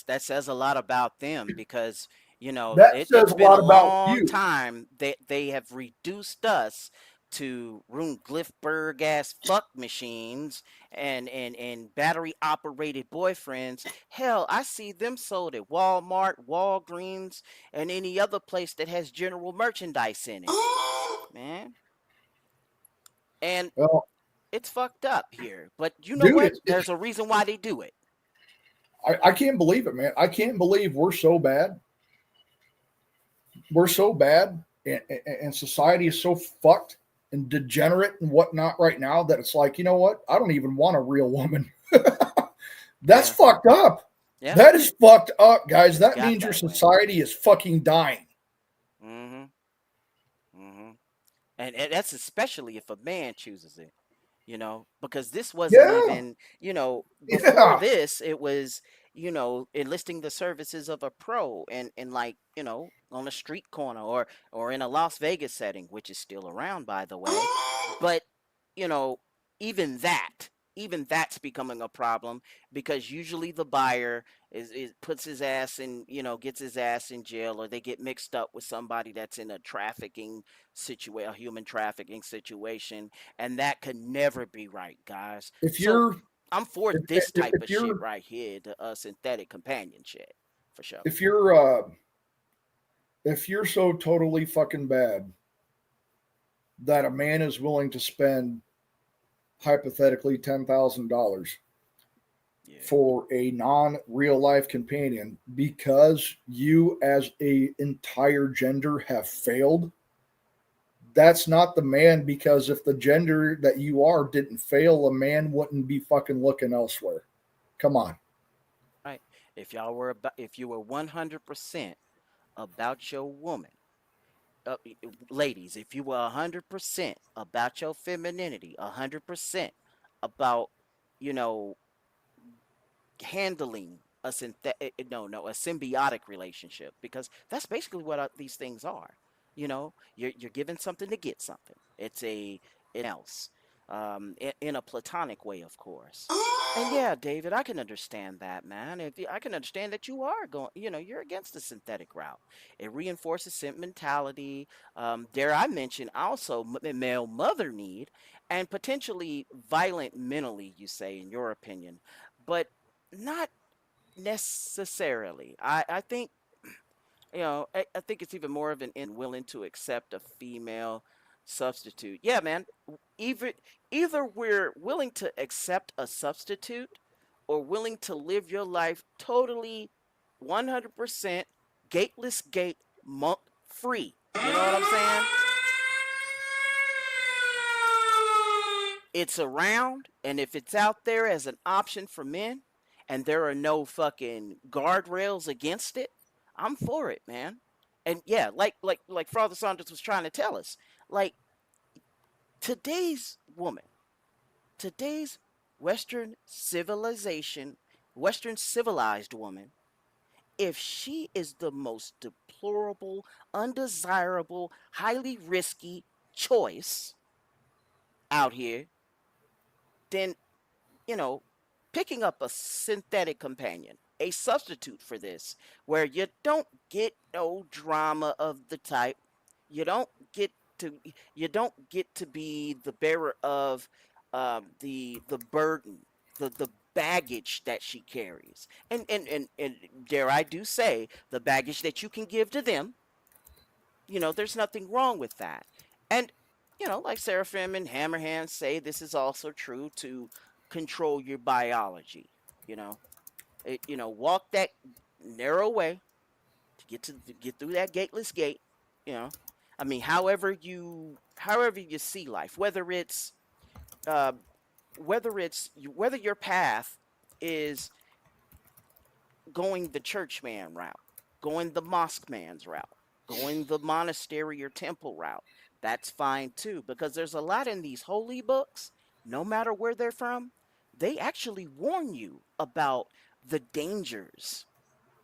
That says a lot about them, because it's been a long time that they have reduced us to Glifberg ass fuck machines and battery operated boyfriends. Hell, I see them sold at Walmart, Walgreens, and any other place that has general merchandise in it. Man. And it's fucked up here. But you know what? There's a reason why they do it. I can't believe it, man. I can't believe we're so bad. We're so bad, and society is so fucked and degenerate and whatnot right now that it's like, you know what? I don't even want a real woman. That's fucked up. Yeah. That is fucked up, guys. That means your society is fucking dying. Mm-hmm. Mm-hmm. And that's especially if a man chooses it. Because this wasn't even, before this, it was, enlisting the services of a pro and like, on a street corner or in a Las Vegas setting, which is still around, by the way. But, even that's becoming a problem, because usually the buyer is puts his ass in, gets his ass in jail, or they get mixed up with somebody that's in a human trafficking situation, and that could never be right, guys. I'm for this type of shit right here, the synthetic companion shit, for sure. If you're so totally fucking bad that a man is willing to spend hypothetically $10,000 for a non-real life companion because you as a entire gender have failed, that's not the man, because if the gender that you are didn't fail, a man wouldn't be fucking looking elsewhere. Come on. Right. If you were 100% about your woman, ladies, if you were 100% about your femininity, 100% about, handling a symbiotic relationship, because that's basically what these things are. You're giving something to get something. It's else, in a platonic way, of course. And yeah, David, I can understand that, man. I can understand that you are going, you're against the synthetic route. It reinforces sentimentality. Dare I mention also male mother need, and potentially violent mentally, you say, in your opinion, but not necessarily. I think, I think it's even more of an willing to accept a female substitute. Yeah, man. Either we're willing to accept a substitute, or willing to live your life totally 100% gateless gate monk free. You know what I'm saying? It's around, and if it's out there as an option for men, and there are no fucking guardrails against it, I'm for it, man. And yeah, like Father Saunders was trying to tell us, like today's woman, today's Western civilization, Western civilized woman, if she is the most deplorable, undesirable, highly risky choice out here, then, you know, picking up a synthetic companion, a substitute for this, where you don't get no drama of the type, you don't get to you don't get to be the bearer of the burden, the baggage that she carries, and dare I do say the baggage that you can give to them. There's nothing wrong with that. And, like Seraphim and Hammerhand say, this is also true to control your biology. Walk that narrow way to get through that gateless gate. I mean, however you see life, whether your path is going the churchman route, going the mosque man's route, going the monastery or temple route, that's fine too, because there's a lot in these holy books, no matter where they're from, they actually warn you about the dangers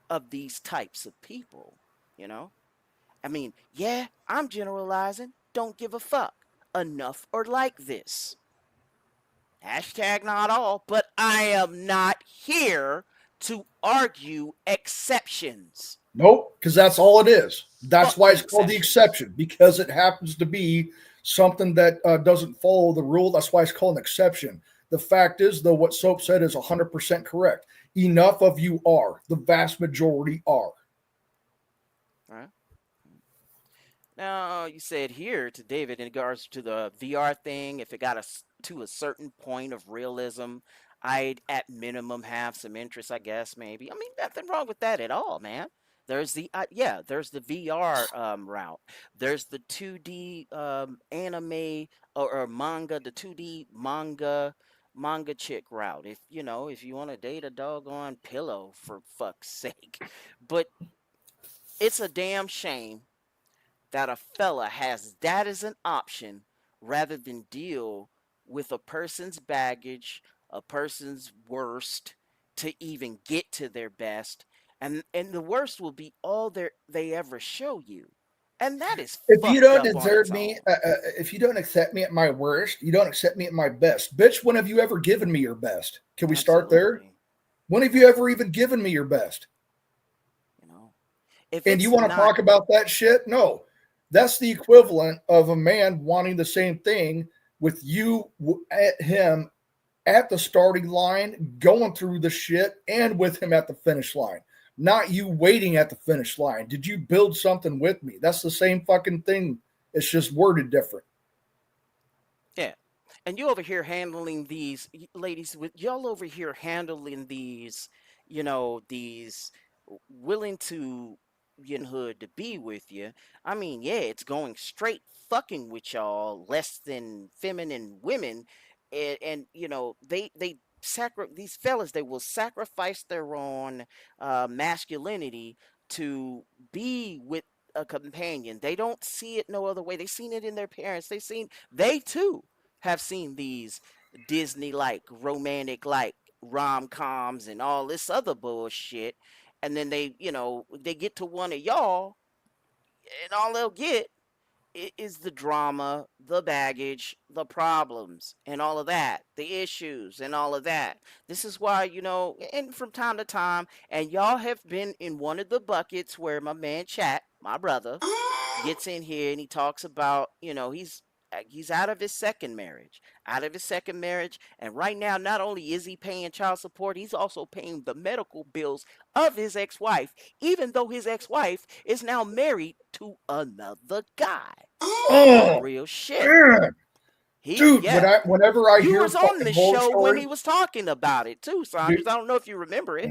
of these types of people, I mean, yeah, I'm generalizing, don't give a fuck, enough or like this. Hashtag not all, but I am not here to argue exceptions. Nope, because that's all it is. That's why it's called the exception, because it happens to be something that doesn't follow the rule. That's why it's called an exception. The fact is, though, what Soap said is 100% correct. Enough of you are. The vast majority are. All right. Now, you said here to David in regards to the VR thing, if it got to a certain point of realism, I'd at minimum have some interest, I guess, maybe. I mean, nothing wrong with that at all, man. There's the there's the VR route. There's the 2D anime or manga, the 2D manga chick route. If you want to date a doggone pillow, for fuck's sake. But it's a damn shame that a fella has that as an option rather than deal with a person's baggage, a person's worst, to even get to their best. And the worst will be all they ever show you. And that is if you don't deserve me, if you don't accept me at my worst, you don't accept me at my best. Bitch, when have you ever given me your best? Can we start there? When have you ever even given me your best? And you want to talk about that shit? No. That's the equivalent of a man wanting the same thing with you at him at the starting line, going through the shit, and with him at the finish line. Not you waiting at the finish line. Did you build something with me? That's the same fucking thing. It's just worded different. Yeah. And you over here handling these, ladies, y'all over here handling these, these willing to hood to be with you. I mean, yeah, it's going straight fucking with y'all, less than feminine women. And these fellas, they will sacrifice their own masculinity to be with a companion. They don't see it no other way. They seen it in their parents. They too have seen these Disney-like, romantic-like rom-coms and all this other bullshit. And then they get to one of y'all, and all they'll get is the drama, the baggage, the problems, and all of that, the issues, and all of that. This is why, and from time to time, and y'all have been in one of the buckets where my man Chat, my brother, gets in here and he talks about, he's out of his second marriage. And right now, not only is he paying child support, he's also paying the medical bills of his ex-wife, even though his ex-wife is now married to another guy. Real shit. Dude, whenever I hear you was on the show stories, when he was talking about it too, Saunders. I don't know if you remember it.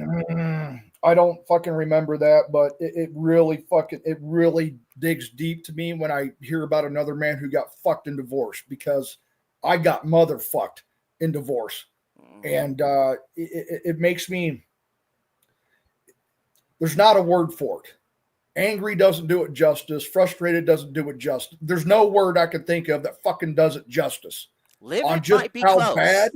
I don't fucking remember that, but it really digs deep to me when I hear about another man who got fucked in divorce, because I got motherfucked in divorce. And it makes me, there's not a word for it. Angry doesn't do it justice. Frustrated doesn't do it justice. There's no word I can think of that fucking does it justice. Livid On just might be how close. bad,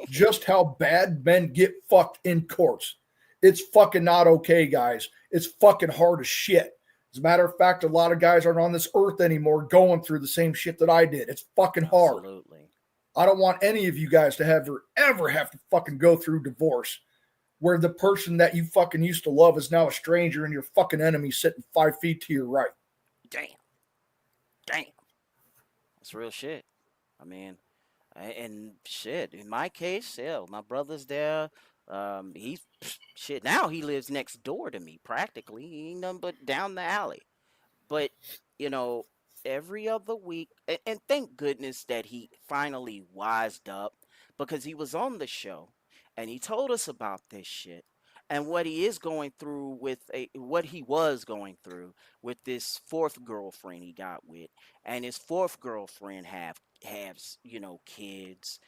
just how bad men get fucked in courts. It's fucking not okay, guys. It's fucking hard as shit. As a matter of fact, a lot of guys aren't on this earth anymore going through the same shit that I did. It's fucking hard. Absolutely. I don't want any of you guys to ever have to fucking go through divorce where the person that you fucking used to love is now a stranger and your fucking enemy sitting 5 feet to your right. Damn. That's real shit. I mean, and shit, in my case, hell, my brother's there. He's shit. Now he lives next door to me, practically. He ain't nothing but down the alley. But every other week, and thank goodness that he finally wised up, because he was on the show and he told us about this shit and what he is going through what he was going through with this fourth girlfriend he got with, and his fourth girlfriend has kids,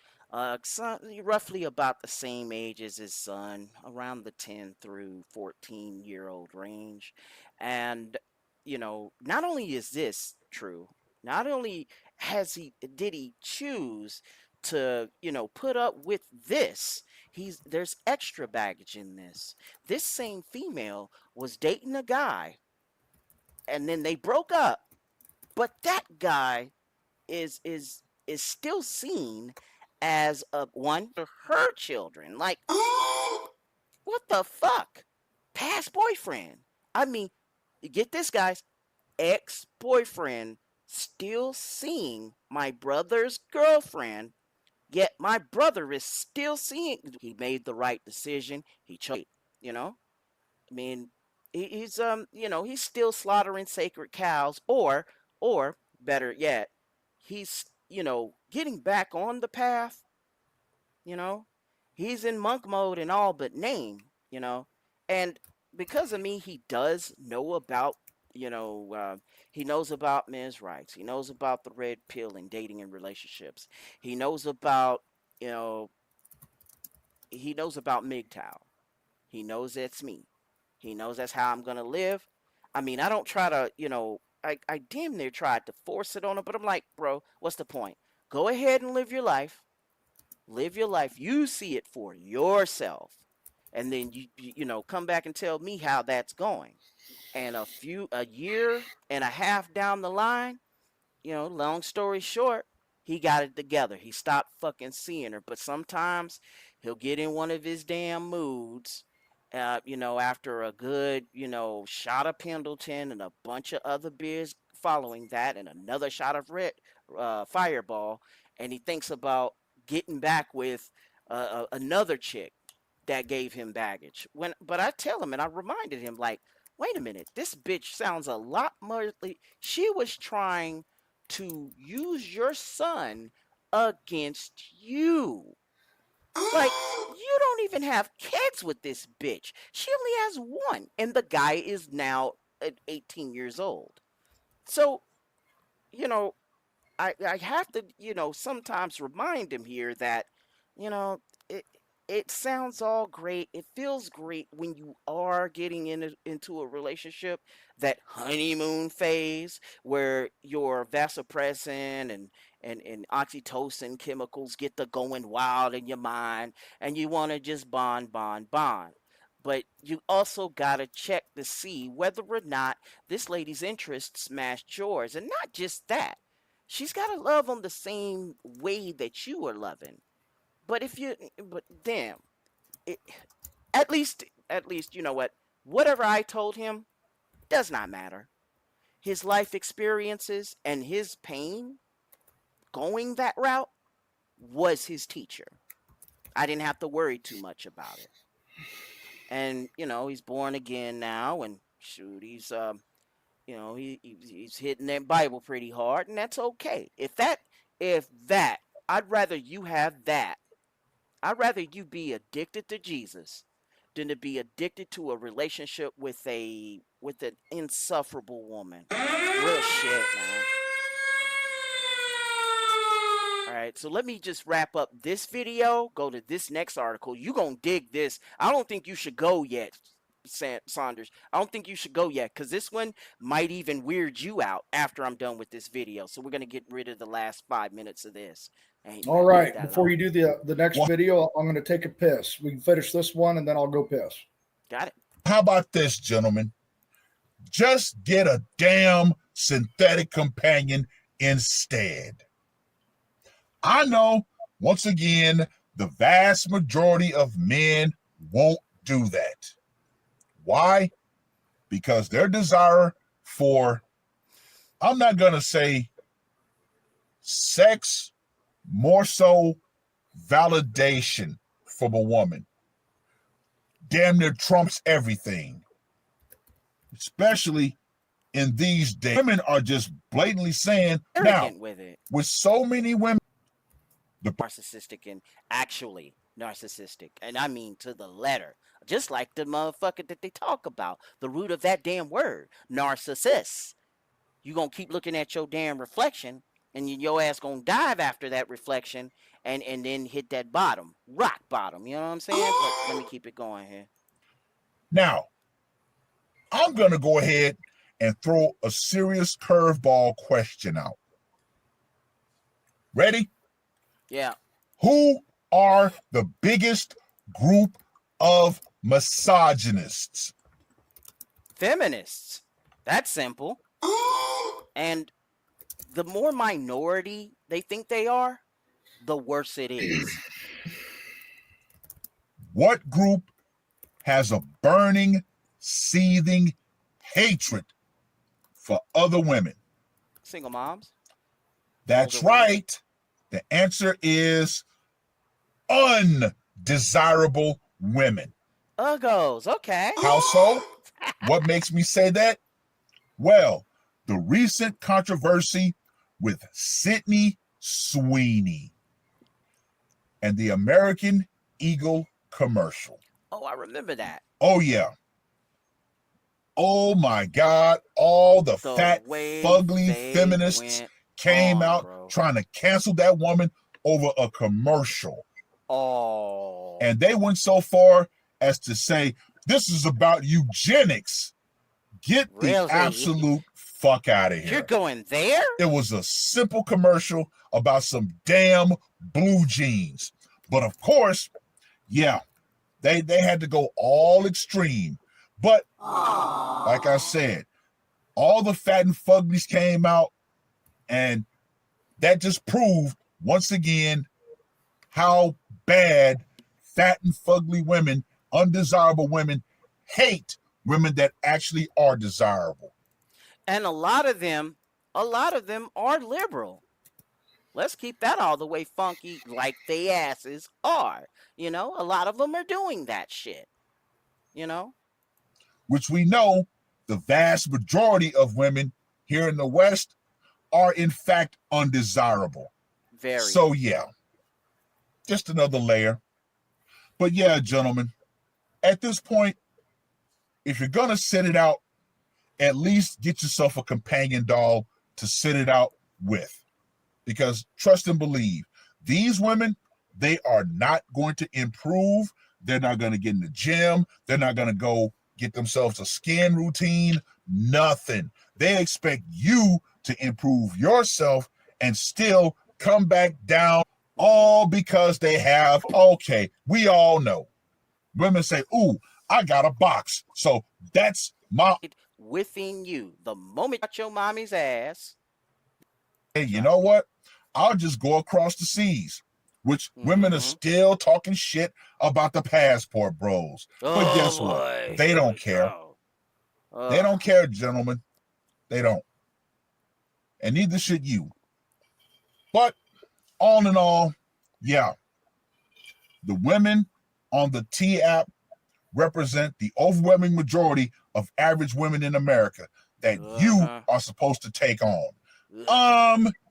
roughly about the same age as his son, around the 10 through 14-year-old range. And not only is this true, not only did he choose to put up with this, there's extra baggage in this. This same female was dating a guy and then they broke up, but that guy is still seen as one of her children. Like, what the fuck? Past boyfriend. I mean, you get this, guys. Ex-boyfriend still seeing my brother's girlfriend, yet my brother is still seeing. He made the right decision. He chose, I mean, he's still slaughtering sacred cows, or better yet, he's getting back on the path. He's in monk mode and all but name. And because of me, he does know about he knows about men's rights. He knows about the red pill and dating and relationships. He knows about MGTOW. He knows that's me. He knows that's how I'm gonna live. I mean, I don't try to, I damn near tried to force it on him, but I'm like, bro, what's the point? Go ahead and live your life. Live your life. You see it for yourself, and then you come back and tell me how that's going. And a year and a half down the line, long story short, he got it together. He stopped fucking seeing her. But sometimes he'll get in one of his damn moods, after a good, shot of Pendleton and a bunch of other beers following that and another shot of red Fireball, and he thinks about getting back with another chick that gave him baggage. But I tell him, and I reminded him, like, wait a minute, this bitch sounds a lot more like she was trying to use your son against you. Like, you don't even have kids with this bitch. She only has one, and the guy is now 18 years old. So, I have to, sometimes remind him here that, it sounds all great. It feels great when you are getting into a relationship, that honeymoon phase where your vasopressin and oxytocin chemicals get to going wild in your mind and you want to just bond. But you also got to check to see whether or not this lady's interests match yours. And not just that, she's got to love on the same way that you are loving. But damn, at least, you know what? Whatever I told him does not matter. His life experiences and his pain going that route was his teacher. I didn't have to worry too much about it. And, he's born again now, and shoot, he's hitting that Bible pretty hard, and that's okay. If that, I'd rather you have that. I'd rather you be addicted to Jesus than to be addicted to a relationship with an insufferable woman. Real shit, man. All right, so let me just wrap up this video, go to this next article. You gonna dig this. I don't think you should go yet, Saunders. I don't think you should go yet, because this one might even weird you out after I'm done with this video. So we're gonna get rid of the last 5 minutes of this. All right, before you do the next video, I'm going to take a piss. We can finish this one, and then I'll go piss. Got it. How about this, gentlemen? Just get a damn synthetic companion instead. I know, once again, the vast majority of men won't do that. Why? Because their desire for, I'm not going to say sex, more so validation from a woman, damn near trumps everything. Especially in these days. Women are just blatantly saying, now, with so many women, narcissistic and actually narcissistic, and I mean to the letter, just like the motherfucker that they talk about, the root of that damn word, narcissist. You gonna keep looking at your damn reflection, and your ass gonna dive after that reflection, and then hit that rock bottom. You know what I'm saying? But let me keep it going here. Now, I'm gonna go ahead and throw a serious curveball question out. Ready? Yeah. Who are the biggest group of misogynists? Feminists. That's simple. And the more minority they think they are, the worse it is. What group has a burning, seething hatred for other women? Single moms. That's right. The answer is undesirable women. Uggos, okay. How so? What makes me say that? Well, the recent controversy with Sydney Sweeney and the American Eagle commercial. Oh, I remember that. Oh, yeah. Oh, my God. All the fat, fugly feminists came out trying to cancel that woman over a commercial. Oh. And they went so far as to say, this is about eugenics. Get the absolute fuck out of here. You're going there? It was a simple commercial about some damn blue jeans. But of course, yeah, they had to go all extreme. But like I said, all the fat and fuglies came out, and that just proved once again how bad fat and fugly women, undesirable women, hate women that actually are desirable. And a lot of them are liberal. Let's keep that all the way funky like they asses are. You know, a lot of them are doing that shit. You know? Which we know the vast majority of women here in the West are in fact undesirable. Very. So yeah, just another layer. But yeah, gentlemen, at this point, if you're gonna sit it out, at least get yourself a companion doll to sit it out with. Because trust and believe, these women, they are not going to improve. They're not going to get in the gym. They're not going to go get themselves a skin routine, nothing. They expect you to improve yourself and still come back down, all because they have, okay, we all know. Women say, ooh, I got a box. So that's my... Within you, the moment you got your mommy's ass. Hey, you know what? I'll just go across the seas, which women are still talking shit about the passport bros. But guess what? They don't care. They don't care, gentlemen. They don't. And neither should you. But all in all, yeah, the women on the T app represent the overwhelming majority of average women in America that you are supposed to take on.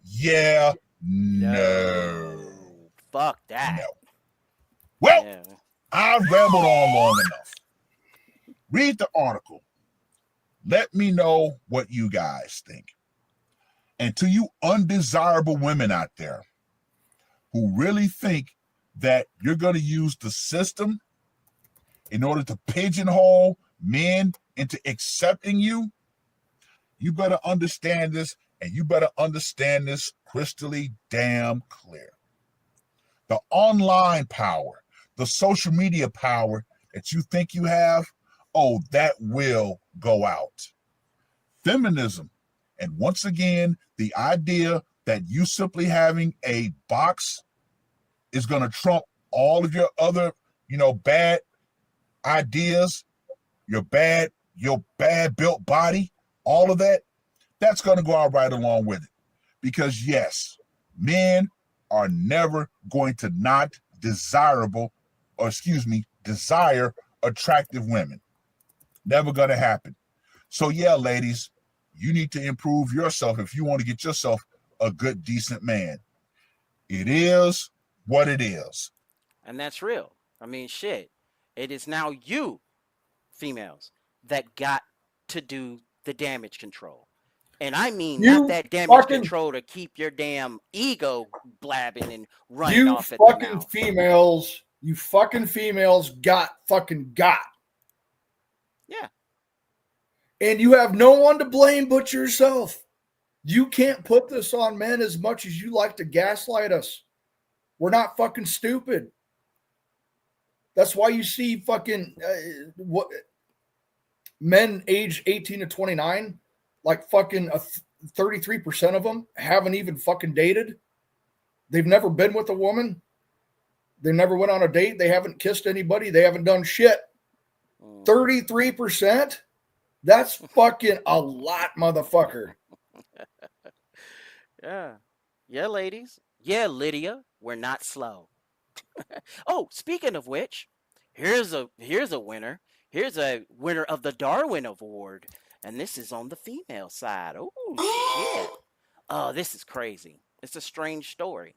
Yeah, no. Fuck that. No. Well, I've rambled on long enough. Read the article. Let me know what you guys think. And to you undesirable women out there, who really think that you're going to use the system in order to pigeonhole men into accepting you, you better understand this, and you better understand this crystally damn clear. The online power, the social media power that you think you have, oh, that will go out. Feminism, and once again, the idea that you simply having a box is going to trump all of your other, bad ideas, your bad built body, all of that, that's going to go out right along with it. Because yes, men are never going to not desire attractive women. Never going to happen. So yeah, ladies, you need to improve yourself if you want to get yourself a good, decent man. It is what it is. And that's real. I mean, shit. It is now you, females, that got to do the damage control. And I mean not that damage control to keep your damn ego blabbing and running off at the mouth. You fucking females got. Yeah. And you have no one to blame but yourself. You can't put this on men as much as you like to gaslight us. We're not fucking stupid. That's why you see fucking men aged 18 to 29, like fucking 33% of them haven't even fucking dated. They've never been with a woman. They never went on a date. They haven't kissed anybody. They haven't done shit. 33%? That's fucking a lot, motherfucker. Yeah. Yeah, ladies. Yeah, Lydia. We're not slow. Oh, speaking of which, here's a winner. Here's a winner of the Darwin Award. And this is on the female side. Oh, shit. Oh, this is crazy. It's a strange story.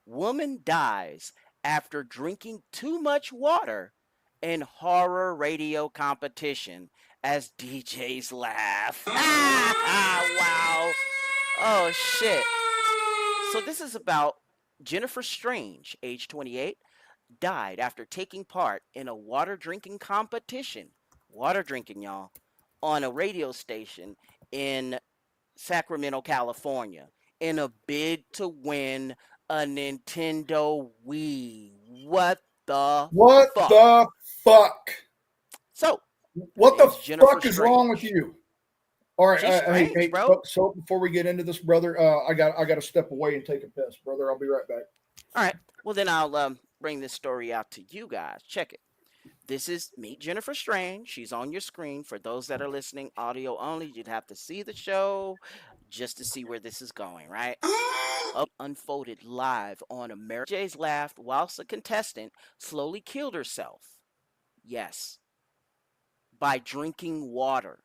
Woman dies after drinking too much water in horror radio competition as DJs laugh. Wow. Oh, shit. So this is about Jennifer Strange, age 28, died after taking part in a water drinking competition. Water drinking, y'all. On a radio station in Sacramento, California, in a bid to win a Nintendo Wii. What the fuck? So, what the Jennifer fuck is Strange. wrong with you? All right, She's strange, bro. So before we get into this, brother, I got to step away and take a piss, brother. I'll be right back. All right. Well, then I'll bring this story out to you guys. Check it. This is Meet Jennifer Strange. She's on your screen. For those that are listening audio only, you'd have to see the show just to see where this is going, right? Unfolded live on America. Jay's laughed whilst a contestant slowly killed herself. Yes. By drinking water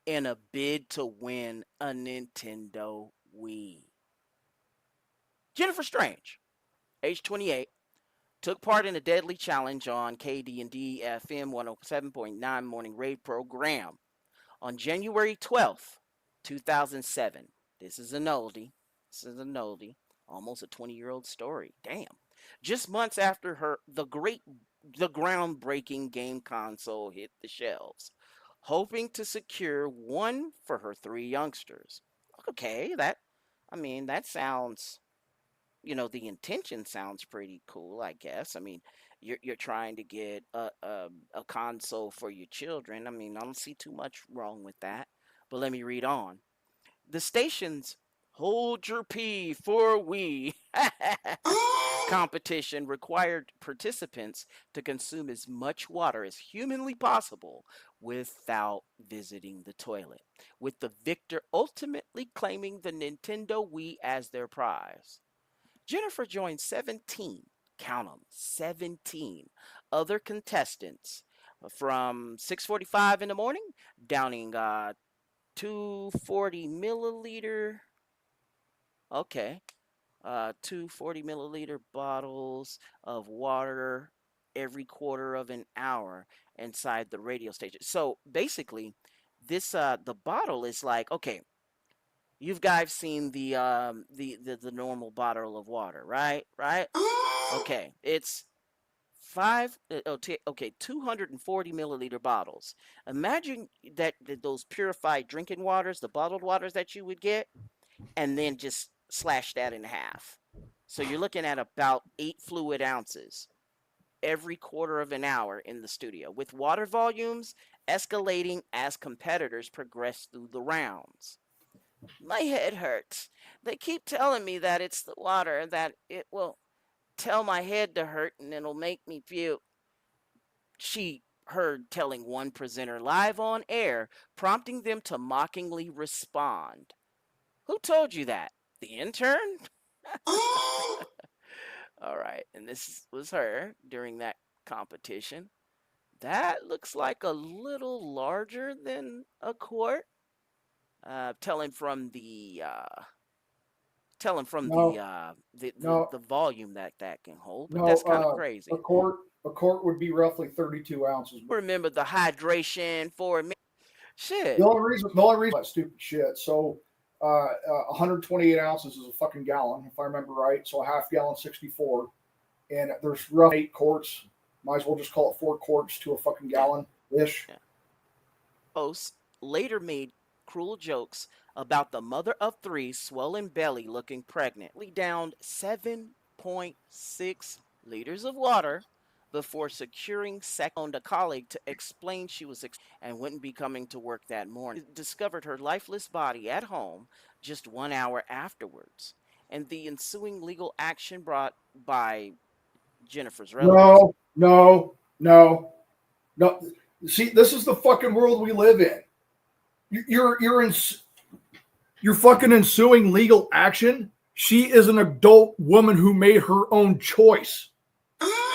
in a bid to win a Nintendo Wii. Jennifer Strange, age 28, took part in a deadly challenge on KD&D FM 107.9 morning raid program on January 12th, 2007. This is an oldie. Almost a 20-year-old story. Damn. Just months after the groundbreaking game console hit the shelves, hoping to secure one for her 3 youngsters. Okay, that sounds, the intention sounds pretty cool, I guess. I mean, you're trying to get a console for your children. I mean, I don't see too much wrong with that. But let me read on. The station's Hold Your Pee for We competition required participants to consume as much water as humanly possible without visiting the toilet, with the victor ultimately claiming the Nintendo Wii as their prize. Jennifer joined 17, count them, 17 other contestants from 6:45 in the morning, downing 240 milliliter. Okay. 240 milliliter bottles of water every quarter of an hour inside the radio station. So basically, this the bottle is like, okay, You've guys seen the normal bottle of water, right? Right? Okay, it's okay, 240 milliliter bottles. Imagine that those purified drinking waters, the bottled waters that you would get, and then just slash that in half. So you're looking at about 8 fluid ounces every quarter of an hour in the studio, with water volumes escalating as competitors progress through the rounds. My head hurts. They keep telling me that it's the water, that it will tell my head to hurt and it'll make me puke. She heard telling one presenter live on air, prompting them to mockingly respond. Who told you that? The intern? All right, and this was her during that competition. That looks like a little larger than a quart. Telling from the No, no, the volume that can hold, but no. that's kind of crazy. A quart would be roughly 32 ounces. Remember the hydration for me. Shit. The only reason that stupid shit. So, 128 ounces is a fucking gallon, if I remember right. So a half gallon, 64, and there's roughly 8 quarts. Might as well just call it 4 quarts to a fucking gallon ish. Yeah. Hosts later made cruel jokes about the mother of 3 swollen belly looking pregnant. We downed 7.6 liters of water before securing second a colleague to explain she was and wouldn't be coming to work that morning. Discovered her lifeless body at home just 1 hour afterwards, and the ensuing legal action brought by Jennifer's relatives. No. See, this is the fucking world we live in. You're fucking ensuing legal action. She is an adult woman who made her own choice.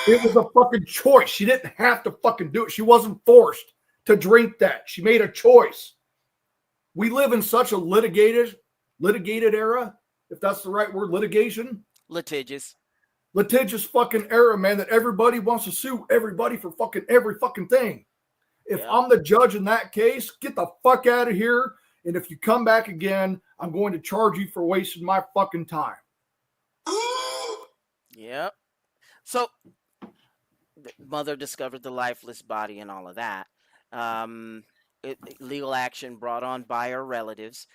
It was a fucking choice. She didn't have to fucking do it. She wasn't forced to drink that. She made a choice. We live in such a litigated era, if that's the right word, Litigious fucking era, man, that everybody wants to sue everybody for fucking every fucking thing. If I'm the judge in that case, get the fuck out of here. And if you come back again, I'm going to charge you for wasting my fucking time. Yep. So, the mother discovered the lifeless body and all of that. Legal action brought on by her relatives,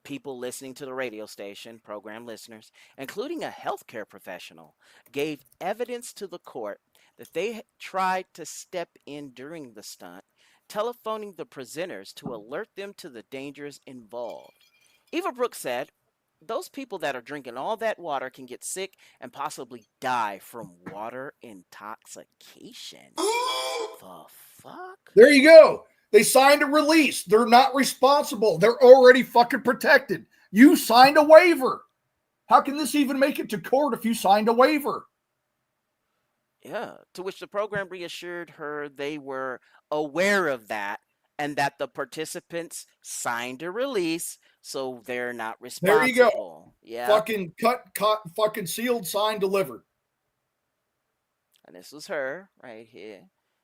people listening to the radio station, program listeners, including a healthcare professional, gave evidence to the court that they tried to step in during the stunt, telephoning the presenters to alert them to the dangers involved. Eva Brooks said, those people that are drinking all that water can get sick and possibly die from water intoxication. The fuck? There you go. They signed a release. They're not responsible. They're already fucking protected. You signed a waiver. How can this even make it to court if you signed a waiver? Yeah, to which the program reassured her they were aware of that and that the participants signed a release, so they're not responsible. There you go. Yeah. Fucking cut, fucking sealed, signed, delivered. And this was her right here.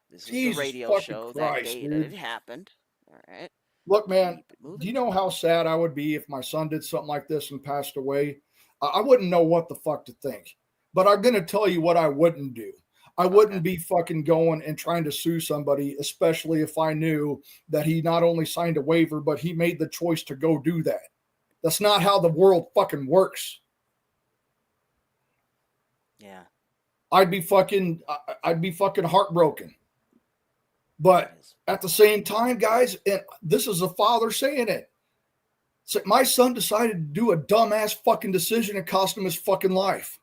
This was Jesus the radio Christ, show that day dude. that it happened. All right. Look, man, do you know how sad I would be if my son did something like this and passed away? I wouldn't know what the fuck to think. But I'm going to tell you what I wouldn't do. I wouldn't be fucking going and trying to sue somebody, especially if I knew that he not only signed a waiver, but he made the choice to go do that. That's not how the world fucking works. Yeah. I'd be fucking heartbroken. But at the same time, guys, and this is a father saying it. So my son decided to do a dumbass fucking decision and cost him his fucking life.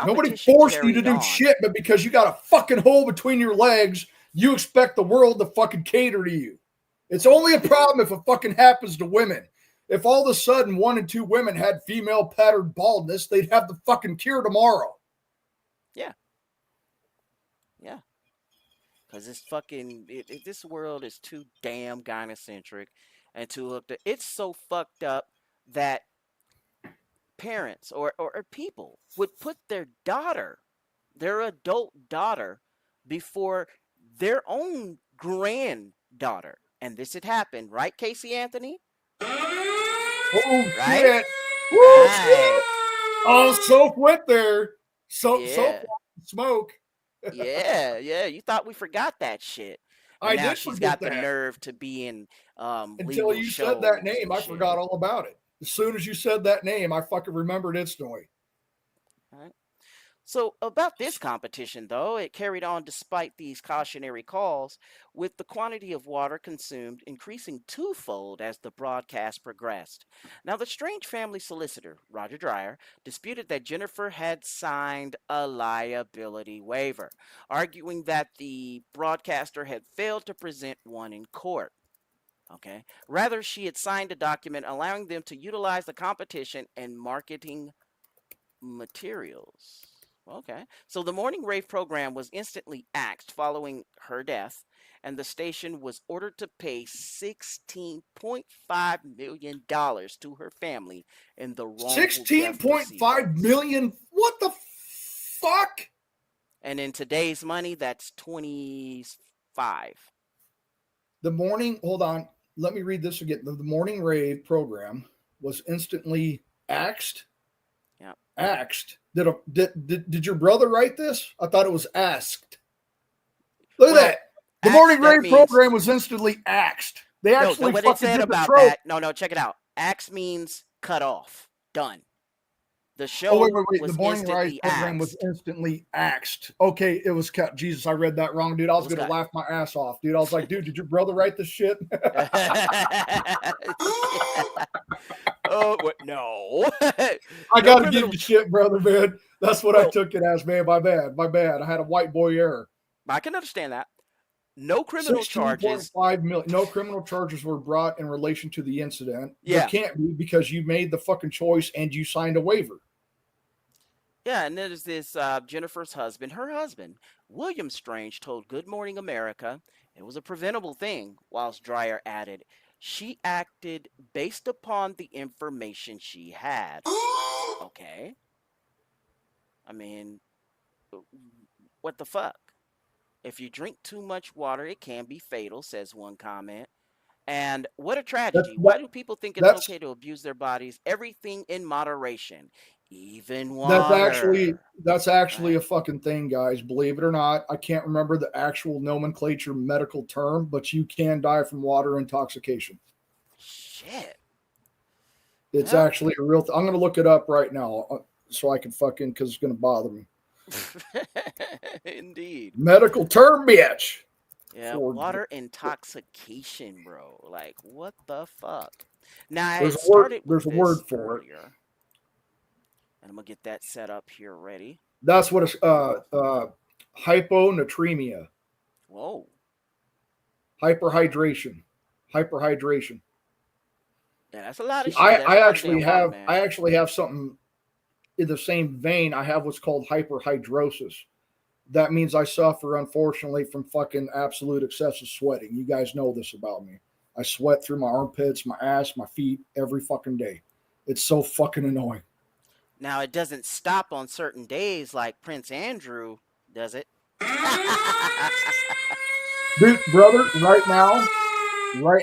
Nobody forced you to do shit, but because you got a fucking hole between your legs, you expect the world to fucking cater to you. It's only a problem if it fucking happens to women. If all of a sudden 1 in 2 women had female pattern baldness, they'd have the fucking cure tomorrow. Yeah. Yeah. Because this fucking, this world is too damn gynocentric and too hooked up. It's so fucked up that parents or people would put their adult daughter, before their own granddaughter. and this had happened, right, Casey Anthony? Oh, Right? shit. Woo, Right. shit. Oh, Soap went there. Soap Yeah. smoke. Yeah, you thought we forgot that shit. And I now did she's forget got the that. nerve to be in Until legal you said that shows name, and I shit. forgot all about it. As soon as you said that name, I fucking remembered instantly. Right. So about this competition, though, it carried on despite these cautionary calls, with the quantity of water consumed increasing twofold as the broadcast progressed. Now, the Strange family solicitor, Roger Dreyer, disputed that Jennifer had signed a liability waiver, arguing that the broadcaster had failed to present one in court. Okay. Rather, she had signed a document allowing them to utilize the competition and marketing materials. Okay. So the morning rave program was instantly axed following her death, and the station was ordered to pay $16.5 million to her family in the wrongful death $16.5 proceedings. million? What the fuck? And in today's money, that's 25. The morning, hold on, let me read this again. The morning rave program was instantly axed. Yeah. Axed. Did your brother write this? I thought it was asked. Look at that. The morning rave program was instantly axed. They actually what fucking it said did the about trope. that. No, check it out. Axe means cut off. Done. The show Oh, wait. was The morning rave instantly program was axed. instantly axed. Okay, it was cut. Jesus, I read that wrong, dude. I was going to laugh my ass off, dude. I was like, dude, did your brother write this shit? Oh, what? No. I got to give you shit, brother, man. That's what I took it as, man. My bad. I had a white boy error. I can understand that. No criminal charges. 16.5 million. No criminal charges were brought in relation to the incident. Yeah. There can't be, because you made the fucking choice and you signed a waiver. Yeah, and there's this Jennifer's husband. Her husband, William Strange, told Good Morning America it was a preventable thing, whilst Dreyer added, she acted based upon the information she had. Okay. I mean, what the fuck? If you drink too much water, it can be fatal, says one comment. And what a tragedy. Why do people think it's okay to abuse their bodies? Everything in moderation, even water. That's actually a fucking thing, guys. Believe it or not. I can't remember the actual nomenclature medical term, but you can die from water intoxication. Shit. It's actually a real I'm going to look it up right now so I can fucking, because it's going to bother me. Indeed. Medical term, bitch. Yeah, water intoxication, bro. Like, what the fuck? Now, There's a word for it. And I'm going to get that set up here ready. That's what it's hyponatremia. Whoa. Hyperhydration. Yeah, that's a lot of shit. I actually have something in the same vein. I have what's called hyperhidrosis. That means I suffer, unfortunately, from fucking absolute excessive sweating. You guys know this about me. I sweat through my armpits, my ass, my feet every fucking day. It's so fucking annoying. Now, it doesn't stop on certain days like Prince Andrew, does it? Dude, brother, right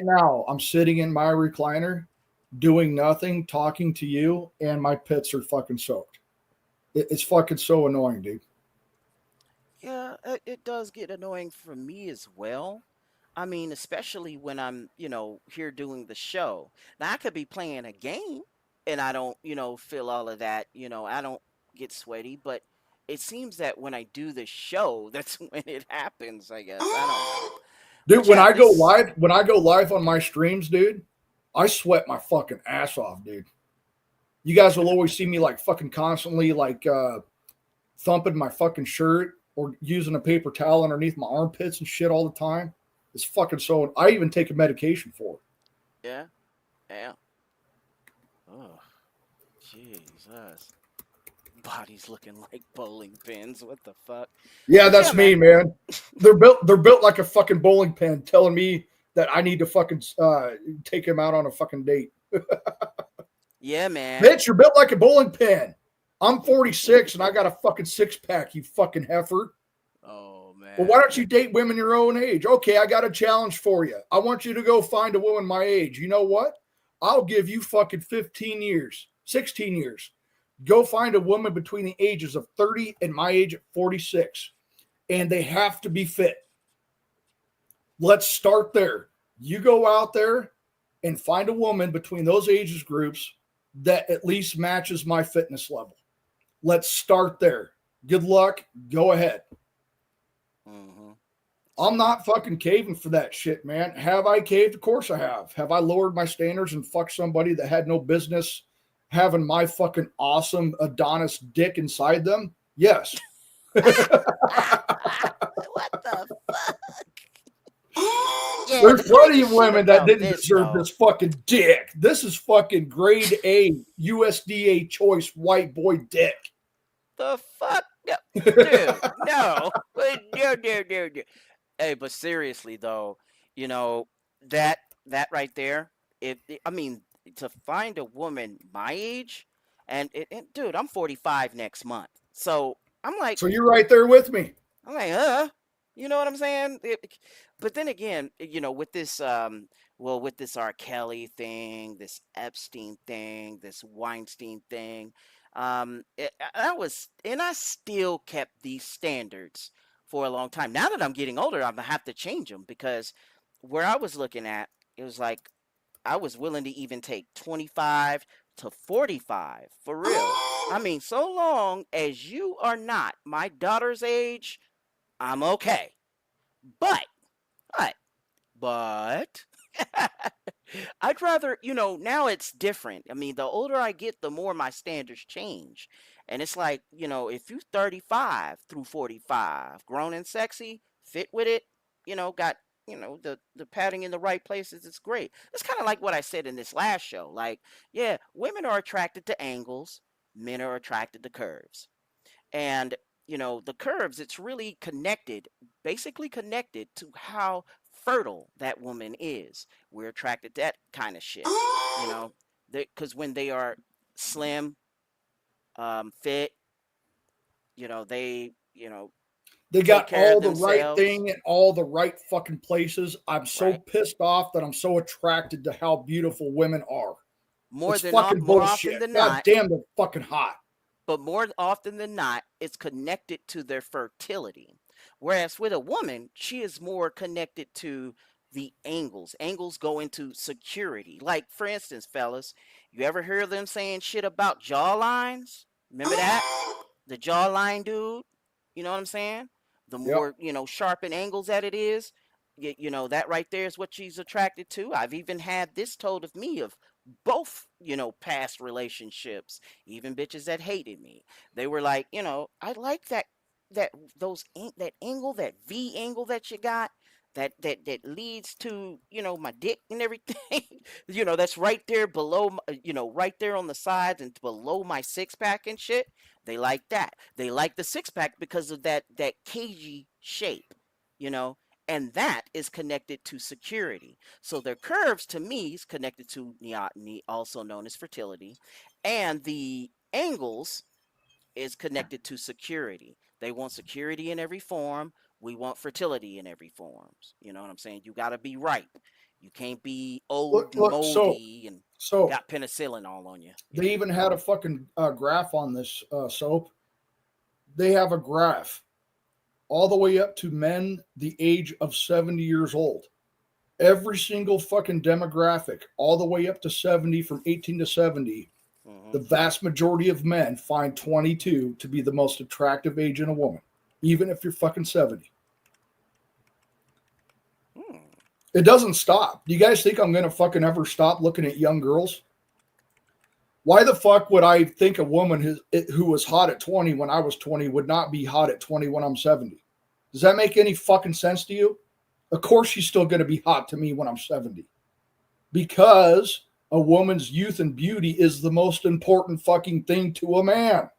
now, I'm sitting in my recliner, doing nothing, talking to you, and my pits are fucking soaked. It's fucking so annoying, dude. Yeah, it does get annoying for me as well. I mean, especially when I'm, here doing the show. Now, I could be playing a game and I don't, feel all of that. I don't get sweaty, but it seems that when I do the show, that's when it happens, I guess. I don't know. Dude, when I go live on my streams, dude, I sweat my fucking ass off, dude. You guys will always see me like fucking constantly like thumping my fucking shirt or using a paper towel underneath my armpits and shit all the time. It's fucking so. I even take a medication for it. Yeah. Oh, Jesus. Body's looking like bowling pins. What the fuck? Yeah, that's me, man. They're built like a fucking bowling pin, telling me that I need to fucking take him out on a fucking date. Yeah, man. Bitch, you're built like a bowling pin. I'm 46 and I got a fucking six pack, you fucking heifer. Oh, man. Well, why don't you date women your own age? Okay, I got a challenge for you. I want you to go find a woman my age. You know what? I'll give you fucking 15 years, 16 years. Go find a woman between the ages of 30 and my age at 46. And they have to be fit. Let's start there. You go out there and find a woman between those ages groups that at least matches my fitness level. Let's start there. Good luck. Go ahead. I'm not fucking caving for that shit, man. Have I caved? Of course I have. Have I lowered my standards and fucked somebody that had no business having my fucking awesome Adonis dick inside them? Yes. What the fuck? Yeah, There's the plenty of crazy shit women that about didn't this, deserve though. this fucking dick. This is fucking grade A USDA choice white boy dick. The fuck? No, dude, no. No. Hey, but seriously though, you know, that right there, I mean, to find a woman my age, and dude, I'm 45 next month. So I'm like, So you're right there with me. I'm like, you know what I'm saying? But then again, you know, with this with this R. Kelly thing, this Epstein thing, this Weinstein thing, I still kept these standards for a long time. Now that I'm getting older, I'm gonna have to change them, because where I was looking at, it was like I was willing to even take 25 to 45 for real. I mean, so long as you are not my daughter's age, I'm okay. But I'd rather, you know, now it's different. I mean, the older I get, the more my standards change. And it's like, you know, if you 35 through 45, grown and sexy, fit with it, you know, got, you know, the padding in the right places, it's great. It's kind of like what I said in this last show. Like, yeah, women are attracted to angles, men are attracted to curves. And, you know, the curves, it's really connected, basically connected to how fertile that woman is. We're attracted to that kind of shit, you know, because when they are slim, fit, you know, They take got care all of the right themselves. thing in all the right fucking places. I'm so Right. pissed off that I'm so attracted to how beautiful women are. More It's than fucking more often bullshit. than God not, damn, they're fucking hot. but more often than not, it's connected to their fertility. Whereas with a woman, she is more connected to the angles. Angles go into security. Like, for instance, fellas, you ever hear them saying shit about jawlines? Remember that? The jawline dude? You know what I'm saying? The Yep. more, you know, sharpened angles that it is, you know, that right there is what she's attracted to. I've even had this told of me of both, you know, past relationships, even bitches that hated me. They were like, you know, I like that angle, that V angle that you got, that leads to, you know, my dick and everything. You know, that's right there below, you know, right there on the sides and below my six pack and shit. They like that. They like the six pack because of that cagey shape, you know, and that is connected to security. So their curves to me is connected to neoteny, also known as fertility, and the angles is connected to security. They want security in every form. We want fertility in every form. You know what I'm saying? You got to be right. You can't be old, Look, moldy, and so got penicillin all on you. they even had a fucking graph on this soap. They have a graph all the way up to men the age of 70 years old. Every single fucking demographic, all the way up to 70, from 18 to 70, the vast majority of men find 22 to be the most attractive age in a woman, even if you're fucking 70. It doesn't stop. Do you guys think I'm going to fucking ever stop looking at young girls? Why the fuck would I think a woman who was hot at 20 when I was 20 would not be hot at 20 when I'm 70? Does that make any fucking sense to you? Of course she's still going to be hot to me when I'm 70. Because a woman's youth and beauty is the most important fucking thing to a man.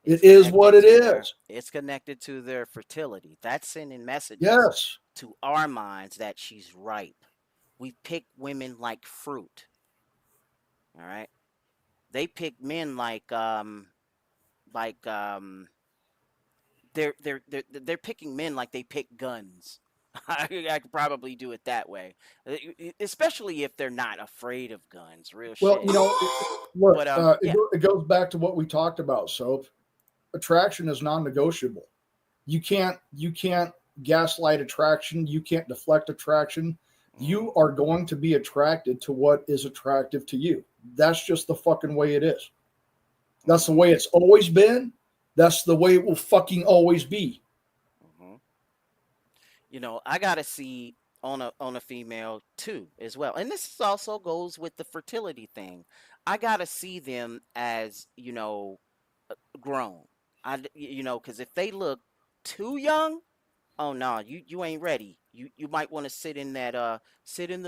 It is what it is. It's connected to their fertility. That's sending messages Yes. to our minds that she's ripe. We pick women like fruit. All right. They pick men like they're picking men like they pick guns. I could probably do it that way, especially if they're not afraid of guns. Real Well, shit. you know, look, But yeah. it goes back to what we talked about. So, attraction is non-negotiable. You can't gaslight attraction. You can't deflect attraction. You are going to be attracted to what is attractive to you. That's just the fucking way it is. That's the way it's always been. That's the way it will fucking always be. You know, I gotta see on a female too as well, and this also goes with the fertility thing. I gotta see them as, you know, grown. You know, because if they look too young, oh no, you ain't ready. You might want to sit in the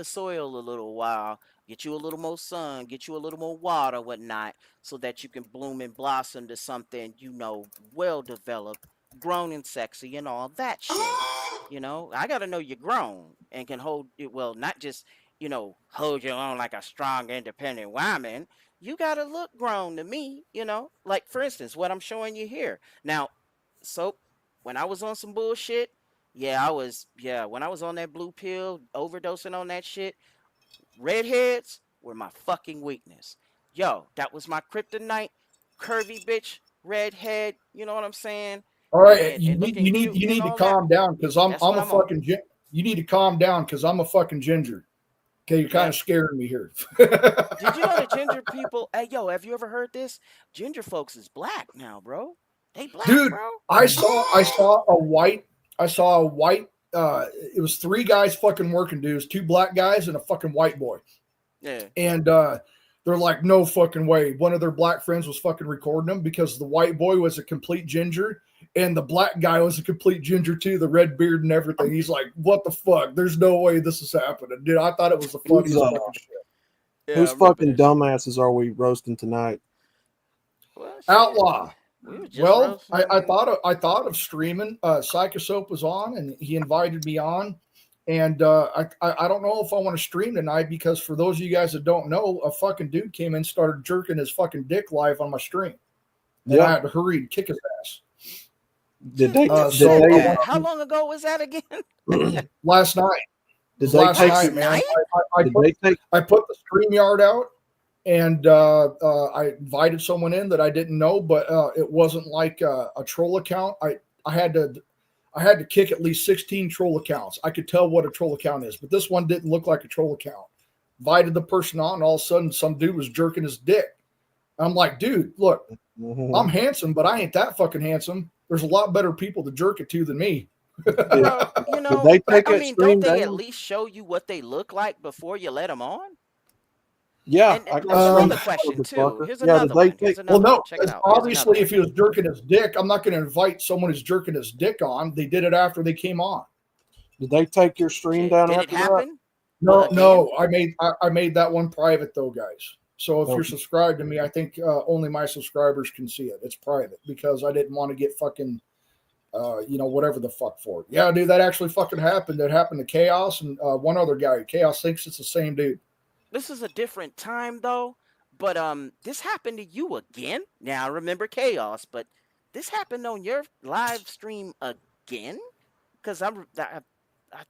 soil a little while, get you a little more sun, get you a little more water, whatnot, so that you can bloom and blossom to something, you know, well developed, grown and sexy and all that shit. You know, I gotta know you're grown and can hold it well, not just, you know, hold your own like a strong, independent woman. You gotta look grown to me, you know. Like for instance, what I'm showing you here. Now, so when I was on some bullshit, when I was on that blue pill, overdosing on that shit, redheads were my fucking weakness. Yo, that was my kryptonite, curvy bitch, redhead, you know what I'm saying? All right, And you need to calm down because I'm a fucking. You need to calm down because I'm a fucking ginger. Okay, you're kind of scaring me here. Did you know that ginger people? Hey, yo, have you ever heard this? Ginger folks is black now, bro. They black, Dude, bro. I saw a white. It was 3 guys fucking working dudes, 2 black guys and a fucking white boy. Yeah. And they're like, no fucking way. One of their black friends was fucking recording them because the white boy was a complete ginger and the black guy was a complete ginger too, the red beard and everything. He's like, what the fuck? There's no way this is happening. Dude, I thought it was the funniest fucking shit. Whose fucking dumbasses are we roasting tonight? Outlaw. Well, I thought of streaming. Psychosoap was on and he invited me on. And I don't know if I want to stream tonight because for those of you guys that don't know, a fucking dude came in, started jerking his fucking dick live on my stream. And I had to hurry and kick his ass. How long ago was that again? Last night. Last night, man. I put the StreamYard out and I invited someone in that I didn't know, but it wasn't like a troll account. I had to kick at least 16 troll accounts. I could tell what a troll account is, but this one didn't look like a troll account. Invited the person on, and all of a sudden some dude was jerking his dick. I'm like, dude, look, I'm handsome, but I ain't that fucking handsome. There's a lot better people to jerk it to than me. You know, don't they at least show you what they look like before you let them on? Yeah, and another question too. Here's another one. Well, no, obviously, if he was jerking his dick, I'm not going to invite someone who's jerking his dick on. They did it after they came on. Did they take your stream down after that? No. I made that one private though, guys. So if you're subscribed to me, I think only my subscribers can see it. It's private because I didn't want to get fucking, whatever the fuck for it. Yeah, dude, that actually fucking happened. That happened to Chaos and one other guy. Chaos thinks it's the same dude. This is a different time though, but this happened to you again. Now I remember Chaos, but this happened on your live stream again? Because I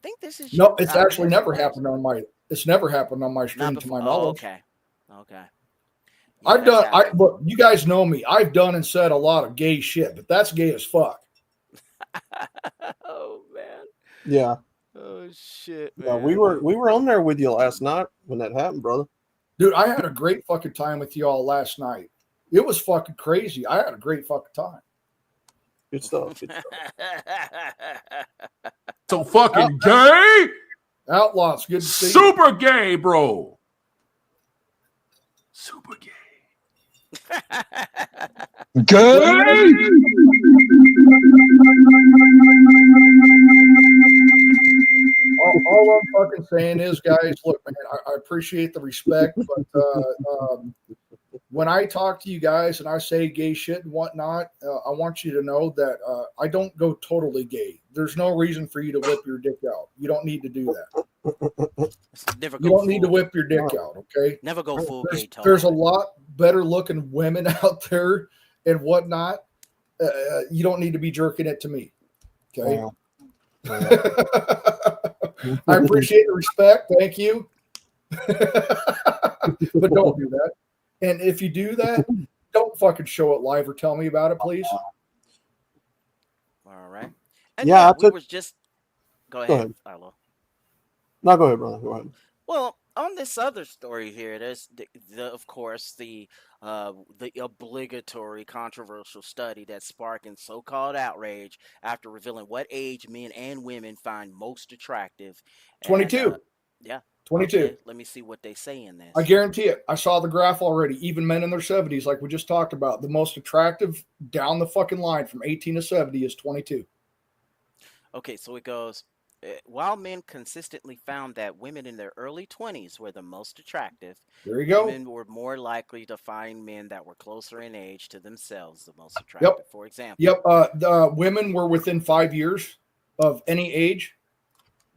think this is no. It's actually never happened on my. It's never happened on my stream to my knowledge. Okay. Yeah, look, you guys know me. I've done and said a lot of gay shit, but that's gay as fuck. Oh man. Yeah. Oh shit, man. Yeah, we were on there with you last night when that happened, brother. Dude, I had a great fucking time with y'all last night. It was fucking crazy. I had a great fucking time. Good stuff. So fucking gay? Outlaw, it's good to see you. Super gay, bro. Super gay. Gay? All I'm fucking saying is, guys, look, man, I appreciate the respect, but when I talk to you guys and I say gay shit and whatnot, I want you to know that I don't go totally gay. There's no reason for you to whip your dick out. You don't need to do that. You don't need to whip your dick out, okay? Never go full gay talk. There's a lot better looking women out there and whatnot. you don't need to be jerking it to me. Okay. Wow. I appreciate the respect. Thank you. But don't do that. And if you do that, don't fucking show it live or tell me about it, please. All right. And Yeah, we was just go ahead, Outlaw. No, go ahead, brother. Go ahead. Well, on this other story here, there's of course the obligatory controversial study that's sparking so-called outrage after revealing what age men and women find most attractive. 22. Yeah. 22. Okay, let me see what they say in this. I guarantee it. I saw the graph already. Even men in their 70s, like we just talked about, the most attractive down the fucking line from 18 to 70 is 22. Okay, so it goes, while men consistently found that women in their early 20s were the most attractive, there you go. Women were more likely to find men that were closer in age to themselves the most attractive. Yep. For example. Yep. The women were within 5 years of any age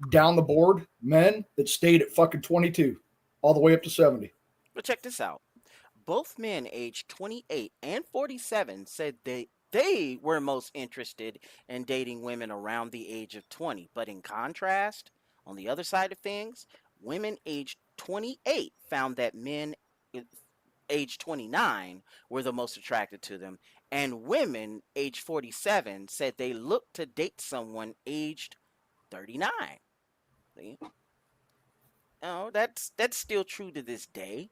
down the board. Men that stayed at fucking 22 all the way up to 70. But check this out. Both men aged 28 and 47 said they were most interested in dating women around the age of 20. But in contrast, on the other side of things, women aged 28 found that men aged 29 were the most attracted to them. And women aged 47 said they looked to date someone aged 39. See? Oh, that's still true to this day.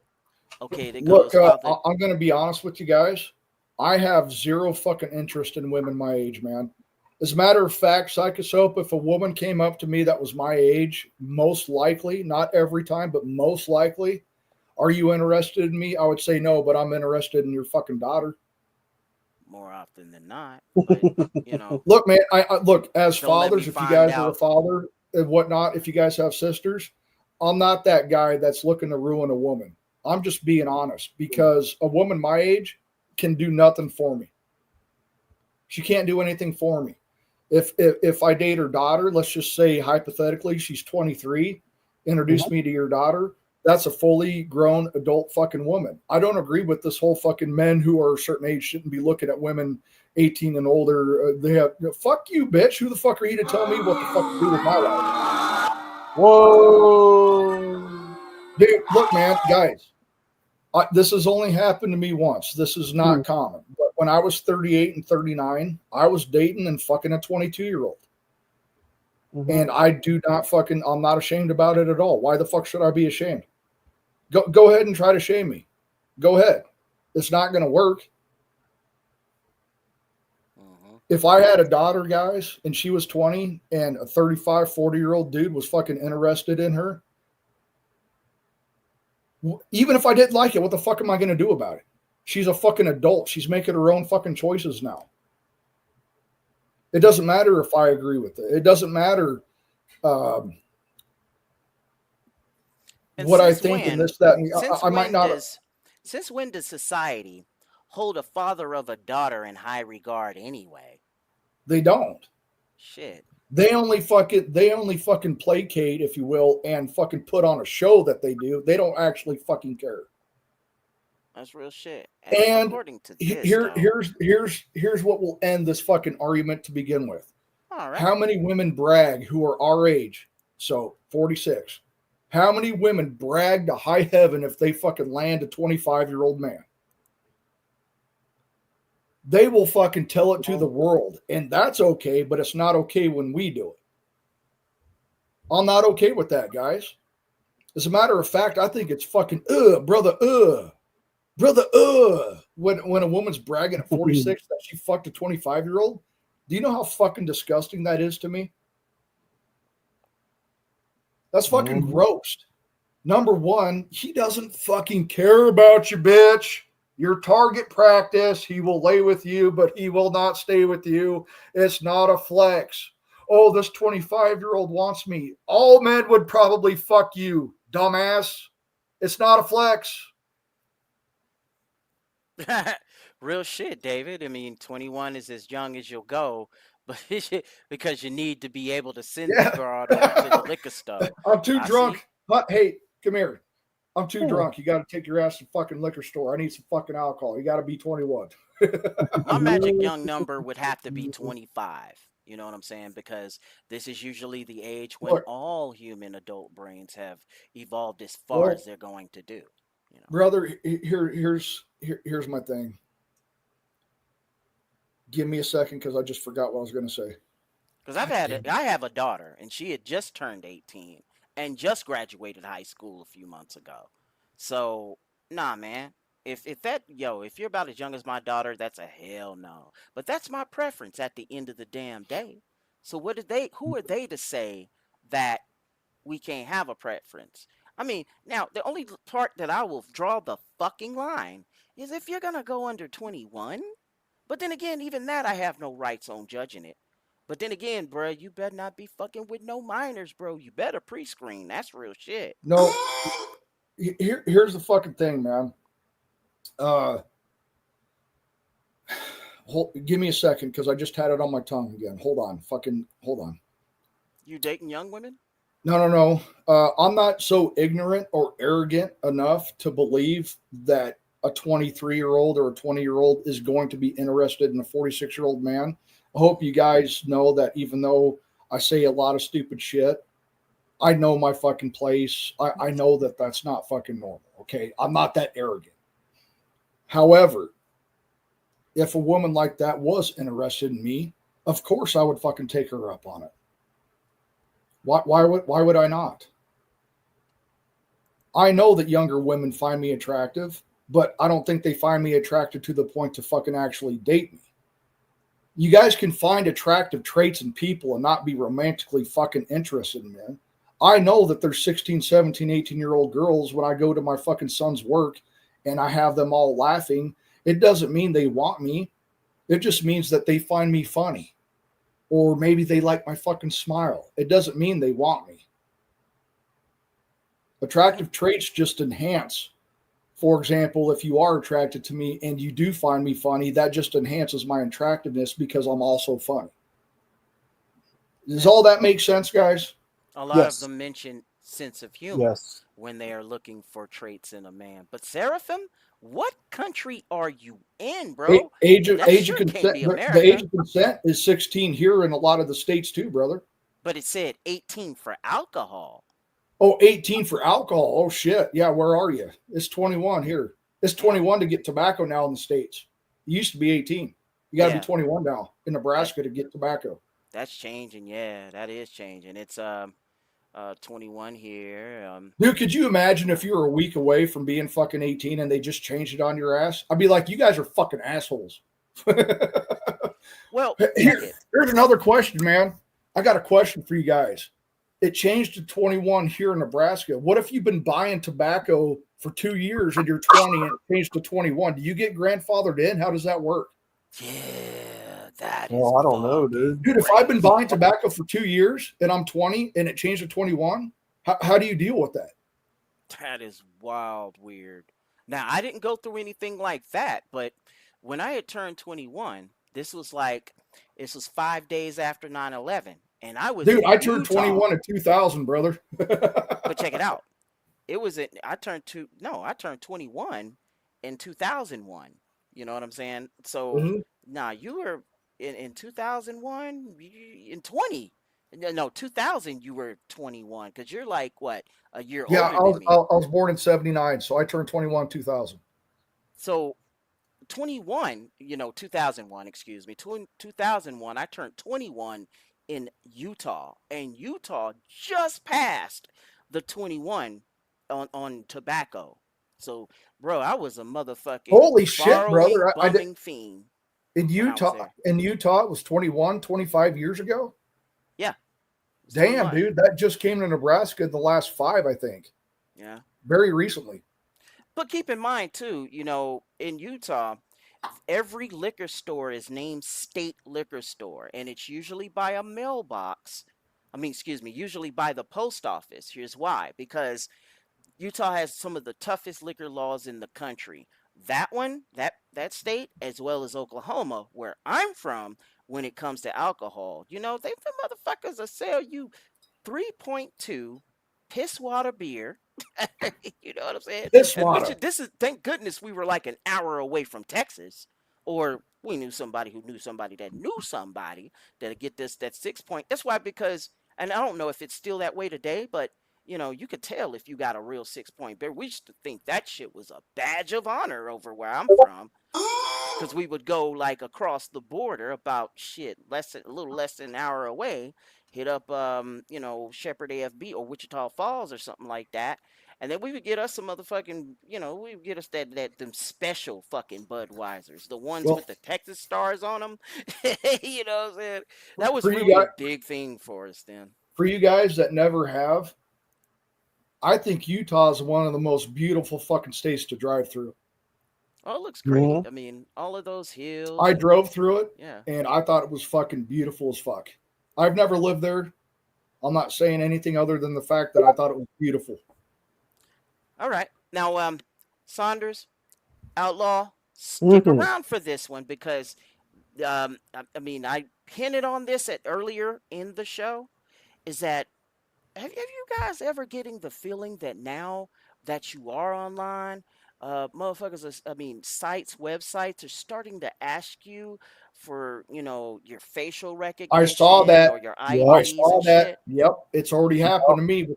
Okay, look, I'm going to be honest with you guys. I have zero fucking interest in women my age, man. As a matter of fact, Psychosoap, if a woman came up to me that was my age, most likely, not every time, but most likely, are you interested in me? I would say no, but I'm interested in your fucking daughter. More often than not, but, you know. Look, man, I look, as fathers, if you guys out. are a father and whatnot, if you guys have sisters, I'm not that guy that's looking to ruin a woman. I'm just being honest, because a woman my age can do nothing for me. She can't do anything for me. If I date her daughter, let's just say hypothetically she's 23, introduce me to your daughter, that's a fully grown adult fucking woman. I don't agree with this whole fucking men who are a certain age shouldn't be looking at women 18 and older. They have, fuck you, bitch. Who the fuck are you to tell me what the fuck to do with my life? Whoa. Dude, look, man, guys, this has only happened to me once. This is not common. But when I was 38 and 39, I was dating and fucking a 22-year-old. And I do not fucking, I'm not ashamed about it at all. Why the fuck should I be ashamed? Go ahead and try to shame me. Go ahead. It's not going to work. If I had a daughter, guys, and she was 20 and a 35, 40-year-old dude was fucking interested in her, even if I didn't like it, what the fuck am I going to do about it? She's a fucking adult. She's making her own fucking choices now. It doesn't matter if I agree with it. It doesn't matter what I think and this, that, and I might not. Since when does society hold a father of a daughter in high regard anyway? They don't. Shit. They only fucking placate, if you will, and fucking put on a show that they do. They don't actually fucking care. That's real shit. And according to this, here's what will end this fucking argument to begin with. All right. How many women brag who are our age? So 46. How many women brag to high heaven if they fucking land a 25-year-old man? They will fucking tell it to the world, and that's okay, but it's not okay when we do it. I'm not okay with that, guys. As a matter of fact, I think it's fucking brother. When a woman's bragging at 46 that she fucked a 25-year-old, do you know how fucking disgusting that is to me? That's fucking gross. Number one, he doesn't fucking care about you, bitch. Your target practice, he will lay with you, but he will not stay with you. It's not a flex. Oh, this 25-year-old wants me. All men would probably fuck you, dumbass. It's not a flex. Real shit, David. I mean, 21 is as young as you'll go, but because you need to be able to send the girl to the liquor store. I'm too drunk. Hey, come here. I'm too drunk. You got to take your ass to the fucking liquor store. I need some fucking alcohol. You got to be 21. My magic young number would have to be 25. You know what I'm saying? Because this is usually the age when Look. all human adult brains have evolved as far as they're going to do. You know? Brother, here's my thing. Give me a second because I just forgot what I was going to say. Because I have a daughter, and she had just turned 18 and just graduated high school a few months ago. So, nah, man. If you're about as young as my daughter, that's a hell no. But that's my preference at the end of the damn day. So who are they to say that we can't have a preference? I mean, now the only part that I will draw the fucking line is if you're gonna go under 21. But then again, even that I have no rights on judging it. But then again, bro, you better not be fucking with no minors, bro. You better pre-screen. That's real shit. No, here's the fucking thing, man. Give me a second because I just had it on my tongue again. Hold on. You dating young women? No. I'm not so ignorant or arrogant enough to believe that a 23-year-old or a 20-year-old is going to be interested in a 46-year-old man. I hope you guys know that even though I say a lot of stupid shit, I know my fucking place. I know that that's not fucking normal, okay? I'm not that arrogant. However, if a woman like that was interested in me, of course I would fucking take her up on it. Why would I not? I know that younger women find me attractive, but I don't think they find me attractive to the point to fucking actually date me. You guys can find attractive traits in people and not be romantically fucking interested in men. I know that there's 16, 17, 18-year-old girls when I go to my fucking son's work and I have them all laughing. It doesn't mean they want me. It just means that they find me funny. Or maybe they like my fucking smile. It doesn't mean they want me. Attractive traits just enhance. For example, if you are attracted to me and you do find me funny, that just enhances my attractiveness because I'm also funny. Does all that make sense, guys? A lot of them mention sense of humor when they are looking for traits in a man. But Seraphim, what country are you in, bro? Age of consent. The age of consent is 16 here in a lot of the states too, brother. But it said 18 for alcohol. Oh, 18 for alcohol. Oh, shit. Yeah, where are you? It's 21 here. It's 21 to get tobacco now in the States. It used to be 18. You got to be 21 now in Nebraska to get tobacco. That's changing. Yeah, that is changing. It's 21 here. Dude, could you imagine if you were a week away from being fucking 18 and they just changed it on your ass? I'd be like, you guys are fucking assholes. Well, here's another question, man. I got a question for you guys. It changed to 21 here in Nebraska. What if you've been buying tobacco for 2 years and you're 20 and it changed to 21? Do you get grandfathered in? How does that work? Yeah, that is. I don't know, dude. Dude, if I've been buying tobacco for 2 years and I'm 20 and it changed to 21, how do you deal with that? That is wild weird. Now, I didn't go through anything like that, but when I had turned 21, this was 5 days after 9/11. And I was I turned 21 in 2000, brother. But check it out. I turned 21 in 2001. You know what I'm saying? So you were in 2001, in 2000 you were 21 because you're like what, a year older than me. I was born in 79, so I turned 21 in 2000. So 2001, 2001, I turned 21 in Utah, and Utah just passed the 21 on tobacco. So, bro, I was a motherfucking holy shit, brother! Fiend. In Utah, it was 21, 25 years ago. Yeah. Damn, dude, that just came to Nebraska in the last 5, I think. Yeah. Very recently. But keep in mind too, in Utah, every liquor store is named state liquor store, and it's usually by a mailbox. Usually by the post office. Here's why. Because Utah has some of the toughest liquor laws in the country. That one, that state, as well as Oklahoma, where I'm from, when it comes to alcohol, the motherfuckers will sell you 3.2 piss water beer, You know what I'm saying? This And water. this is, thank goodness we were like an hour away from Texas, or we knew somebody who knew somebody that knew somebody that'd get that 6 point. That's why, because, and I don't know if it's still that way today, but you know, you could tell if you got a real 6 point bear. We used to think that shit was a badge of honor over where I'm from, because we would go like across the border about shit a little less than an hour away, hit up you know, Shepherd AFB or Wichita Falls or something like that, and then we would get us some motherfucking, you know, we would get us them special fucking Budweisers, the ones Well, with the Texas stars on them. You know what I'm saying? That was for you really guys, a big thing for us then. for you guys that never have, I think Utah is one of the most beautiful fucking states to drive through. Oh, it looks great. I mean, all of those hills. I drove through it, Yeah. and I thought it was fucking beautiful as fuck. I've never lived there. I'm not saying anything other than the fact that I thought it was beautiful. All right. Now, Saunders, Outlaw, stick around for this one, because, I mean, I hinted on this earlier in the show, is that, have you guys ever getting the feeling that now that you are online, motherfuckers, sites, websites are starting to ask you for, you know, your facial recognition I saw that. or your I IDs saw and that. shit? Yep, it's already happened to me.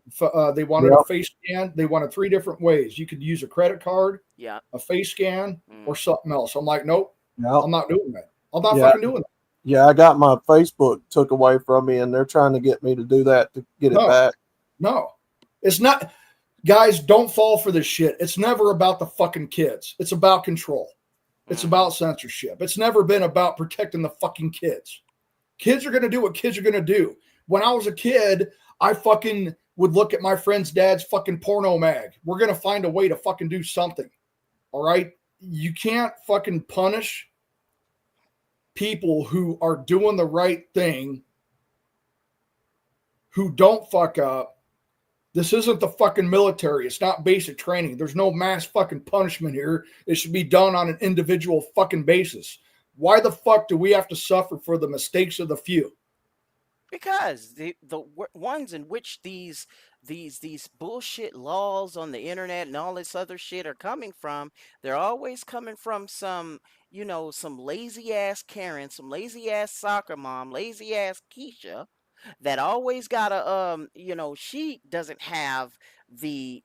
They wanted a face scan. They wanted 3 different ways. You could use a credit card, Yeah. a face scan, or something else. I'm like, nope, Yep. I'm not doing that. I'm not fucking doing that. Yeah, I got my Facebook took away from me, and they're trying to get me to do that to get it back. No, it's not. Guys, don't fall for this shit. It's never about the fucking kids. It's about control. It's about censorship. It's never been about protecting the fucking kids. Kids are going to do what kids are going to do. When I was a kid, I fucking would look at my friend's dad's fucking porno mag. We're going to find a way to fucking do something. All right? You can't fucking punish people who are doing the right thing, who don't fuck up. This isn't the fucking military. It's not basic training. There's no mass fucking punishment here. It should be done on an individual fucking basis. Why the fuck do we have to suffer for the mistakes of the few? Because the ones in which these bullshit laws on the internet and all this other shit are coming from, they're always coming from some, you know, some lazy ass Karen, some lazy ass soccer mom, lazy ass Keisha, that always gotta, you know, she doesn't have she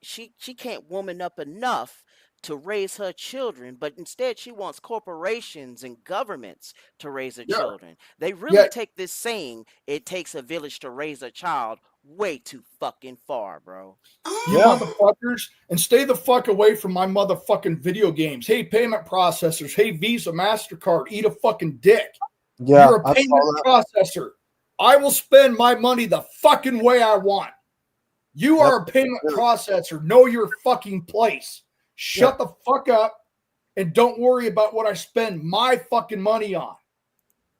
can't woman up enough to raise her children, but instead she wants corporations and governments to raise her children. They really take this saying, it takes a village to raise a child, way too fucking far, bro. You motherfuckers, and stay the fuck away from my motherfucking video games. Hey, payment processors. Hey, Visa, MasterCard, eat a fucking dick. Yeah, You're a payment processor. I will spend my money the fucking way I want. You are a payment processor. Know your fucking place. Shut the fuck up and don't worry about what I spend my fucking money on.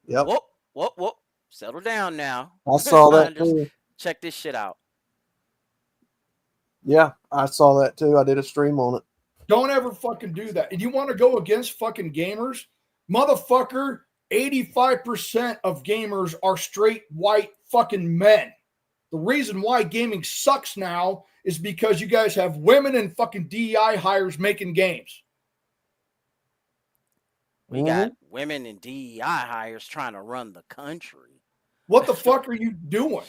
Yep. Whoop. Settle down now. I saw that too. Check this shit out. Yeah, I saw that too. I did a stream on it. Don't ever fucking do that. And you want to go against fucking gamers? Motherfucker, 85% of gamers are straight white fucking men. The reason why gaming sucks now is because you guys have women and fucking DEI hires making games. We got women and DEI hires trying to run the country. What the fuck are you doing?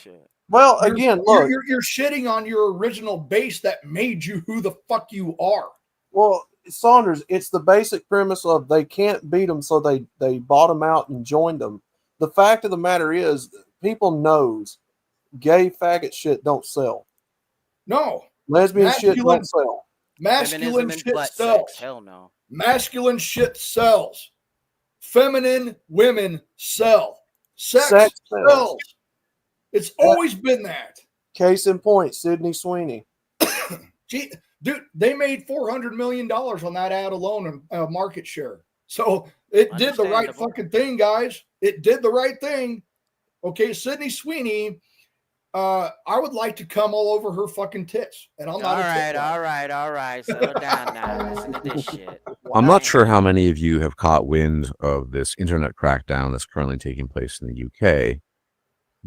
Well, again, look. You're shitting on your original base that made you who the fuck you are. Well, Saunders, it's the basic premise of they can't beat them, so they bought them out and joined them. The fact of the matter is, people knows gay faggot shit don't sell. No. Lesbian shit don't sell. Masculine shit sells. Hell no. Masculine shit sells. Feminine women sell. Sex sells. It's always been that. Case in point, Sydney Sweeney. Gee, dude, they made $400 million on that ad alone in market share. So it did the right fucking thing, guys. It did the right thing. Okay, Sydney Sweeney, I would like to come all over her fucking tits. And I'm not all right. Settle down now. Listen to this shit. I'm not sure how many of you have caught wind of this internet crackdown that's currently taking place in the UK,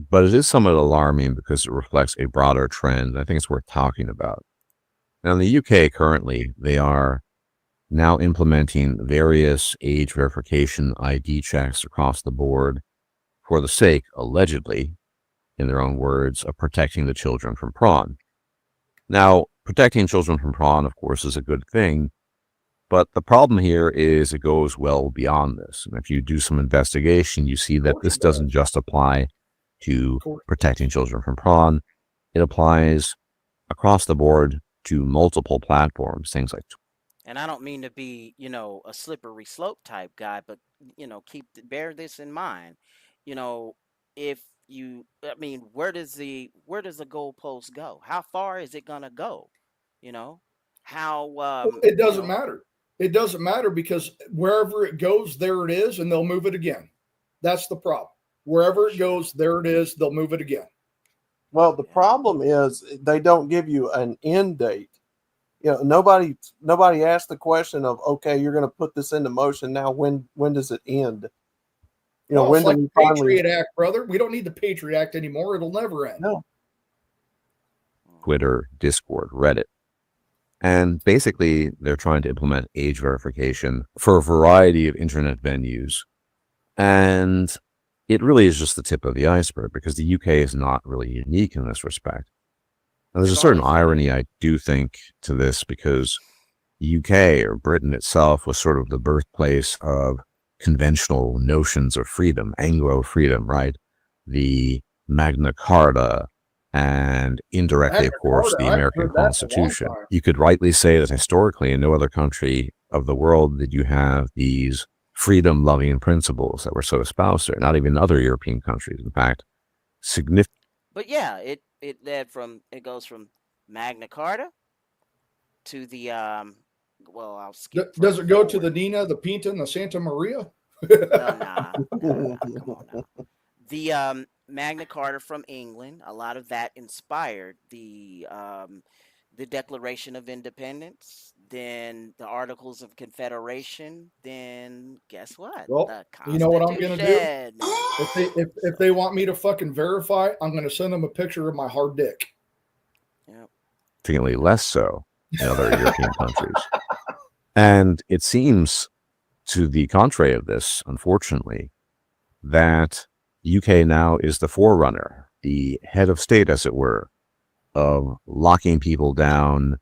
but it is somewhat alarming because it reflects a broader trend. I think it's worth talking about. Now, in the UK currently, they are now implementing various age verification ID checks across the board for the sake, allegedly, in their own words, of protecting the children from prawn. Now, protecting children from prawn, of course, is a good thing, but the problem here is it goes well beyond this. And if you do some investigation, you see that this doesn't just apply to protecting children from prawn. It applies across the board to multiple platforms, things like. And I don't mean to be, a slippery slope type guy, but, bear this in mind. If where does the goalpost go? How far is it gonna go? How it doesn't matter. It doesn't matter because wherever it goes, there it is, and they'll move it again. That's the problem. Wherever it goes, there it is, they'll move it again. Well, the problem is they don't give you an end date. Nobody asked the question of, okay, you're going to put this into motion now. When does it end? When it's like do we the Patriot Act, brother. We don't need the Patriot Act anymore. It'll never end. No. Twitter, Discord, Reddit. And basically, they're trying to implement age verification for a variety of internet venues. And it really is just the tip of the iceberg because the UK is not really unique in this respect. Now, there's a certain irony, I do think, to this because the UK or Britain itself was sort of the birthplace of conventional notions of freedom, Anglo freedom, right? The Magna Carta, and indirectly, of course, the American Constitution. You could rightly say that historically, in no other country of the world did you have these freedom-loving principles that were so espoused there, not even other European countries. In fact, significant. But yeah, it goes from Magna Carta to the I'll skip. Does it go to the Nina, the Pinta, and the Santa Maria? Nah, come on now. The Magna Carta from England, a lot of that inspired the Declaration of Independence, then the Articles of Confederation, then guess what? Well, you know what I'm going to do? If they want me to fucking verify, I'm going to send them a picture of my hard dick. Yep. Significantly less so in other European countries. And it seems to the contrary of this, unfortunately, that UK now is the forerunner, the head of state, as it were, of locking people down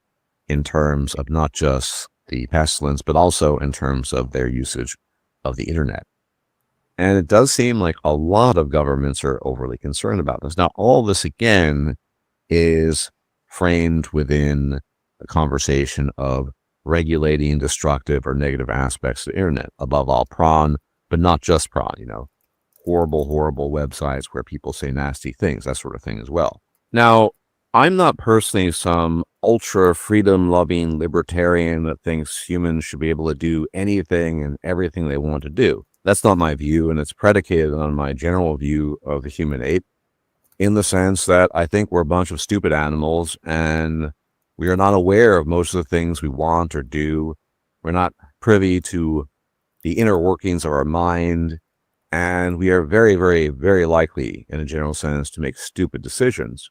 in terms of not just the pestilence, but also in terms of their usage of the internet. And it does seem like a lot of governments are overly concerned about this. Now, all this, again, is framed within a conversation of regulating destructive or negative aspects of the internet, above all prawn, but not just prawn, horrible websites where people say nasty things, that sort of thing as well. Now, I'm not personally some ultra freedom-loving libertarian that thinks humans should be able to do anything and everything they want to do. That's not my view, and it's predicated on my general view of the human ape, in the sense that I think we're a bunch of stupid animals, and we are not aware of most of the things we want or do. We're not privy to the inner workings of our mind, and we are very, very, very likely, in a general sense, to make stupid decisions.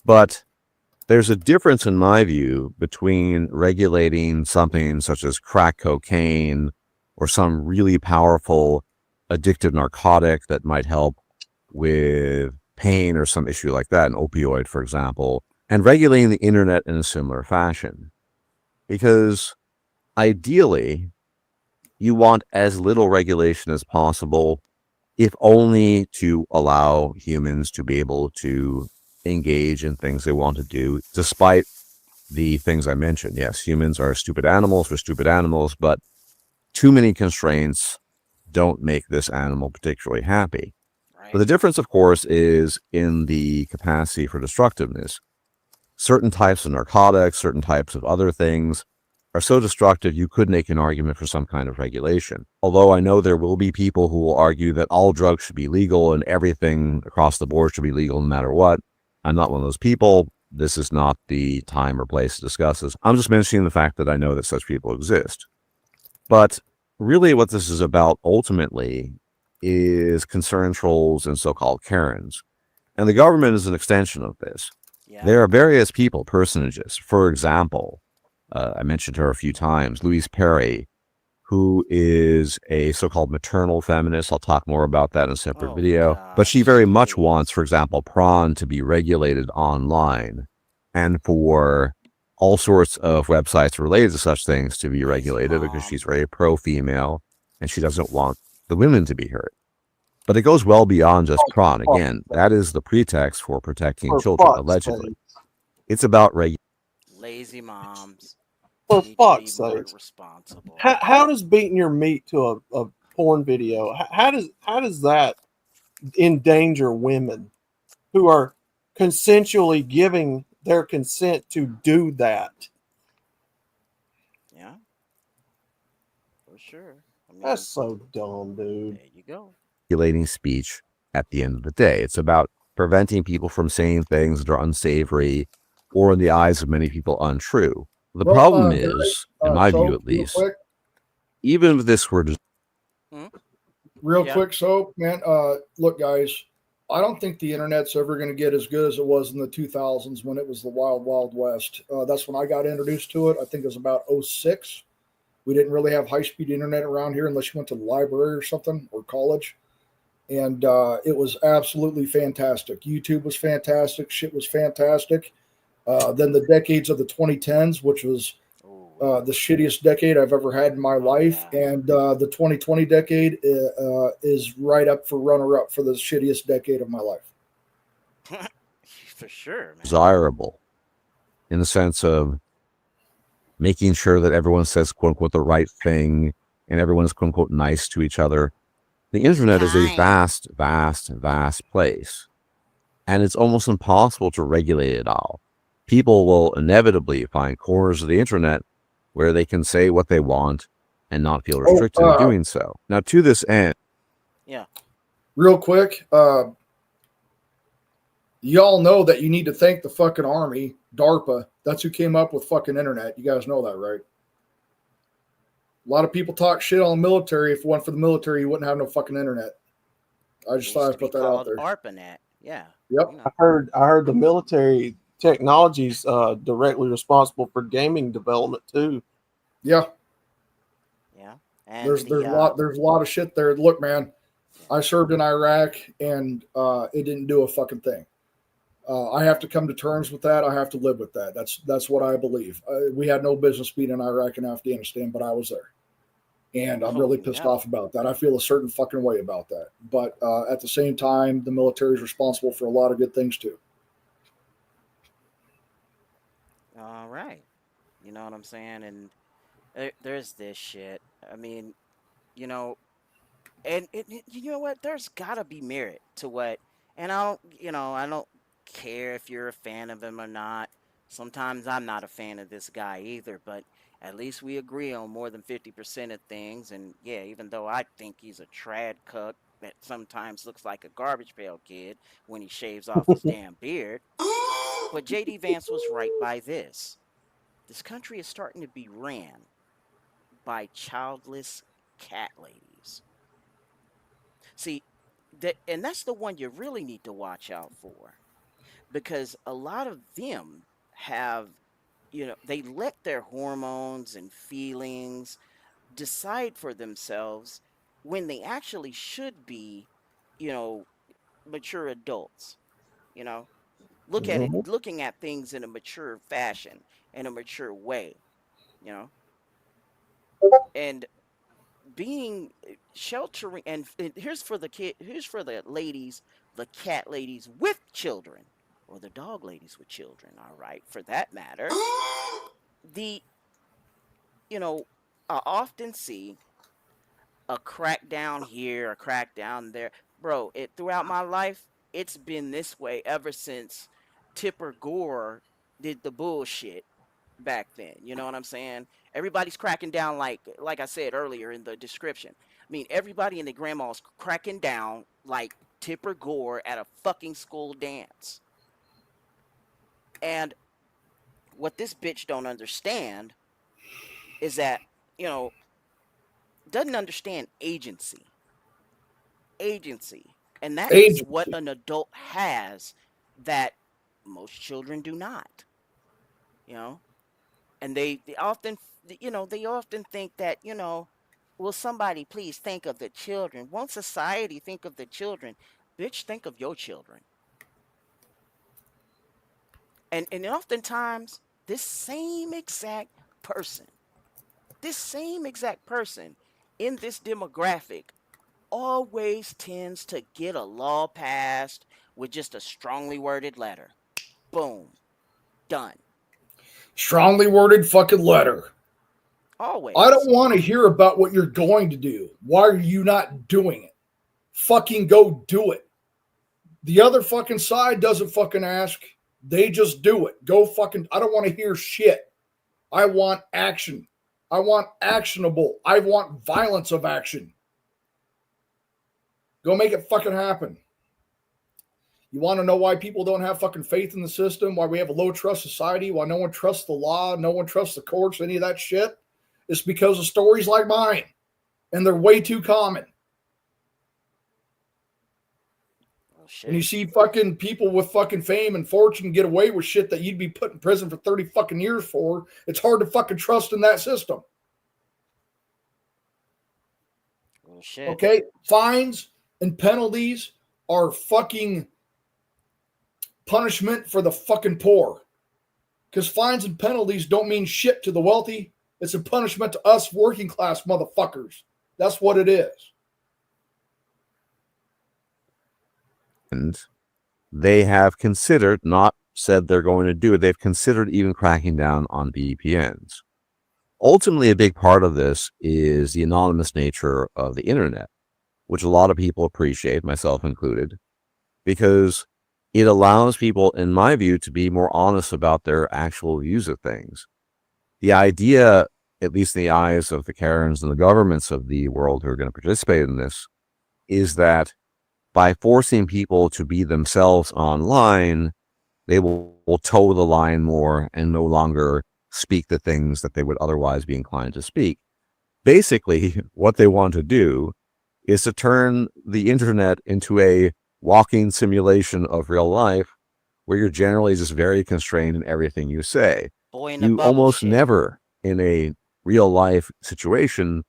But there's a difference, in my view, between regulating something such as crack cocaine or some really powerful addictive narcotic that might help with pain or some issue like that, an opioid, for example, and regulating the internet in a similar fashion. Because ideally, you want as little regulation as possible, if only to allow humans to be able to engage in things they want to do, despite the things I mentioned. Yes, humans are stupid animals, we're stupid animals, but too many constraints don't make this animal particularly happy. Right. But the difference, of course, is in the capacity for destructiveness. Certain types of narcotics, certain types of other things are so destructive you could make an argument for some kind of regulation. Although I know there will be people who will argue that all drugs should be legal and everything across the board should be legal no matter what. I'm not one of those people. This is not the time or place to discuss this. I'm just mentioning the fact that I know that such people exist. But really what this is about ultimately is concern trolls and so-called Karens. And the government is an extension of this. Yeah. There are various people, personages. For example, I mentioned her a few times, Louise Perry, who is a so-called maternal feminist. I'll talk more about that in a separate video. But she very much wants, for example, prawn to be regulated online and for all sorts of websites related to such things to be regulated because she's very pro-female and she doesn't want the women to be hurt. But it goes well beyond just prawn. Again, that is the pretext for protecting children, allegedly. It's about Lazy moms. For need to fuck's be more sake. responsible. How does beating your meat to a porn video, how does that endanger women who are consensually giving their consent to do that? Yeah. For sure. I mean, That's so dumb, dude. There you go. regulating speech at the end of the day. It's about preventing people from saying things that are unsavory or, in the eyes of many people, untrue. The problem is, in my view at least, quick, even if this were just real quick, so man, look, guys, I don't think the internet's ever going to get as good as it was in the 2000s when it was the wild, wild west. That's when I got introduced to it. I think it was about 06. We didn't really have high-speed internet around here unless you went to the library or something or college. And it was absolutely fantastic. YouTube was fantastic. Shit was fantastic. Then the decades of the 2010s, which was the shittiest decade I've ever had in my life. And the 2020 decade is right up for runner-up for the shittiest decade of my life. For sure, man. desirable in the sense of making sure that everyone says, quote unquote, the right thing and everyone is, quote unquote, nice to each other. The internet is a vast, vast, vast place. And it's almost impossible to regulate it all. People will inevitably find corners of the internet where they can say what they want and not feel restricted in doing so. Now, to this end, Yeah. Real quick, y'all know that you need to thank the fucking Army, DARPA. That's who came up with fucking internet. You guys know that, right? A lot of people talk shit on the military. If it weren't for the military, you wouldn't have no fucking internet. I just thought I'd put that out there. ARPANET. Yeah. Yep. I heard the military technology's directly responsible for gaming development too. Yeah. Yeah. And There's a lot of shit there. Look, man, I served in Iraq and it didn't do a fucking thing. I have to come to terms with that. I have to live with that. That's what I believe. We had no business being in Iraq and Afghanistan, but I was there. And I'm really pissed off about that. I feel a certain fucking way about that. But at the same time, the military is responsible for a lot of good things too. All right. You know what I'm saying? And there's this shit. I mean, you know, and you know what? There's gotta be merit to what, and I don't care if you're a fan of him or not. Sometimes I'm not a fan of this guy either, but at least we agree on more than 50% of things. And yeah, even though I think he's a trad cuck that sometimes looks like a garbage pail kid when he shaves off his damn beard, but JD Vance was right by this. This country is starting to be ran by childless cat ladies. See, and that's the one you really need to watch out for, because a lot of them have, they let their hormones and feelings decide for themselves when they actually should be, mature adults. You know, looking at things in a mature fashion, in a mature way. You know, and being sheltering, and here's for the ladies, the cat ladies with children, or the dog ladies with children, all right, for that matter. I often see a crackdown here, a crackdown there. Bro, throughout my life, it's been this way ever since Tipper Gore did the bullshit back then. You know what I'm saying? Everybody's cracking down like I said earlier in the description. I mean, everybody and their grandma's cracking down like Tipper Gore at a fucking school dance. And what this bitch don't understand is that, doesn't understand agency. And that is what an adult has that most children do not, you know, and they often, they often think that, will somebody please think of the children? Won't society think of the children? Bitch, think of your children. And oftentimes, this same exact person, in this demographic always tends to get a law passed with just a strongly worded letter. Boom. Done. Strongly worded fucking letter. Always. I don't want to hear about what you're going to do. Why are you not doing it? Fucking go do it. The other fucking side doesn't fucking ask. They just do it. Go fucking, I don't want to hear shit. I want action. I want actionable. I want violence of action. Go make it fucking happen. You want to know why people don't have fucking faith in the system? Why we have a low trust society? Why no one trusts the law? No one trusts the courts? Any of that shit? It's because of stories like mine. And they're way too common. And you see fucking people with fucking fame and fortune get away with shit that you'd be put in prison for 30 fucking years for. It's hard to fucking trust in that system. Oh, shit. Okay? Fines and penalties are fucking punishment for the fucking poor. Because fines and penalties don't mean shit to the wealthy. It's a punishment to us working class motherfuckers. That's what it is. And they have considered, not said they're going to do it, they've considered even cracking down on VPNs. Ultimately, a big part of this is the anonymous nature of the internet, which a lot of people appreciate, myself included, because it allows people, in my view, to be more honest about their actual views of things. The idea, at least in the eyes of the Karens and the governments of the world who are going to participate in this, is that by forcing people to be themselves online, they will toe the line more and no longer speak the things that they would otherwise be inclined to speak. Basically, what they want to do is to turn the internet into a walking simulation of real life where you're generally just very constrained in everything you say. You almost never, in a real life situation,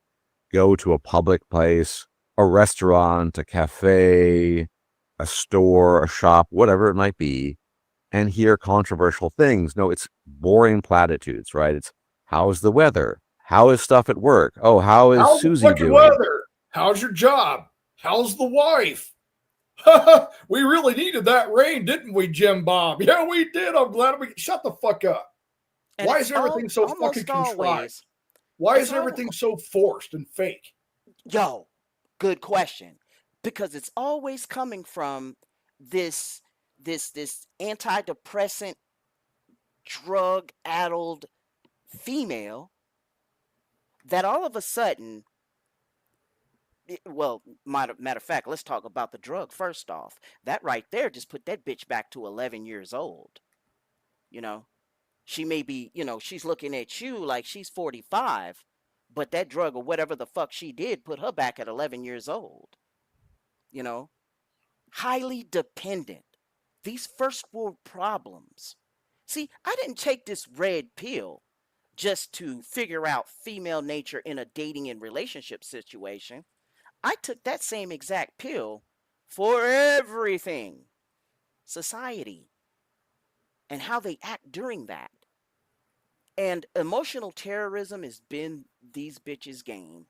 go to a public place, a restaurant, a cafe, a store, a shop, whatever it might be, and hear controversial things. No, it's boring platitudes, right? It's how's the weather? How is stuff at work? Oh, how's Susie the doing? Weather? How's your job? How's the wife? We really needed that rain, didn't we, Jim Bob? Yeah, we did. I'm glad we shut the fuck up. And Why is everything so fucking contrived? Why is everything so forced and fake? Yo, good question. Because it's always coming from this antidepressant, drug-addled female that all of a sudden, matter of fact, let's talk about the drug first off. That right there just put that bitch back to 11 years old. You know, she may be, she's looking at you like she's 45, but that drug or whatever the fuck she did put her back at 11 years old. Highly dependent. These first world problems. See, I didn't take this red pill just to figure out female nature in a dating and relationship situation. I took that same exact pill for everything. Society. And how they act during that. And emotional terrorism has been these bitches' game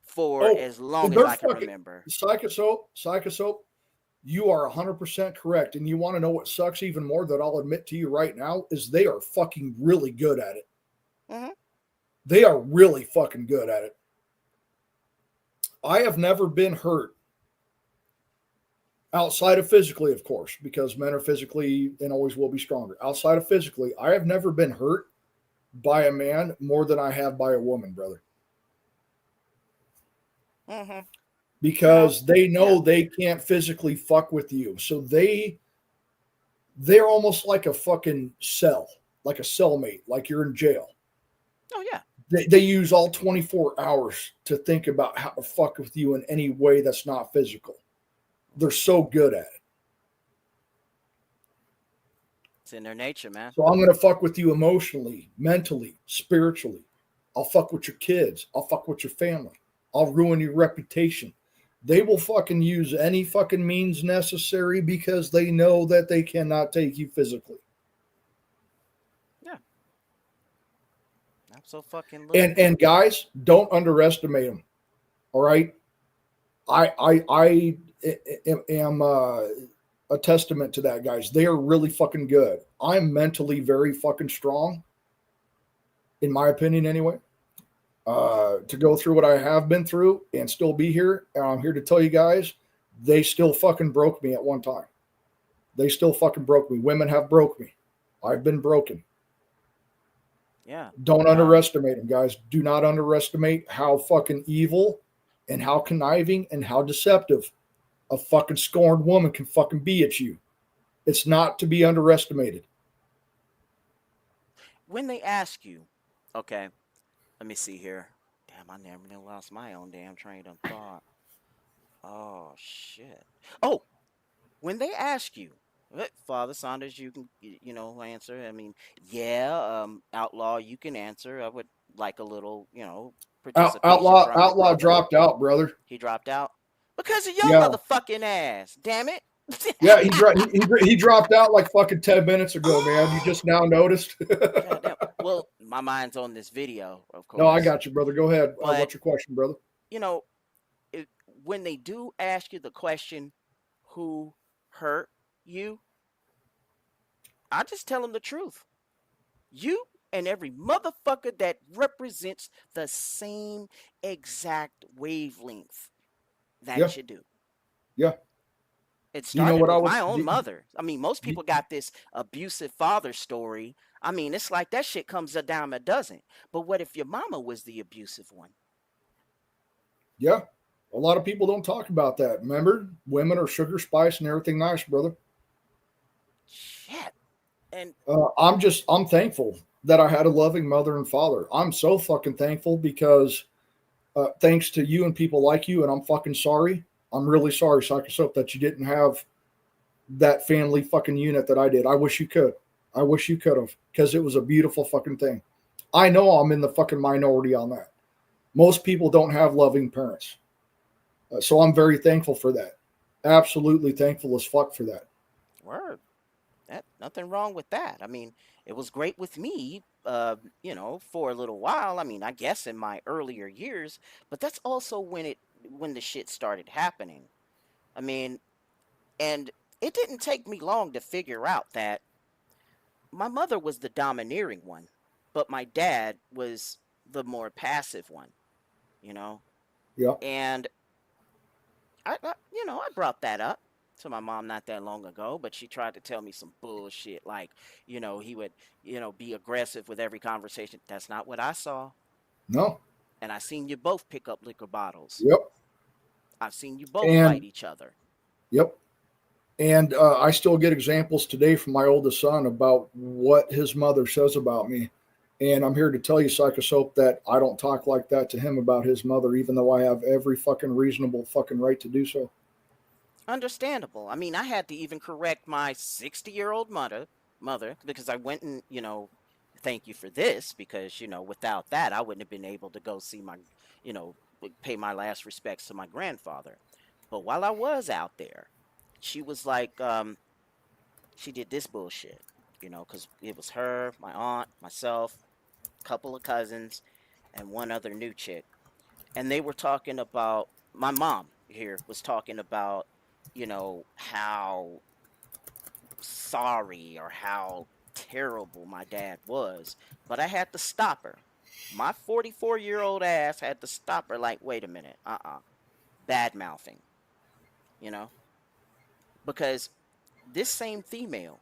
for as long as I can remember. Psychosoap, you are 100% correct. And you want to know what sucks even more that I'll admit to you right now is they are fucking really good at it. Mm-hmm. They are really fucking good at it. I have never been hurt outside of physically, of course, because men are physically and always will be stronger. Outside of physically, I have never been hurt by a man more than I have by a woman, brother. Mm-hmm. Because they know they can't physically fuck with you. So they're almost like a fucking cell, like a cellmate, like you're in jail. Oh, yeah. They use all 24 hours to think about how to fuck with you in any way that's not physical. They're so good at it. It's in their nature, man. So I'm going to fuck with you emotionally, mentally, spiritually. I'll fuck with your kids. I'll fuck with your family. I'll ruin your reputation. They will fucking use any fucking means necessary because they know that they cannot take you physically. Yeah. I'm so fucking And guys, don't underestimate them. All right. I am a testament to that, guys. They are really fucking good. I'm mentally very fucking strong, in my opinion, anyway. To go through what I have been through and still be here. And I'm here to tell you guys, they still fucking broke me at one time. They still fucking broke me. Women have broke me. I've been broken. Yeah. Don't underestimate them, guys. Do not underestimate how fucking evil and how conniving and how deceptive a fucking scorned woman can fucking be at you. It's not to be underestimated. When they ask you, okay, let me see here. Damn, I never lost my own damn train of thought. Oh, shit. Oh, when they ask you, Father Saunders, you can, answer. I mean, yeah, Outlaw, you can answer. I would like a little, participation Outlaw from your brother. dropped out, brother. He dropped out because of your Yeah. motherfucking ass. Damn it. Yeah, he dropped out like fucking 10 minutes ago, man. You just now noticed. Well, my mind's on this video, of course. No, I got you, brother. Go ahead. But- What's your question, brother? When they do ask you the question, who hurt you, I just tell them the truth. You and every motherfucker that represents the same exact wavelength that you do. Yeah. It You know started what I with was- my own you- mother. I mean, most people got this abusive father story. I mean, it's like that shit comes a dime a dozen. But what if your mama was the abusive one? Yeah. A lot of people don't talk about that. Remember, women are sugar spice and everything nice, brother. Shit. And I'm thankful that I had a loving mother and father. I'm so fucking thankful because thanks to you and people like you, and I'm fucking sorry. I'm really sorry, Psychosoap, that you didn't have that family fucking unit that I did. I wish you could. I wish you could have, because it was a beautiful fucking thing. I know I'm in the fucking minority on that. Most people don't have loving parents. So I'm very thankful for that. Absolutely thankful as fuck for that. Word. Nothing wrong with that. I mean, it was great with me, for a little while. I mean, I guess in my earlier years, but that's also when the shit started happening. I mean, and it didn't take me long to figure out that my mother was the domineering one, but my dad was the more passive one, Yeah. And I brought that up to my mom not that long ago, but she tried to tell me some bullshit like, he would, be aggressive with every conversation. That's not what I saw. No. And I seen you both pick up liquor bottles. Yep. I've seen you both And- fight each other. Yep. And I still get examples today from my oldest son about what his mother says about me. And I'm here to tell you, Psychosoap, that I don't talk like that to him about his mother, even though I have every fucking reasonable fucking right to do so. Understandable. I mean, I had to even correct my 60-year-old mother because I went and, thank you for this, because, without that, I wouldn't have been able to go see my, pay my last respects to my grandfather. But while I was out there, she was like, she did this bullshit, because it was her, my aunt, myself, a couple of cousins, and one other new chick. And they were talking about, my mom here was talking about, how sorry or how terrible my dad was. But I had to stop her. My 44-year-old ass had to stop her like, wait a minute, bad mouthing, because this same female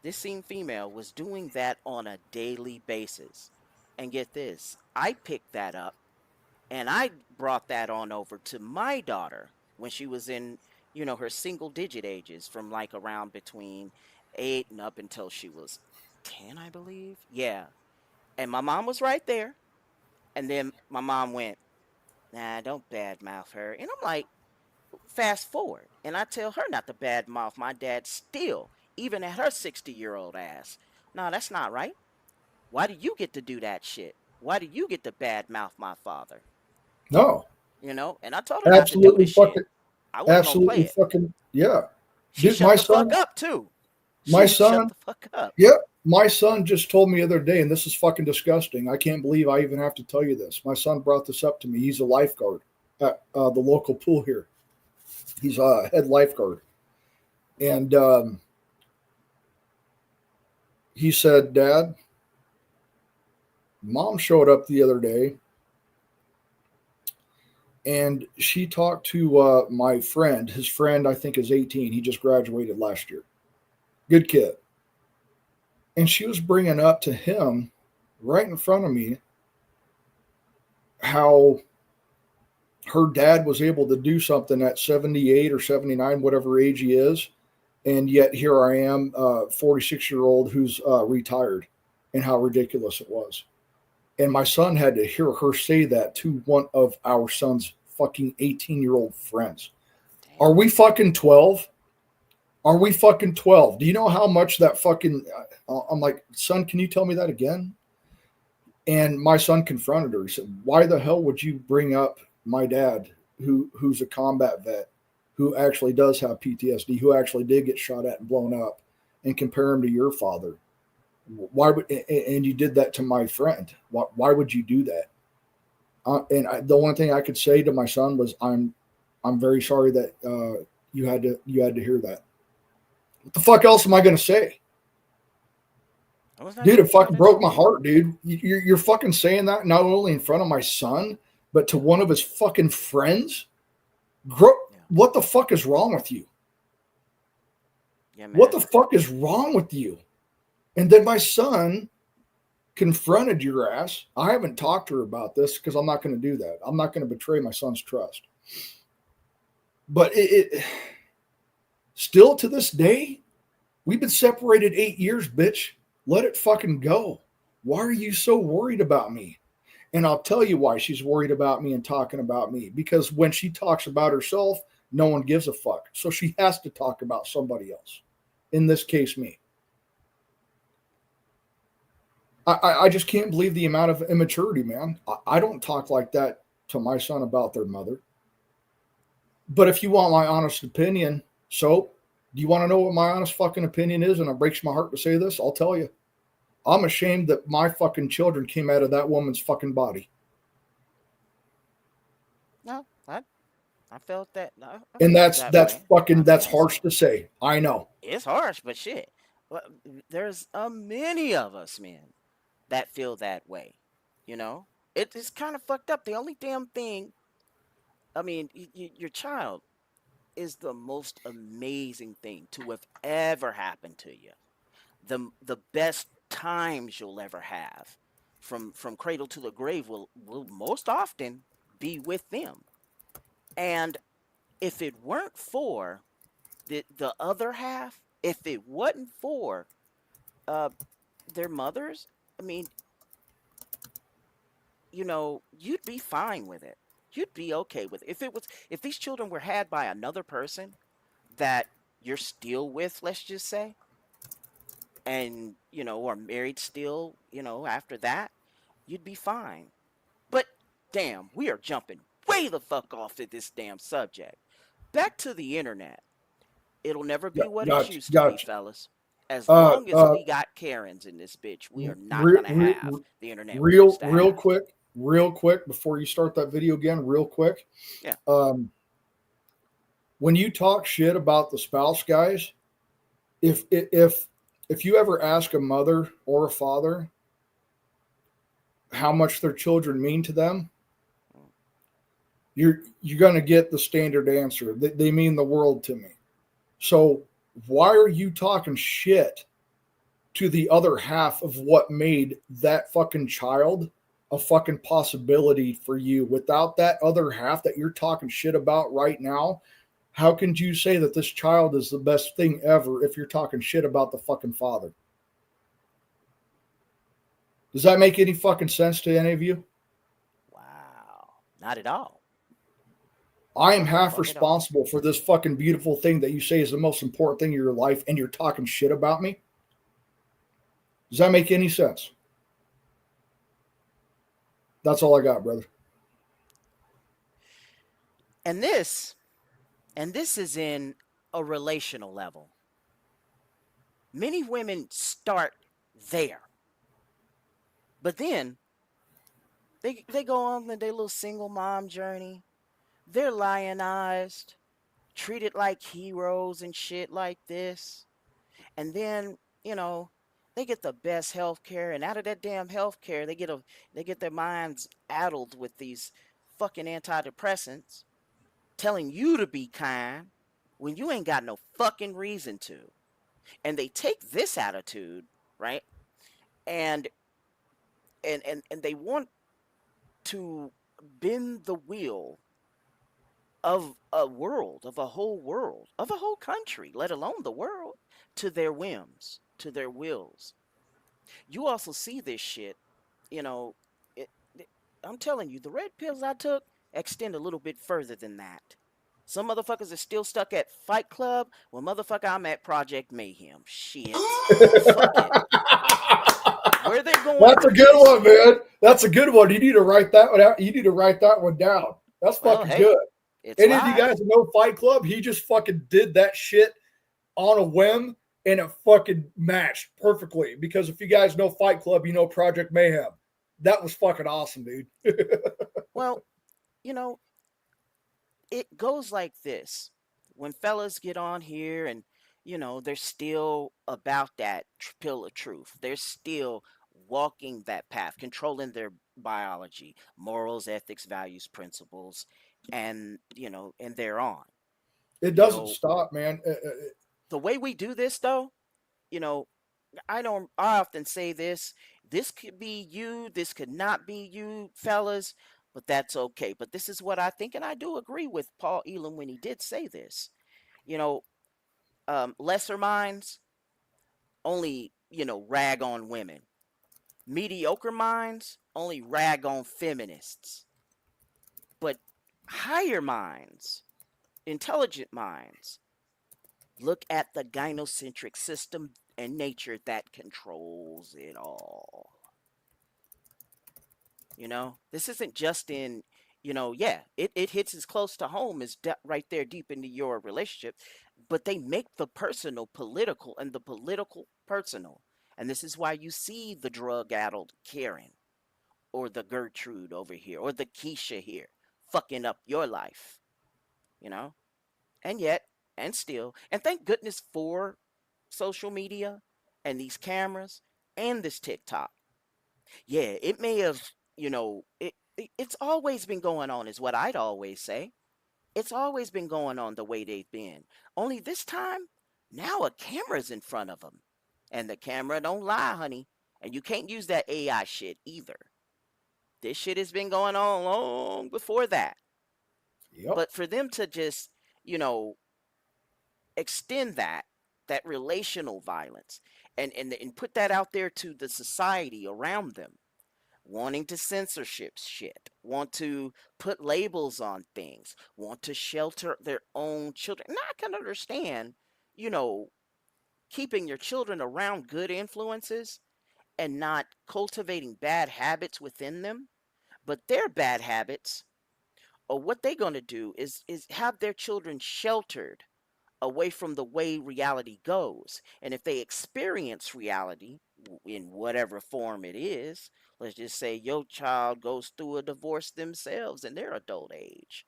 was doing that on a daily basis. And get this, I picked that up and I brought that on over to my daughter when she was in, her single digit ages, from like around between 8 and up until she was 10, I believe. Yeah. And my mom was right there. And then my mom went, nah, don't badmouth her. And I'm like, fast forward. And I tell her not to badmouth my dad still, even at her 60-year-old ass. No, that's not right. Why do you get to do that shit? Why do you get to badmouth my father? No. You know, and I told her not to do this shit. I wasn't gonna play Absolutely it. fucking, yeah. She Dude, shut the fuck up too. My She shut son, the fuck up. yep. My son just told me the other day, and this is fucking disgusting. I can't believe I even have to tell you this. My son brought this up to me. He's a lifeguard at the local pool here. He's a head lifeguard. And he said, Dad, Mom showed up the other day and she talked to my friend. His friend, I think, is 18. He just graduated last year. Good kid. And she was bringing up to him right in front of me how her dad was able to do something at 78 or 79, whatever age he is. And yet here I am, 46-year-old who's retired, and how ridiculous it was. And my son had to hear her say that to one of our son's fucking 18-year-old friends. Damn. Are we fucking 12? Are we fucking 12? Do you know how much that fucking... I'm like, son, can you tell me that again? And my son confronted her. He said, why the hell would you bring up my dad, who's a combat vet, who actually does have PTSD, who actually did get shot at and blown up, and compare him to your father? Why would, and you did that to my friend? Why would you do that? The only thing I could say to my son was, I'm very sorry that you had to hear that. What the fuck else am I going to say? Dude, it fucking broke my heart, dude. You're fucking saying that not only in front of my son, but to one of his fucking friends. What the fuck is wrong with you? Yeah, man. What the fuck is wrong with you? And then my son confronted your ass. I haven't talked to her about this because I'm not going to do that. I'm not going to betray my son's trust. But it still to this day, we've been separated 8 years, bitch. Let it fucking go. Why are you so worried about me? And I'll tell you why she's worried about me and talking about me. Because when she talks about herself, no one gives a fuck. So she has to talk about somebody else. In this case, me. I just can't believe the amount of immaturity, man. I don't talk like that to my son about their mother. But if you want my honest opinion, so do you want to know what my honest fucking opinion is? And it breaks my heart to say this. I'll tell you. I'm ashamed that my fucking children came out of that woman's fucking body. No, I felt that. And that's fucking, that's harsh to say. I know. It's harsh, but shit. Well, there's many of us, man, that feel that way. You know? It's kind of fucked up. The only damn thing, I mean, your child is the most amazing thing to have ever happened to you. The best times you'll ever have from cradle to the grave will most often be with them. And if it weren't for the other half, if it wasn't for their mothers, I mean, you know, you'd be fine with it. You'd be okay with it. If these children were had by another person that you're still with, let's just say, and, you know, are married still, you know, after that, you'd be fine. But damn, we are jumping way the fuck off at this damn subject. Back to the internet. It'll never be what it used to be, fellas. As long as we got Karens in this bitch, we are not going to have the internet. Real quick, before you start that video again, real quick. Yeah. When you talk shit about the spouse, guys, if you ever ask a mother or a father how much their children mean to them, you're going to get the standard answer. They mean the world to me. So why are you talking shit to the other half of what made that fucking child a fucking possibility for you? Without that other half that you're talking shit about right now, how can you say that this child is the best thing ever if you're talking shit about the fucking father? Does that make any fucking sense to any of you? Wow. Not at all. I am half responsible for this fucking beautiful thing that you say is the most important thing in your life, and you're talking shit about me. Does that make any sense? That's all I got, brother. And this is in a relational level. Many women start there. But then they go on their little single mom journey. They're lionized, treated like heroes and shit like this. And then, they get the best health care, and out of that damn health care, they get their minds addled with these fucking antidepressants, telling you to be kind when you ain't got no fucking reason to. And they take this attitude, right? And they want to bend the wheel of a world, of a whole country, let alone the world, to their whims, to their wills. You also see this shit, I'm telling you, the red pills I took extend a little bit further than that. Some motherfuckers are still stuck at Fight Club. Well, motherfucker, I'm at Project Mayhem. Shit. Fuck it. Where they going? That's a good one, man. That's a good one. You need to write that one out. You need to write that one down. That's fucking good. Any of you guys know Fight Club? He just fucking did that shit on a whim, and it fucking matched perfectly. Because if you guys know Fight Club, you know Project Mayhem. That was fucking awesome, dude. Well, it goes like this. When fellas get on here and, they're still about that pill of truth. They're still walking that path, controlling their biology, morals, ethics, values, principles, and, and they're on. It doesn't stop, man. The way we do this, though, I often say this could be you, this could not be you, fellas, but that's okay. But this is what I think, and I do agree with Paul Elam when he did say this. Lesser minds only, rag on women. Mediocre minds only rag on feminists. But higher minds, intelligent minds, look at the gynocentric system and nature that controls it all. This isn't just in, it hits as close to home as right there deep into your relationship, but they make the personal political and the political personal. And this is why you see the drug-addled Karen or the Gertrude over here or the Keisha here fucking up your life, and yet, and still, and thank goodness for social media and these cameras and this TikTok. Yeah, it may have, it's always been going on is what I'd always say. It's always been going on the way they've been. Only this time, now a camera's in front of them. And the camera don't lie, honey. And you can't use that AI shit either. This shit has been going on long before that. Yep. But for them to just, extend that relational violence and put that out there to the society around them, wanting to censorship shit, want to put labels on things, want to shelter their own children. And I can understand, keeping your children around good influences and not cultivating bad habits within them. But their bad habits, or what they're going to do is have their children sheltered away from the way reality goes. And if they experience reality in whatever form it is, let's just say your child goes through a divorce themselves in their adult age,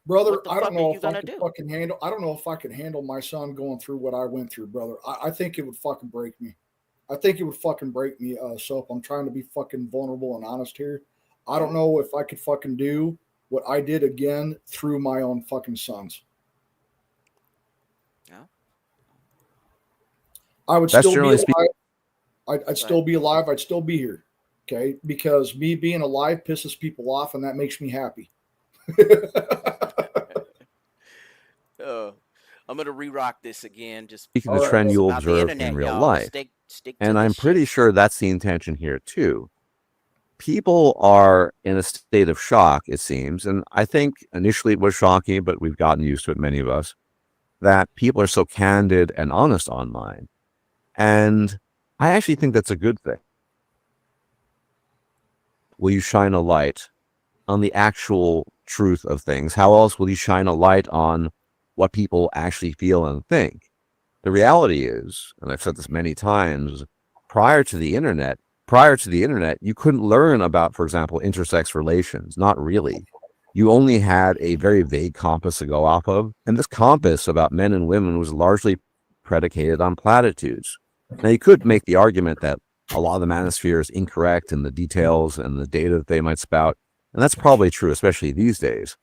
Brother, I don't know if I can fucking handle. I don't know if I can handle my son going through what I went through, brother. I think it would fucking break me. I think it would fucking break me. So I'm trying to be fucking vulnerable and honest here. I don't know if I could fucking do what I did again through my own fucking sons. Yeah. I would still be alive. I'd still be alive. I'd still be here. Okay. Because me being alive pisses people off, and that makes me happy. I'm going to re-rock this again. Just speaking of the trend you observe in real life. And I'm pretty sure that's the intention here too. people are in a state of shock, it seems. And I think initially it was shocking, but we've gotten used to it, many of us, that people are so candid and honest online. And I actually think that's a good thing. Will you shine a light on the actual truth of things? How else will you shine a light on what people actually feel and think? The reality is, and I've said this many times, prior to the internet, you couldn't learn about, for example, intersex relations. Not really. You only had a very vague compass to go off of. And this compass about men and women was largely predicated on platitudes. Now, you could make the argument that a lot of the manosphere is incorrect in the details and the data that they might spout. And that's probably true, especially these days.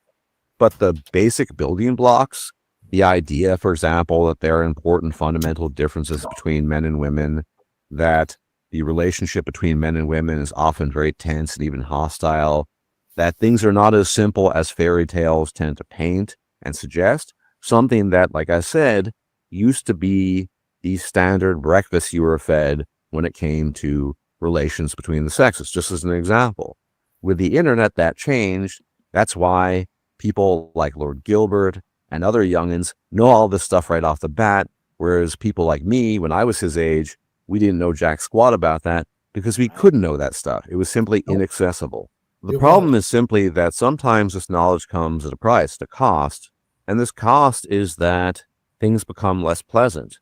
But the basic building blocks, the idea, for example, that there are important fundamental differences between men and women, that the relationship between men and women is often very tense and even hostile, that things are not as simple as fairy tales tend to paint and suggest, something that, like I said, used to be the standard breakfast you were fed when it came to relations between the sexes, just as an example. With the internet, that changed. That's why people like Lord Gilbert and other youngins know all this stuff right off the bat, whereas people like me, when I was his age, we didn't know jack squat about that because we couldn't know that stuff. It was simply inaccessible. The problem is simply that sometimes this knowledge comes at a price, at a cost, and this cost is that things become less pleasant.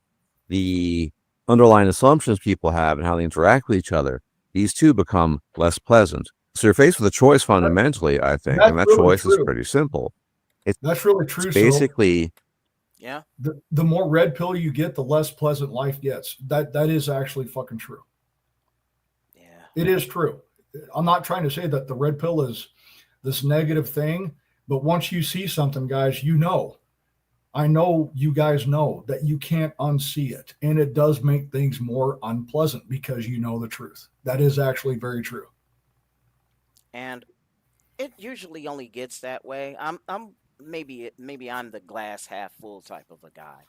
The underlying assumptions people have and how they interact with each other, these too become less pleasant. So you're faced with a choice fundamentally, I think, and that choice is pretty simple. That's really true. It's basically, yeah. The more red pill you get, the less pleasant life gets. That is actually fucking true. Yeah. It is true. I'm not trying to say that the red pill is this negative thing, but once you see something, guys, you know. I know you guys know that you can't unsee it. And it does make things more unpleasant because you know the truth. That is actually very true. And it usually only gets that way. Maybe I'm the glass half full type of a guy.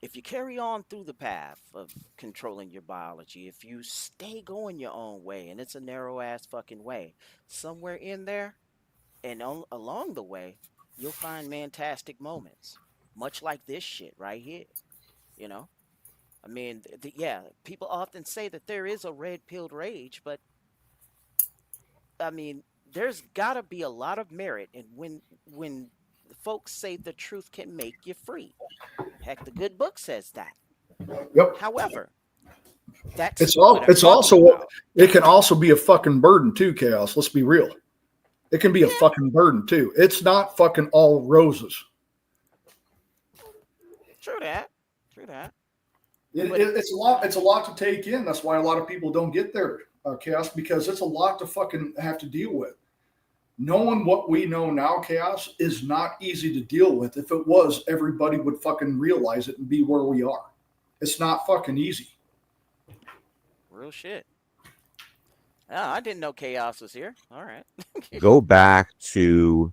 If you carry on through the path of controlling your biology, if you stay going your own way, and it's a narrow ass fucking way, somewhere in there and along the way, you'll find fantastic moments, much like this shit right here. You know, I mean, yeah, people often say that there is a red pilled rage, but I mean, there's gotta be a lot of merit in when folks say the truth can make you free. Heck, the good book says that. Yep. However, that's it can also be a fucking burden too, Chaos. Let's be real. It can be a fucking burden too. It's not fucking all roses. True that. It's a lot to take in. That's why a lot of people don't get there, Chaos, because it's a lot to fucking have to deal with. Knowing what we know now, Chaos, is not easy to deal with. If it was, everybody would fucking realize it and be where we are. It's not fucking easy. Real shit. Oh, I didn't know Chaos was here. All right. go back to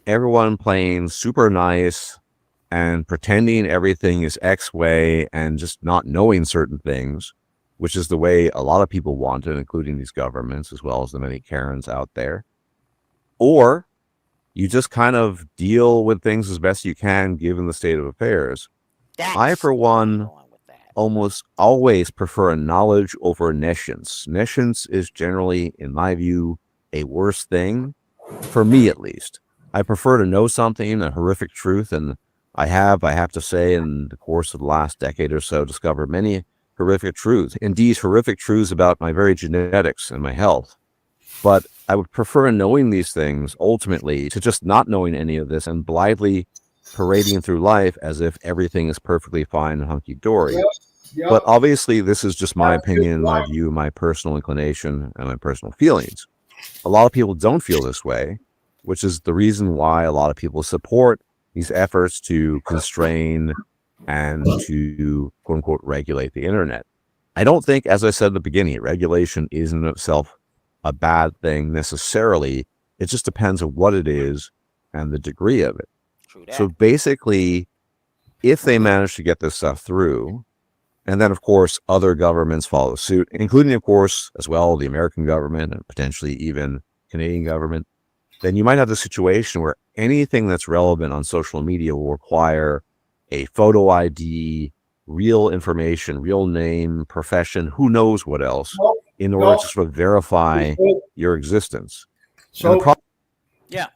everyone playing super nice and pretending everything is X way and just not knowing certain things, which is the way a lot of people want it, including these governments, as well as the many Karens out there. Or you just kind of deal with things as best you can, given the state of affairs. I, for one, almost always prefer knowledge over nescience. Nescience is generally, in my view, a worse thing, for me at least. I prefer to know something, a horrific truth, and I have to say, in the course of the last decade or so, discovered many horrific truths. Indeed, horrific truths about my very genetics and my health. But I would prefer knowing these things, ultimately, to just not knowing any of this and blithely parading through life as if everything is perfectly fine and hunky-dory. Yep. But obviously, this is just my opinion, my view, my personal inclination, and my personal feelings. A lot of people don't feel this way, which is the reason why a lot of people support these efforts to constrain and to, quote-unquote, regulate the internet. I don't think, as I said at the beginning, regulation is in itself a bad thing necessarily. It just depends on what it is and the degree of it. So basically, if they manage to get this stuff through, and then, of course, other governments follow suit, including, of course, as well, the American government and potentially even Canadian government, then you might have the situation where anything that's relevant on social media will require a photo ID, real information, real name, profession, who knows what else, in order to sort of verify your existence. So, yeah.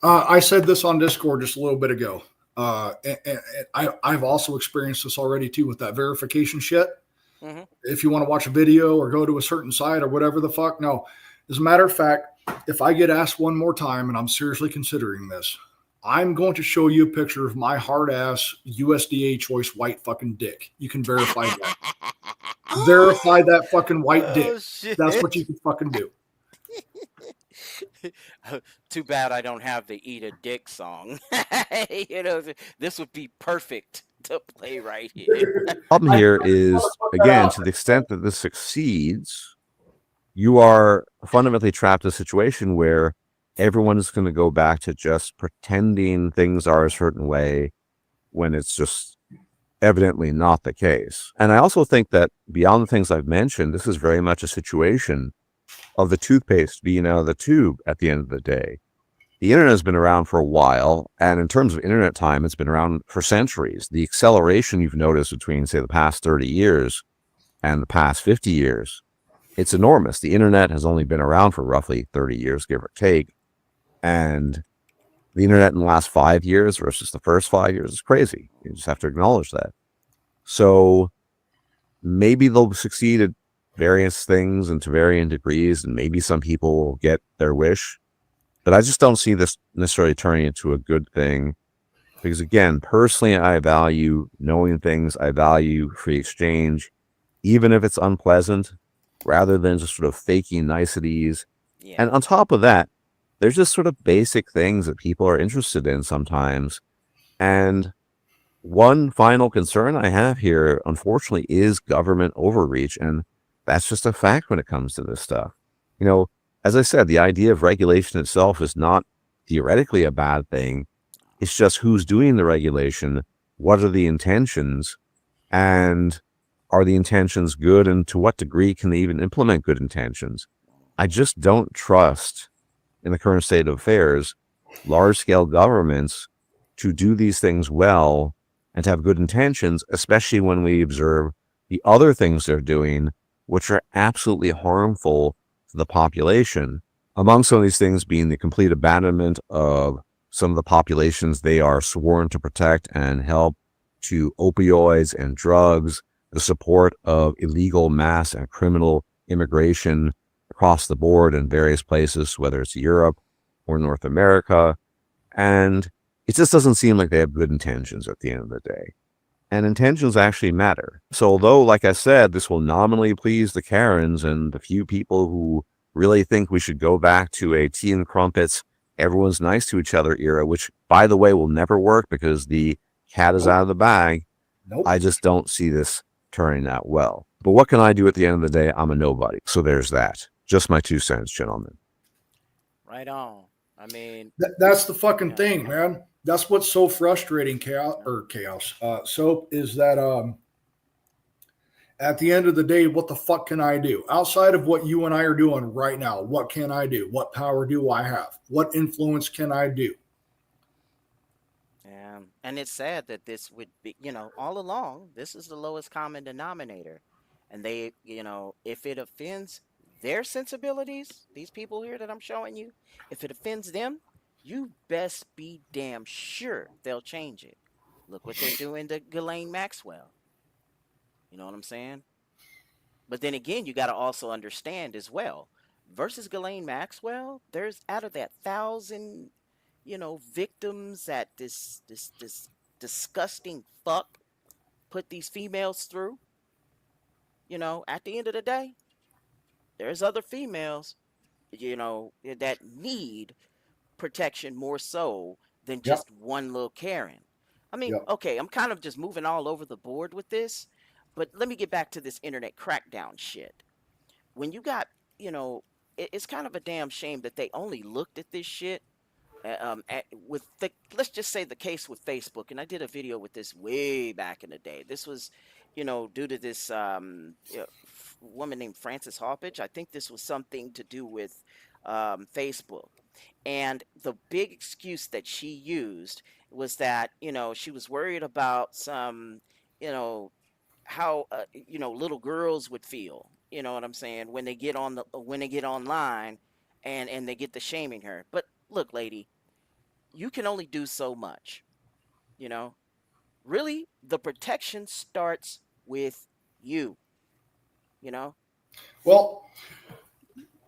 I said this on Discord just a little bit ago. And I've also experienced this already too with that verification shit. Mhm. If you want to watch a video or go to a certain site or whatever the fuck, no. As a matter of fact, if I get asked one more time, and I'm seriously considering this, I'm going to show you a picture of my hard ass USDA choice white fucking dick. You can verify that. Verify that fucking white dick. Shit. That's what you can fucking do. Too bad I don't have the Eat a Dick song. You know, this would be perfect to play right here. Problem here is, again, to the extent that this succeeds, you are fundamentally trapped in a situation where everyone is going to go back to just pretending things are a certain way when it's just evidently not the case. And I also think that beyond the things I've mentioned, this is very much a situation of the toothpaste being out of the tube at the end of the day. The internet has been around for a while, and in terms of internet time, it's been around for centuries. The acceleration you've noticed between, say, the past 30 years and the past 50 years, it's enormous. The internet has only been around for roughly 30 years, give or take. And the internet in the last 5 years versus the first 5 years is crazy. You just have to acknowledge that. So maybe they'll succeed at various things and to varying degrees, and maybe some people will get their wish. But I just don't see this necessarily turning into a good thing. Because again, personally, I value knowing things. I value free exchange, even if it's unpleasant, rather than just sort of faking niceties. Yeah. And on top of that, there's just sort of basic things that people are interested in sometimes. And one final concern I have here, unfortunately, is government overreach. And that's just a fact when it comes to this stuff. You know, as I said, the idea of regulation itself is not theoretically a bad thing. It's just who's doing the regulation, what are the intentions, and are the intentions good, and to what degree can they even implement good intentions? I just don't trust, in the current state of affairs, large-scale governments to do these things well and to have good intentions, especially when we observe the other things they're doing, which are absolutely harmful to the population. Among some of these things being the complete abandonment of some of the populations they are sworn to protect and help, to opioids and drugs, the support of illegal mass and criminal immigration across the board in various places, whether it's Europe or North America. And it just doesn't seem like they have good intentions at the end of the day. And intentions actually matter. So although, like I said, this will nominally please the Karens and the few people who really think we should go back to a tea and crumpets, everyone's nice to each other era, which, by the way, will never work because the cat is out of the bag. I just don't see this turning out well. But what can I do at the end of the day? I'm a nobody. So there's that. Just my 2 cents, gentlemen. Right on. I mean, That's the fucking thing, man. That's what's so frustrating, Soap, is that at the end of the day, what the fuck can I do? Outside of what you and I are doing right now, what can I do? What power do I have? What influence can I do? And it's sad that this would be, all along, this is the lowest common denominator. And they, if it offends their sensibilities, these people here that I'm showing you, if it offends them, you best be damn sure they'll change it. Look what they're doing to Ghislaine Maxwell. You know what I'm saying? But then again, you got to also understand as well, versus Ghislaine Maxwell, there's out of that 1,000, victims that this disgusting fuck put these females through. At the end of the day, there's other females, that need protection more so than just one little Karen. I mean, okay, I'm kind of just moving all over the board with this, but let me get back to this internet crackdown shit. When you got, it's kind of a damn shame that they only looked at this shit let's just say the case with Facebook, and I did a video with this way back in the day. This was due to this woman named Frances Hoppage. I think this was something to do with Facebook. And the big excuse that she used was that, she was worried about some, you know, how little girls would feel. You know what I'm saying, when they get when they get online and they get to shaming her. But look, lady, you can only do so much. You know, really, the protection starts with you. You know, Well,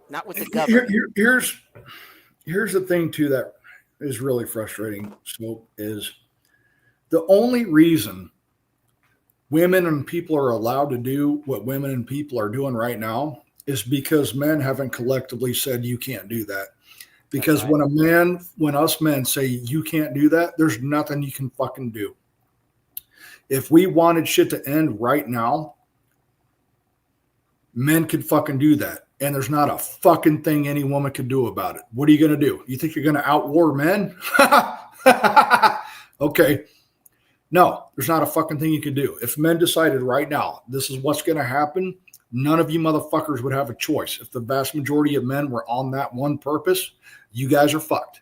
not with the government. Here's the thing too that is really frustrating. So is the only reason women and people are allowed to do what women and people are doing right now is because men haven't collectively said you can't do that. Because when us men say you can't do that, there's nothing you can fucking do. If we wanted shit to end right now, men could fucking do that. And there's not a fucking thing any woman could do about it. What are you going to do? You think you're going to outwar men? Okay. No, there's not a fucking thing you can do. If men decided right now, this is what's going to happen, none of you motherfuckers would have a choice. If the vast majority of men were on that one purpose, you guys are fucked.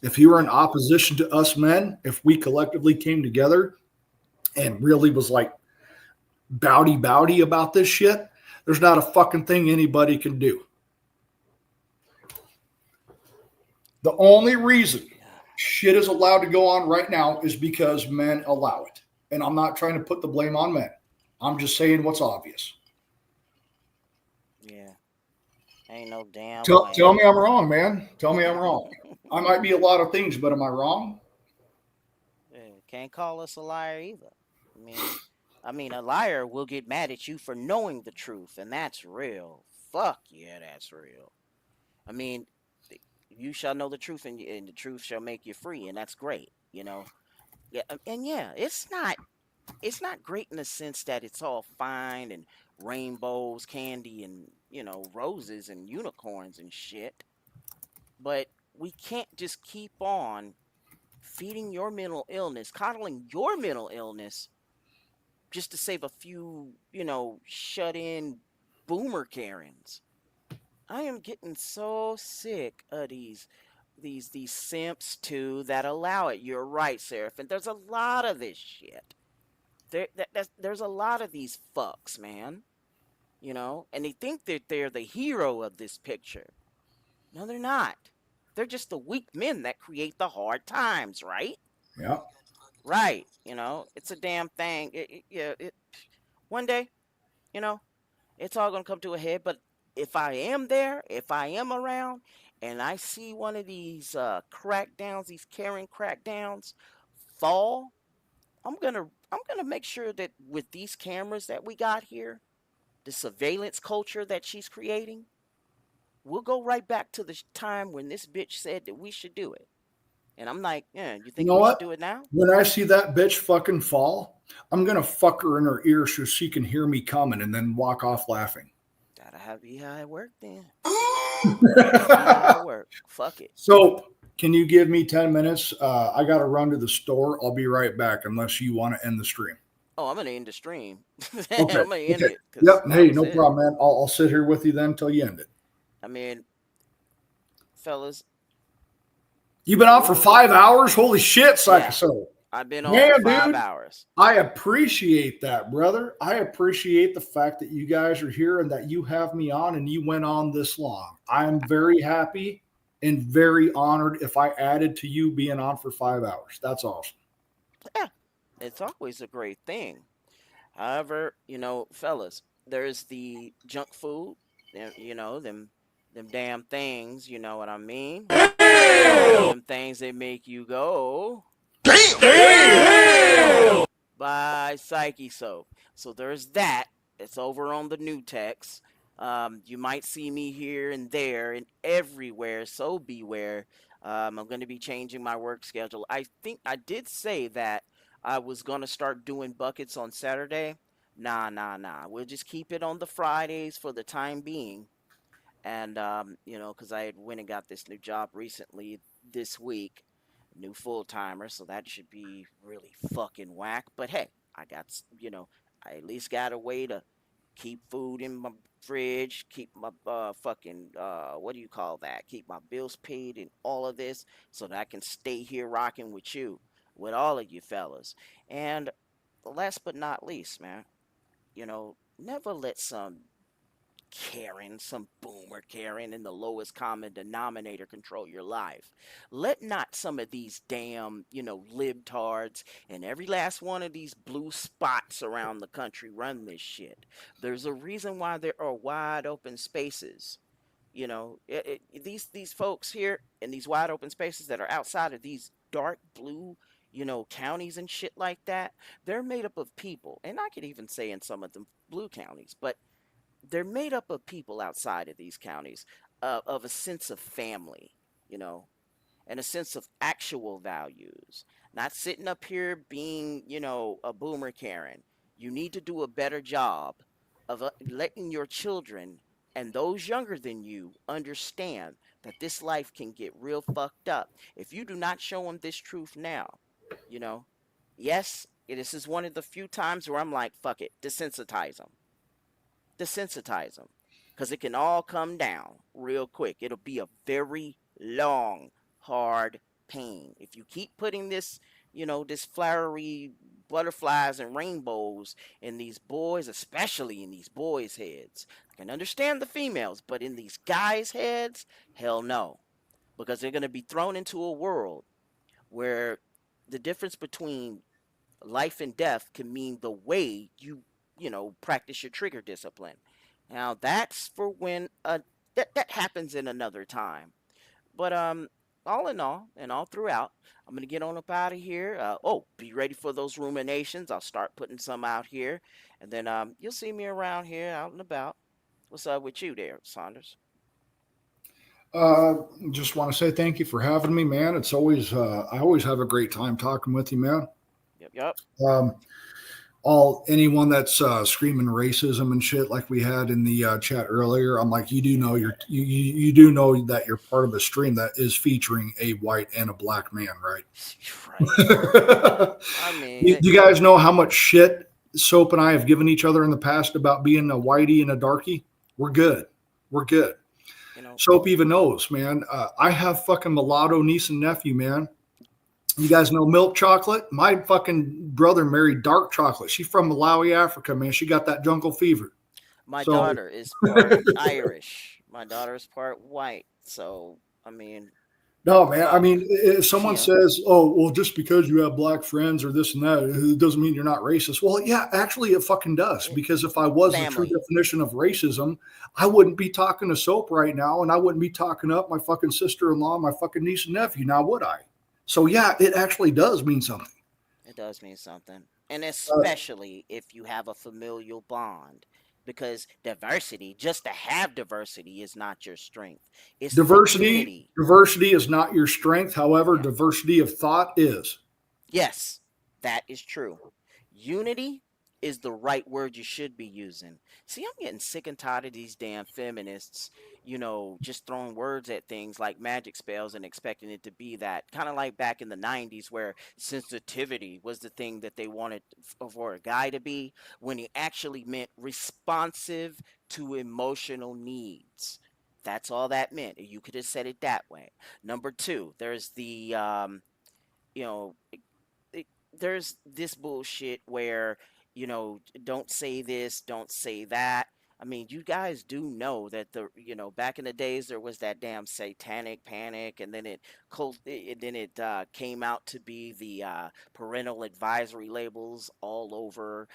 If you were in opposition to us men, if we collectively came together and really was like bowdy about this shit, there's not a fucking thing anybody can do. The only reason shit is allowed to go on right now is because men allow it. And I'm not trying to put the blame on men. I'm just saying what's obvious. Yeah. Ain't no damn Tell me I'm wrong, man. Tell me I'm wrong. I might be a lot of things, but am I wrong? Yeah, can't call us a liar either. I mean, a liar will get mad at you for knowing the truth, and that's real. Fuck yeah, that's real. I mean, you shall know the truth, and the truth shall make you free, and that's great. Yeah, and yeah, it's not great in the sense that it's all fine and rainbows, candy, and roses and unicorns and shit. But we can't just keep on feeding your mental illness, coddling your mental illness, just to save a few, shut in boomer Karens. I am getting so sick of these simps too that allow it. You're right, Seraph. And there's a lot of this shit. There's a lot of these fucks, man. And they think that they're the hero of this picture. No, they're not. They're just the weak men that create the hard times, right? Yeah. Right. It's a damn thing. One day, it's all going to come to a head. But if I am there, if I am around, and I see one of these crackdowns, these Karen crackdowns fall, I'm gonna make sure that with these cameras that we got here, the surveillance culture that she's creating, we'll go right back to the time when this bitch said that we should do it. And I'm like, yeah, you think we should do it now? When I see that bitch fucking fall, I'm going to fuck her in her ear so she can hear me coming and then walk off laughing. Gotta be how it work then. How it work. Fuck it. So can you give me 10 minutes? I got to run to the store. I'll be right back unless you want to end the stream. Oh, I'm going to end the stream. Okay. I'm going to end it. Yep. Hey, no problem, man. I'll sit here with you then until you end it. I mean, fellas. You've been on for 5 hours? Holy shit, Psycho. Yeah, I've been on for 5 hours. I appreciate that, brother. I appreciate the fact that you guys are here and that you have me on and you went on this long. I'm very happy and very honored if I added to you being on for 5 hours. That's awesome. Yeah, it's always a great thing. However, fellas, there's the junk food, them damn things, you know what I mean? Them things that make you go, damn! By Psyche Soap. So there's that. It's over on the new text. You might see me here and there and everywhere, so beware. I'm going to be changing my work schedule. I think I did say that I was going to start doing buckets on Saturday. Nah. We'll just keep it on the Fridays for the time being. And, because I had went and got this new job recently this week, new full-timer, so that should be really fucking whack. But hey, I got, I at least got a way to keep food in my fridge, keep my fucking what do you call that? Keep my bills paid and all of this so that I can stay here rocking with you, with all of you fellas. And last but not least, man, never let some Karen, some boomer Karen in the lowest common denominator control your life. Let not some of these damn, libtards and every last one of these blue spots around the country run this shit. There's a reason why there are wide open spaces. These folks here in these wide open spaces that are outside of these dark blue, counties and shit like that, they're made up of people. And I could even say in some of them blue counties, but they're made up of people outside of these counties, of a sense of family, and a sense of actual values. Not sitting up here being, a boomer Karen. You need to do a better job of letting your children and those younger than you understand that this life can get real fucked up. If you do not show them this truth now, yes, this is one of the few times where I'm like, fuck it, desensitize them. Desensitize them, because it can all come down real quick. It'll be a very long, hard pain if you keep putting this, this flowery butterflies and rainbows in these boys, especially in these boys' heads. I can understand the females, but in these guys' heads, hell no, because they're going to be thrown into a world where the difference between life and death can mean the way you practice your trigger discipline. Now that's for when that happens in another time. But all in all, and all throughout, I'm gonna get on up out of here. Be ready for those ruminations. I'll start putting some out here, and then you'll see me around here, out and about. What's up with you there, Saunders? Just want to say thank you for having me, man. It's always I always have a great time talking with you, man. Yep. Anyone that's screaming racism and shit like we had in the chat earlier, I'm like, you do know you do know that you're part of a stream that is featuring a white and a black man, right? I mean, you guys know how much shit Soap and I have given each other in the past about being a whitey and a darky? We're good. Soap even knows, man. I have fucking mulatto niece and nephew, man. You guys know milk chocolate? My fucking brother married dark chocolate. She's from Malawi, Africa, man. She got that jungle fever. My daughter is part Irish. My daughter is part white. So, I mean. No, man. I mean, if someone says, oh, well, just because you have black friends or this and that, it doesn't mean you're not racist. Well, yeah, actually, it fucking does. Because if I was the true definition of racism, I wouldn't be talking to Soap right now, and I wouldn't be talking up my fucking sister-in-law, my fucking niece and nephew. Now, would I? So, yeah, it actually does mean something. It does mean something. And especially if you have a familial bond. Because diversity, just to have diversity, is not your strength. It's diversity. Diversity is not your strength. However, diversity of thought is. Yes, that is true. Unity is the right word you should be using. See, I'm getting sick and tired of these damn feminists, just throwing words at things like magic spells and expecting it to be that. Kind of like back in the 90s where sensitivity was the thing that they wanted for a guy to be, when he actually meant responsive to emotional needs. That's all that meant. You could have said it that way. Number two, there's the, there's this bullshit where, don't say this, don't say that. I mean, you guys do know that back in the days there was that damn satanic panic, and then it came out to be the parental advisory labels all over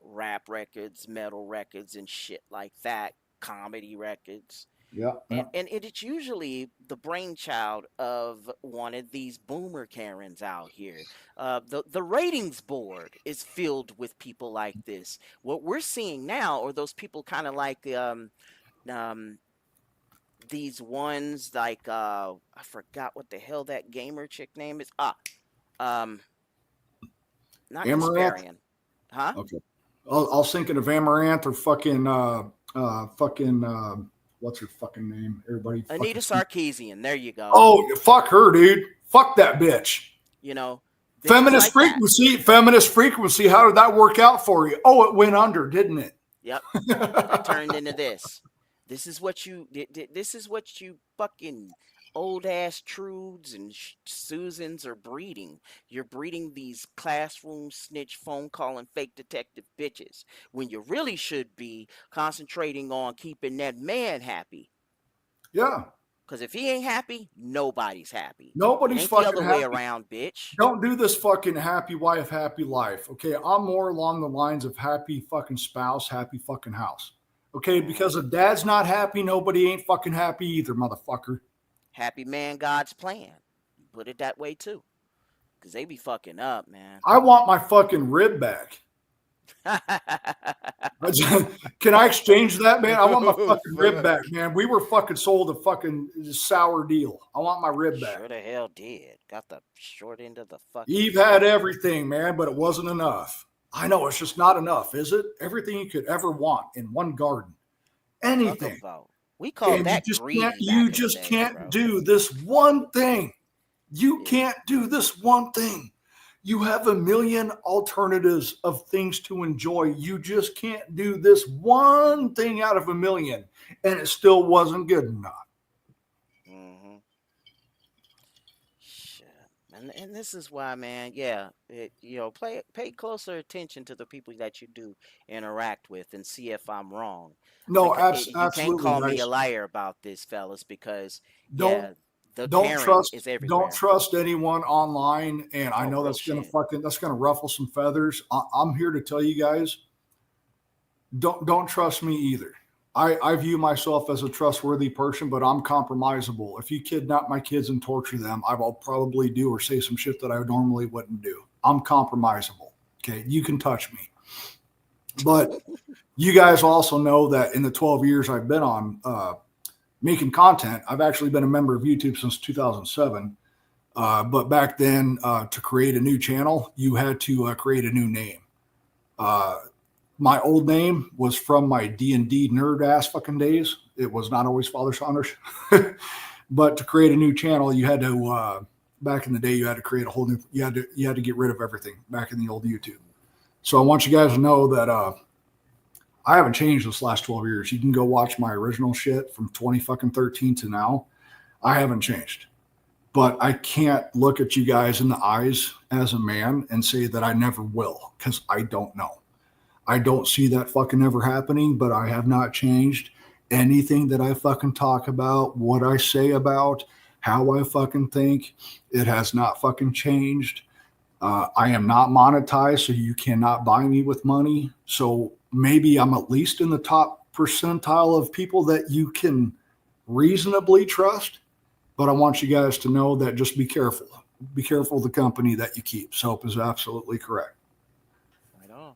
rap records, metal records, and shit like that, comedy records. Yeah. And it's usually the brainchild of one of these boomer Karens out here. The ratings board is filled with people like this. What we're seeing now are those people kind of like these ones like I forgot what the hell that gamer chick name is. Not Kasparian. Huh? Okay. I was thinking of Amaranth or fucking what's her fucking name? Everybody. Anita Sarkeesian. There you go. Oh, fuck her, dude. Fuck that bitch. Feminist frequency. How did that work out for you? Oh, it went under, didn't it? Yep. It turned into this. This is what you fucking old ass Trudes and Susans are breeding. You're breeding these classroom snitch, phone calling, fake detective bitches when you really should be concentrating on keeping that man happy. Yeah. Because if he ain't happy, nobody's happy. Nobody's ain't fucking the other happy. way around, bitch. Don't do this fucking happy wife, happy life. Okay, I'm more along the lines of happy fucking spouse, happy fucking house. Okay, because if dad's not happy, nobody ain't fucking happy either, motherfucker. Happy man, God's plan. Put it that way too. Because they be fucking up, man. I want my fucking rib back. Can I exchange that, man? I want my fucking rib back, man. We were fucking sold a fucking sour deal. I want my rib back. Sure the hell did. Got the short end of the fucking. Eve had everything, man, but it wasn't enough. I know it's just not enough, is it? Everything you could ever want in one garden. Anything. We call and that you just can't do this one thing. You can't do this one thing. You have a million alternatives of things to enjoy. You just can't do this one thing out of a million, and it still wasn't good enough. Mm-hmm. Shit. And this is why, man, yeah, pay closer attention to the people that you do interact with and see if I'm wrong. No, absolutely. You absolutely. can't call me a liar about this, fellas, because don't trust anyone online. And I know that's gonna ruffle some feathers. I'm here to tell you guys, don't trust me either. I view myself as a trustworthy person, but I'm compromisable. If you kidnap my kids and torture them, I will probably do or say some shit that I normally wouldn't do. I'm compromisable. Okay, you can touch me. But you guys also know that in the 12 years I've been on making content, I've actually been a member of YouTube since 2007. But back then, to create a new channel, you had to create a new name. My old name was from my D&D nerd ass fucking days. It was not always Father Saunders. But to create a new channel, you had to, back in the day, you had to create a whole new, you had to get rid of everything back in the old YouTube. So I want you guys to know that I haven't changed this last 12 years. You can go watch my original shit from 2013 to now. I haven't changed. But I can't look at you guys in the eyes as a man and say that I never will, because I don't know. I don't see that fucking ever happening, but I have not changed. Anything that I fucking talk about, what I say about, how I fucking think, it has not fucking changed. I am not monetized, so you cannot buy me with money. So maybe I'm at least in the top percentile of people that you can reasonably trust. But I want you guys to know that just be careful. Be careful of the company that you keep. Soap is absolutely correct. Right on.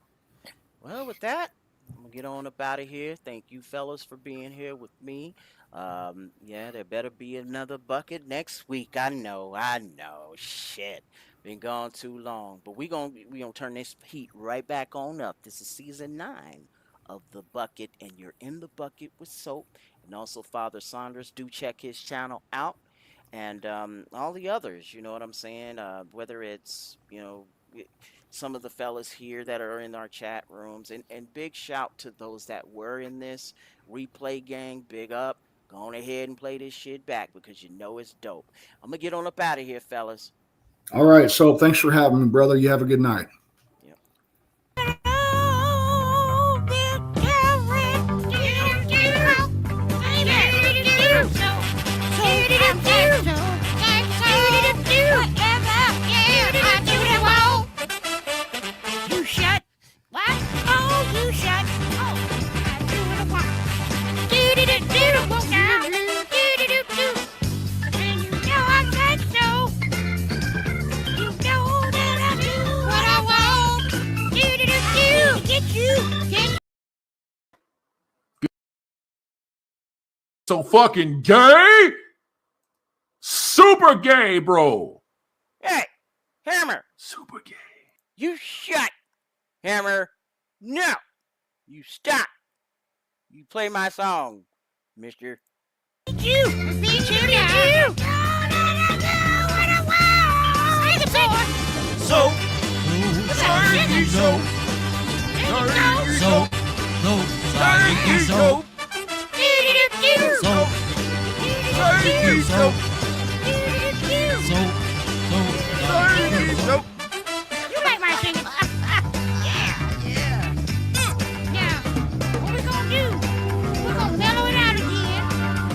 Well, with that, I'm going to get on up out of here. Thank you, fellas, for being here with me. Yeah, there better be another bucket next week. I know. Shit. Been gone too long. But we gonna turn this heat right back on up. This is season 9 of The Bucket, and you're in the bucket with Soap. And also Father Saunders. Do check his channel out. And all the others, you know what I'm saying? Whether it's, some of the fellas here that are in our chat rooms. And big shout to those that were in this replay gang. Big up. Go on ahead and play this shit back because you know it's dope. I'm going to get on up out of here, fellas. All right. So thanks for having me, brother. You have a good night. You shut. What? Oh, you shut. Oh, I do what I want. Do-do-do-do. Now. Do-do-do-do. And you know I said so. You know that I do what I want. Do-do-do-do. Get you. So fucking gay? Super gay, bro. Hey, Hammer. Super gay. You shut. Hammer. No. You stop. You play my song, mister. You. Beat you now. Say the boy. soap. Turkey soap. Soap. Turkey soap. Soap. Turkey soap. Turkey soap. You make my sing. Yeah. Now, what we gonna do? We're gonna mellow it out again.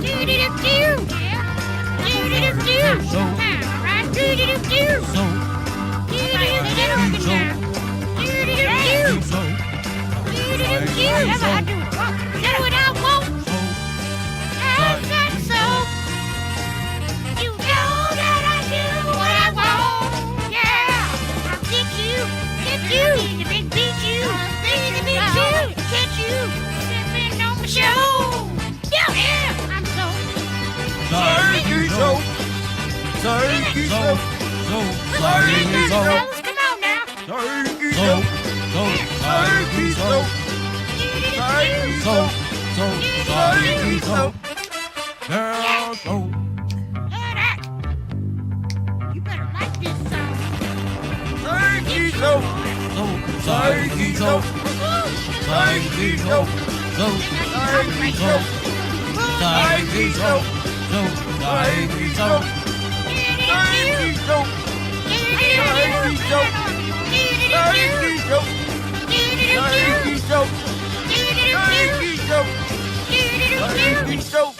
Do-do-do-do. Yeah. Do-do-do-do. Right? Do-do-do-do. Do-do-do-do. Do-do-do-do. Do-do-do-do. How about I do it? That's what I want. I've got soap. You know that I do what I want. Yeah. I'll get you. Beat you. Catch you. Sipping on the show. Yeah. I'm soap. Turkey soap. Turkey soap. Turkey soap. Come on now. Turkey soap. Turkey soap. Turkey soap. Turkey soap. Girl soap. You better like this song. Turkey soap. Turkey soap. Turkey soap. Turkey soap. Turkey soap. Turkey soap. Turkey soap. Turkey soap. Turkey soap. Turkey soap. Turkey soap. Turkey soap.